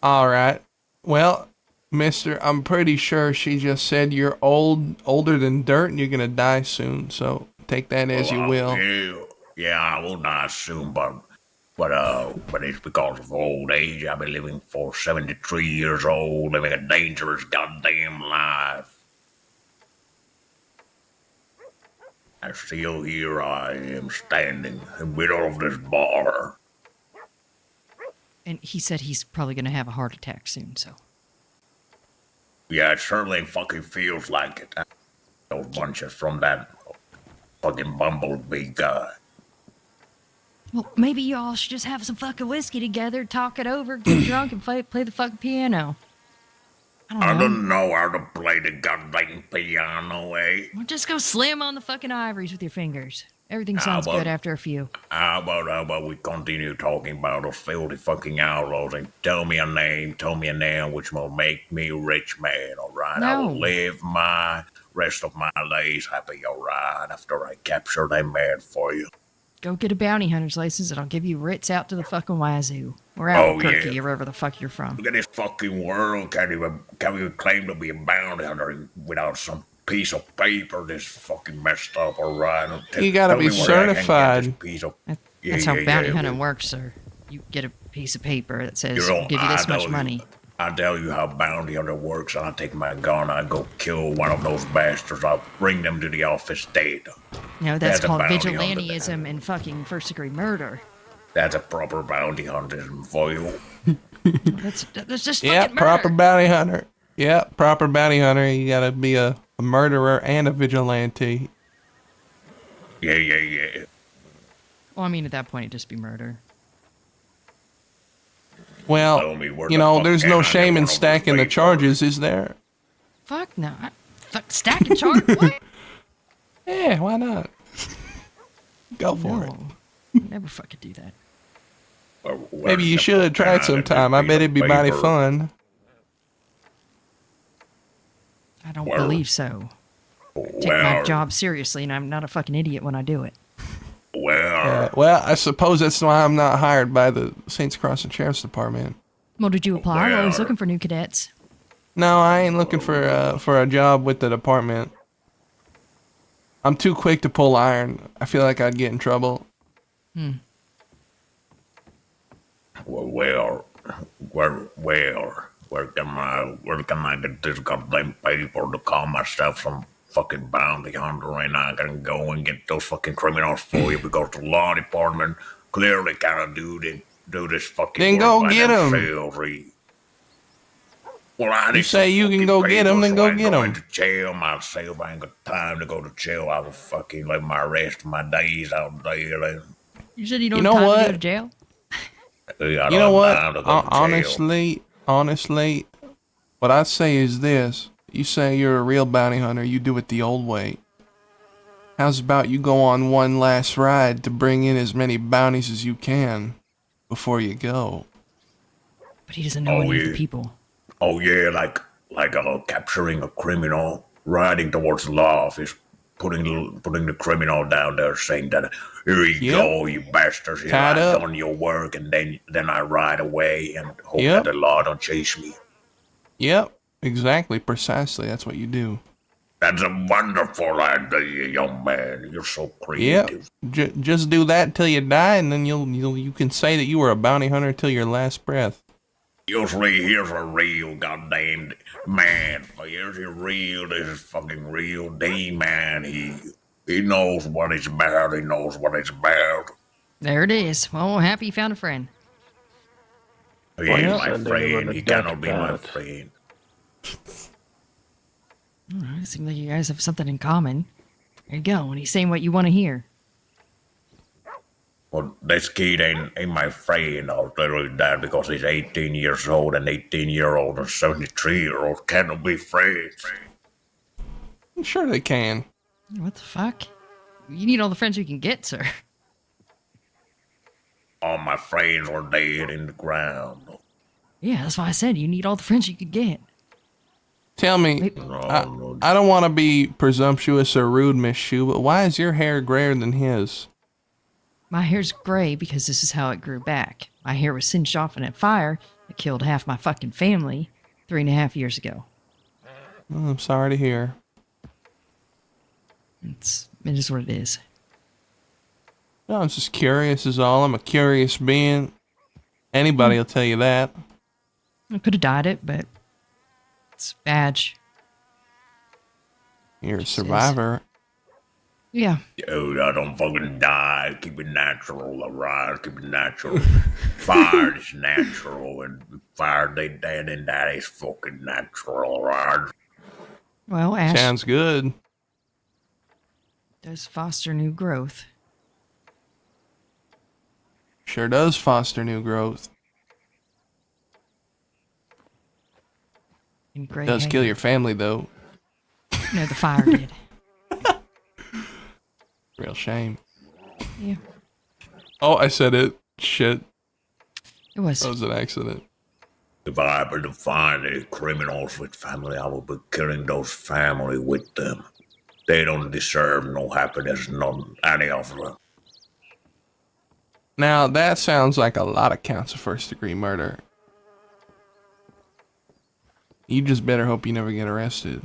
All right. Well, mister, I'm pretty sure she just said you're older than dirt and you're gonna die soon, so take that as you will. Yeah, I will die soon, but it's because of old age. I've been living for 73 years old, living a dangerous goddamn life. And still here I am standing in the middle of this bar. And he said he's probably going to have a heart attack soon, so. Yeah, it certainly fucking feels like it. Those bunches from that fucking Bumblebee guy. Well, maybe y'all should just have some fucking whiskey together, talk it over, get drunk, and play the fucking piano. I don't know how to play the goddamn piano, eh? Well, just go slam on the fucking ivories with your fingers. Everything sounds good after a few. How about we continue talking about those filthy fucking outlaws and tell me a name which will make me a rich man, alright? No. I will live my rest of my days happy, alright, after I capture that man for you. Go get a bounty hunter's license and I'll give you writs out to the fucking wazoo. Or Albuquerque, or wherever the fuck you're from. Look at this fucking world. Can't even claim to be a bounty hunter without some piece of paper. This fucking messed up, alright? You gotta be certified. That's how bounty hunting works, sir. You get a piece of paper that says, I'll give you this much money. I tell you how bounty hunter works. I take my gun, I go kill one of those bastards. I'll bring them to the office dead. No, that's called vigilanteism and fucking first-degree murder. That's a proper bounty hunter for you. That's just fucking murder. proper bounty hunter. Yeah, proper bounty hunter. You gotta be a a murderer and a vigilante. Yeah. Well, I mean, at that point, it'd just be murder. Well, Tell me where you the know, fuck there's can no I shame get in one of those stacking the papers? charges, is there? Fuck no. Fuck stacking charge. What? Yeah, why not? Go for it. Never fucking do that. Maybe you should try it sometime. I bet it'd be mighty fun. I don't Well- believe so. Take my Well- job seriously, and I'm not a fucking idiot when I do it. Well, I suppose that's why I'm not hired by the Saints Crossing Sheriff's Department. Well, did you apply? I'm always looking for new cadets. No, I ain't looking for a job with the department. I'm too quick to pull iron. I feel like I'd get in trouble. Where can I get this goddamn paper to call myself some fucking bounty hunter, and I can go and get those fucking criminals for you because the law department clearly cannot do this fucking Then work go by get 'em. themselves. Well, I You need say some you can fucking go get 'em, papers then so go I can get 'em. into jail myself. I ain't got time to go to jail. I will fucking live my rest of my days out there. You said you don't You know have time to what? go to jail? You know what? Honestly, what I say is this. You say you're a real bounty hunter, you do it the old way. How's about you go on one last ride to bring in as many bounties as you can before you go? But he doesn't know any of the people. Oh yeah, like capturing a criminal, riding towards the law office, putting the criminal down there, saying that here you go, you bastards, here Tied I've up. done your work, and then I ride away and hope Yep. that the law don't chase me. Yep, exactly, precisely. That's what you do. That's a wonderful idea, young man. You're so creative. Yep. Just do that till you die, and then you can say that you were a bounty hunter till your last breath. Usually, here's a real goddamn man. Here's a real, this is fucking real D-man. He knows what it's about. He knows what it's about. There it is. Well, happy you found a friend. He ain't Well, my sending him friend. on He a cannot be my death friend. All right, seems like you guys have something in common. There you go. And he's saying what you want to hear. Well, this kid ain't my friend. I'll tell you that because he's 18 years old, and 18-year-old and 73-year-old cannot be friends. I'm sure they can. What the fuck? You need all the friends you can get, sir. All my friends are dead in the ground. Yeah, that's why I said you need all the friends you could get. Tell me, I don't want to be presumptuous or rude, Miss Shu, but why is your hair grayer than his? My hair's gray because this is how it grew back. My hair was singed off in a fire that killed half my fucking family 3.5 years ago. Oh, I'm sorry to hear. It is what it is. No, I'm just curious is all. I'm a curious being. Anybody will tell you that. I could have dyed it, but it's badge. You're a survivor. Yeah. Dude, I don't fucking die. Keep it natural, alright? Keep it natural. Fire is natural, and fire they dead, and that is fucking natural, alright? Well, ash Sounds good. does foster new growth. Sure does foster new growth. And gray Does hair. kill your family, though. No, the fire did. Real shame. Yeah. Oh, I said it. Shit. It was. That was an accident. If I happen to find any criminals with family, I will be killing those family with them. They don't deserve no happiness, none, any of them. Now, that sounds like a lot of counts of first-degree murder. You just better hope you never get arrested.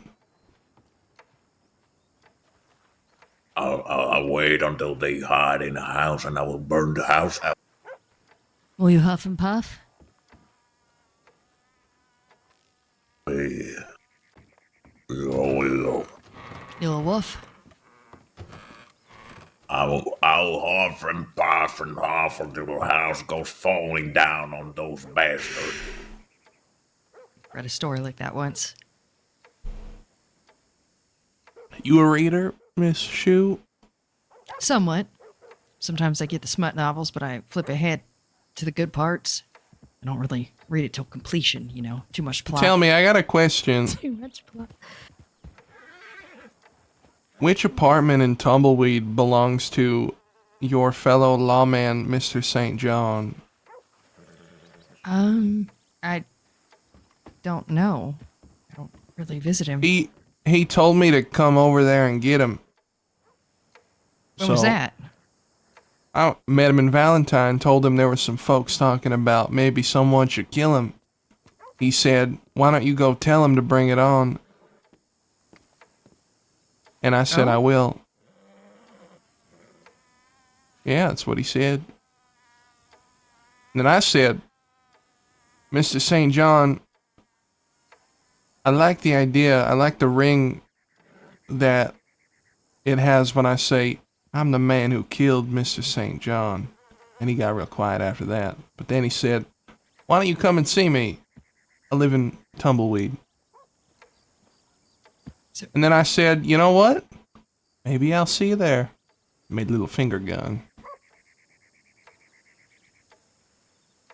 I'll wait until they hide in the house, and I will burn the house out. Will you huff and puff? Yeah. Will. You'll woof? I'll huff and puff until the house goes falling down on those bastards. Read a story like that once. You a reader, Miss Shu? Somewhat. Sometimes I get the smut novels, but I flip ahead to the good parts. I don't really read it till completion, you know, too much plot. Tell me, I got a question. Too much plot. Which apartment in Tumbleweed belongs to your fellow lawman, Mr. St. John? I don't know. I don't really visit him. He told me to come over there and get him. When was that? I met him in Valentine, told him there were some folks talking about maybe someone should kill him. He said, why don't you go tell him to bring it on? And I said, I will. Yeah, that's what he said. And then I said, Mr. St. John, I like the idea, I like the ring that it has when I say, I'm the man who killed Mr. St. John. And he got real quiet after that. But then he said, why don't you come and see me? I live in Tumbleweed. And then I said, you know what? Maybe I'll see you there. Made a little finger gun.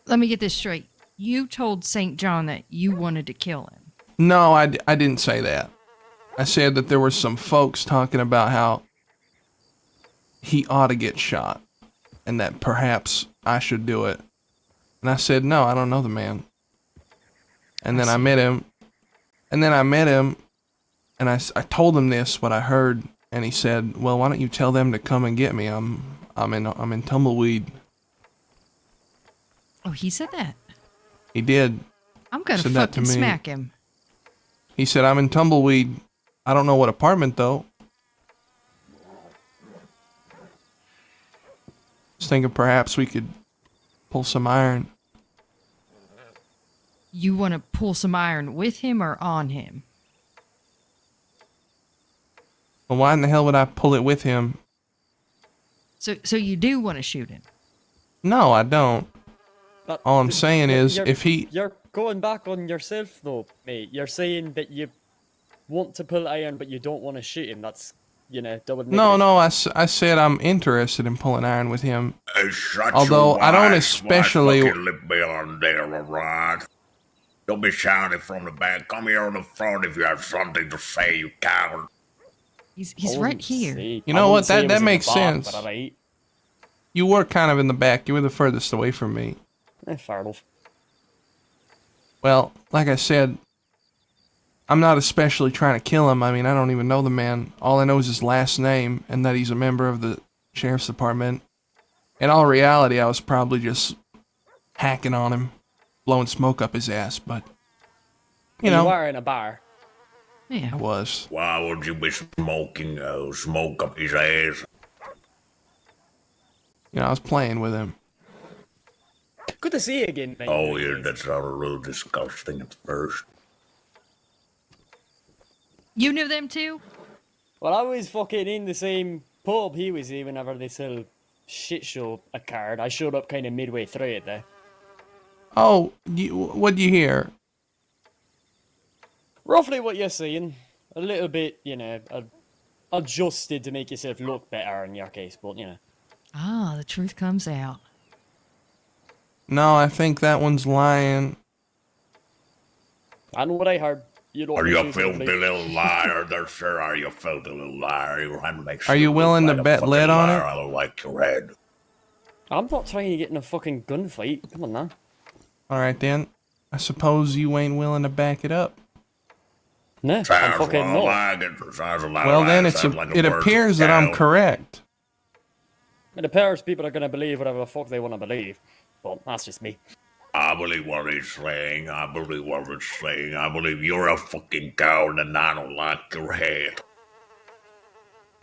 Let me get this straight. You told St. John that you wanted to kill him. No, I didn't say that. I said that there were some folks talking about how he ought to get shot and that perhaps I should do it. And I said, no, I don't know the man. And then I met him. And I told him this, what I heard, and he said, well, why don't you tell them to come and get me? I'm in Tumbleweed. Oh, he said that? He did. I'm gonna Said that to fucking me. smack him. He said, I'm in Tumbleweed. I don't know what apartment, though. Just thinking perhaps we could pull some iron. You want to pull some iron with him or on him? Well, why in the hell would I pull it with him? So you do want to shoot him? No, I don't. But All I'm saying is, you're- if he... You're going back on yourself, though, mate. You're saying that you want to pull iron, but you don't want to shoot him. That's, double negative. No, I said I'm interested in pulling iron with him. Hey, shut Although your I don't wise, especially... wise fucking lip me on there, alright? Don't be shouting from the back. Come here on the front if you have something to say, you coward. He's right here. You know what? That makes sense. You were kind of in the back. You were the furthest away from me. Fair enough. Well, like I said, I'm not especially trying to kill him. I mean, I don't even know the man. All I know is his last name and that he's a member of the sheriff's department. In all reality, I was probably just hacking on him, blowing smoke up his ass, but, you know. You are in a bar. Yeah. I was. Why would you be smoking smoke up his ass? You know, I was playing with him. Good to see you again, mate. Oh, yeah, that sounded real disgusting at first. You knew them too? Well, I was fucking in the same pub he was in whenever they sell shit show a card. I showed up kind of midway through it there. Oh, what'd you hear? Roughly what you're saying. A little bit, adjusted to make yourself look better in your case, but, Ah, the truth comes out. No, I think that one's lying. I know what I heard. You don't Are you a choose to filthy believe. little liar there, sir? Are you a filthy little liar? You're trying to make sure Are you look willing to like a bet fucking lead on liar. it? I don't like your head. I'm not trying to get in a fucking gunfight. Come on now. Alright then. I suppose you ain't willing to back it up. No, I'm Sounds fucking a lot not. like it. Sounds a lot Well like then, it. Sounds like a it word appears that I'm down. correct. It appears people are going to believe whatever the fuck they want to believe. But that's just me. I believe what he's saying. I believe what he's saying. I believe you're a fucking coward and I don't like your head.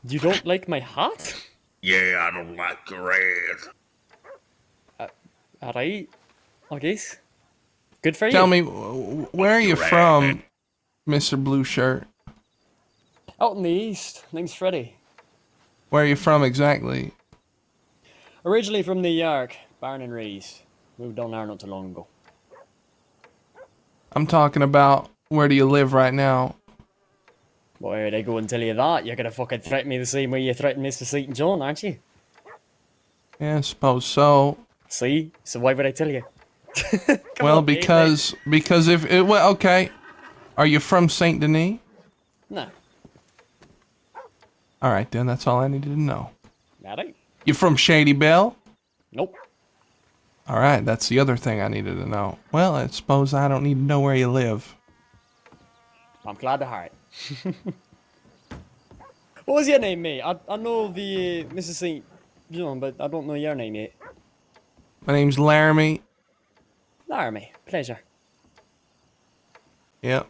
You don't like my hat? Yeah, I don't like your head. Alright. I guess. Good for you. Tell me, where are you from, Mr. Blue Shirt? Out in the east. Name's Freddy. Where are you from exactly? Originally from New York. Born and raised. Moved down there not too long ago. I'm talking about, where do you live right now? Why would I go and tell you that? You're gonna fucking threaten me the same way you threatened Mr. Seaton John, aren't you? Yeah, I suppose so. See? So why would I tell you? Well, on, mate, because if it well, okay. Are you from Saint Denis? No. All right, then that's all I needed to know. Alright. You from Shady Belle? Nope. All right, that's the other thing I needed to know. Well, I suppose I don't need to know where you live. I'm glad to hear it. What was your name, mate? I know the Mrs. St. John, but I don't know your name yet. My name's Laramie. Laramie. Pleasure. Yep.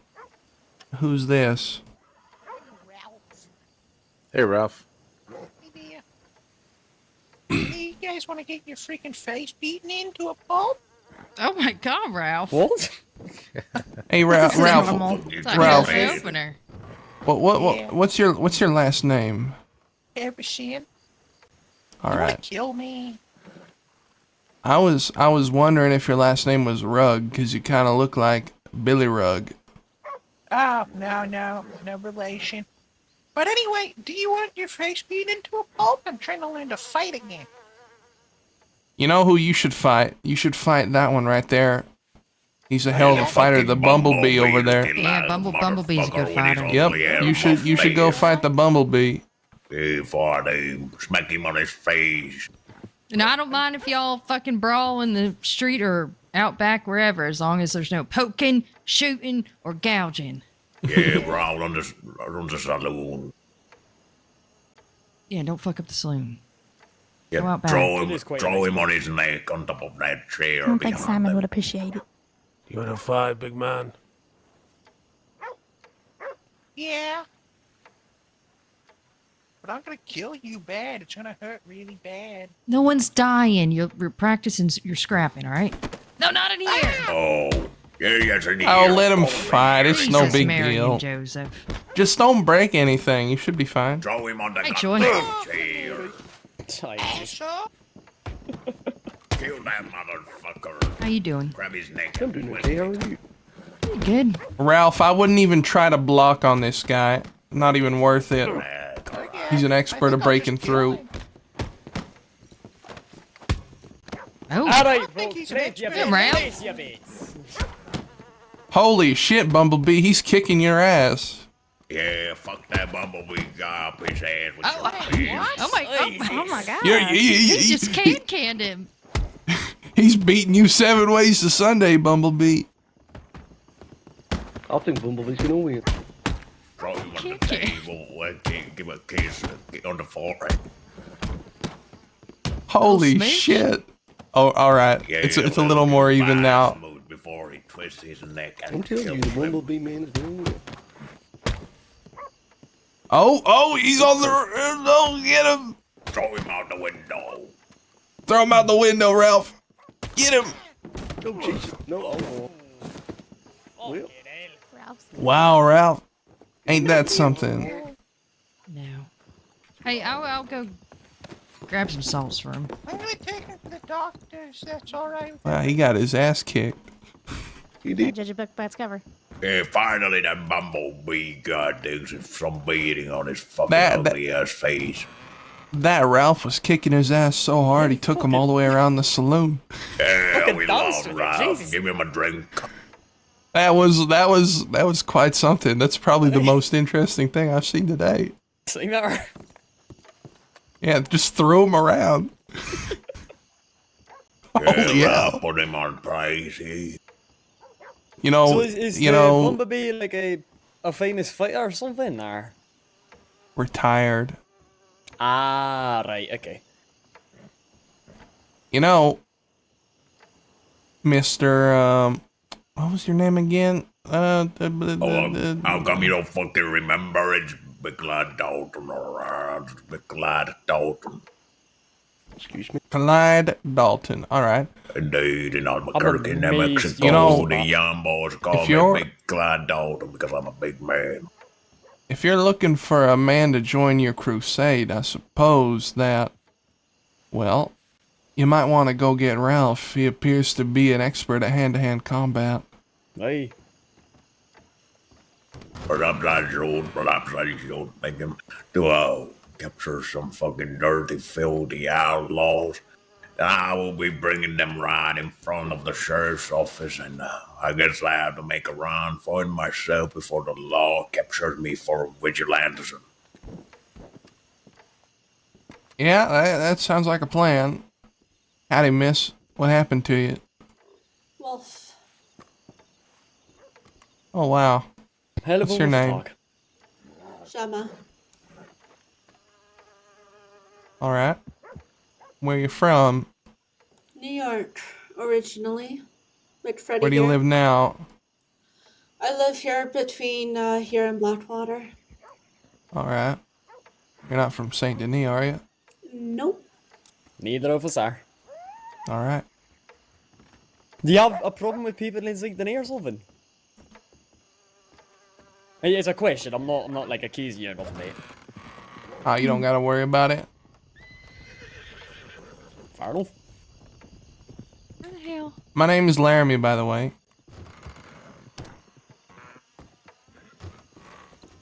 Who's this? Hey, Ralph. You guys want to get your freaking face beaten into a pulp? Oh my God, Ralph. What? Hey, Ralph. Ralph. It's like Ralph. an opener. What's your last name? Evershin. All You right. want to kill me? I was wondering if your last name was Rugg, because you kind of look like Billy Rugg. Oh, no relation. But anyway, do you want your face beaten into a pulp? I'm trying to learn to fight again. You know who you should fight? You should fight that one right there. He's a hell of a fighter, the Bumblebee over there. Yeah, Bumblebee's a good fighter. Yep, you should go fight the Bumblebee. Before they smack him on his face. And I don't mind if y'all fucking brawl in the street or out back, wherever, as long as there's no poking, shooting, or gouging. Yeah, brawl on the saloon. Yeah, don't fuck up the saloon. Go Yeah, out back. throw him on his neck on top of that chair. I don't think behind Simon him. would appreciate it. You wanna fight, big man? Yeah. But I'm gonna kill you bad. It's gonna hurt really bad. No one's dying. You're practicing your scrapping, all right? No, not in here. Oh, yes, in I'll here. let him fight. It's no Jesus, big Mary deal. and Joseph. Just don't break anything. You should be fine. Throw him on the Hey, Joy. goddamn chair. Also, Kill that motherfucker. How you doing? Grab his neck. I'm doing okay. How are you? Good. Ralph, I wouldn't even try to block on this guy. Not even worth it. He's an expert at breaking through. Oh. Alright, think he's an place your expert. bets, Ralph. place your bets. Holy shit, Bumblebee, he's kicking your ass. Yeah, fuck that bumblebee guy up his ass with Oh, your fist. oh my God. He just canned him. He's beating you 7 ways to Sunday, Bumblebee. I think Bumblebee's gonna win. Throw him on the table. Give a kiss on the forehead. Holy smooch. shit. Oh, alright. Yeah, It's a little more even now. Smooth before he twists his neck. I'm telling you, the Bumblebee man is gonna win. Oh, he's on the... Oh, get him. Throw him out the window. Throw him out the window, Ralph. Get him. Oh, Jesus. No, oh. Well, Wow, Ralph. Ain't that something? No. Hey, I'll go grab some salts for him. I'm gonna take him to the doctors. That's all right. Wow, he got his ass kicked. he I did. judge a book by its cover. Yeah, finally that bumblebee god does some beating on his fucking That- ugly ass face. That Ralph was kicking his ass so hard he took him all the way around the saloon. Yeah, Fucking we dance love to it, Ralph. Jesus. Give him a drink. That was quite something. That's probably the most interesting thing I've seen today. See that? Yeah, just threw him around. Yeah, yeah. Ralph put him on price. You know, So is you the know, Bumblebee like a famous fighter or something? Or? retired. Ah, right, okay. You know, Mr. What was your name again? How come you don't fucking remember? It's Big Lad Dalton or Big Lad Dalton. Excuse me. Clyde Dalton. All right. Indeed, in Albuquerque, New amazed. Mexico, You know, the young boys call if me you're- Big Clyde Dalton because I'm a big man. If you're looking for a man to join your crusade, I suppose that, well, you might want to go get Ralph. He appears to be an expert at hand-to-hand combat. Hey. Perhaps I should make him to capture some fucking dirty, filthy outlaws. And I will be bringing them right in front of the sheriff's office, and I guess I have to make a run for it myself before the law captures me for vigilantism. Yeah, that sounds like a plan. Howdy, miss. What happened to you? Wolf. Oh, wow. Hell of a What's your wolf name? talk. Shama. Alright. Where you from? New York, originally. Like Freddie Where do you here. live now? I live here between here and Blackwater. Alright. You're not from Saint Denis, are you? Nope. Neither of us are. Alright. Do you have a problem with people in St. Denis or something? It's a question. I'm not like accusing you of nothing, mate. Oh, you don't gotta worry about it? Fair enough. Where the hell? My name is Laramie, by the way.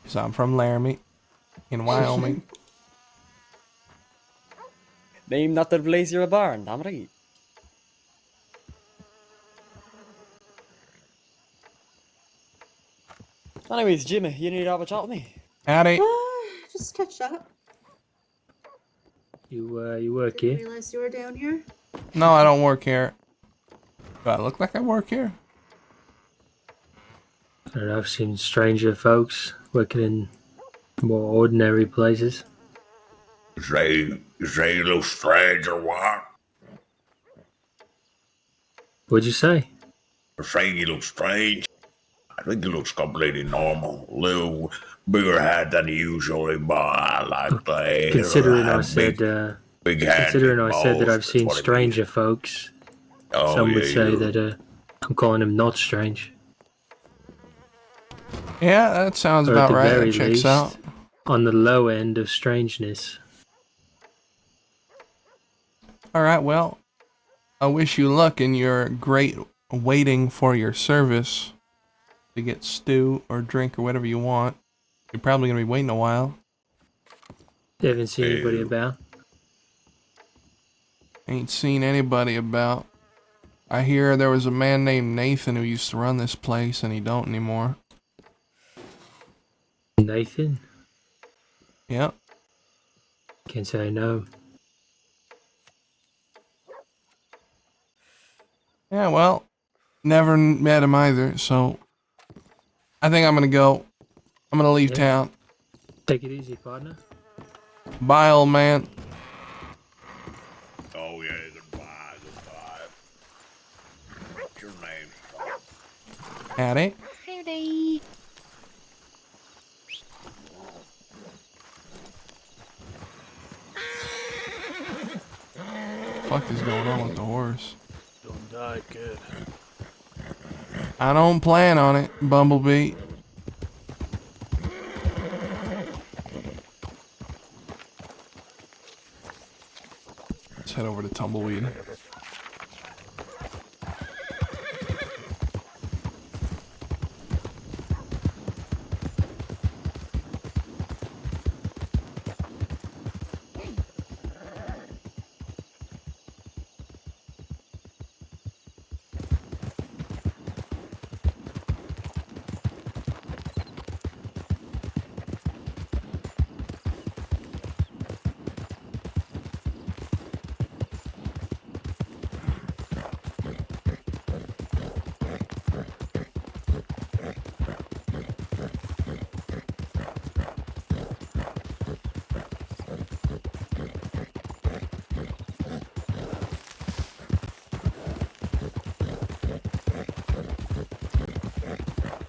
So I'm from Laramie, in Wyoming. Name not the place you're born, damn right. Anyways, Jimmy, you need to have a chat with me. Howdy. Just catch up. You work Didn't here? realize you were down here. No, I don't work here. Do I look like I work here? I don't know, I've seen stranger folks working in more ordinary places. You say you look strange or what? What'd you say? You're saying you look strange? I think he looks completely normal. A little bigger head than usually, but I like the hair. Considering I have said, big head, considering big I said that balls, I've seen that's what it stranger folks, Oh, some would yeah, say you- that I'm calling them not strange. Yeah, that sounds Or about at the right. very That checks least, out. on the low end of strangeness. Alright, well, I wish you luck in your great waiting for your service to get stew or drink or whatever you want. You're probably gonna be waiting a while. You haven't seen anybody about? Ain't seen anybody about. I hear there was a man named Nathan who used to run this place and he don't anymore. Nathan? Yep. Can't say I know. Yeah, well, never met him either, so I think I'm gonna go. I'm gonna leave Yeah. town. Take it easy, partner. Bye, old man. Oh, yeah, goodbye. What's your name, son? Howdy. Howdy. What the fuck is going on with the horse? Don't die, kid. I don't plan on it, Bumblebee. Let's head over to Tumbleweed.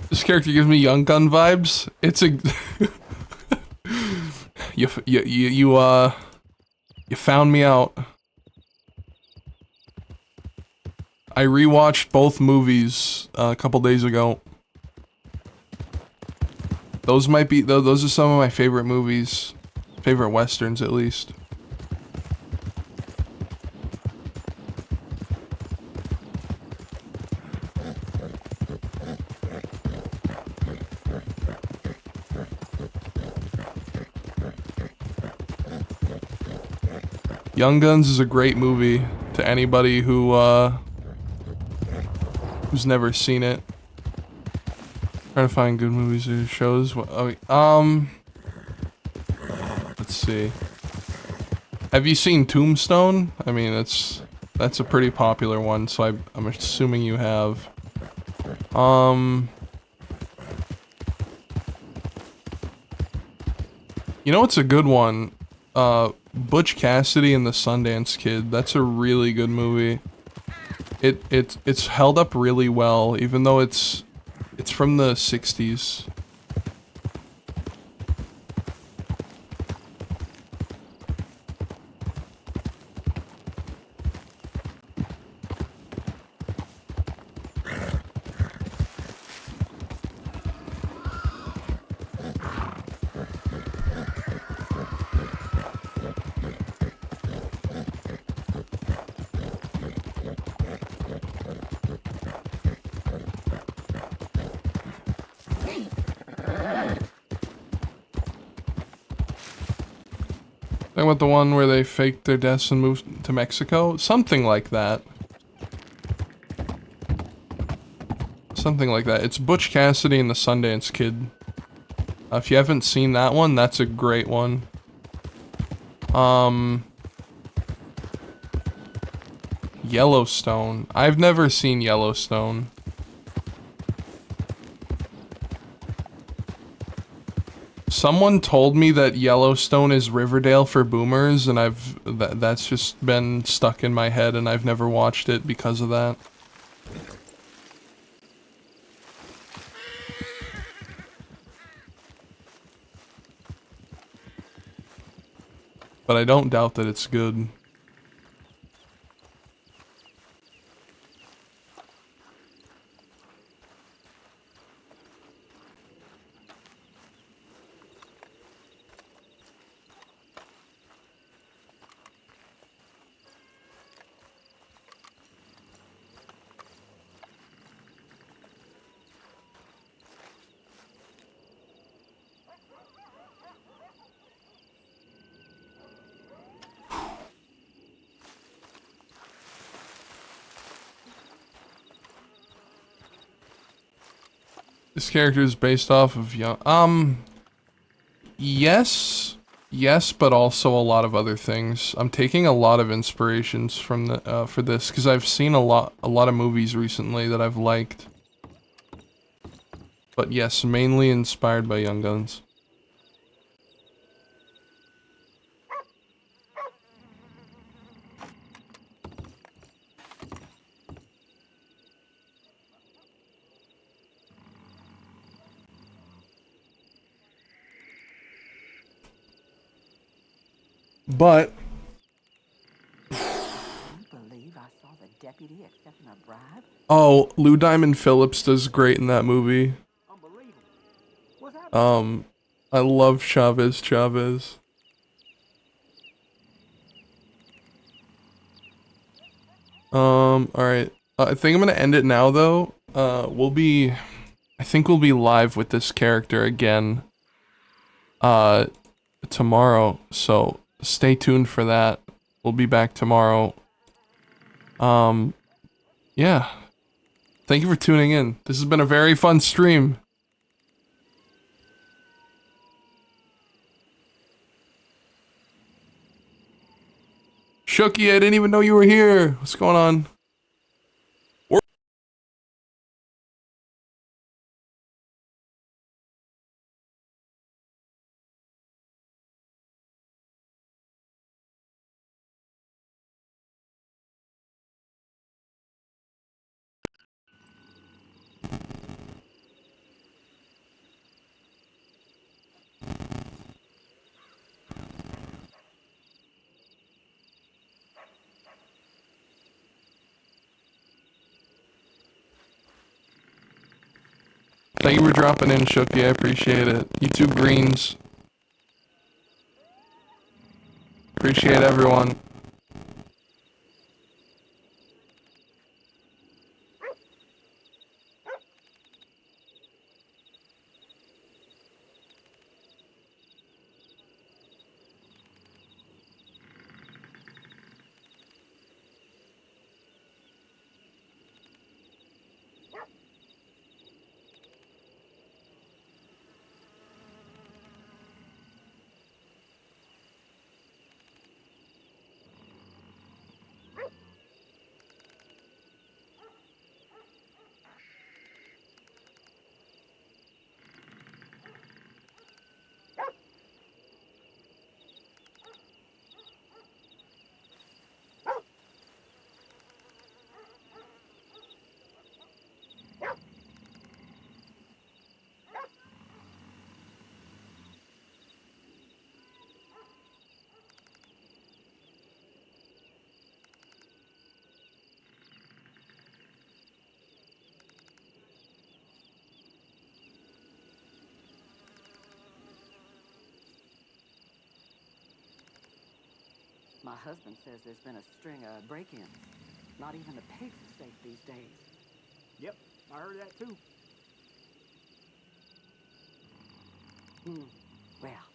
This character gives me Young Gun vibes. It's a you found me out. I rewatched both movies a couple days ago. Those might be those are some of my favorite movies, favorite westerns at least. Young Guns is a great movie to anybody who who's never seen it. Trying to find good movies or shows. Let's see. Have you seen Tombstone? I mean, that's a pretty popular one, so I'm assuming you have. You know what's a good one? Butch Cassidy and the Sundance Kid. That's a really good movie. It's held up really well, even though it's from the 60s. Talking about the one where they faked their deaths and moved to Mexico? Something like that. Something like that. It's Butch Cassidy and the Sundance Kid. If you haven't seen that one, that's a great one. Yellowstone. I've never seen Yellowstone. Someone told me that Yellowstone is Riverdale for boomers, and that's just been stuck in my head, and I've never watched it because of that. But I don't doubt that it's good. This character is based off of young. Yes, but also a lot of other things. I'm taking a lot of inspirations from the for this because I've seen a lot of movies recently that I've liked. But yes, mainly inspired by Young Guns. But oh, Lou Diamond Phillips does great in that movie. I love Chavez. Alright. I think I'm gonna end it now though. I think we'll be live with this character again tomorrow, so stay tuned for that. We'll be back tomorrow. Yeah. Thank you for tuning in. This has been a very fun stream. Shooky, I didn't even know you were here. What's going on? Thank you for dropping in, Shooky. I appreciate it. You too, Greens. Appreciate everyone. My husband says there's been a string of break-ins. Not even the pigs are safe these days. Yep, I heard that too. Well,